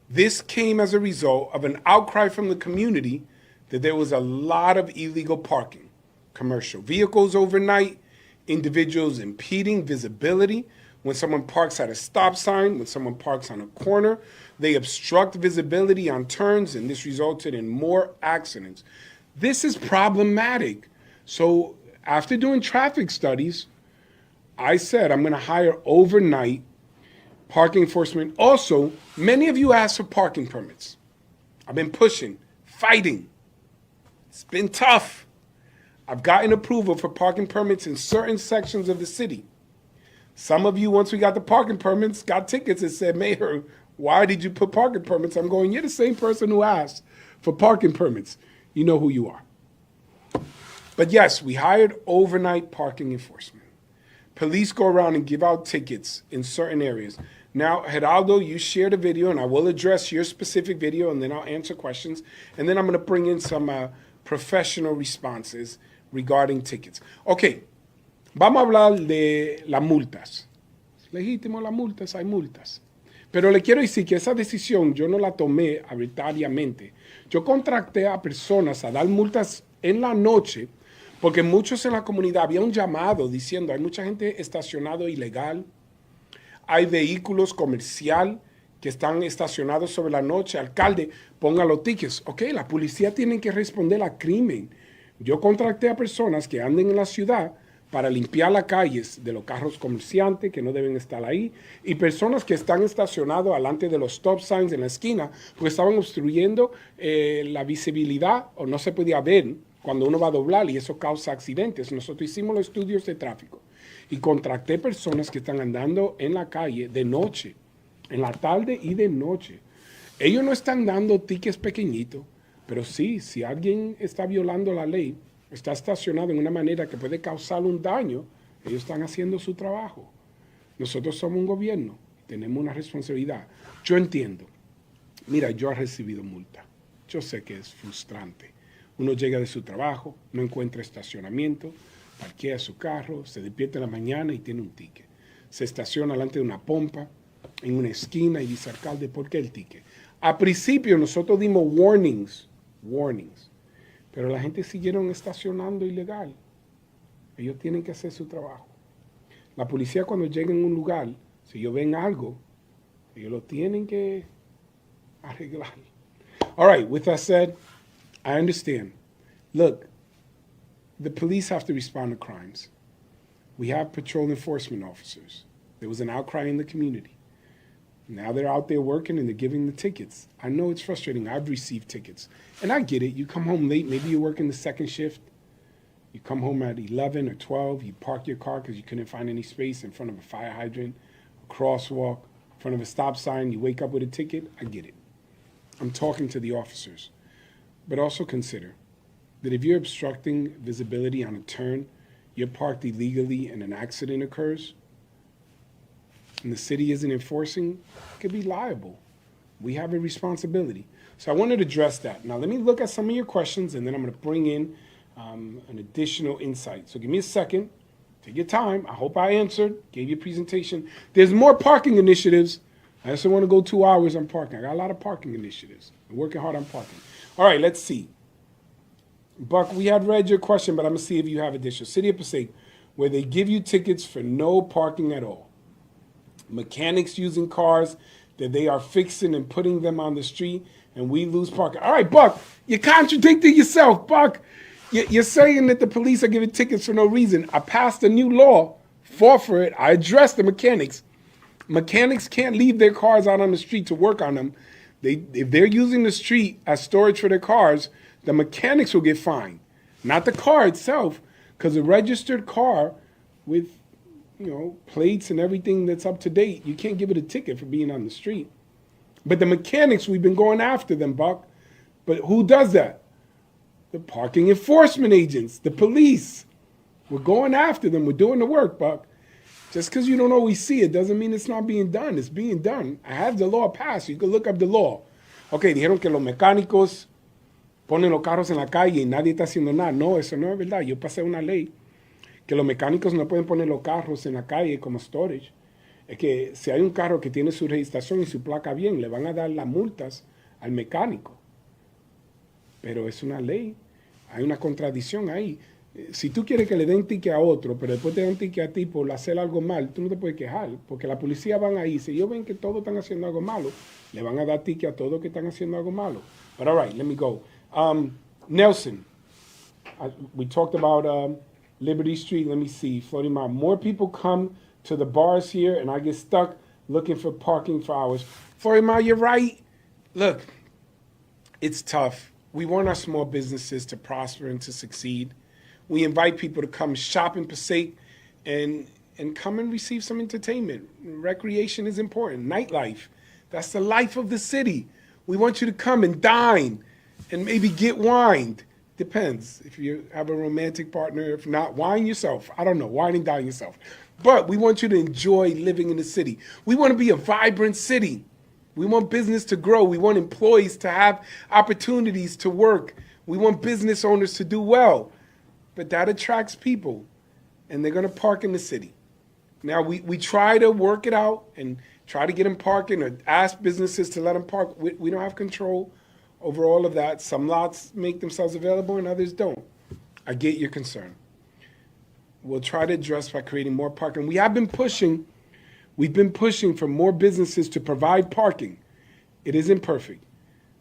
This came as a result of an outcry from the community that there was a lot of illegal parking. Commercial vehicles overnight, individuals impeding visibility. When someone parks at a stop sign, when someone parks on a corner, they obstruct visibility on turns, and this resulted in more accidents. This is problematic. So after doing traffic studies, I said I'm going to hire overnight parking enforcement. Also, many of you asked for parking permits. I've been pushing, fighting. It's been tough. I've gotten approval for parking permits in certain sections of the city. Some of you, once we got the parking permits, got tickets and said, Mayor, why did you put parking permits? I'm going, you're the same person who asked for parking permits. You know who you are. But yes, we hired overnight parking enforcement. Police go around and give out tickets in certain areas. Now, Geraldo, you shared a video, and I will address your specific video, and then I'll answer questions. And then I'm going to bring in some professional responses regarding tickets. Ok, vamos a hablar de las multas. Es legítimo las multas, hay multas. Pero le quiero decir que esa decisión yo no la tomé arbitrariamente. Yo contraté a personas a dar multas en la noche porque muchos en la comunidad había un llamado diciendo hay mucha gente estacionado ilegal, hay vehículos comercial que están estacionados sobre la noche. Alcalde, ponga los tickets. Ok, la policía tiene que responder al crimen. Yo contraté a personas que anden en la ciudad para limpiar las calles de los carros comerciantes que no deben estar ahí y personas que están estacionados delante de los stop signs en la esquina porque estaban obstruyendo la visibilidad o no se podía ver cuando uno va a doblar y eso causa accidentes. Nosotros hicimos los estudios de tráfico y contraté personas que están andando en la calle de noche, en la tarde y de noche. Ellos no están dando tickets pequeñitos, pero sí, si alguien está violando la ley, está estacionado en una manera que puede causar un daño, ellos están haciendo su trabajo. Nosotros somos un gobierno, tenemos una responsabilidad. Yo entiendo. Mira, yo he recibido multa. Yo sé que es frustrante. Uno llega de su trabajo, no encuentra estacionamiento, parquea su carro, se despierta en la mañana y tiene un ticket. Se estaciona delante de una pompa, en una esquina y dice, alcalde, ¿por qué el ticket? A principio nosotros dimos warnings, pero la gente siguieron estacionando ilegal. Ellos tienen que hacer su trabajo. La policía cuando llega en un lugar, si ellos ven algo, ellos lo tienen que arreglar. All right, with that said, I understand. Look, the police have to respond to crimes. We have patrol enforcement officers. There was an outcry in the community. Now they're out there working and they're giving the tickets. I know it's frustrating. I've received tickets. And I get it. You come home late. Maybe you're working the second shift. You come home at 11 or 12. You park your car because you couldn't find any space in front of a fire hydrant, a crosswalk, in front of a stop sign. You wake up with a ticket. I get it. I'm talking to the officers. But also consider that if you're obstructing visibility on a turn, you're parked illegally and an accident occurs, and the city isn't enforcing, it could be liable. We have a responsibility. So I wanted to address that. Now let me look at some of your questions and then I'm going to bring in an additional insight. So give me a second. Take your time. I hope I answered, gave you a presentation. There's more parking initiatives. I just don't want to go 2 hours on parking. I got a lot of parking initiatives. I'm working hard on parking. All right, let's see. Buck, we had read your question, but I'm going to see if you have additional. City of Passaic, where they give you tickets for no parking at all. Mechanics using cars that they are fixing and putting them on the street, and we lose parking. All right, Buck, you're contradicting yourself, Buck. You're saying that the police are giving tickets for no reason. I passed a new law, fought for it. I addressed the mechanics. Mechanics can't leave their cars out on the street to work on them. If they're using the street as storage for their cars, the mechanics will get fined, not the car itself, because a registered car with, plates and everything that's up to date, you can't give it a ticket for being on the street. But the mechanics, we've been going after them, Buck. But who does that? The parking enforcement agents, the police. We're going after them. We're doing the work, Buck. Just because you don't always see it doesn't mean it's not being done. It's being done. I have the law passed. You can look up the law. Okay, dijeron que los mecánicos ponen los carros en la calle y nadie está haciendo nada. No, eso no es verdad. Yo pasé una ley que los mecánicos no pueden poner los carros en la calle como storage. Es que si hay un carro que tiene su registración y su placa bien, le van a dar las multas al mecánico. Pero es una ley. Hay una contradicción ahí. Si tú quieres que le den ticket a otro, pero después te dan ticket a ti por hacer algo mal, tú no te puedes quejar, porque la policía van ahí. Si ellos ven que todos están haciendo algo malo, le van a dar ticket a todos que están haciendo algo malo. But all right, let me go. Nelson, we talked about Liberty Street. Let me see. Florimar, more people come to the bars here, and I get stuck looking for parking for hours. Florimar, you're right. Look, it's tough. We want our small businesses to prosper and to succeed. We invite people to come shop in Passaic and come and receive some entertainment. Recreation is important. Nightlife, that's the life of the city. We want you to come and dine and maybe get wined. Depends if you have a romantic partner. If not, wine yourself. I don't know, wine and dine yourself. But we want you to enjoy living in the city. We want to be a vibrant city. We want business to grow. We want employees to have opportunities to work. We want business owners to do well. But that attracts people, and they're going to park in the city. Now, we try to work it out and try to get them parking or ask businesses to let them park. We don't have control over all of that. Some lots make themselves available and others don't. I get your concern. We'll try to address by creating more parking. We've been pushing for more businesses to provide parking. It isn't perfect.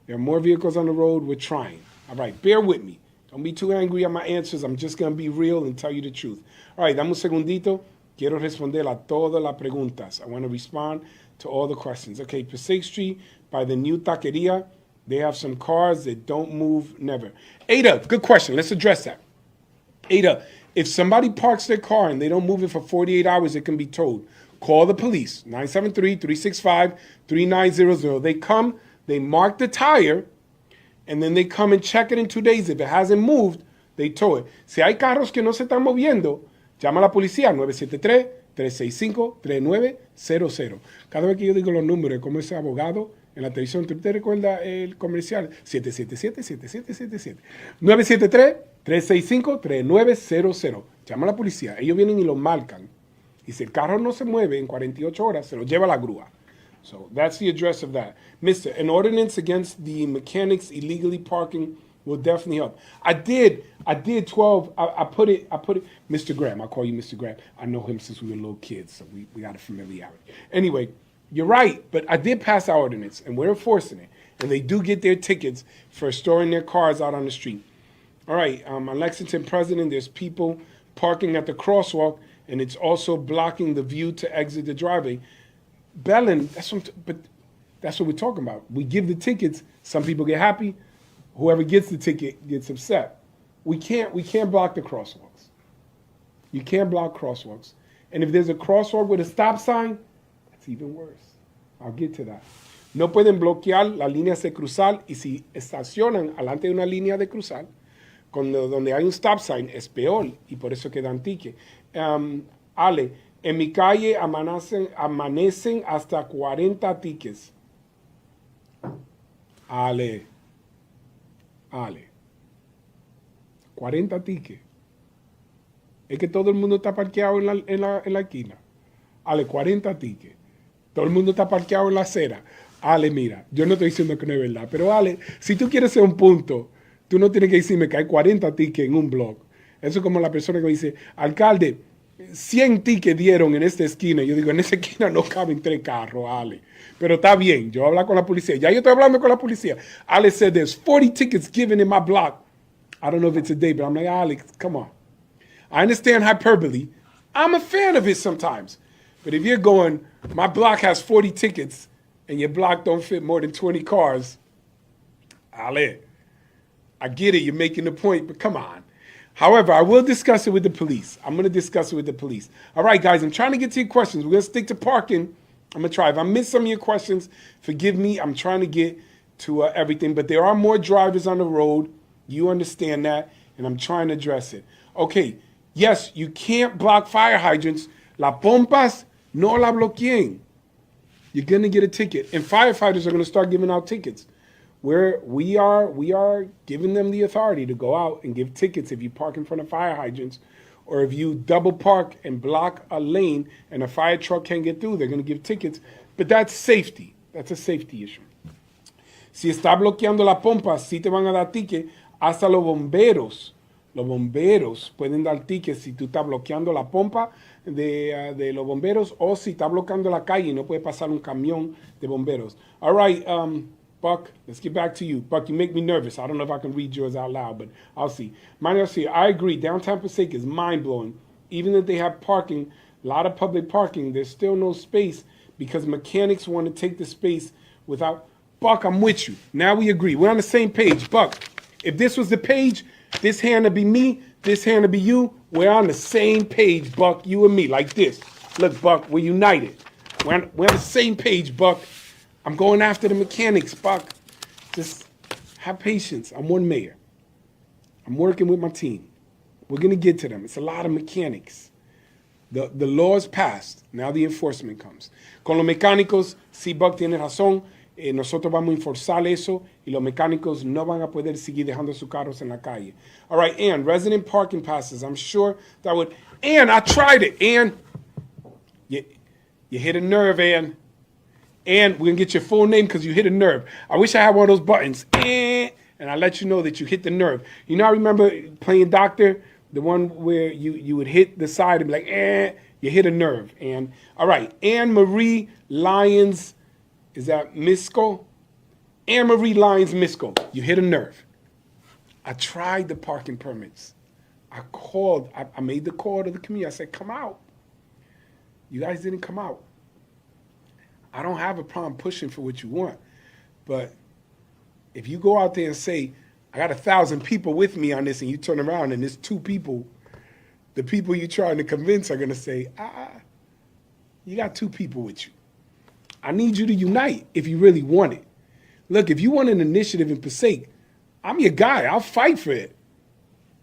There are more vehicles on the road. We're trying. All right, bear with me. Don't be too angry at my answers. I'm just going to be real and tell you the truth. All right, dame un segundito. Quiero responder a todas las preguntas. I want to respond to all the questions. Okay, Passaic Street by the new taqueria. They have some cars that don't move never. Ada, good question. Let's address that. Ada, if somebody parks their car and they don't move it for 48 hours, it can be towed. Call the police, 973-365-3900. They come, they mark the tire, and then they come and check it in 2 days. If it hasn't moved, they tow it. Si hay carros que no se están moviendo, llama a la policía, 973-365-3900. Cada vez que yo digo los números, como ese abogado en la televisión, ¿tú te recuerdas el comercial? 777-7777. 973-365-3900. Llama a la policía. Ellos vienen y lo marcan. Y si el carro no se mueve en 48 horas, se lo lleva la grúa. So that's the address of that. Mister, an ordinance against the mechanics illegally parking will definitely help. I did 12, I put it, Mr. Graham, I'll call you Mr. Graham. I know him since we were little kids, so we got a familiarity. Anyway, you're right, but I did pass our ordinance, and we're enforcing it. And they do get their tickets for storing their cars out on the street. All right, on Lexington President, there's people parking at the crosswalk, and it's also blocking the view to exit the driveway. Bellin, but that's what we're talking about. We give the tickets. Some people get happy. Whoever gets the ticket gets upset. We can't block the crosswalks. You can't block crosswalks. And if there's a crosswalk with a stop sign, that's even worse. I'll get to that. No pueden bloquear las líneas de cruzar, y si estacionan alante de una línea de cruzar, donde hay un stop sign, es peor, y por eso quedan tickets. Ale, en mi calle amanecen hasta 40 tickets. Ale. 40 tickets. Es que todo el mundo está parqueado en la esquina. Ale, 40 tickets. Todo el mundo está parqueado en la acera. Ale, mira, yo no estoy diciendo que no es verdad, pero Ale, si tú quieres ser un punto, tú no tienes que decirme que hay 40 tickets en un blog. Eso es como la persona que me dice, alcalde, 100 tickets dieron en esta esquina. Yo digo, en esta esquina no caben 3 carros, Ale. Pero está bien, yo hablo con la policía. Ya yo estoy hablando con la policía. Ale said there's 40 tickets given in my block. I don't know if it's a day, but I'm like, Alex, come on. I understand hyperbole. I'm a fan of it sometimes. But if you're going, my block has 40 tickets and your block don't fit more than 20 cars, Ale, I get it, you're making the point, but come on. However, I will discuss it with the police. I'm going to discuss it with the police. All right, guys, I'm trying to get to your questions. We're going to stick to parking. I'm going to try. If I miss some of your questions, forgive me. I'm trying to get to everything. But there are more drivers on the road. You understand that, and I'm trying to address it. Okay, yes, you can't block fire hydrants. La pompas no la bloqueen. You're going to get a ticket. And firefighters are going to start giving out tickets. Where we are giving them the authority to go out and give tickets if you park in front of fire hydrants, or if you double park and block a lane and a fire truck can't get through, they're going to give tickets. But that's safety. That's a safety issue. Si está bloqueando la pompa, sí te van a dar ticket. Hasta los bomberos pueden dar tickets si tú estás bloqueando la pompa de los bomberos, o si está bloqueando la calle y no puede pasar un camión de bomberos. All right, Buck, let's get back to you. Buck, you make me nervous. I don't know if I can read yours out loud, but I'll see. Mario Garcia, I agree. Downtown Passaic is mind-blowing. Even if they have parking, a lot of public parking, there's still no space because mechanics want to take the space without... Buck, I'm with you. Now we agree. We're on the same page. Buck, if this was the page, this hand would be me, this hand would be you. We're on the same page, Buck, you and me, like this. Look, Buck, we're united. We're on the same page, Buck. I'm going after the mechanics, Buck. Just have patience. I'm one mayor. I'm working with my team. We're going to get to them. It's a lot of mechanics. The law is passed. Now the enforcement comes. Con los mecánicos, sí, Buck tiene razón. Nosotros vamos a enforzar eso y los mecánicos no van a poder seguir dejando sus carros en la calle. All right, Ann, resident parking passes. I'm sure that would... Ann, I tried it. Ann, you hit a nerve, Ann. And we're going to get your full name because you hit a nerve. I wish I had one of those buttons. And I let you know that you hit the nerve. You know, I remember playing doctor, the one where you would hit the side and be like, you hit a nerve. And all right, Anne Marie Lyons, is that Misco? Anne Marie Lyons Misco, you hit a nerve. I tried the parking permits. I made the call to the community. I said, come out. You guys didn't come out. I don't have a problem pushing for what you want, but if you go out there and say, I got 1,000 people with me on this, and you turn around and there's 2 people, the people you're trying to convince are going to say, you got 2 people with you. I need you to unite if you really want it. Look, if you want an initiative in Passaic, I'm your guy. I'll fight for it.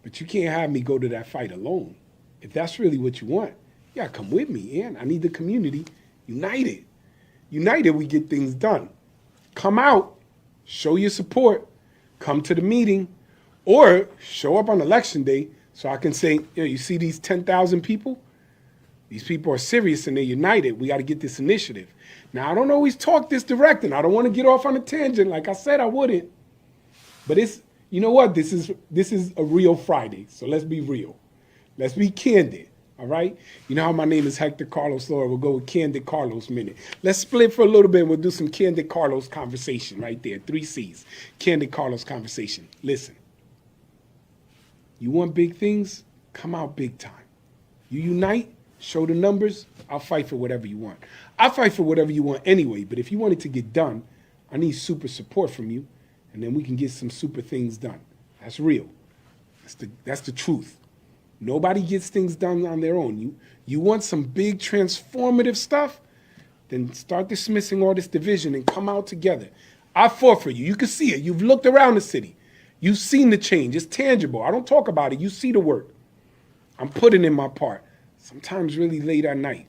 But you can't have me go to that fight alone. If that's really what you want, you gotta come with me, and I need the community united. United, we get things done. Come out, show your support, come to the meeting, or show up on election day so I can say, you see these 10,000 people? These people are serious and they're united. We got to get this initiative. Now, I don't always talk this direct, and I don't want to get off on a tangent. Like I said, I wouldn't. But you know what? This is a real Friday, so let's be real. Let's be candid. All right? You know how my name is Hector Carlos Laura. We'll go with Candid Carlos minute. Let's split for a little bit and we'll do some Candid Carlos conversation right there. 3 C's. Candid Carlos conversation. Listen. You want big things? Come out big time. You unite, show the numbers, I'll fight for whatever you want. I'll fight for whatever you want anyway, but if you want it to get done, I need super support from you, and then we can get some super things done. That's real. That's the truth. Nobody gets things done on their own. You want some big transformative stuff? Then start dismissing all this division and come out together. I fought for you. You can see it. You've looked around the city. You've seen the change. It's tangible. I don't talk about it. You see the work. I'm putting in my part. Sometimes really late at night.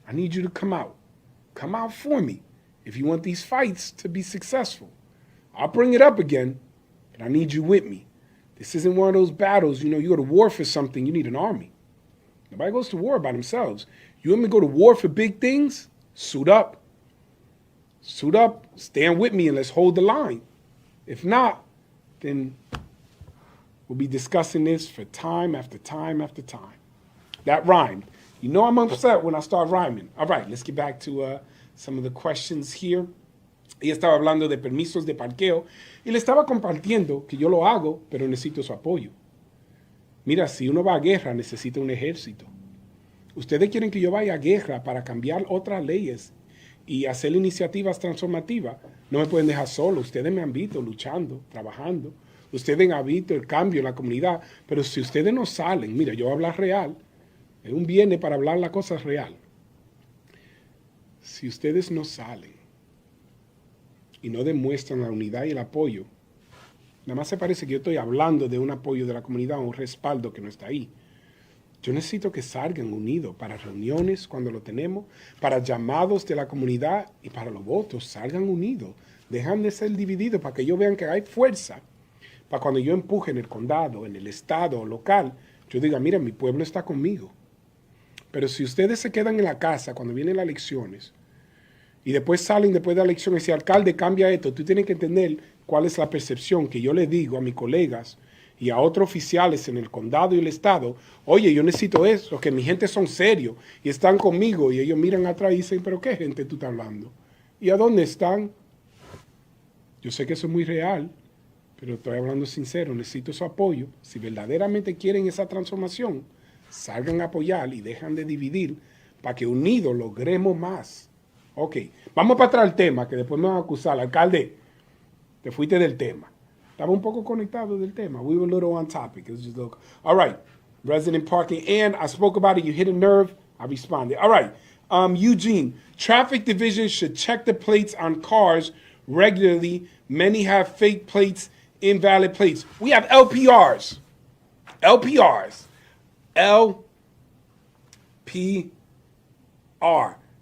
I need you to come out. Come out for me if you want these fights to be successful. I'll bring it up again, but I need you with me. This isn't one of those battles, you go to war for something, you need an army. Nobody goes to war by themselves. You want me to go to war for big things? Suit up. Suit up, stand with me, and let's hold the line. If not, then we'll be discussing this for time after time after time. That rhymed. You know I'm upset when I start rhyming. All right, let's get back to some of the questions here. Ella estaba hablando de permisos de parqueo y le estaba compartiendo que yo lo hago, pero necesito su apoyo. Mira, si uno va a guerra, necesita un ejército. Ustedes quieren que yo vaya a guerra para cambiar otras leyes y hacer iniciativas transformativas. No me pueden dejar solo. Ustedes me han visto luchando, trabajando. Ustedes han visto el cambio en la comunidad. Pero si ustedes no salen, mira, yo voy a hablar real. Es un viernes para hablar la cosa real. Si ustedes no salen y no demuestran la unidad y el apoyo, nada más se parece que yo estoy hablando de un apoyo de la comunidad, un respaldo que no está ahí. Yo necesito que salgan unidos para reuniones cuando lo tenemos, para llamados de la comunidad y para los votos. Salgan unidos. Dejan de ser divididos para que ellos vean que hay fuerza. Para cuando yo empuje en el condado, en el estado local, yo diga, mira, mi pueblo está conmigo. Pero si ustedes se quedan en la casa cuando vienen las elecciones y después salen después de la elección y dicen, alcalde, cambia esto, tú tienes que entender cuál es la percepción que yo le digo a mis colegas y a otros oficiales en el condado y el estado. Oye, yo necesito eso, que mi gente son serios y están conmigo. Y ellos miran atrás y dicen, pero ¿qué gente tú estás hablando? ¿Y a dónde están? Yo sé que eso es muy real, pero estoy hablando sincero, necesito su apoyo. Si verdaderamente quieren esa transformación, salgan a apoyar y dejan de dividir para que unidos logremos más. Ok, vamos para atrás al tema, que después me van a acusar. Alcalde, te fuiste del tema. Estaba un poco conectado del tema. We were a little on topic. It was just a little... All right, resident parking. And I spoke about it. You hit a nerve. I responded. All right, Eugene, traffic division should check the plates on cars regularly. Many have fake plates, invalid plates. We have LPRs. LPRs. LPR.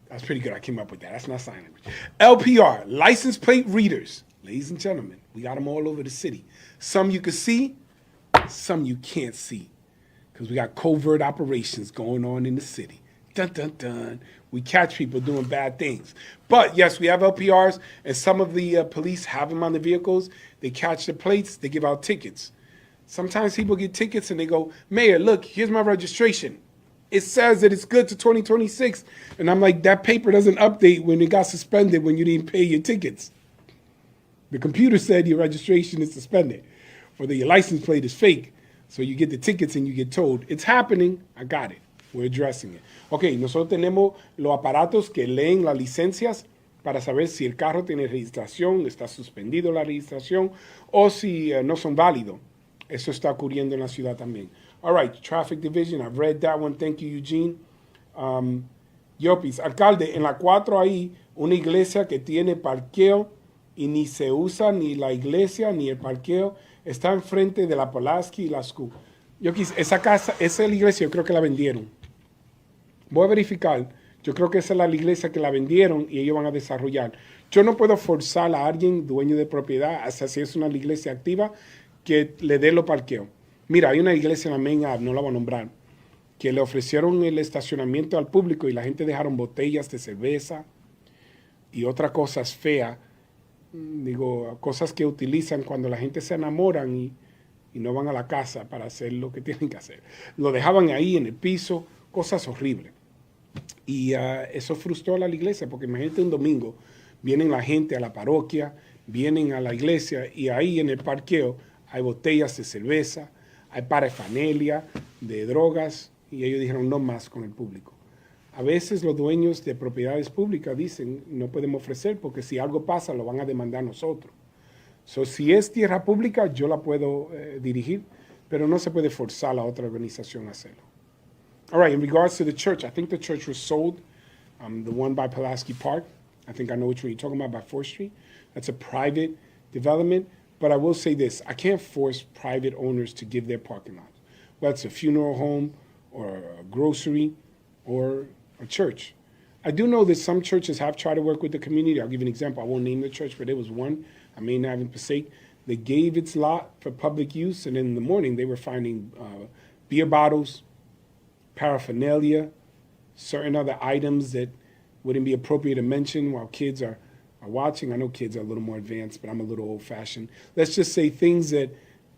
That's pretty good. I came up with that. That's not sign language. LPR, license plate readers. Ladies and gentlemen, we got them all over the city. Some you can see, some you can't see. Because we got covert operations going on in the city. Dun, dun, dun. We catch people doing bad things. But yes, we have LPRs, and some of the police have them on the vehicles. They catch the plates, they give out tickets. Sometimes people get tickets and they go, Mayor, look, here's my registration. It says that it's good to 2026. And I'm like, that paper doesn't update when it got suspended when you didn't pay your tickets. The computer said your registration is suspended or that your license plate is fake. So you get the tickets and you get told, it's happening, I got it. We're addressing it. Ok, nosotros tenemos los aparatos que leen las licencias para saber si el carro tiene registración, está suspendido la registración o si no son válidos. Eso está ocurriendo en la ciudad también. All right, Traffic Division, I've read that one. Thank you, Eugene. Yopis, alcalde, en la 4 hay una iglesia que tiene parqueo y ni se usa ni la iglesia ni el parqueo. Está enfrente de la Pulaski y la SCU. Yopis, esa casa, esa es la iglesia, yo creo que la vendieron. Voy a verificar. Yo creo que esa es la iglesia que la vendieron y ellos van a desarrollar. Yo no puedo forzar a alguien, dueño de propiedad, hasta si es una iglesia activa, que le dé los parqueos. Mira, hay una iglesia en la Main Ave, no la voy a nombrar, que le ofrecieron el estacionamiento al público y la gente dejaron botellas de cerveza y otras cosas feas. Digo, cosas que utilizan cuando la gente se enamoran y no van a la casa para hacer lo que tienen que hacer. Lo dejaban ahí en el piso, cosas horribles. Y eso frustró a la iglesia, porque imagínate un domingo, vienen la gente a la parroquia, vienen a la iglesia y ahí en el parqueo hay botellas de cerveza, hay parafernalia de drogas y ellos dijeron no más con el público. A veces los dueños de propiedades públicas dicen no podemos ofrecer porque si algo pasa lo van a demandar nosotros. So, si es tierra pública yo la puedo dirigir, pero no se puede forzar a la otra organización a hacerlo. All right, in regards to the church, I think the church was sold, the one by Pulaski Park. I think I know which one you're talking about, by 4th Street. That's a private development. But I will say this, I can't force private owners to give their parking lots, whether it's a funeral home or a grocery or a church. I do know that some churches have tried to work with the community. I'll give you an example. I won't name the church, but there was one, I may not have in Passaic, that gave its lot for public use, and in the morning they were finding beer bottles, paraphernalia, certain other items that wouldn't be appropriate to mention while kids are watching. I know kids are a little more advanced, but I'm a little old-fashioned. Let's just say things that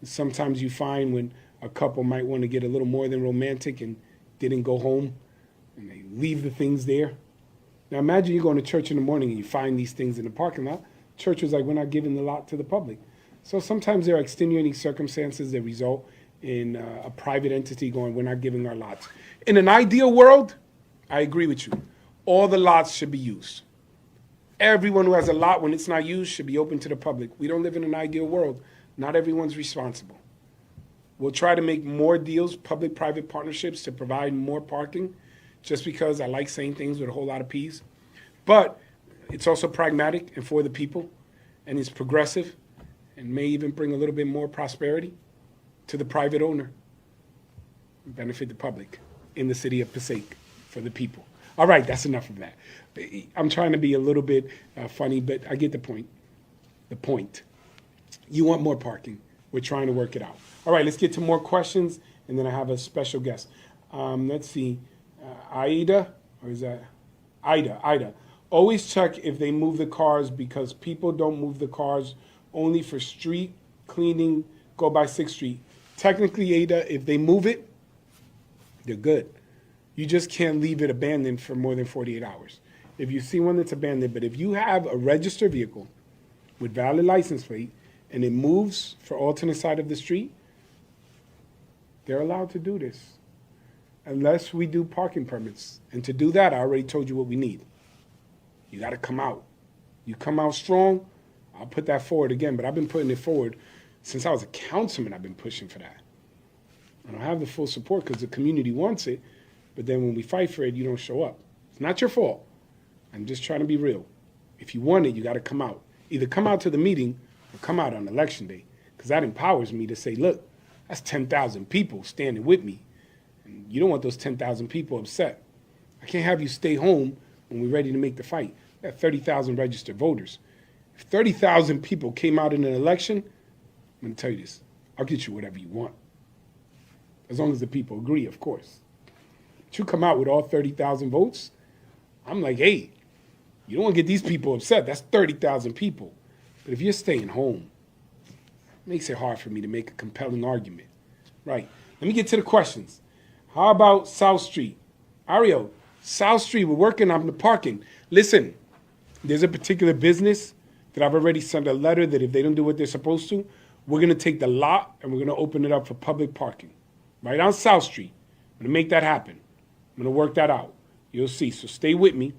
sometimes you find when a couple might want to get a little more than romantic and didn't go home and they leave the things there. Now imagine you're going to church in the morning and you find these things in the parking lot. Church was like, we're not giving the lot to the public. So sometimes there are extenuating circumstances that result in a private entity going, we're not giving our lots. In an ideal world, I agree with you. All the lots should be used. Everyone who has a lot when it's not used should be open to the public. We don't live in an ideal world. Not everyone's responsible. We'll try to make more deals, public-private partnerships to provide more parking, just because I like saying things with a whole lot of P's. But it's also pragmatic and for the people, and it's progressive, and may even bring a little bit more prosperity to the private owner, and benefit the public in the city of Passaic for the people. All right, that's enough of that. I'm trying to be a little bit funny, but I get the point. The point. You want more parking. We're trying to work it out. All right, let's get to more questions, and then I have a special guest. Let's see. Aida, or is that? Ida. Always check if they move the cars because people don't move the cars only for street cleaning, go by 6th Street. Technically, Ada, if they move it, they're good. You just can't leave it abandoned for more than 48 hours. If you see one that's abandoned, but if you have a registered vehicle with valid license plate and it moves for alternate side of the street, they're allowed to do this unless we do parking permits. And to do that, I already told you what we need. You got to come out. You come out strong, I'll put that forward again, but I've been putting it forward since I was a councilman. I've been pushing for that. I don't have the full support because the community wants it, but then when we fight for it, you don't show up. It's not your fault. I'm just trying to be real. If you want it, you got to come out. Either come out to the meeting or come out on election day, because that empowers me to say, look, that's 10,000 people standing with me. And you don't want those 10,000 people upset. I can't have you stay home when we're ready to make the fight. We have 30,000 registered voters. If 30,000 people came out in an election, I'm going to tell you this, I'll get you whatever you want. As long as the people agree, of course. But you come out with all 30,000 votes, I'm like, hey, you don't want to get these people upset. That's 30,000 people. But if you're staying home, it makes it hard for me to make a compelling argument. Right. Let me get to the questions. How about South Street? Ariel, South Street, we're working on the parking. Listen, there's a particular business that I've already sent a letter that if they don't do what they're supposed to, we're going to take the lot and we're going to open it up for public parking. Right on South Street. I'm going to make that happen. I'm going to work that out. You'll see. So stay with me.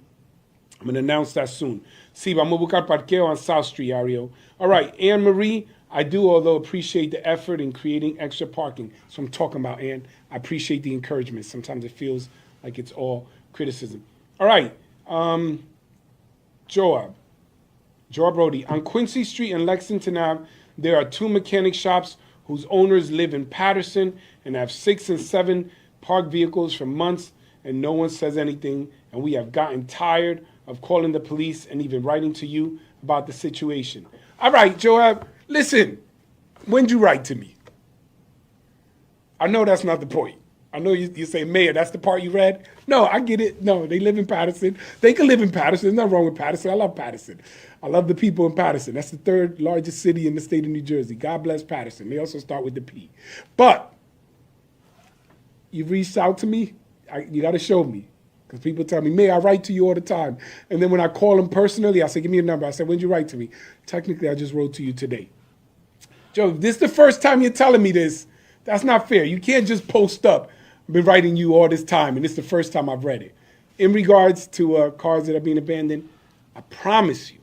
I'm going to announce that soon. Sí, vamos a buscar parqueo on South Street, Ariel. All right, Anne Marie, I do, although, appreciate the effort in creating extra parking. So I'm talking about, Anne. I appreciate the encouragement. Sometimes it feels like it's all criticism. All right, Joab Brody. On Quincy Street and Lexington Ave, there are 2 mechanic shops whose owners live in Patterson and have 6 and 7 parked vehicles for months, and no one says anything, and we have gotten tired of calling the police and even writing to you about the situation. All right, Joab, listen, when'd you write to me? I know that's not the point. I know you say, Mayor, that's the part you read? No, I get it. No, they live in Patterson. They can live in Patterson. There's nothing wrong with Patterson. I love Patterson. I love the people in Patterson. That's the 3rd largest city in the state of New Jersey. God bless Patterson. They also start with the P. But you've reached out to me. You got to show me. Because people tell me, Mayor, I write to you all the time. And then when I call them personally, I say, give me a number. I said, when'd you write to me? Technically, I just wrote to you today. Joe, if this is the first time you're telling me this, that's not fair. You can't just post up. I've been writing you all this time, and it's the first time I've read it. In regards to cars that are being abandoned, I promise you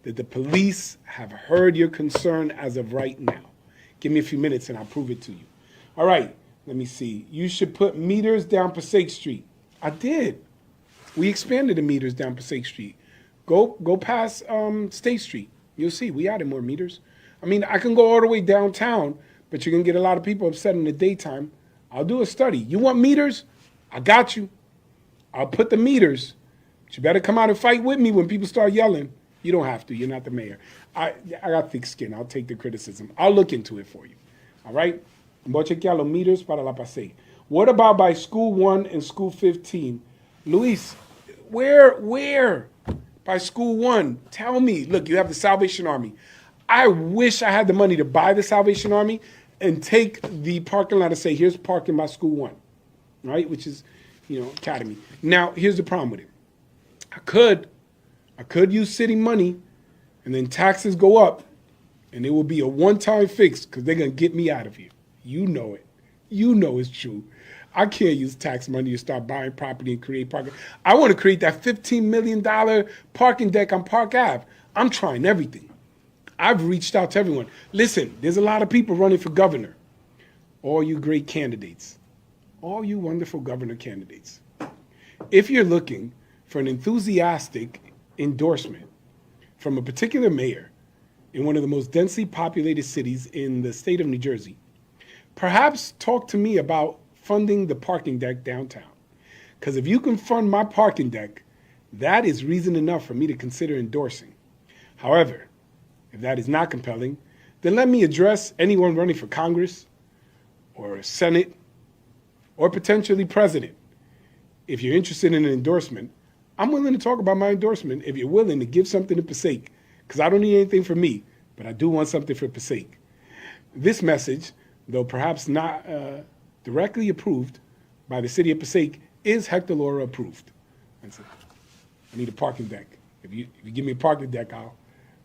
that the police have heard your concern as of right now. Give me a few minutes, and I'll prove it to you. All right, let me see. You should put meters down Passaic Street. I did. We expanded the meters down Passaic Street. Go past State Street. You'll see, we added more meters. I mean, I can go all the way downtown, but you're going to get a lot of people upset in the daytime. I'll do a study. You want meters? I got you. I'll put the meters. But you better come out and fight with me when people start yelling. You don't have to. You're not the mayor. I got thick skin. I'll take the criticism. I'll look into it for you. All right? Voy a chequear los meters para la Passaic. What about by School 1 and School 15? Luis, where? By School 1. Tell me. Look, you have the Salvation Army. I wish I had the money to buy the Salvation Army and take the parking lot and say, here's parking by School 1. right? Which is, academy. Now, here's the problem with it. I could use city money, and then taxes go up, and it will be a one-time fix because they're going to get me out of here. You know it. You know it's true. I can't use tax money to start buying property and create parking. I want to create that $15 million parking deck on Park Ave. I'm trying everything. I've reached out to everyone. Listen, there's a lot of people running for governor. All you great candidates. All you wonderful governor candidates. If you're looking for an enthusiastic endorsement from a particular mayor in one of the most densely populated cities in the state of New Jersey, perhaps talk to me about funding the parking deck downtown. Because if you can fund my parking deck, that is reason enough for me to consider endorsing. However, if that is not compelling, then let me address anyone running for Congress or Senate or potentially president. If you're interested in an endorsement, I'm willing to talk about my endorsement if you're willing to give something to Passaic, because I don't need anything for me, but I do want something for Passaic. This message, though perhaps not directly approved by the city of Passaic, is Hector Laura approved. That's it. I need a parking deck. If you give me a parking deck,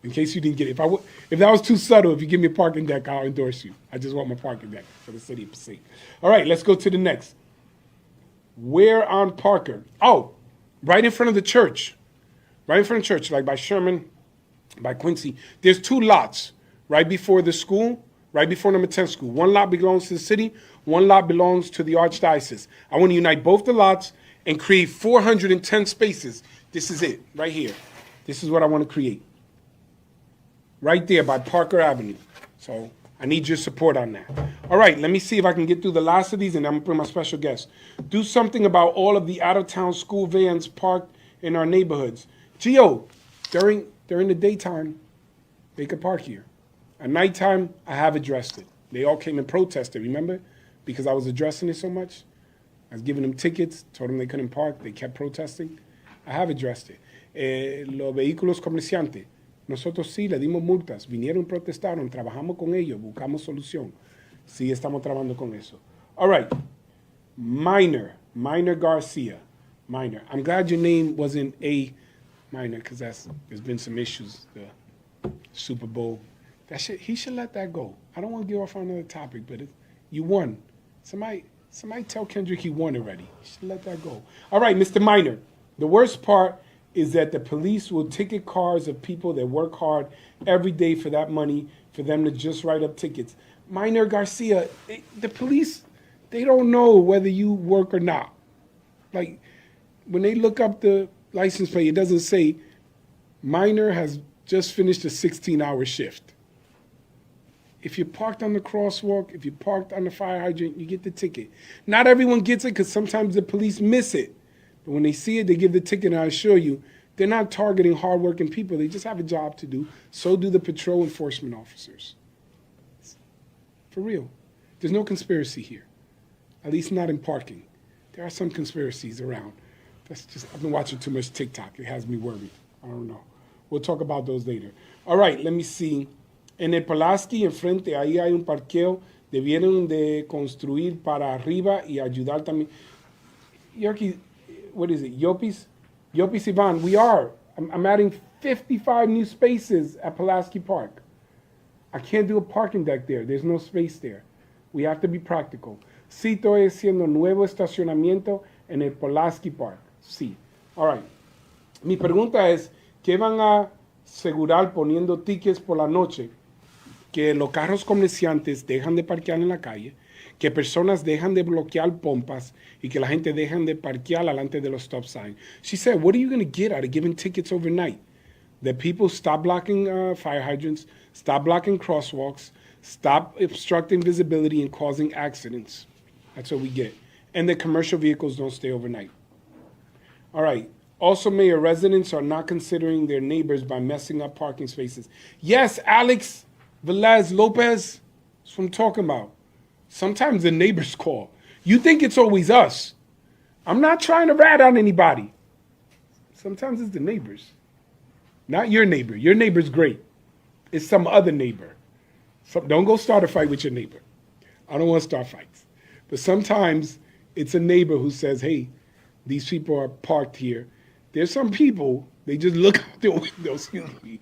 in case you didn't get it. If that was too subtle, if you give me a parking deck, I'll endorse you. I just want my parking deck for the city of Passaic. All right, let's go to the next. Where on Parker? Oh, right in front of the church. Right in front of the church, like by Sherman, by Quincy. There's 2 lots right before the school, right before number 10 school. One lot belongs to the city, one lot belongs to the Archdiocese. I want to unite both the lots and create 410 spaces. This is it, right here. This is what I want to create. Right there by Parker Avenue. So I need your support on that. All right, let me see if I can get through the last of these, and I'm going to bring my special guest. Do something about all of the out-of-town school vans parked in our neighborhoods. Gio, during the daytime, they could park here. At nighttime, I have addressed it. They all came and protested, remember? Because I was addressing it so much. I was giving them tickets, told them they couldn't park. They kept protesting. I have addressed it. Los vehículos comerciantes. Nosotros sí le dimos multas, vinieron, protestaron, trabajamos con ellos, buscamos solución. Sí, estamos trabajando con eso. All right, Minor Garcia. Minor. I'm glad your name wasn't A Minor, because there's been some issues. The Super Bowl. He should let that go. I don't want to get off on another topic, but you won. Somebody tell Kendrick he won already. He should let that go. All right, Mr. Minor. The worst part is that the police will ticket cars of people that work hard every day for that money, for them to just write up tickets. Minor Garcia, the police, they don't know whether you work or not. Like, when they look up the license plate, it doesn't say, Minor has just finished a 16-hour shift. If you're parked on the crosswalk, if you're parked on the fire hydrant, you get the ticket. Not everyone gets it because sometimes the police miss it. But when they see it, they give the ticket, and I assure you, they're not targeting hardworking people. They just have a job to do. So do the patrol enforcement officers. For real. There's no conspiracy here, at least not in parking. There are some conspiracies around. I've been watching too much TikTok. It has me worried. I don't know. We'll talk about those later. All right, let me see. En el Pulaski, enfrente, ahí hay un parqueo. Debieron de construir para arriba y ayudar también. Yorkie, what is it, Yopis Ivan, we are. I'm adding 55 new spaces at Pulaski Park. I can't do a parking deck there. There's no space there. We have to be practical. Sí, estoy haciendo nuevo estacionamiento en el Pulaski Park. Sí. All right. Mi pregunta es, ¿qué van a asegurar poniendo tickets por la noche? Que los carros comerciantes dejan de parquear en la calle, que personas dejan de bloquear pompas y que la gente dejan de parquear delante de los stop signs. She said, what are you going to get out of giving tickets overnight? That people stop blocking fire hydrants, stop blocking crosswalks, stop obstructing visibility and causing accidents. That's what we get. And that commercial vehicles don't stay overnight. All right. Also, Mayor, residents are not considering their neighbors by messing up parking spaces. Yes, Alex Velez Lopez, that's what I'm talking about. Sometimes the neighbors call. You think it's always us. I'm not trying to rat on anybody. Sometimes it's the neighbors. Not your neighbor. Your neighbor's great. It's some other neighbor. So don't go start a fight with your neighbor. I don't want to start fights. But sometimes it's a neighbor who says, hey, these people are parked here. There's some people, they just look out their window, excuse me.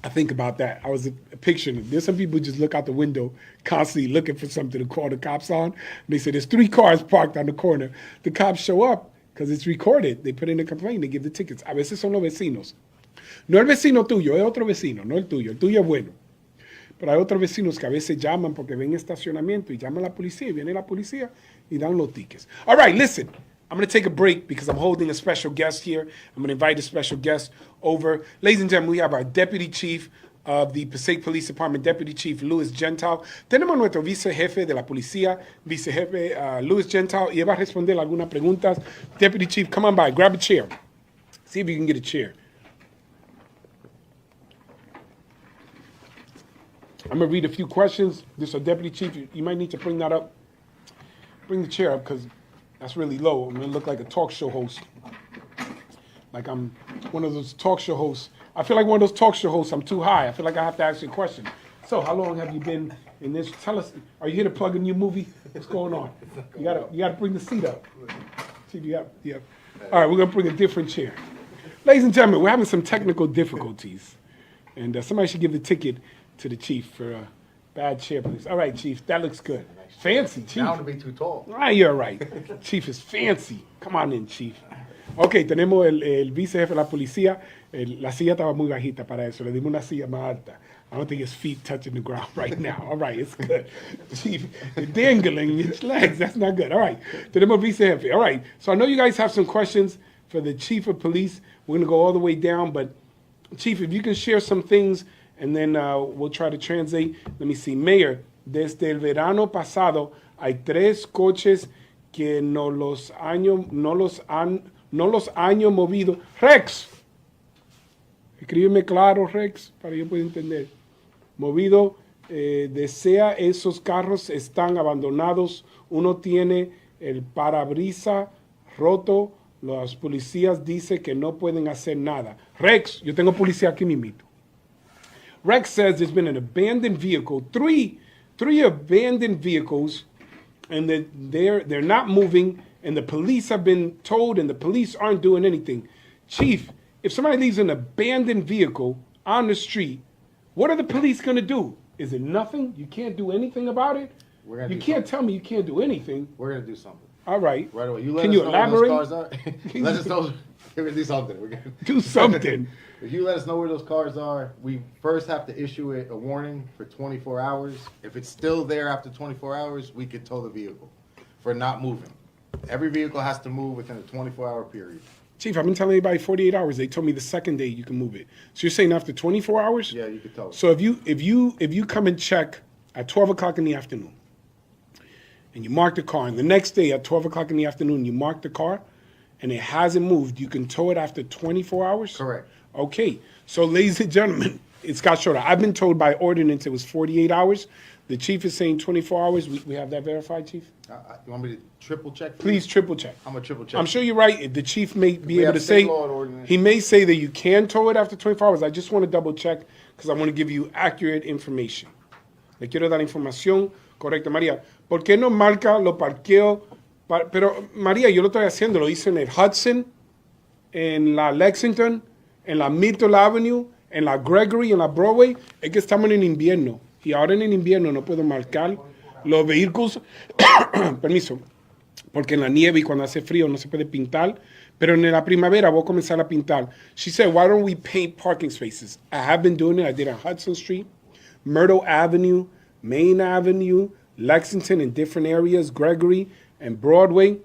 I think about that. I was picturing it. There's some people who just look out the window constantly looking for something to call the cops on. And they say there's 3 cars parked on the corner. The cops show up because it's recorded. They put in a complaint. They give the tickets. A veces son los vecinos. No el vecino tuyo, es otro vecino, no el tuyo. El tuyo es bueno. Pero hay otros vecinos que a veces llaman porque ven estacionamiento y llaman a la policía y viene la policía y dan los tickets. All right, listen. I'm going to take a break because I'm holding a special guest here. I'm going to invite a special guest over. Ladies and gentlemen, we have our Deputy Chief of the Passaic Police Department, Deputy Chief Louis Gentile. Tenemos a nuestro vicejefe de la policía, vicejefe Louis Gentile, y él va a responder algunas preguntas. Deputy Chief, come on by, grab a chair. See if you can get a chair. I'm going to read a few questions. This is our Deputy Chief. You might need to bring that up. Bring the chair up because that's really low. I'm going to look like a talk show host. Like I'm one of those talk show hosts. I feel like one of those talk show hosts. I'm too high. I feel like I have to ask you a question. So how long have you been in this? Tell us, are you here to plug a new movie? What's going on? You gotta bring the seat up. See, yeah. All right, we're going to bring a different chair. Ladies and gentlemen, we're having some technical difficulties. And somebody should give the ticket to the chief for a bad chair, please. All right, Chief, that looks good. Fancy, Chief. Down to be too tall. All right, you're right. Chief is fancy. Come on in, Chief. Ok, tenemos el vicejefe de la policía. La silla estaba muy bajita para eso. Le dimos una silla más alta. I don't think his feet touching the ground right now. All right, it's good. Chief, you're dangling his legs. That's not good. All right, tenemos vicejefe. All right, so I know you guys have some questions for the Chief of Police. We're going to go all the way down, but Chief, if you can share some things, and then we'll try to translate. Let me see. Mayor, desde el verano pasado hay 3 coches que no los han movido. Rex, escríbeme claro, Rex, para yo poder entender. Movido, desea esos carros están abandonados. Uno tiene el parabrisas roto. Los policías dicen que no pueden hacer nada. Rex, yo tengo policía aquí mismito. Rex says there's been an abandoned vehicle, three abandoned vehicles, and that they're not moving, and the police have been told, and the police aren't doing anything. Chief, if somebody leaves an abandoned vehicle on the street, what are the police going to do? Is it nothing? You can't do anything about it? You can't tell me you can't do anything. We're going to do something. All right. Right away. You let Can us you know elaborate? where those cars are. Let us know. We're going to do something. We're gonna Do something. If you let us know where those cars are, we first have to issue a warning for 24 hours. If it's still there after 24 hours, we could tow the vehicle for not moving. Every vehicle has to move within a 24-hour period. Chief, I've been telling everybody 48 hours. They told me the second day you can move it. So you're saying after 24 hours? Yeah, you could tow it. So if you come and check at 12 o'clock in the afternoon, and you mark the car, and the next day at 12 o'clock in the afternoon you mark the car, and it hasn't moved, you can tow it after 24 hours? Correct. Okay, so ladies and gentlemen, it's Scott Schroeder. I've been told by ordinance it was 48 hours. The chief is saying 24 hours. We have that verified, Chief? You want me to triple check? Please triple check. I'm going to triple check. I'm sure you're right. The chief may be We able have to state say, law and ordinance. he may say that you can tow it after 24 hours. I just want to double check because I want to give you accurate information. Le quiero dar información correcta. María, ¿por qué no marca los parqueos? Pero María, yo lo estoy haciendo. Lo hice en el Hudson, en la Lexington, en la Myrtle Avenue, en la Gregory, en la Broadway. Es que estamos en invierno. Y ahora en el invierno no puedo marcar los vehículos. Permiso. Porque en la nieve y cuando hace frío no se puede pintar. Pero en la primavera voy a comenzar a pintar. She said, why don't we paint parking spaces? I have been doing it. I did on Hudson Street, Myrtle Avenue, Main Avenue, Lexington in different areas, Gregory and Broadway.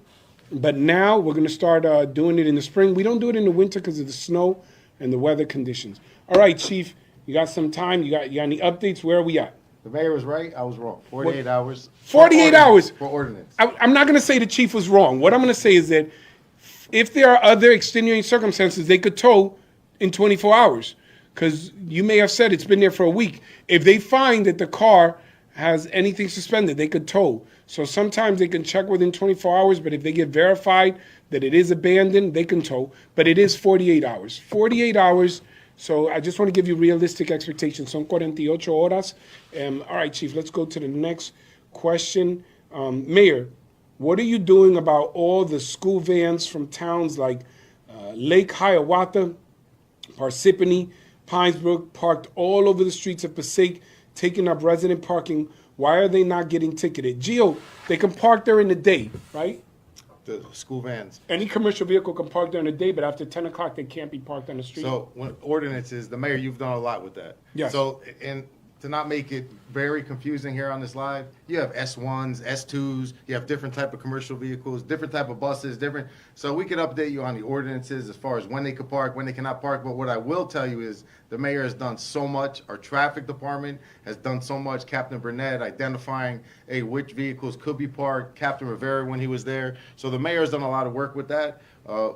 But now we're going to start doing it in the spring. We don't do it in the winter because of the snow and the weather conditions. All right, Chief, you got some time? You got any updates? Where are we at? The mayor was right. I was wrong. 48 hours. 48 hours. For ordinance. I'm not going to say the chief was wrong. What I'm going to say is that if there are other extenuating circumstances, they could tow in 24 hours. Because you may have said it's been there for a week. If they find that the car has anything suspended, they could tow. So sometimes they can check within 24 hours, but if they get verified that it is abandoned, they can tow. But it is 48 hours. 48 hours. So I just want to give you realistic expectations. Son 48 horas. All right, Chief, let's go to the next question. Mayor, What are you doing about all the school vans from towns like Lake Hiawatha, Parsippany, Pinesbrook, parked all over the streets of Passaic, taking up resident parking? Why are they not getting ticketed? Gio, they can park there in the day, right? The school vans. Any commercial vehicle can park there in the day, but after 10 o'clock, they can't be parked on the street. So when ordinances, the mayor, you've done a lot with that. Yes. So, and to not make it very confusing here on this live, you have S1s, S2s, you have different type of commercial vehicles, different type of buses, different. So we could update you on the ordinances as far as when they could park, when they cannot park. But what I will tell you is the mayor has done so much. Our traffic department has done so much. Captain Burnett identifying, hey, which vehicles could be parked. Captain Rivera when he was there. So the mayor has done a lot of work with that.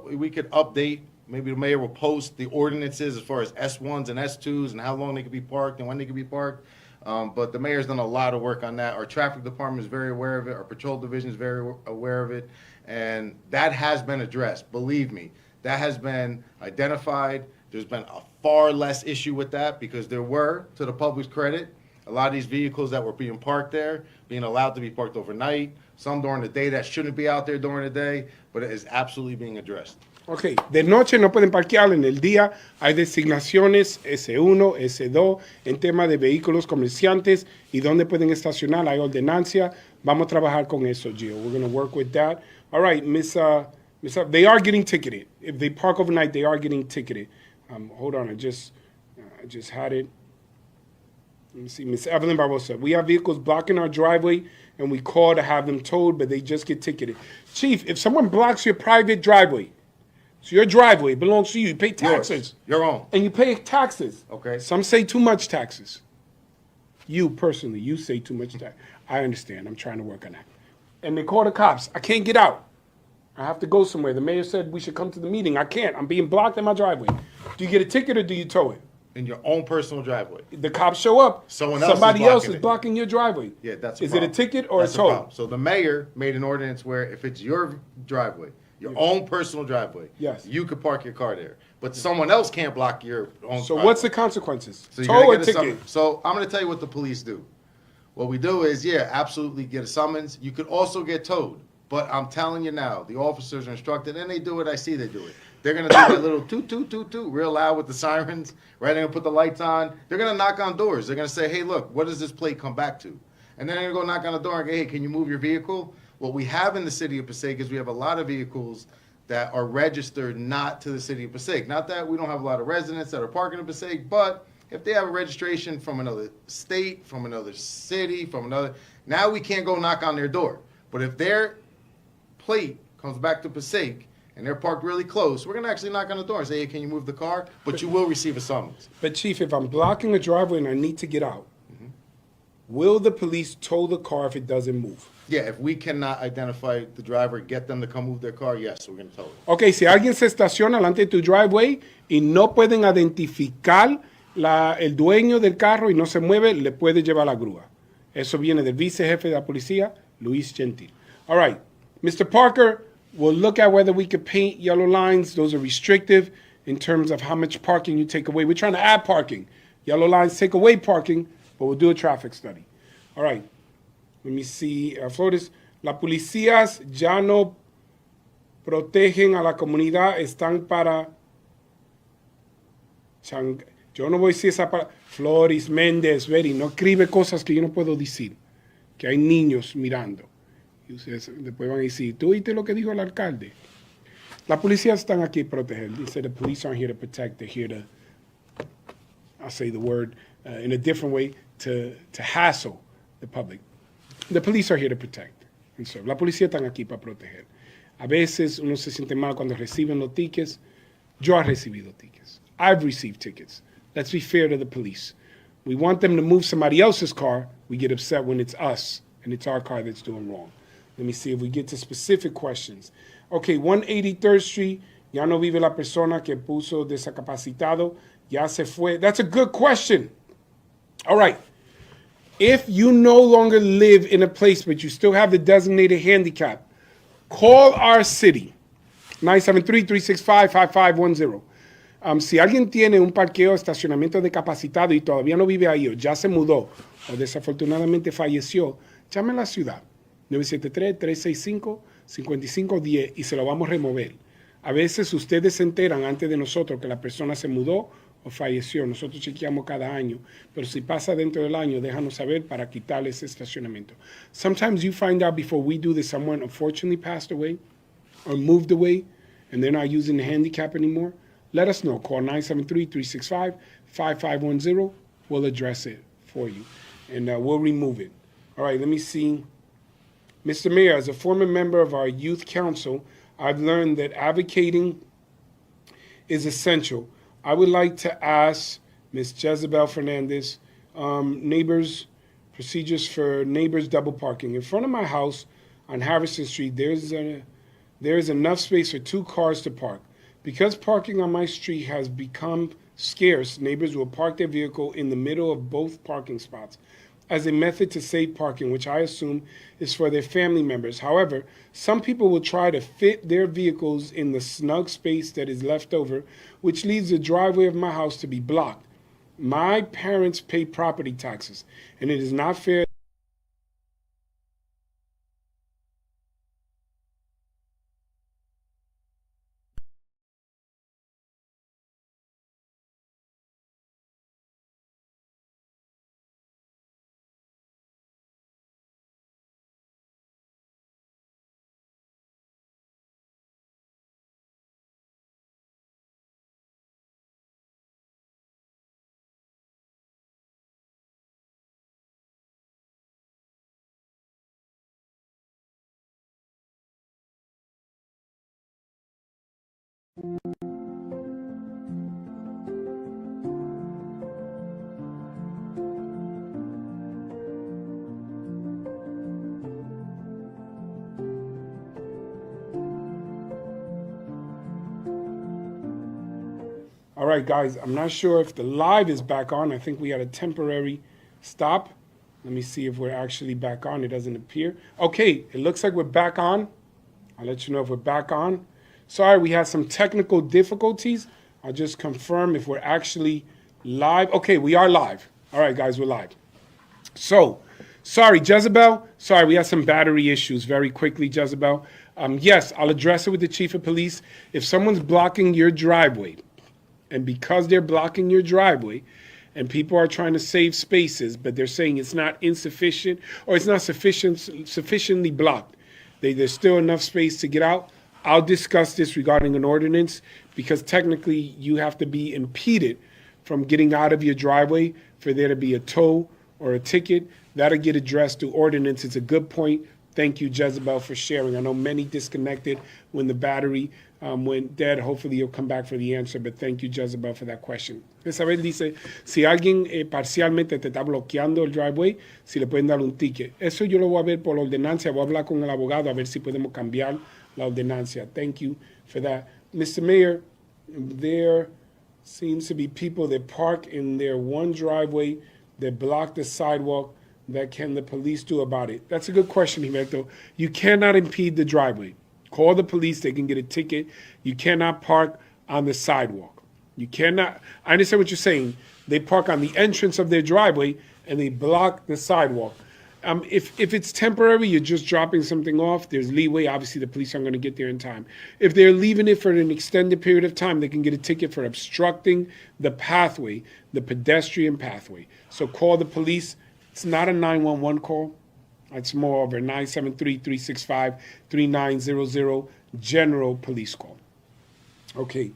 We could update. Maybe the mayor will post the ordinances as far as S1s and S2s and how long they could be parked and when they could be parked. But the mayor's done a lot of work on that. Our traffic department is very aware of it. Our patrol division is very aware of it. And that has been addressed. Believe me, that has been identified. There's been a far less issue with that because there were, to the public's credit, a lot of these vehicles that were being parked there, being allowed to be parked overnight, some during the day that shouldn't be out there during the day, but it is absolutely being addressed. Ok, de noche no pueden parquear, en el día hay designaciones S1, S2 en tema de vehículos comerciantes y dónde pueden estacionar, hay ordenancia. Vamos a trabajar con eso, Gio. We're going to work with that. All right, they are getting ticketed. If they park overnight, they are getting ticketed. Hold on, I just had it. Let me see, Miss Evelyn Barbosa. We have vehicles blocking our driveway, and we call to have them towed, but they just get ticketed. Chief, if someone blocks your private driveway, so your driveway belongs to you. You pay taxes. Your own. And you pay taxes. Okay. Some say too much taxes. You personally, you say too much tax. I understand. I'm trying to work on that. And they call the cops. I can't get out. I have to go somewhere. The mayor said we should come to the meeting. I can't. I'm being blocked in my driveway. Do you get a ticket or do you tow it? In your own personal driveway. The cops show up. Somebody else is blocking your driveway. Yeah, that's a Is problem. it a ticket or That's a tow? So the mayor made an ordinance where if it's your driveway, your own personal driveway, Yes. you could park your car there. But someone else can't block your own So driveway. what's the consequences? So Tow or get a ticket? summons. So I'm going to tell you what the police do. What we do is, yeah, absolutely get a summons. You could also get towed. But I'm telling you now, the officers are instructed, and they do it. I see they do it. They're going to do that little toot, toot, toot, toot, real loud with the sirens, right? They're going to put the lights on. They're going to knock on doors. They're going to say, hey, look, what does this plate come back to? And then they're going to go knock on the door and go, hey, can you move your vehicle? What we have in the city of Passaic is we have a lot of vehicles that are registered not to the city of Passaic. Not that we don't have a lot of residents that are parking in Passaic, but if they have a registration from another state, from another city, from another, now we can't go knock on their door. But if their plate comes back to Passaic and they're parked really close, we're going to actually knock on the door and say, hey, can you move the car? But you will receive a summons. But Chief, if I'm blocking a driveway and I need to get out, will the police tow the car if it doesn't move? Yeah, if we cannot identify the driver, get them to come move their car, yes, we're going to tow it. Ok, si alguien se estaciona delante de tu driveway y no pueden identificar el dueño del carro y no se mueve, le puede llevar la grúa. Eso viene del vicejefe de la policía, Luis Gentil. All right, Mr. Parker, we'll look at whether we could paint yellow lines. Those are restrictive in terms of how much parking you take away. We're trying to add parking. Yellow lines take away parking, but we'll do a traffic study. All right. Let me see. Flores, las policías ya no protegen a la comunidad, están para... Yo no voy a decir esa palabra. Flores, Méndez, Veri, no escribe cosas que yo no puedo decir. Que hay niños mirando. Y ustedes después van a decir, ¿tú oíste lo que dijo el alcalde? Las policías están aquí para proteger. He said the police aren't here to protect, they're here to, I'll say the word in a different way, to hassle the public. The police are here to protect and serve. La policía están aquí para proteger. A veces uno se siente mal cuando reciben los tickets. Yo he recibido tickets. I've received tickets. Let's be fair to the police. We want them to move somebody else's car. We get upset when it's us and it's our car that's doing wrong. Let me see if we get to specific questions. Okay, 183rd Street. Ya no vive la persona que puso discapacitado. Ya se fue. That's a good question. All right. If you no longer live in a place but you still have the designated handicap, call our city, 973-365-5510. Si alguien tiene un parqueo, estacionamiento discapacitado y todavía no vive ahí o ya se mudó o desafortunadamente falleció, llame a la ciudad. 973-365-5510 y se lo vamos a remover. A veces ustedes se enteran antes de nosotros que la persona se mudó o falleció. Nosotros chequeamos cada año, pero si pasa dentro del año, déjanos saber para quitarle ese estacionamiento. Sometimes you find out before we do that someone unfortunately passed away or moved away and they're not using the handicap anymore. Let us know. Call 973-365-5510. We'll address it for you, and we'll remove it. All right, let me see. Mr. Mayor, as a former member of our youth council, I've learned that advocating is essential. I would like to ask Ms. Jezebel Fernandez, neighbors, procedures for neighbors double parking. In front of my house on Harrison Street, there is enough space for 2 cars to park. Because parking on my street has become scarce, neighbors will park their vehicle in the middle of both parking spots as a method to save parking, which I assume is for their family members. However, some people will try to fit their vehicles in the snug space that is left over, which leaves the driveway of my house to be blocked. My parents pay property taxes, and it is not fair. All right, guys, I'm not sure if the live is back on. I think we had a temporary stop. Let me see if we're actually back on. It doesn't appear. Okay, it looks like we're back on. I'll let you know if we're back on. Sorry, we had some technical difficulties. I'll just confirm if we're actually live. Okay, we are live. All right, guys, we're live. So, sorry, Jezebel. Sorry, we had some battery issues. Very quickly, Jezebel. Yes, I'll address it with the chief of police. If someone's blocking your driveway, and because they're blocking your driveway, and people are trying to save spaces, but they're saying it's not insufficient or it's not sufficiently blocked, there's still enough space to get out, I'll discuss this regarding an ordinance, because technically you have to be impeded from getting out of your driveway for there to be a tow or a ticket. That'll get addressed through ordinance. It's a good point. Thank you, Jezebel, for sharing. I know many disconnected when the battery went dead. Hopefully you'll come back for the answer, but thank you, Jezebel, for that question. Isabel dice, si alguien parcialmente te está bloqueando el driveway, si le pueden dar un ticket. Eso yo lo voy a ver por ordenancia. Voy a hablar con el abogado a ver si podemos cambiar la ordenancia. Thank you for that. Mr. Mayor, there seems to be people that park in their one driveway that block the sidewalk. That can the police do about it? That's a good question, Humberto. You cannot impede the driveway. Call the police, they can get a ticket. You cannot park on the sidewalk. You cannot, I understand what you're saying. They park on the entrance of their driveway and they block the sidewalk. If it's temporary, you're just dropping something off, there's leeway. Obviously, the police aren't going to get there in time. If they're leaving it for an extended period of time, they can get a ticket for obstructing the pathway, the pedestrian pathway. So call the police. It's not a 911 call. It's more of a 973-365-3900 general police call. Okay.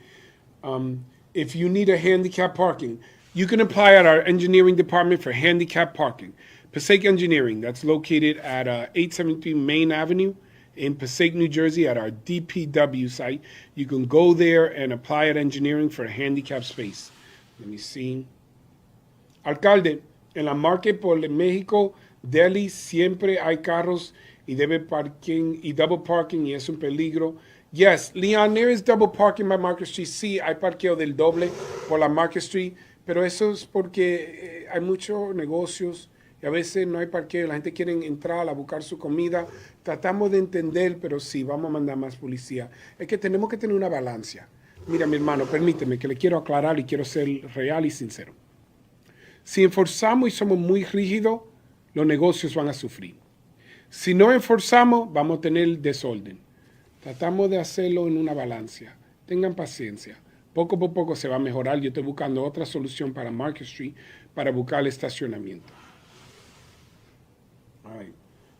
If you need a handicap parking, you can apply at our engineering department for handicap parking. Passaic Engineering, that's located at 873 Main Avenue in Passaic, New Jersey at our DPW site. You can go there and apply at engineering for a handicap space. Let me see. Alcalde, en la Market por México, Delhi, siempre hay carros y double parking y es un peligro. Yes, Leon, there is double parking by Market Street. Sí, hay parqueo del doble por la Market Street, pero eso es porque hay muchos negocios y a veces no hay parqueo. La gente quiere entrar a buscar su comida. Tratamos de entender, pero sí, vamos a mandar más policía. Es que tenemos que tener una balanza. Mira, mi hermano, permíteme que le quiero aclarar y quiero ser real y sincero. Si enforzamos y somos muy rígidos, los negocios van a sufrir. Si no enforzamos, vamos a tener desorden. Tratamos de hacerlo en una balanza. Tengan paciencia. Poco por poco se va a mejorar. Yo estoy buscando otra solución para Market Street para buscar el estacionamiento. All right,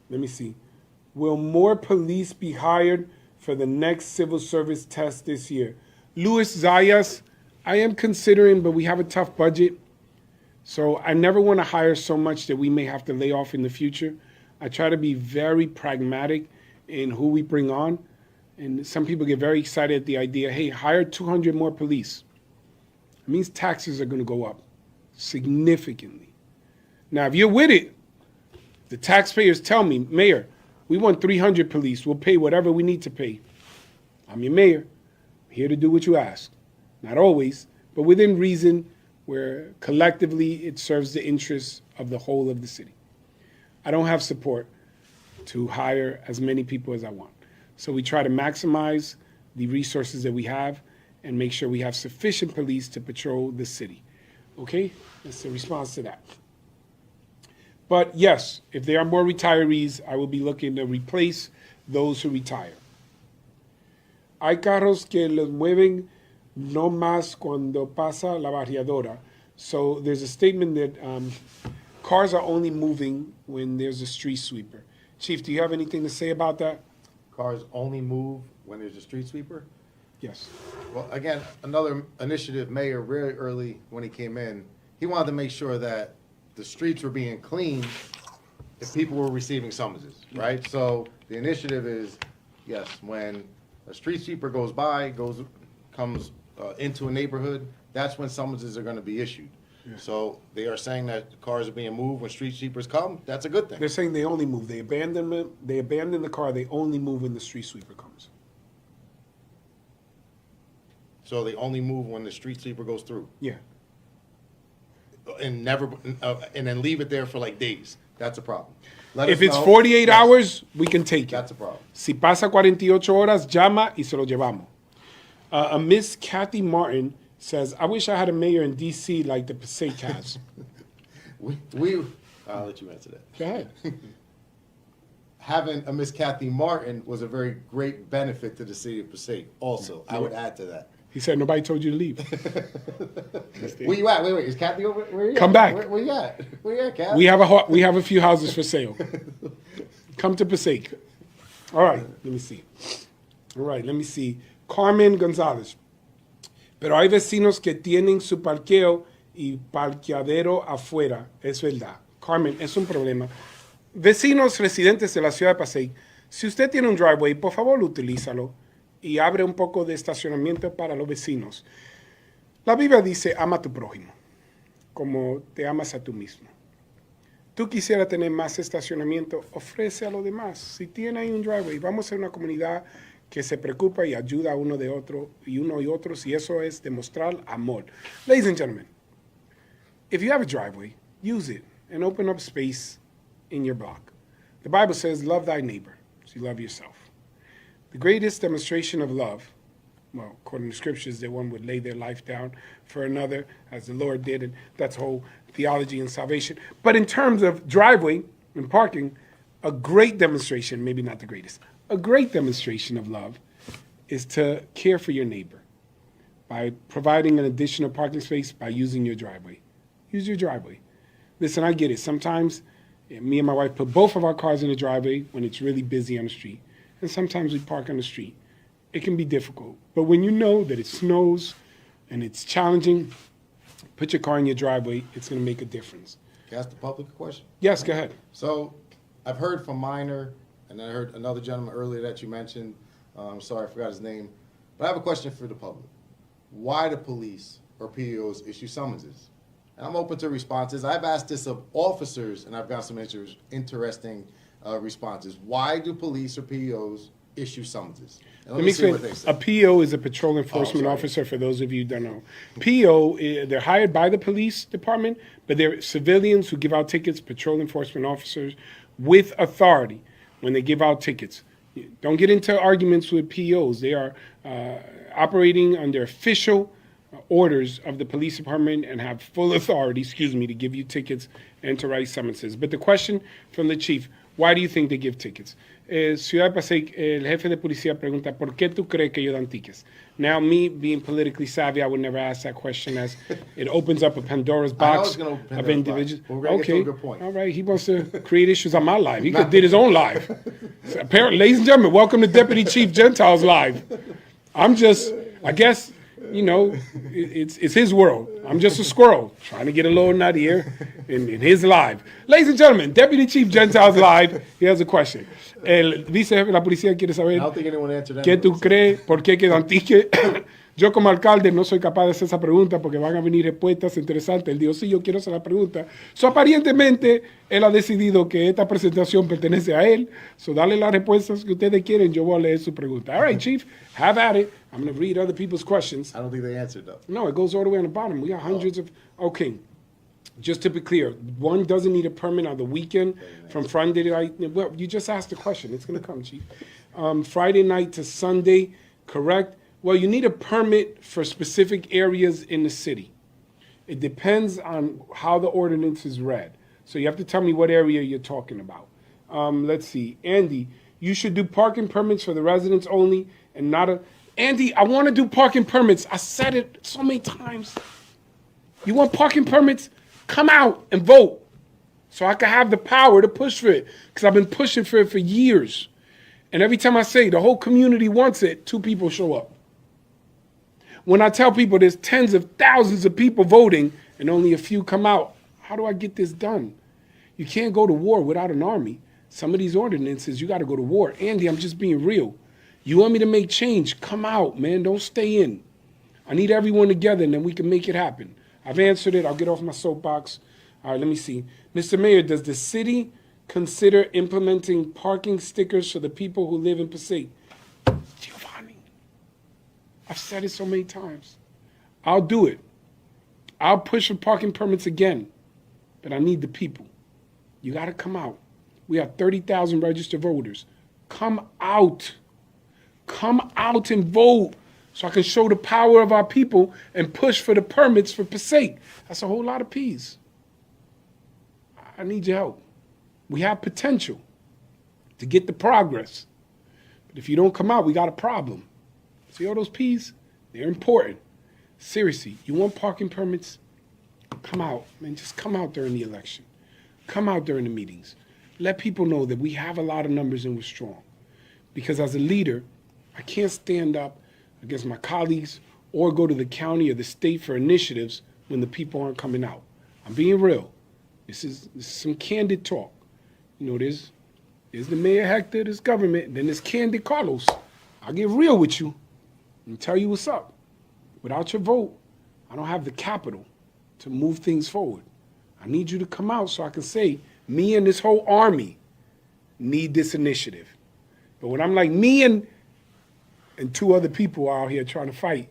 let me see. Will more police be hired for the next civil service test this year? Luis Zayas, I am considering, but we have a tough budget. So I never want to hire so much that we may have to lay off in the future. I try to be very pragmatic in who we bring on. And some people get very excited at the idea, hey, hire 200 more police. It means taxes are going to go up significantly. Now, if you're with it, the taxpayers tell me, Mayor, we want 300 police. We'll pay whatever we need to pay. I'm your mayor. I'm here to do what you ask. Not always, but within reason, where collectively it serves the interests of the whole of the city. I don't have support to hire as many people as I want. So we try to maximize the resources that we have and make sure we have sufficient police to patrol the city. Okay? That's the response to that. But yes, if there are more retirees, I will be looking to replace those who retire. Hay carros que los mueven no más cuando pasa la barriadora. So there's a statement that cars are only moving when there's a street sweeper. Chief, do you have anything to say about that? Cars only move when there's a street sweeper? Yes. Well, again, another initiative, Mayor, very early when he came in, he wanted to make sure that the streets were being cleaned if people were receiving summonses, right? So the initiative is, yes, when a street sweeper goes by, comes into a neighborhood, that's when summonses are going to be issued. Yeah. So they are saying that cars are being moved when street sweepers come. That's a good thing. They're saying they only move. They abandon the car. They only move when the street sweeper comes. So they only move when the street sweeper goes through. Yeah. And never, and then leave it there for like days. That's a problem. If it's 48 hours, we can take it. That's a problem. Si pasa 48 horas, llama y se lo llevamos. A Miss Kathy Martin says, I wish I had a mayor in D.C. like the Passaic has. I'll let you answer that. Go ahead. Having a Miss Kathy Martin was a very great benefit to the city of Passaic also. I would add to that. He said nobody told you to leave. Where you at? Wait, is Kathy over? Where you Come at? back. Where you at? Where you at, Kathy? We have a few houses for sale. Come to Passaic. All right, let me see. All right, let me see. Carmen Gonzalez. Pero hay vecinos que tienen su parqueo y parqueadero afuera. Es verdad. Carmen, es un problema. Vecinos residentes de la ciudad de Passaic, si usted tiene un driveway, por favor, utilízalo y abre un poco de estacionamiento para los vecinos. La Biblia dice, ama a tu prójimo, como te amas a tú mismo. Tú quisieras tener más estacionamiento, ofrece a los demás. Si tiene ahí un driveway, vamos a ser una comunidad que se preocupa y ayuda a uno de otro y uno y otros, y eso es demostrar amor. Ladies and gentlemen, if you have a driveway, use it and open up space in your block. The Bible says, love thy neighbor as you love yourself. The greatest demonstration of love, well, according to scriptures, that one would lay their life down for another, as the Lord did, and that's whole theology and salvation. But in terms of driveway and parking, a great demonstration, maybe not the greatest, a great demonstration of love is to care for your neighbor by providing an additional parking space by using your driveway. Use your driveway. Listen, I get it. Sometimes me and my wife put both of our cars in the driveway when it's really busy on the street. And sometimes we park on the street. It can be difficult. But when you know that it snows and it's challenging, put your car in your driveway. It's going to make a difference. Can I ask the public a question? Yes, go ahead. So I've heard from Minor, and I heard another gentleman earlier that you mentioned. I'm sorry, I forgot his name. But I have a question for the public. Why do police or POs issue summonses? And I'm open to responses. I've asked this of officers, and I've got some interesting responses. Why do police or POs issue summonses? Let me see what they say. A PO is a patrol enforcement officer, for those of you who don't know. PO, they're hired by the police department, but they're civilians who give out tickets, patrol enforcement officers with authority when they give out tickets. Don't get into arguments with POs. They are operating under official orders of the police department and have full authority, to give you tickets and to write summonses. But the question from the chief, Why do you think they give tickets? Ciudad de Passaic, el jefe de policía pregunta, ¿por qué tú crees que ellos dan tickets? Now, me being politically savvy, I would never ask that question, as it opens up a Pandora's box of individuals. Okay, all right. He wants to create issues on my life. He could have did his own life. So apparently, ladies and gentlemen, welcome to Deputy Chief Gentiles Live. I'm just, I guess, you know, it's his world. I'm just a squirrel trying to get a little nut here in his live. Ladies and gentlemen, Deputy Chief Gentiles Live, he has a question. El vicejefe de la policía quiere saber, ¿qué tú crees? ¿Por qué quedan tickets? Yo como alcalde no soy capaz de hacer esa pregunta porque van a venir respuestas interesantes. Él dijo, sí, yo quiero hacer la pregunta. So, aparentemente, él ha decidido que esta presentación pertenece a él. So, dale las respuestas que ustedes quieren. Yo voy a leer su pregunta. All right, Chief, have at it. I'm going to read other people's questions. I don't think they answered, though. No, it goes all the way on the bottom. We got hundreds of... Okay. Just to be clear, one doesn't need a permit on the weekend from Friday to night. Well, you just asked the question. It's going to come, Chief. Friday night to Sunday, correct? Well, you need a permit for specific areas in the city. It depends on how the ordinance is read. So you have to tell me what area you're talking about. Let's see. Andy, you should do parking permits for the residents only and not a... Andy, I want to do parking permits. I said it so many times. You want parking permits? Come out and vote so I can have the power to push for it, because I've been pushing for it for years. And every time I say the whole community wants it, 2 people show up. When I tell people there's tens of thousands of people voting and only a few come out, how do I get this done? You can't go to war without an army. Some of these ordinances, you got to go to war. Andy, I'm just being real. You want me to make change? Come out, man. Don't stay in. I need everyone together, and then we can make it happen. I've answered it. I'll get off my soapbox. All right, let me see. Mr. Mayor, does the city consider implementing parking stickers for the people who live in Passaic? Giovanni, I've said it so many times. I'll do it. I'll push for parking permits again, but I need the people. You got to come out. We have 30,000 registered voters. Come out. Come out and vote so I can show the power of our people and push for the permits for Passaic. That's a whole lot of peas. I need your help. We have potential to get the progress. But if you don't come out, we got a problem. See all those peas? They're important. Seriously, you want parking permits? Come out, man. Just come out during the election. Come out during the meetings. Let people know that we have a lot of numbers and we're strong. Because as a leader, I can't stand up against my colleagues or go to the county or the state for initiatives when the people aren't coming out. I'm being real. This is some candid talk. You know, there's the Mayor Hector, there's government, and then there's Candid Carlos. I'll get real with you and tell you what's up. Without your vote, I don't have the capital to move things forward. I need you to come out so I can say, me and this whole army need this initiative. But when I'm like me and 2 other people out here trying to fight,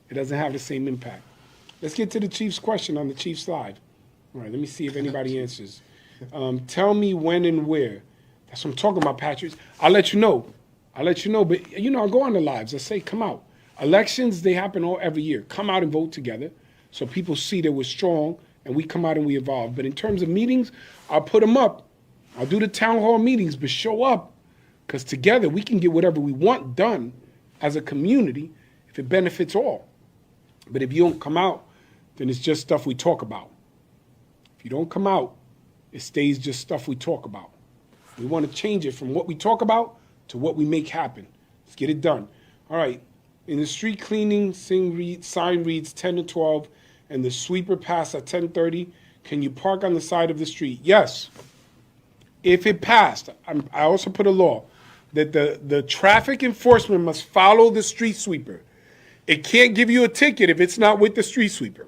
it doesn't have the same impact. Let's get to the Chief's question on the Chief's Live. All right, let me see if anybody answers. Tell me when and where. That's what I'm talking about, Patrick. I'll let you know. But, you know, I'll go on the lives. I say, come out. Elections, they happen every year. Come out and vote together so people see that we're strong and we come out and we evolve. But in terms of meetings, I'll put them up. I'll do the town hall meetings, but show up. Because together we can get whatever we want done as a community if it benefits all. But if you don't come out, then it's just stuff we talk about. If you don't come out, it stays just stuff we talk about. We want to change it from what we talk about to what we make happen. Let's get it done. All right. In the street cleaning, sign reads 10 to 12, and the sweeper passed at 10:30. Can you park on the side of the street? Yes. If it passed, I also put a law that the traffic enforcement must follow the street sweeper. It can't give you a ticket if it's not with the street sweeper.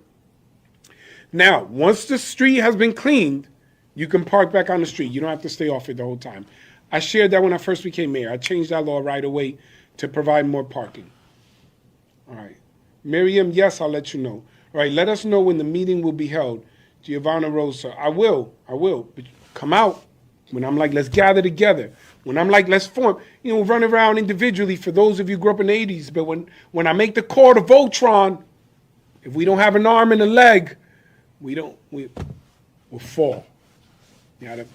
Now, once the street has been cleaned, you can park back on the street. You don't have to stay off it the whole time. I shared that when I first became mayor. I changed that law right away to provide more parking. All right. Miriam, yes, I'll let you know. All right, let us know when the meeting will be held. Giovanna Rosa, I will. But come out when I'm like, let's gather together. When I'm like, let's form, run around individually for those of you who grew up in the 80s. But when I make the call to Voltron, if we don't have an arm and a leg, we'll fall. You gotta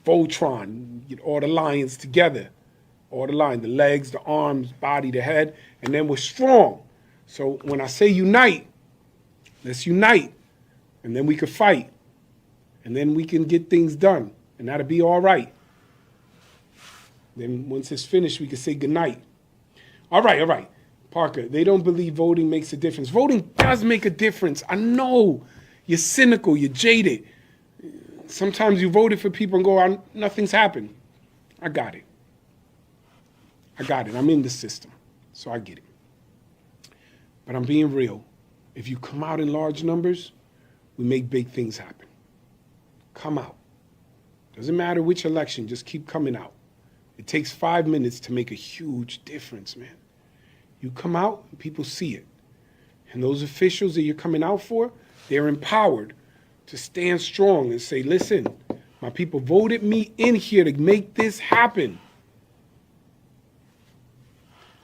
Voltron, get all the lions together, all the lions, the legs, the arms, body, the head, and then we're strong. So when I say unite, let's unite, and then we can fight, and then we can get things done, and that'll be all right. Then once it's finished, we can say goodnight. All right. Parker, they don't believe voting makes a difference. Voting does make a difference. I know you're cynical, you're jaded. Sometimes you voted for people and go, nothing's happened. I got it. I'm in the system, so I get it. But I'm being real. If you come out in large numbers, we make big things happen. Come out. Doesn't matter which election, just keep coming out. It takes 5 minutes to make a huge difference, man. You come out, and people see it. And those officials that you're coming out for, they're empowered to stand strong and say, listen, my people voted me in here to make this happen.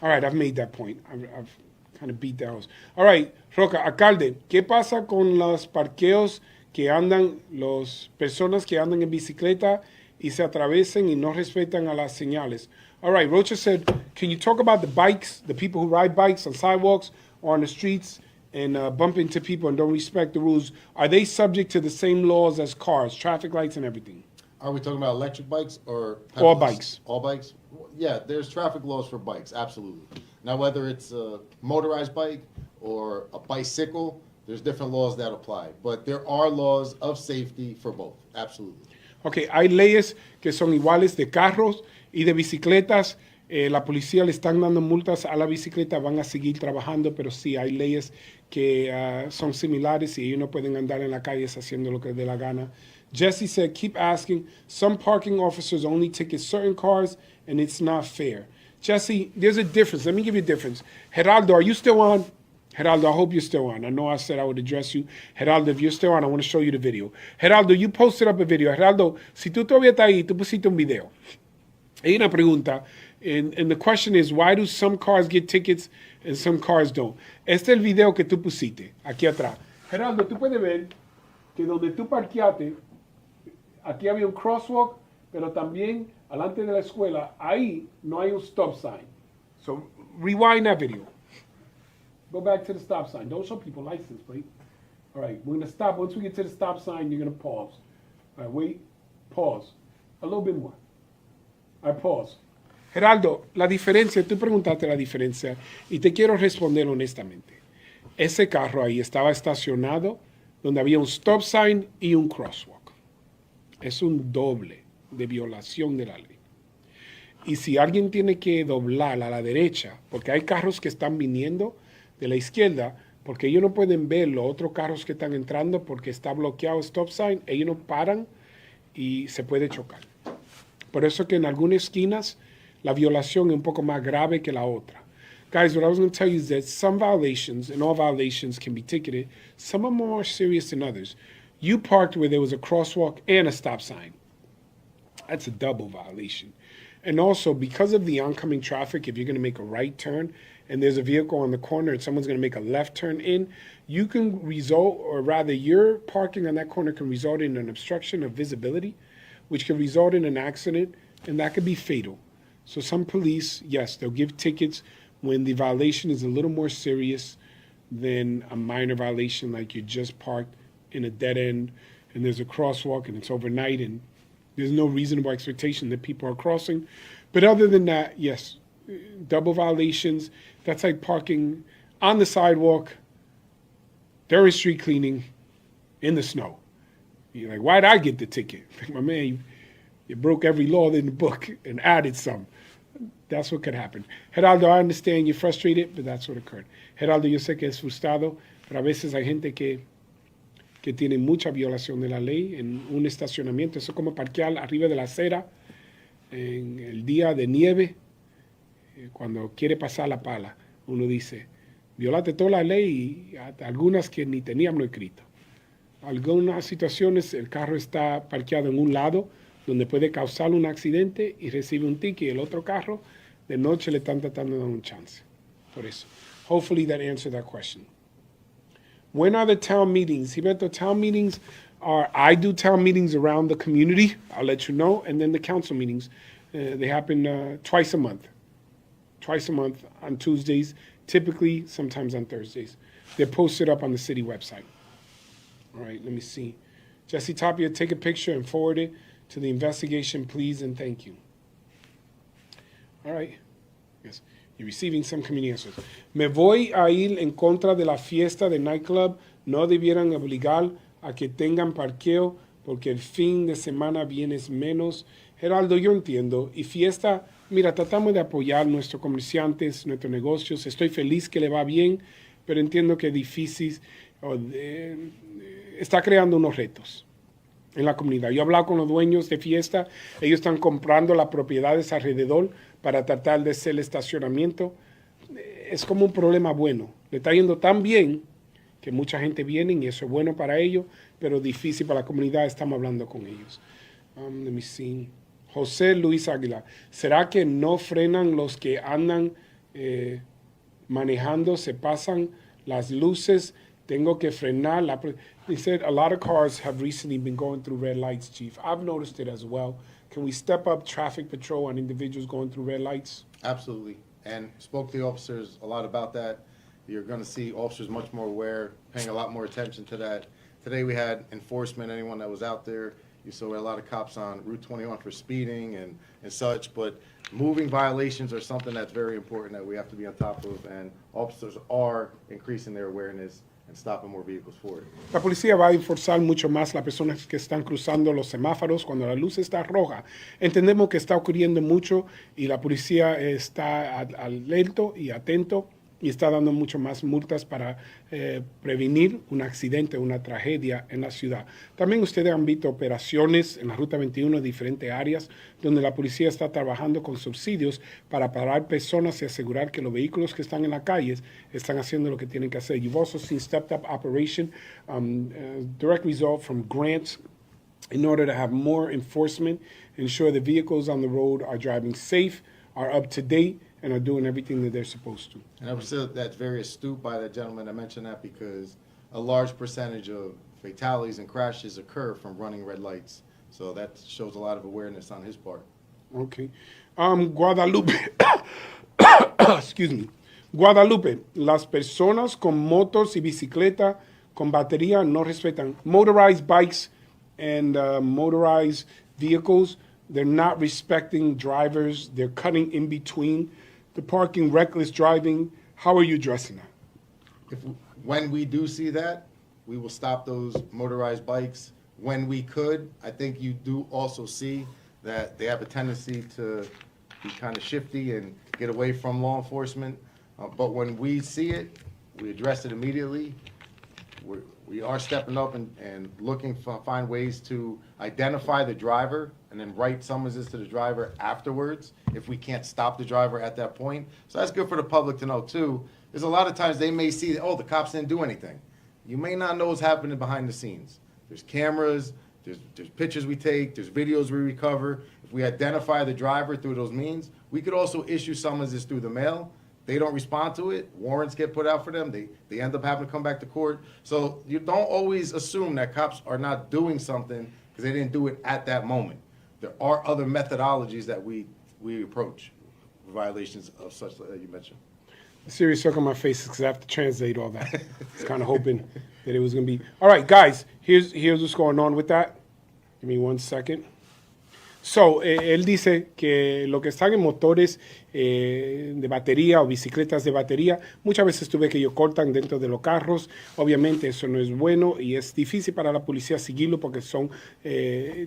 All right, I've made that point. I've kind of beat that horse. All right, Roca, alcalde, ¿qué pasa con los parqueos que andan, las personas que andan en bicicleta y se atravesan y no respetan a las señales? All right, Rocha said, can you talk about the bikes, the people who ride bikes on sidewalks or on the streets and bump into people and don't respect the rules? Are they subject to the same laws as cars, traffic lights and everything? Are we talking about electric bikes or all bikes? All bikes? Yeah, there's traffic laws for bikes, absolutely. Now, whether it's a motorized bike or a bicycle, there's different laws that apply. But there are laws of safety for both, absolutely. Okay, hay leyes que son iguales de carros y de bicicletas. La policía le están dando multas a la bicicleta, van a seguir trabajando, pero sí hay leyes que son similares y ellos no pueden andar en la calle haciendo lo que les dé la gana. Jesse said, keep asking. Some parking officers only ticket certain cars, and it's not fair. Jesse, there's a difference. Let me give you a difference. Geraldo, are you still on? Geraldo, I hope you're still on. I know I said I would address you. Geraldo, if you're still on, I want to show you the video. Geraldo, you posted up a video. Geraldo, si tú todavía estás ahí, tú pusiste un video. Hay una pregunta, and the question is, why do some cars get tickets and some cars don't? Este es el video que tú pusiste, aquí atrás. Geraldo, tú puedes ver que donde tú parqueaste, aquí había un crosswalk, pero también, alante de la escuela, ahí no hay un stop sign. So, rewind that video. Go back to the stop sign. Don't show people license plate. All right, we're going to stop. Once we get to the stop sign, you're going to pause. All right, wait, pause. A little bit more. All right, pause. Geraldo, la diferencia, tú preguntaste la diferencia y te quiero responder honestamente. Ese carro ahí estaba estacionado donde había un stop sign y un crosswalk. Es un doble de violación de la ley. Y si alguien tiene que doblar a la derecha, porque hay carros que están viniendo de la izquierda, porque ellos no pueden ver los otros carros que están entrando porque está bloqueado el stop sign, ellos no paran y se puede chocar. Por eso que en algunas esquinas la violación es un poco más grave que la otra. Guys, what I was going to tell you is that some violations, and all violations can be ticketed, some are more serious than others. You parked where there was a crosswalk and a stop sign. That's a double violation. And also, because of the oncoming traffic, if you're going to make a right turn and there's a vehicle on the corner and someone's going to make a left turn in, you can result, or rather your parking on that corner can result in an obstruction of visibility, which can result in an accident, and that could be fatal. So some police, yes, they'll give tickets when the violation is a little more serious than a minor violation, like you just parked in a dead end and there's a crosswalk and it's overnight and there's no reasonable expectation that people are crossing. But other than that, yes, double violations, that's like parking on the sidewalk during street cleaning in the snow. You're like, why'd I get the ticket? My man, you broke every law in the book and added some. That's what could happen. Geraldo, I understand you're frustrated, but that's what occurred. Geraldo, yo sé que es frustrado, pero a veces hay gente que tiene mucha violación de la ley en un estacionamiento. Eso es como parquear arriba de la acera en el día de nieve, cuando quiere pasar la pala. Uno dice, violaste toda la ley y hasta algunas que ni teníamos escrito. Algunas situaciones el carro está parqueado en un lado donde puede causar un accidente y recibe un ticket, y el otro carro de noche le están tratando de dar un chance. Por eso. Hopefully that answered that question. When are the town meetings? Gilberto, town meetings I do town meetings around the community. I'll let you know. And then the council meetings, they happen twice a month on Tuesdays, typically sometimes on Thursdays. They're posted up on the city website. All right, let me see. Jesse Tapia, take a picture and forward it to the investigation, please, and thank you. All right. Yes. You're receiving some community answers. Me voy a ir en contra de la fiesta de nightclub. No debieran obligar a que tengan parqueo porque el fin de semana vienes menos. Geraldo, yo entiendo. Y fiesta, mira, tratamos de apoyar nuestros comerciantes, nuestros negocios. Estoy feliz que le va bien, pero entiendo que es difícil. Está creando unos retos en la comunidad. Yo he hablado con los dueños de fiesta. Ellos están comprando las propiedades alrededor para tratar de hacer el estacionamiento. Es como un problema bueno. Le está yendo tan bien que mucha gente viene y eso es bueno para ellos, pero difícil para la comunidad. Estamos hablando con ellos. Let me see. José Luis Águila. ¿Será que no frenan los que andan manejando? Se pasan las luces. Tengo que frenar. He said a lot of cars have recently been going through red lights, Chief. I've noticed it as well. Can we step up traffic patrol on individuals going through red lights? Absolutely. And spoke to the officers a lot about that. You're going to see officers much more aware, paying a lot more attention to that. Today we had enforcement, anyone that was out there. You saw a lot of cops on Route 21 for speeding and such, but moving violations are something that's very important that we have to be on top of, and officers are increasing their awareness and stopping more vehicles forward. La policía va a enforzar mucho más las personas que están cruzando los semáforos cuando la luz está roja. Entendemos que está ocurriendo mucho y la policía está alerta y atento y está dando mucho más multas para prevenir un accidente, una tragedia en la ciudad. También ustedes han visto operaciones en la Ruta 21 en diferentes áreas donde la policía está trabajando con subsidios para parar personas y asegurar que los vehículos que están en las calles están haciendo lo que tienen que hacer. You've also seen stepped-up operation, direct result from grants in order to have more enforcement, ensure the vehicles on the road are driving safe, are up to date, and are doing everything that they're supposed to. And I would say that's very astute by the gentleman that mentioned that, because a large percentage of fatalities and crashes occur from running red lights. So that shows a lot of awareness on his part. Okay. Guadalupe. Excuse me. Guadalupe, las personas con motos y bicicleta con batería no respetan. Motorized bikes and motorized vehicles, they're not respecting drivers. They're cutting in between. The parking, reckless driving. How are you addressing that? When we do see that, we will stop those motorized bikes. When we could, I think you do also see that they have a tendency to be kind of shifty and get away from law enforcement. But when we see it, we address it immediately. We are stepping up and looking to find ways to identify the driver and then write summonses to the driver afterwards if we can't stop the driver at that point. So that's good for the public to know too. There's a lot of times they may see, oh, the cops didn't do anything. You may not know what's happening behind the scenes. There's cameras, there's pictures we take, there's videos we recover. If we identify the driver through those means, we could also issue summonses through the mail. They don't respond to it, warrants get put out for them, they end up having to come back to court. So you don't always assume that cops are not doing something because they didn't do it at that moment. There are other methodologies that we approach violations of such that you mentioned. A serious look on my face because I have to translate all that. I was kind of hoping that it was going to be. All right, guys, here's what's going on with that. Give me 1 second. So, él dice que lo que están en motores de batería o bicicletas de batería, muchas veces tú ves que ellos cortan dentro de los carros. Obviamente eso no es bueno y es difícil para la policía seguirlo porque son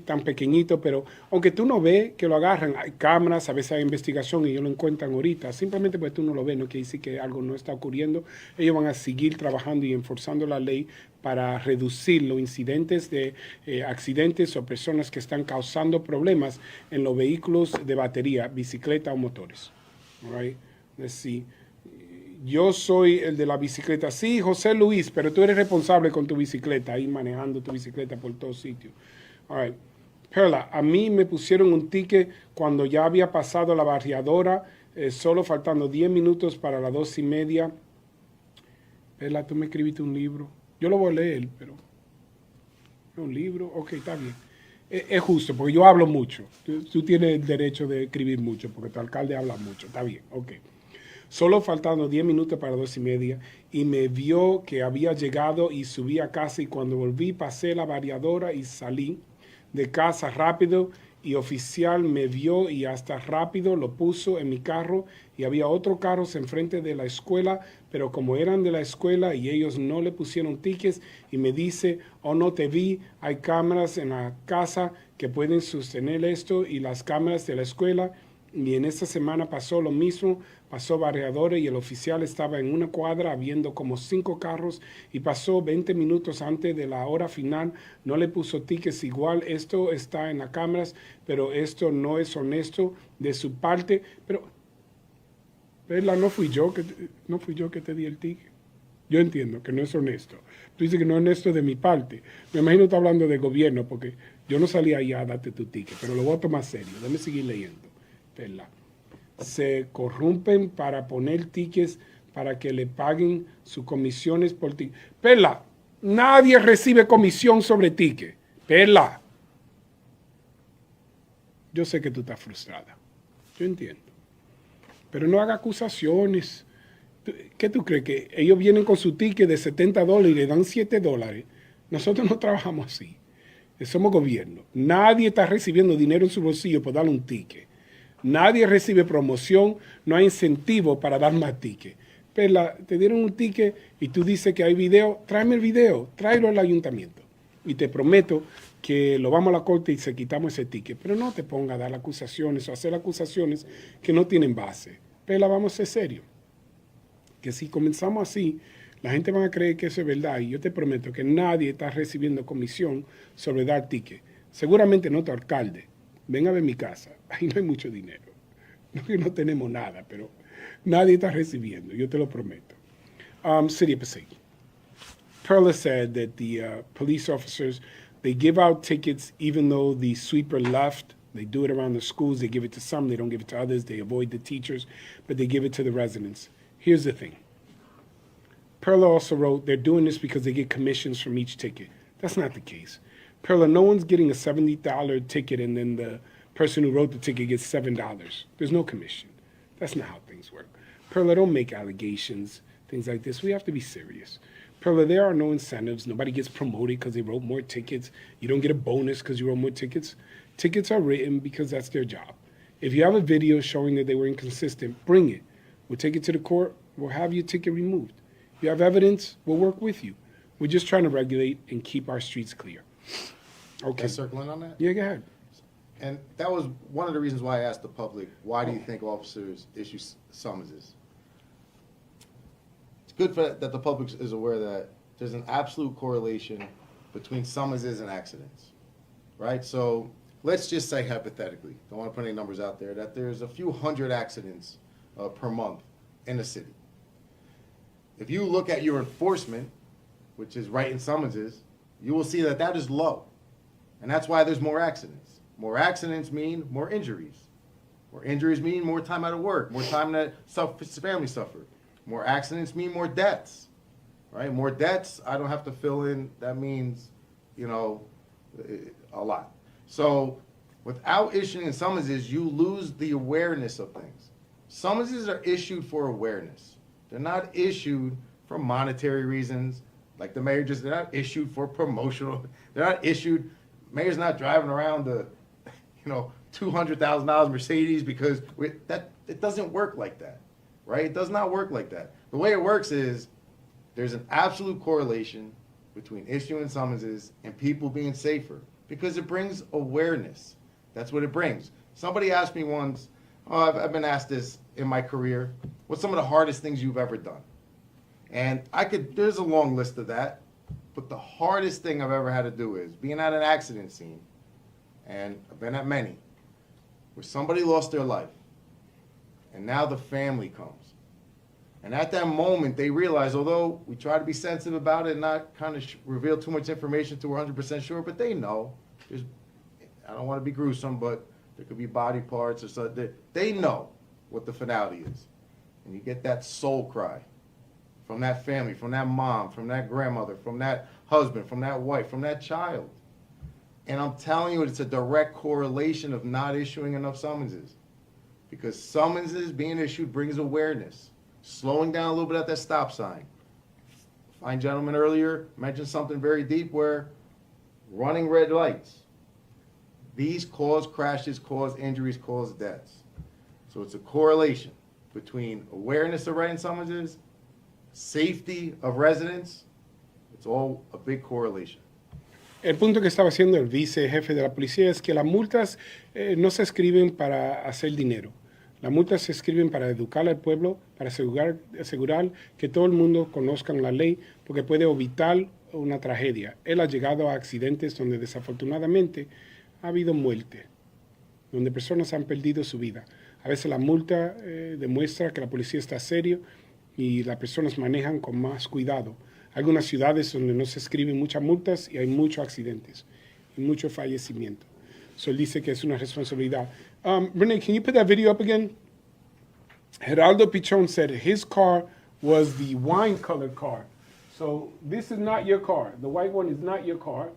tan pequeñitos, pero aunque tú no ves que lo agarran, hay cámaras, a veces hay investigación y ellos lo encuentran ahorita. Simplemente porque tú no lo ves, no quiere decir que algo no está ocurriendo. Ellos van a seguir trabajando y enforzando la ley para reducir los incidentes de accidentes o personas que están causando problemas en los vehículos de batería, bicicleta o motores. All right, let's see. Yo soy el de la bicicleta. Sí, José Luis, pero tú eres responsable con tu bicicleta, ahí manejando tu bicicleta por todos sitios. All right. Perla, a mí me pusieron un ticket cuando ya había pasado la barriadora, solo faltando 10 minutos para las 2:30. Perla, tú me escribiste un libro. Yo lo voy a leer, pero... Un libro, ok, está bien. Es justo, porque yo hablo mucho. Tú tienes el derecho de escribir mucho, porque tu alcalde habla mucho. Está bien, ok. Solo faltando 10 minutos para 2:30 y me vio que había llegado y subí a casa y cuando volví pasé la variadora y salí de casa rápido y oficial me vio y hasta rápido lo puso en mi carro y había otros carros enfrente de la escuela, pero como eran de la escuela y ellos no le pusieron tickets y me dice, oh no te vi, hay cámaras en la casa que pueden sostener esto y las cámaras de la escuela. Y en esta semana pasó lo mismo, pasó variadores y el oficial estaba en una cuadra viendo como 5 carros y pasó 20 minutos antes de la hora final, no le puso tickets igual, esto está en las cámaras, pero esto no es honesto de su parte, pero no fui yo que te di el ticket. Yo entiendo que no es honesto. Tú dices que no es honesto de mi parte. Me imagino que está hablando de gobierno porque yo no salí allá a darte tu ticket, pero lo voy a tomar serio. Déjame seguir leyendo. ¿Verdad? Se corrompen para poner tickets para que le paguen sus comisiones por ticket. Perla, nadie recibe comisión sobre ticket. Perla, yo sé que tú estás frustrada. Yo entiendo. Pero no haga acusaciones. ¿Qué tú crees? ¿Que ellos vienen con su ticket de $70 y le dan $7? Nosotros no trabajamos así. Somos gobierno. Nadie está recibiendo dinero en su bolsillo por darle un ticket. Nadie recibe promoción, no hay incentivo para dar más tickets. Pero te dieron un ticket y tú dices que hay video, tráeme el video, tráelo al ayuntamiento. Y te prometo que lo vamos a la corte y se quitamos ese ticket. Pero no te ponga a dar acusaciones o hacer acusaciones que no tienen base. Pero vamos a ser serios. Que si comenzamos así, la gente va a creer que eso es verdad. Y yo te prometo que nadie está recibiendo comisión sobre dar ticket. Seguramente no tu alcalde. Ven a ver mi casa. Ahí no hay mucho dinero. No tenemos nada, pero nadie está recibiendo. Yo te lo prometo. City of Passaic. Perla said that the police officers, they give out tickets even though the sweeper left. They do it around the schools. They give it to some. They don't give it to others. They avoid the teachers, but they give it to the residents. Here's the thing. Perla also wrote they're doing this because they get commissions from each ticket. That's not the case. Perla, no one's getting a $70 ticket and then the person who wrote the ticket gets $7. There's no commission. That's not how things work. Perla, don't make allegations, things like this. We have to be serious. Perla, there are no incentives. Nobody gets promoted because they wrote more tickets. You don't get a bonus because you wrote more tickets. Tickets are written because that's their job. If you have a video showing that they were inconsistent, bring it. We'll take it to the court. We'll have your ticket removed. If you have evidence, we'll work with you. We're just trying to regulate and keep our streets clear. Okay. Circling on that? Yeah, go ahead. And that was one of the reasons why I asked the public, why do you think officers issue summonses? It's good that the public is aware that there's an absolute correlation between summonses and accidents, right? So let's just say hypothetically, don't want to put any numbers out there, that there's a few hundred accidents per month in the city. If you look at your enforcement, which is writing summonses, you will see that that is low. And that's why there's more accidents. More accidents mean more injuries. More injuries mean more time out of work, more time that family suffer. More accidents mean more deaths, right? More deaths, I don't have to fill in, that means, you know, a lot. So without issuing summonses, you lose the awareness of things. Summonses are issued for awareness. They're not issued for monetary reasons, like the mayor just, they're not issued for promotional, they're not issued, mayor's not driving around the, you know, $200,000 Mercedes because it doesn't work like that, right? It does not work like that. The way it works is there's an absolute correlation between issuing summonses and people being safer because it brings awareness. That's what it brings. Somebody asked me once, I've been asked this in my career, what's some of the hardest things you've ever done? And there's a long list of that, but the hardest thing I've ever had to do is being at an accident scene, and I've been at many, where somebody lost their life, and now the family comes. And at that moment, they realize, although we try to be sensitive about it and not kind of reveal too much information to 100% sure, but they know. I don't want to be gruesome, but there could be body parts or something. They know what the finality is. And you get that soul cry from that family, from that mom, from that grandmother, from that husband, from that wife, from that child. And I'm telling you, it's a direct correlation of not issuing enough summonses. Because summonses being issued brings awareness. Slowing down a little bit at that stop sign. Fine gentleman earlier mentioned something very deep where running red lights. These cause crashes, cause injuries, cause deaths. So it's a correlation between awareness of writing summonses, safety of residents. It's all a big correlation. El punto que estaba haciendo el vicejefe de la policía es que las multas no se escriben para hacer dinero. Las multas se escriben para educar al pueblo, para asegurar que todo el mundo conozca la ley, porque puede evitar una tragedia. Él ha llegado a accidentes donde desafortunadamente ha habido muerte, donde personas han perdido su vida. A veces la multa demuestra que la policía está serio y las personas manejan con más cuidado. Hay algunas ciudades donde no se escriben muchas multas y hay muchos accidentes y mucho fallecimiento. So él dice que es una responsabilidad. Renee, can you put that video up again? Geraldo Pichon said his car was the wine-colored car. So this is not your car. The white one is not your car.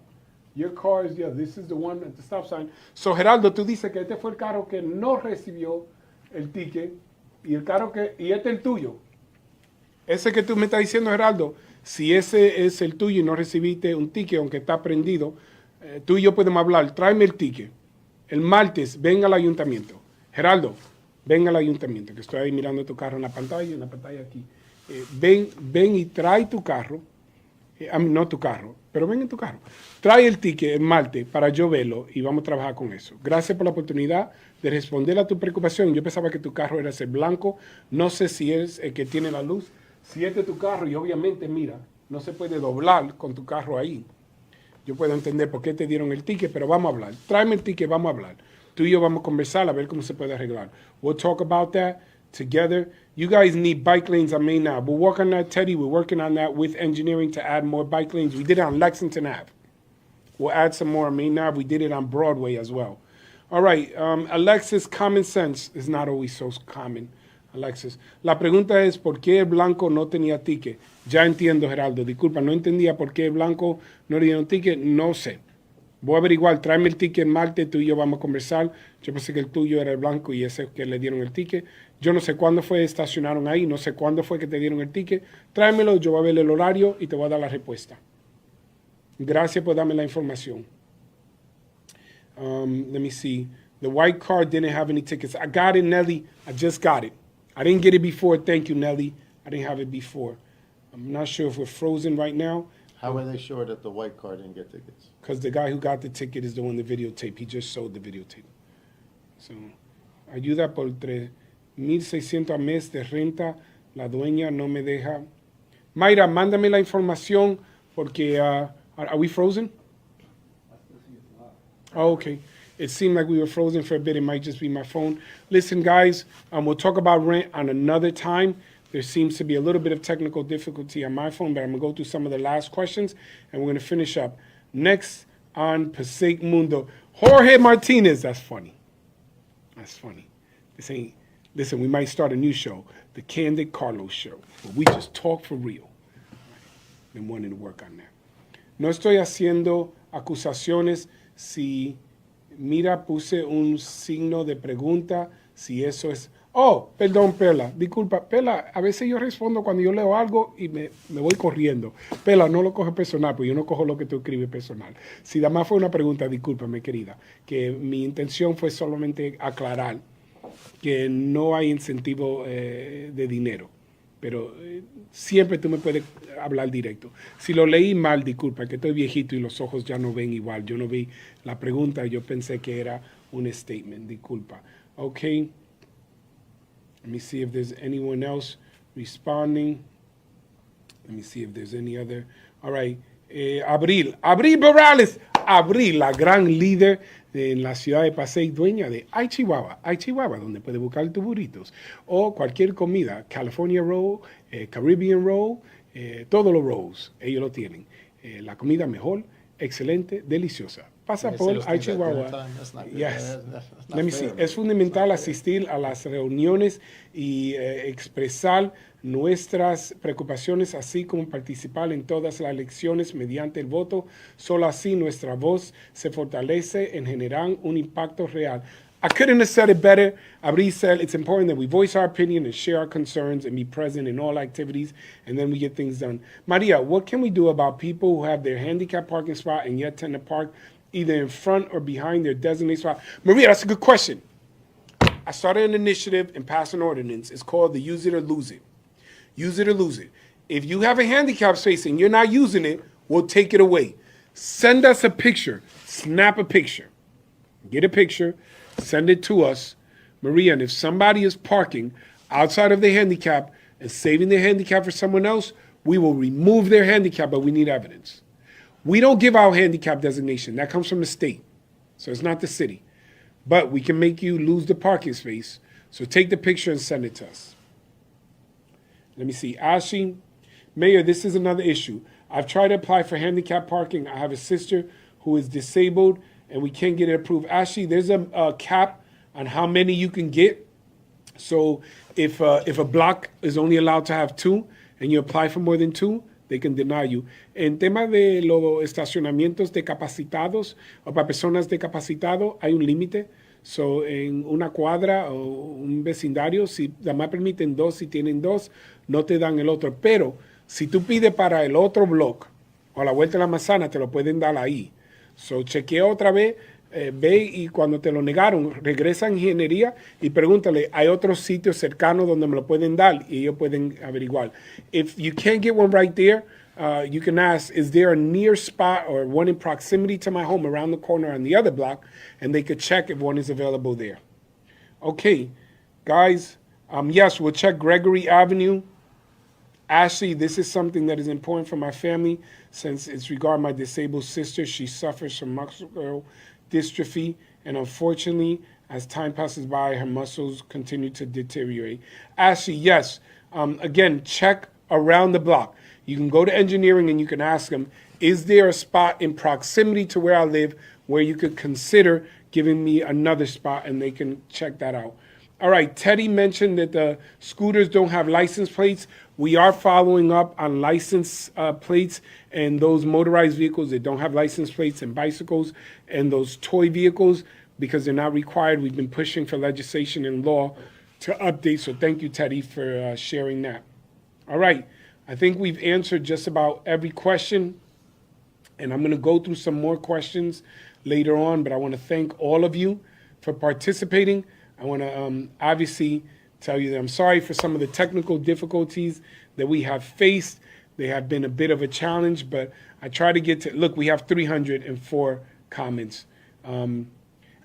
Your car is, yeah, this is the one at the stop sign. So Geraldo, tú dices que este fue el carro que no recibió el ticket y este es el tuyo. Ese que tú me estás diciendo, Geraldo, si ese es el tuyo y no recibiste un ticket, aunque está prendido, tú y yo podemos hablar. Tráeme el ticket. El martes, venga al ayuntamiento. Geraldo, venga al ayuntamiento, que estoy ahí mirando tu carro en la pantalla aquí. Ven y trae tu carro. No tu carro, pero ven en tu carro. Trae el ticket el martes para yo verlo y vamos a trabajar con eso. Gracias por la oportunidad de responder a tu preocupación. Yo pensaba que tu carro era ese blanco. No sé si es el que tiene la luz. Si este es tu carro y obviamente, mira, no se puede doblar con tu carro ahí. Yo puedo entender por qué te dieron el ticket, pero vamos a hablar. Tráeme el ticket, vamos a hablar. Tú y yo vamos a conversar a ver cómo se puede arreglar. We'll talk about that together. You guys need bike lanes on Main Ave. We'll work on that, Teddy. We're working on that with engineering to add more bike lanes. We did it on Lexington Ave. We'll add some more on Main Ave. We did it on Broadway as well. All right, Alexis, common sense is not always so common. Alexis, la pregunta es ¿por qué el blanco no tenía ticket? Ya entiendo, Geraldo. Disculpa, no entendía por qué el blanco no le dieron ticket. No sé. Voy a averiguar. Tráeme el ticket el martes. Tú y yo vamos a conversar. Yo pensé que el tuyo era el blanco y ese que le dieron el ticket. Yo no sé cuándo fue estacionaron ahí. No sé cuándo fue que te dieron el ticket. Tráemelo. Yo voy a ver el horario y te voy a dar la respuesta. Gracias por darme la información. Let me see. The white car didn't have any tickets. I got it, Nelly. I just got it. I didn't get it before. Thank you, Nelly. I didn't have it before. I'm not sure if we're frozen right now. How are they sure that the white car didn't get tickets? Because the guy who got the ticket is the one that videotaped. He just sold the videotape. So, ayuda por 3,600 al mes de renta. La dueña no me deja. Mayra, mándame la información porque, are we frozen? Oh, okay. It seemed like we were frozen for a bit. It might just be my phone. Listen, guys, we'll talk about rent on another time. There seems to be a little bit of technical difficulty on my phone, but I'm going to go through some of the last questions, and we're going to finish up. Next on Passaic Mundo, Jorge Martinez. That's funny. That's funny. Listen, we might start a new show, the Candid Carlos Show, where we just talk for real. Been wanting to work on that. No estoy haciendo acusaciones si... Mira, puse un signo de pregunta si eso es... Oh, perdón, Pela. Disculpa, Pela, a veces yo respondo cuando yo leo algo y me voy corriendo. Pela, no lo coge personal, porque yo no cojo lo que tú escribes personal. Si además fue una pregunta, discúlpame, querida, que mi intención fue solamente aclarar que no hay incentivo de dinero. Pero siempre tú me puedes hablar directo. Si lo leí mal, disculpa, que estoy viejito y los ojos ya no ven igual. Yo no vi la pregunta, yo pensé que era un statement, disculpa. Okay. Let me see if there's anyone else responding. Let me see if there's any other. All right. Abril Morales. Abril, la gran líder en la ciudad de Passaic, dueña de Ay Chihuahua, donde puedes buscar tus burritos o cualquier comida, California Roll, Caribbean Roll, todos los rolls, ellos lo tienen. La comida mejor, excelente, deliciosa. pasa They say por those things at dinner Chihuahua. time? That's not good. Yes. That's not Let me see. fair, man. Es fundamental asistir a las reuniones y expresar nuestras preocupaciones, así como participar en todas las elecciones mediante el voto. Solo así nuestra voz se fortalece en generar un impacto real. I couldn't have said it better. Abri said it's important that we voice our opinion and share our concerns and be present in all activities, and then we get things done. Maria, what can we do about people who have their handicap parking spot and yet tend to park either in front or behind their designated spot? Maria, that's a good question. I started an initiative and passed an ordinance. It's called the Use It or Lose It. Use it or lose it. If you have a handicap space and you're not using it, we'll take it away. Send us a picture. Snap a picture. Get a picture. Send it to us. Maria, and if somebody is parking outside of the handicap and saving their handicap for someone else, we will remove their handicap, but we need evidence. We don't give out handicap designation. That comes from the state. So it's not the city. But we can make you lose the parking space. So take the picture and send it to us. Let me see. Ashi, Mayor, this is another issue. I've tried to apply for handicap parking. I have a sister who is disabled, and we can't get it approved. Ashley, there's a cap on how many you can get. So if a block is only allowed to have 2 and you apply for more than 2, they can deny you. En tema de los estacionamientos discapacitados o para personas discapacitadas, hay un límite. So en una cuadra o un vecindario, si además permiten 2, si tienen 2, no te dan el otro. Pero si tú pides para el otro bloque o a la vuelta de la manzana, te lo pueden dar ahí. So, chequea otra vez, ve y cuando te lo negaron, regresa a ingeniería y pregúntale, ¿hay otros sitios cercanos donde me lo pueden dar? Y ellos pueden averiguar. If you can't get one right there, you can ask, is there a near spot or one in proximity to my home around the corner on the other block? And they could check if one is available there. Okay, guys, yes, we'll check Gregory Avenue. Ashley, this is something that is important for my family since it's regarding my disabled sister. She suffers from muscular dystrophy, and unfortunately, as time passes by, her muscles continue to deteriorate. Ashley, yes. Again, check around the block. You can go to engineering and you can ask them, is there a spot in proximity to where I live where you could consider giving me another spot, and they can check that out. All right, Teddy mentioned that the scooters don't have license plates. We are following up on license plates and those motorized vehicles that don't have license plates, and bicycles and those toy vehicles, because they're not required. We've been pushing for legislation and law to update. So thank you, Teddy, for sharing that. All right, I think we've answered just about every question, and I'm going to go through some more questions later on, but I want to thank all of you for participating. I want to obviously tell you that I'm sorry for some of the technical difficulties that we have faced. They have been a bit of a challenge, but I try to get to, look, we have 304 comments.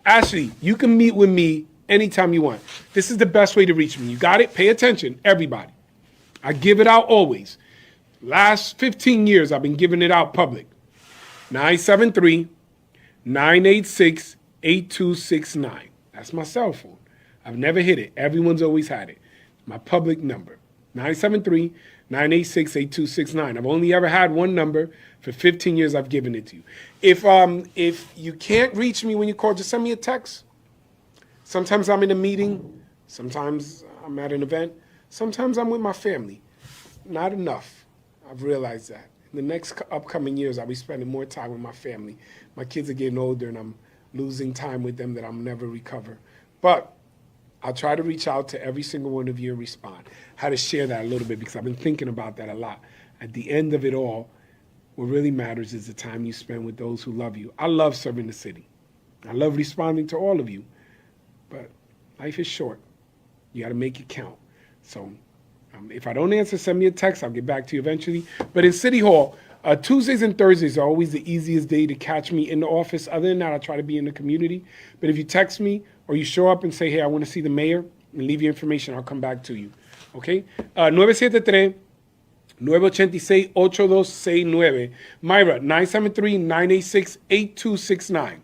Ashley, you can meet with me anytime you want. This is the best way to reach me. You got it? Pay attention, everybody. I give it out always. Last 15 years, I've been giving it out public. 973-986-8269. That's my cell phone. I've never hit it. Everyone's always had it. My public number, 973-986-8269. I've only ever had one number. For 15 years, I've given it to you. If you can't reach me when you call, just send me a text. Sometimes I'm in a meeting. Sometimes I'm at an event. Sometimes I'm with my family. Not enough. I've realized that. In the next upcoming years, I'll be spending more time with my family. My kids are getting older, and I'm losing time with them that I'll never recover. But I'll try to reach out to every single one of you and respond. How to share that a little bit, because I've been thinking about that a lot. At the end of it all, what really matters is the time you spend with those who love you. I love serving the city. I love responding to all of you. But life is short. You got to make it count. So if I don't answer, send me a text. I'll get back to you eventually. But in City Hall, Tuesdays and Thursdays are always the easiest day to catch me in the office. Other than that, I try to be in the community. But if you text me or you show up and say, hey, I want to see the mayor, and leave your information, I'll come back to you. Okay? 973-986-8269. Myra, 973-986-8269.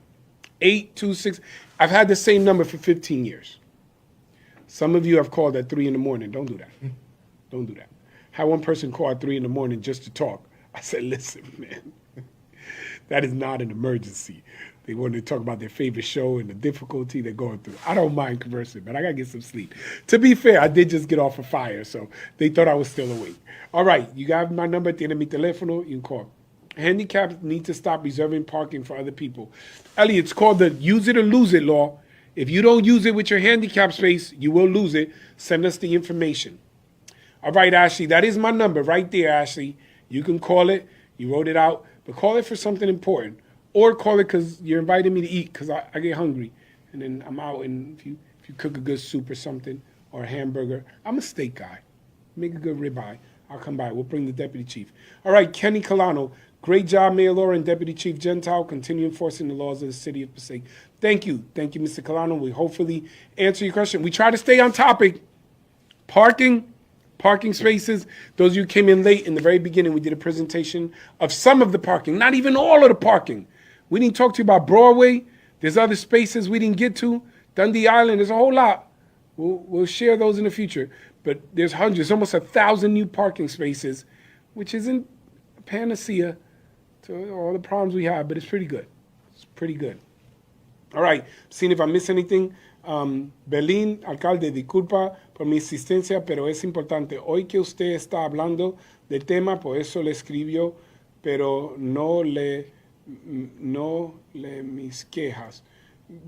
826. I've had the same number for 15 years. Some of you have called at 3 in the morning. Don't do that. Don't do that. Had one person call at 3 in the morning just to talk. I said, listen, man, that is not an emergency. They wanted to talk about their favorite show and the difficulty they're going through. I don't mind conversing, but I got to get some sleep. To be fair, I did just get off a fire, so they thought I was still awake. All right, you got my number. Tiene mi teléfono. You can call. Handicaps need to stop reserving parking for other people. Ellie, it's called the use it or lose it law. If you don't use it with your handicap space, you will lose it. Send us the information. All right, Ashley, that is my number right there, Ashley. You can call it. You wrote it out, but call it for something important. Or call it because you're inviting me to eat because I get hungry. And then I'm out, and if you cook a good soup or something or a hamburger, I'm a steak guy. Make a good ribeye. I'll come by. We'll bring the deputy chief. All right, Kenny Colano. Great job, Mayor Laura and Deputy Chief Gentile. Continue enforcing the laws of the city of Passaic. Thank you. Thank you, Mr. Colano. We hopefully answer your question. We try to stay on topic. Parking spaces. Those of you who came in late in the very beginning, we did a presentation of some of the parking, not even all of the parking. We didn't talk to you about Broadway. There's other spaces we didn't get to. Dundee Island, there's a whole lot. We'll share those in the future. But there's hundreds, almost 1,000 new parking spaces, which isn't a panacea to all the problems we have, but it's pretty good. It's pretty good. All right, seeing if I miss anything. Belín, alcalde, disculpa por mi insistencia, pero es importante. Hoy que usted está hablando del tema, por eso le escribió, pero no le mis quejas.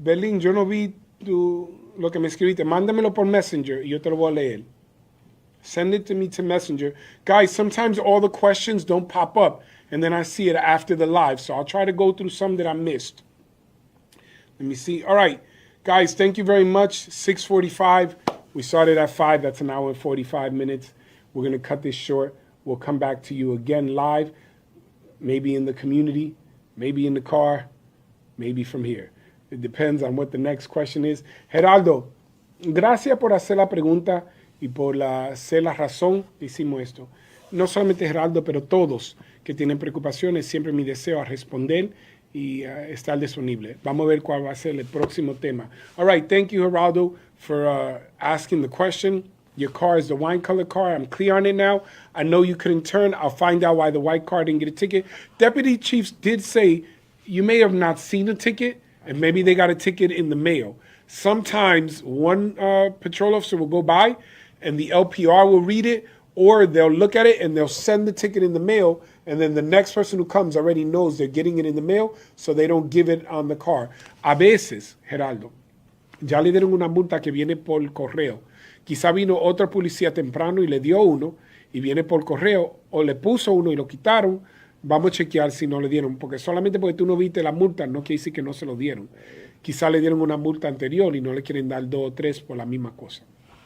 Belín, yo no vi lo que me escribiste. Mándamelo por Messenger y yo te lo voy a leer. Send it to me to Messenger. Guys, sometimes all the questions don't pop up, and then I see it after the live, so I'll try to go through some that I missed. Let me see. All right, guys, thank you very much. 6:45. We started at 5. That's an hour and 45 minutes. We're going to cut this short. We'll come back to you again live, maybe in the community, maybe in the car, maybe from here. It depends on what the next question is. Geraldo, gracias por hacer la pregunta y por ser la razón que hicimos esto. No solamente Geraldo, pero todos que tienen preocupaciones, siempre mi deseo es responder y estar disponible. Vamos a ver cuál va a ser el próximo tema. All right, thank you, Geraldo, for asking the question. Your car is the wine color car. I'm clear on it now. I know you couldn't turn. I'll find out why the white car didn't get a ticket. Deputy chiefs did say you may have not seen a ticket, and maybe they got a ticket in the mail. Sometimes one patrol officer will go by, and the LPR will read it, or they'll look at it, and they'll send the ticket in the mail, and then the next person who comes already knows they're getting it in the mail, so they don't give it on the car. A veces, Geraldo, ya le dieron una multa que viene por correo. Quizá vino otro policía temprano y le dio uno, y viene por correo, o le puso uno y lo quitaron. Vamos a chequear si no le dieron, porque solamente porque tú no viste la multa no quiere decir que no se lo dieron. Quizá le dieron una multa anterior y no le quieren dar 2 o 3 por la misma cosa.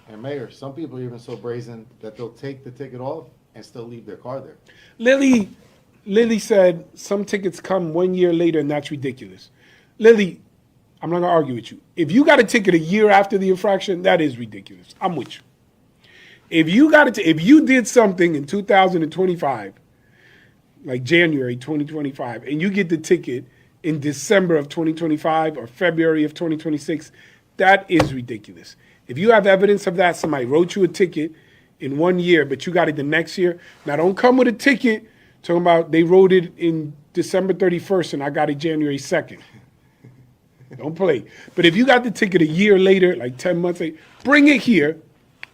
And Mayor, some people are even so brazen that they'll take the ticket off and still leave their car there. Lily said some tickets come 1 year later, and that's ridiculous. Lily, I'm not going to argue with you. If you got a ticket a year after the infraction, that is ridiculous. I'm with you. If you did something in 2025, like January 2025, and you get the ticket in December of 2025 or February of 2026, that is ridiculous. If you have evidence of that, somebody wrote you a ticket in 1 year, but you got it the next year. Now, don't come with a ticket talking about they wrote it in December 31st and I got it January 2nd. Don't play. But if you got the ticket a year later, like 10 months later, bring it here.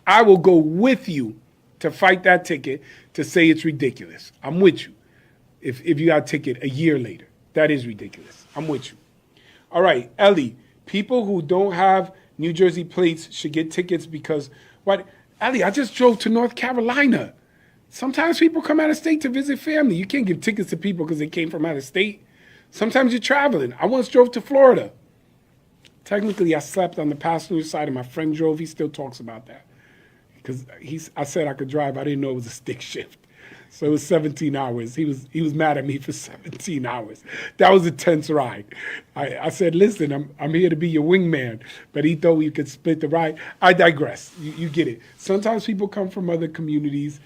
I will go with you to fight that ticket to say it's ridiculous. I'm with you. If you got a ticket a year later, that is ridiculous. I'm with you. All right, Ellie, people who don't have New Jersey plates should get tickets because, what? Ellie, I just drove to North Carolina. Sometimes people come out of state to visit family. You can't give tickets to people because they came from out of state. Sometimes you're traveling. I once drove to Florida. Technically, I slept on the passenger side and my friend drove. He still talks about that. Because I said I could drive. I didn't know it was a stick shift. So it was 17 hours. He was mad at me for 17 hours. That was a tense ride. I said, listen, I'm here to be your wingman. But he thought we could split the ride. I digress. You get it. Sometimes people come from other communities.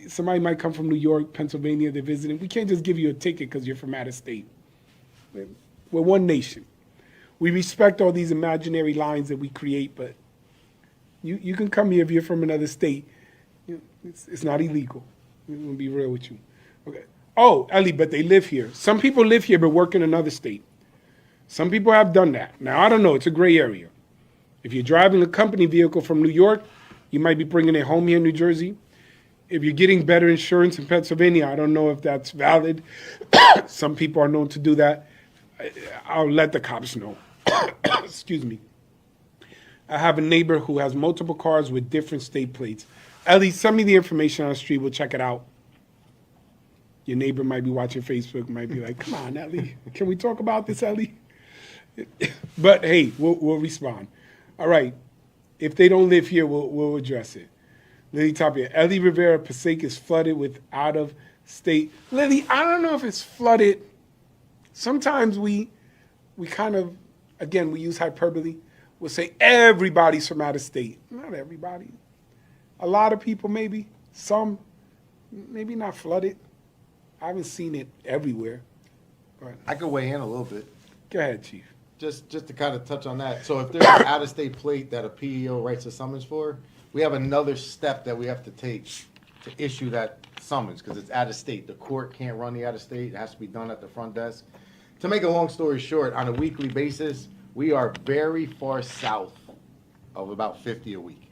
Somebody might come from New York, Pennsylvania. They're visiting. We can't just give you a ticket because you're from out of state. We're one nation. We respect all these imaginary lines that we create, but you can come here if you're from another state. It's not illegal. I'm going to be real with you. Okay. Oh, Ellie, but they live here. Some people live here but work in another state. Some people have done that. Now, I don't know. It's a gray area. If you're driving a company vehicle from New York, you might be bringing it home here in New Jersey. If you're getting better insurance in Pennsylvania, I don't know if that's valid. Some people are known to do that. I'll let the cops know. Excuse me. I have a neighbor who has multiple cars with different state plates. Ellie, send me the information on the street. We'll check it out. Your neighbor might be watching Facebook, might be like, come on, Ellie. Can we talk about this, Ellie? But, hey, we'll respond. All right. If they don't live here, we'll address it. Lily Tapia, Ellie Rivera, Passaic is flooded with out-of-state. Lily, I don't know if it's flooded. Sometimes we kind of, again, we use hyperbole. We'll say everybody's from out of state. Not everybody. A lot of people, maybe. Some, maybe not flooded. I haven't seen it everywhere. But I could weigh in a little bit. Go ahead, Chief. Just to kind of touch on that. So if there's an out-of-state plate that a PEO writes a summons for, we have another step that we have to take to issue that summons because it's out-of-state. The court can't run the out-of-state. It has to be done at the front desk. To make a long story short, on a weekly basis, we are very far south of about 50 a week.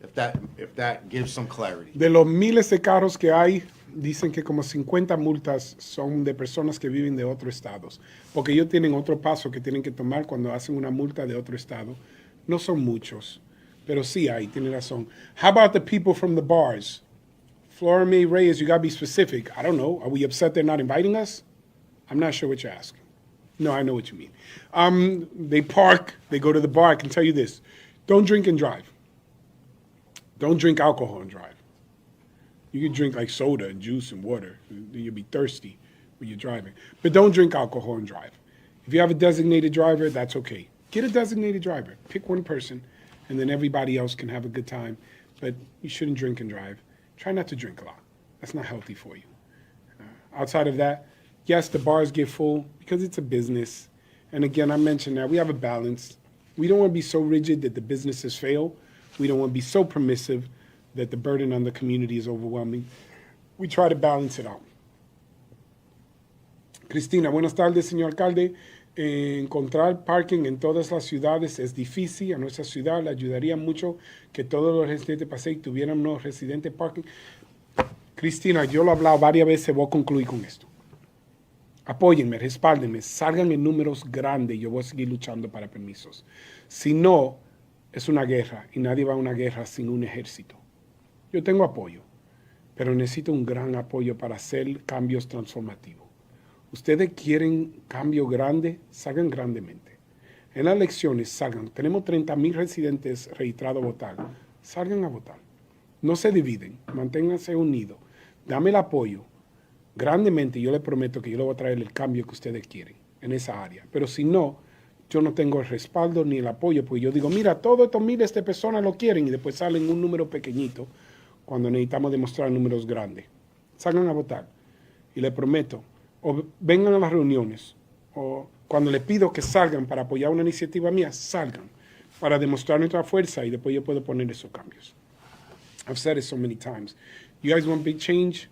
If that gives some clarity. De los miles de carros que hay, dicen que como 50 multas son de personas que viven de otros estados. Porque ellos tienen otro paso que tienen que tomar cuando hacen una multa de otro estado. No son muchos, pero sí hay, tiene razón. How about the people from the bars? Flora May Reyes, you got to be specific. I don't know. Are we upset they're not inviting us? I'm not sure what you're asking. No, I know what you mean. They park, they go to the bar. I can tell you this. Don't drink and drive. Don't drink alcohol and drive. You can drink like soda and juice and water. You'll be thirsty when you're driving. But don't drink alcohol and drive. If you have a designated driver, that's okay. Get a designated driver. Pick one person, and then everybody else can have a good time. But you shouldn't drink and drive. Try not to drink a lot. That's not healthy for you. Outside of that, yes, the bars get full because it's a business. And again, I mentioned that we have a balance. We don't want to be so rigid that the businesses fail. We don't want to be so permissive that the burden on the community is overwhelming. We try to balance it out. Cristina, buenas tardes, señor alcalde. Encontrar parking en todas las ciudades es difícil. A nuestra ciudad le ayudaría mucho que todos los residentes de Passaic tuvieran unos residentes parking. Cristina, yo lo he hablado varias veces, voy a concluir con esto. Apóyenme, respáldenme, salgan en números grandes, yo voy a seguir luchando para permisos. Si no, es una guerra y nadie va a una guerra sin un ejército. Yo tengo apoyo, pero necesito un gran apoyo para hacer cambios transformativos. Ustedes quieren cambio grande, salgan grandemente. En las elecciones, salgan. Tenemos 30,000 residentes registrados a votar. Salgan a votar. No se dividen, manténganse unidos. Dame el apoyo grandemente y yo les prometo que yo les voy a traer el cambio que ustedes quieren en esa área. Pero si no, yo no tengo el respaldo ni el apoyo, porque yo digo, mira, todos estos miles de personas lo quieren y después salen un número pequeñito cuando necesitamos demostrar números grandes. Salgan a votar y les prometo, o vengan a las reuniones, o cuando les pido que salgan para apoyar una iniciativa mía, salgan para demostrar nuestra fuerza y después yo puedo poner esos cambios. I've said it so many times. You guys want big change?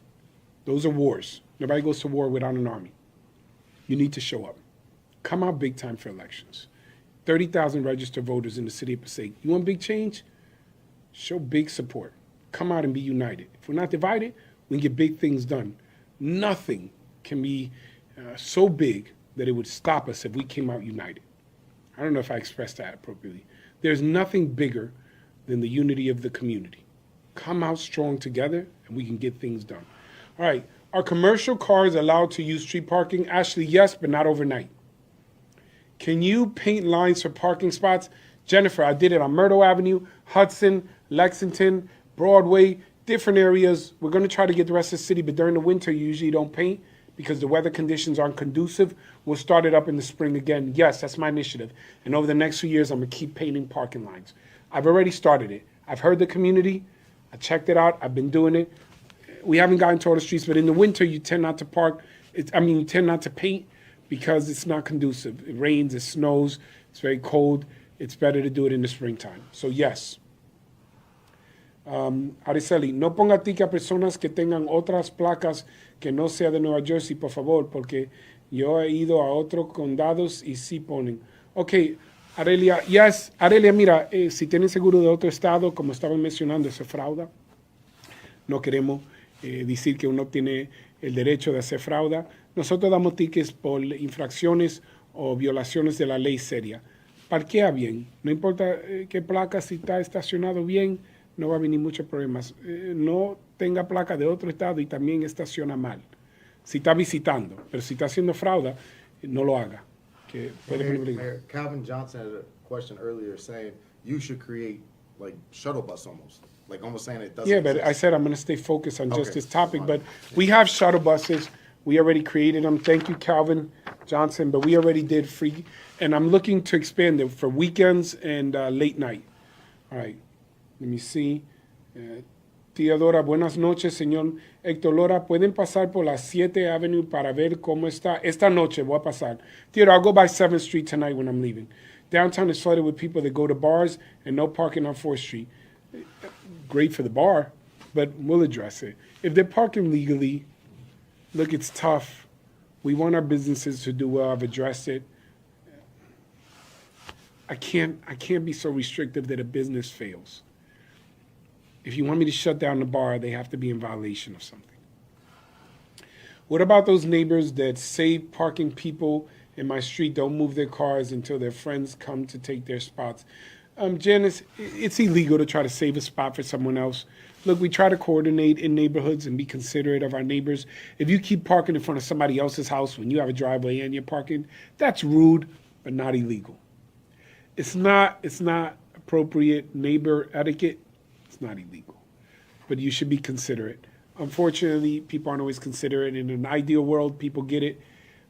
Those are wars. Nobody goes to war without an army. You need to show up. Come out big time for elections. 30,000 registered voters in the city of Passaic. You want big change? Show big support. Come out and be united. If we're not divided, we can get big things done. Nothing can be so big that it would stop us if we came out united. I don't know if I expressed that appropriately. There's nothing bigger than the unity of the community. Come out strong together and we can get things done. All right, are commercial cars allowed to use street parking? Actually, yes, but not overnight. Can you paint lines for parking spots? Jennifer, I did it on Myrtle Avenue, Hudson, Lexington, Broadway, different areas. We're going to try to get the rest of the city, but during the winter, you usually don't paint because the weather conditions aren't conducive. We'll start it up in the spring again. Yes, that's my initiative. And over the next few years, I'm going to keep painting parking lines. I've already started it. I've heard the community. I checked it out. I've been doing it. We haven't gotten to all the streets, but in the winter, you tend not to park. You tend not to paint because it's not conducive. It rains, it snows, it's very cold. It's better to do it in the springtime. So yes. Araceli, no ponga tica a personas que tengan otras placas que no sea de Nueva Jersey, por favor, porque Yo he ido a otros condados y sí ponen. Ok, Arelia, yes. Arelia, mira, si tienen seguro de otro estado, como estaban mencionando, eso es fraude. No queremos decir que uno tiene el derecho de hacer fraude. Nosotros damos tickets por infracciones o violaciones de la ley seria. Parquea bien, no importa qué placa, si está estacionado bien, no va a venir muchos problemas. No tenga placa de otro estado y también estaciona mal. Si está visitando, pero si está haciendo fraude, no lo haga. Que puede Mayor, Calvin Johnson had a question earlier saying you should create like shuttle bus almost saying it doesn't Yeah, but exist. I said I'm going to stay focused on just Okay, this topic. fine. But we have shuttle buses. We already created them. Thank you, Calvin Johnson. But we already did free, and I'm looking to expand it for weekends and late night. All right, let me see. Tía Dora, buenas noches, señor Héctor Lora. ¿Pueden pasar por la 7th Avenue para ver cómo está? Esta noche voy a pasar. Tía, I'll go by 7th Street tonight when I'm leaving. Downtown is flooded with people that go to bars and no parking on 4th Street. Great for the bar, but we'll address it. If they're parking legally, look, it's tough. We want our businesses to do well. I've addressed it. I can't be so restrictive that a business fails. If you want me to shut down the bar, they have to be in violation of something. What about those neighbors that say parking people in my street don't move their cars until their friends come to take their spots? Janice, it's illegal to try to save a spot for someone else. Look, we try to coordinate in neighborhoods and be considerate of our neighbors. If you keep parking in front of somebody else's house when you have a driveway and you're parking, that's rude, but not illegal. It's not appropriate neighbor etiquette. It's not illegal, but you should be considerate. Unfortunately, people aren't always considerate. In an ideal world, people get it.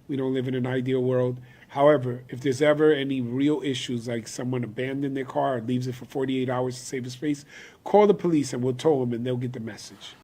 We don't live in an ideal world. However, if there's ever any real issues, like someone abandoned their car or leaves it for 48 hours to save a space, call the police and we'll tow them and they'll get the message.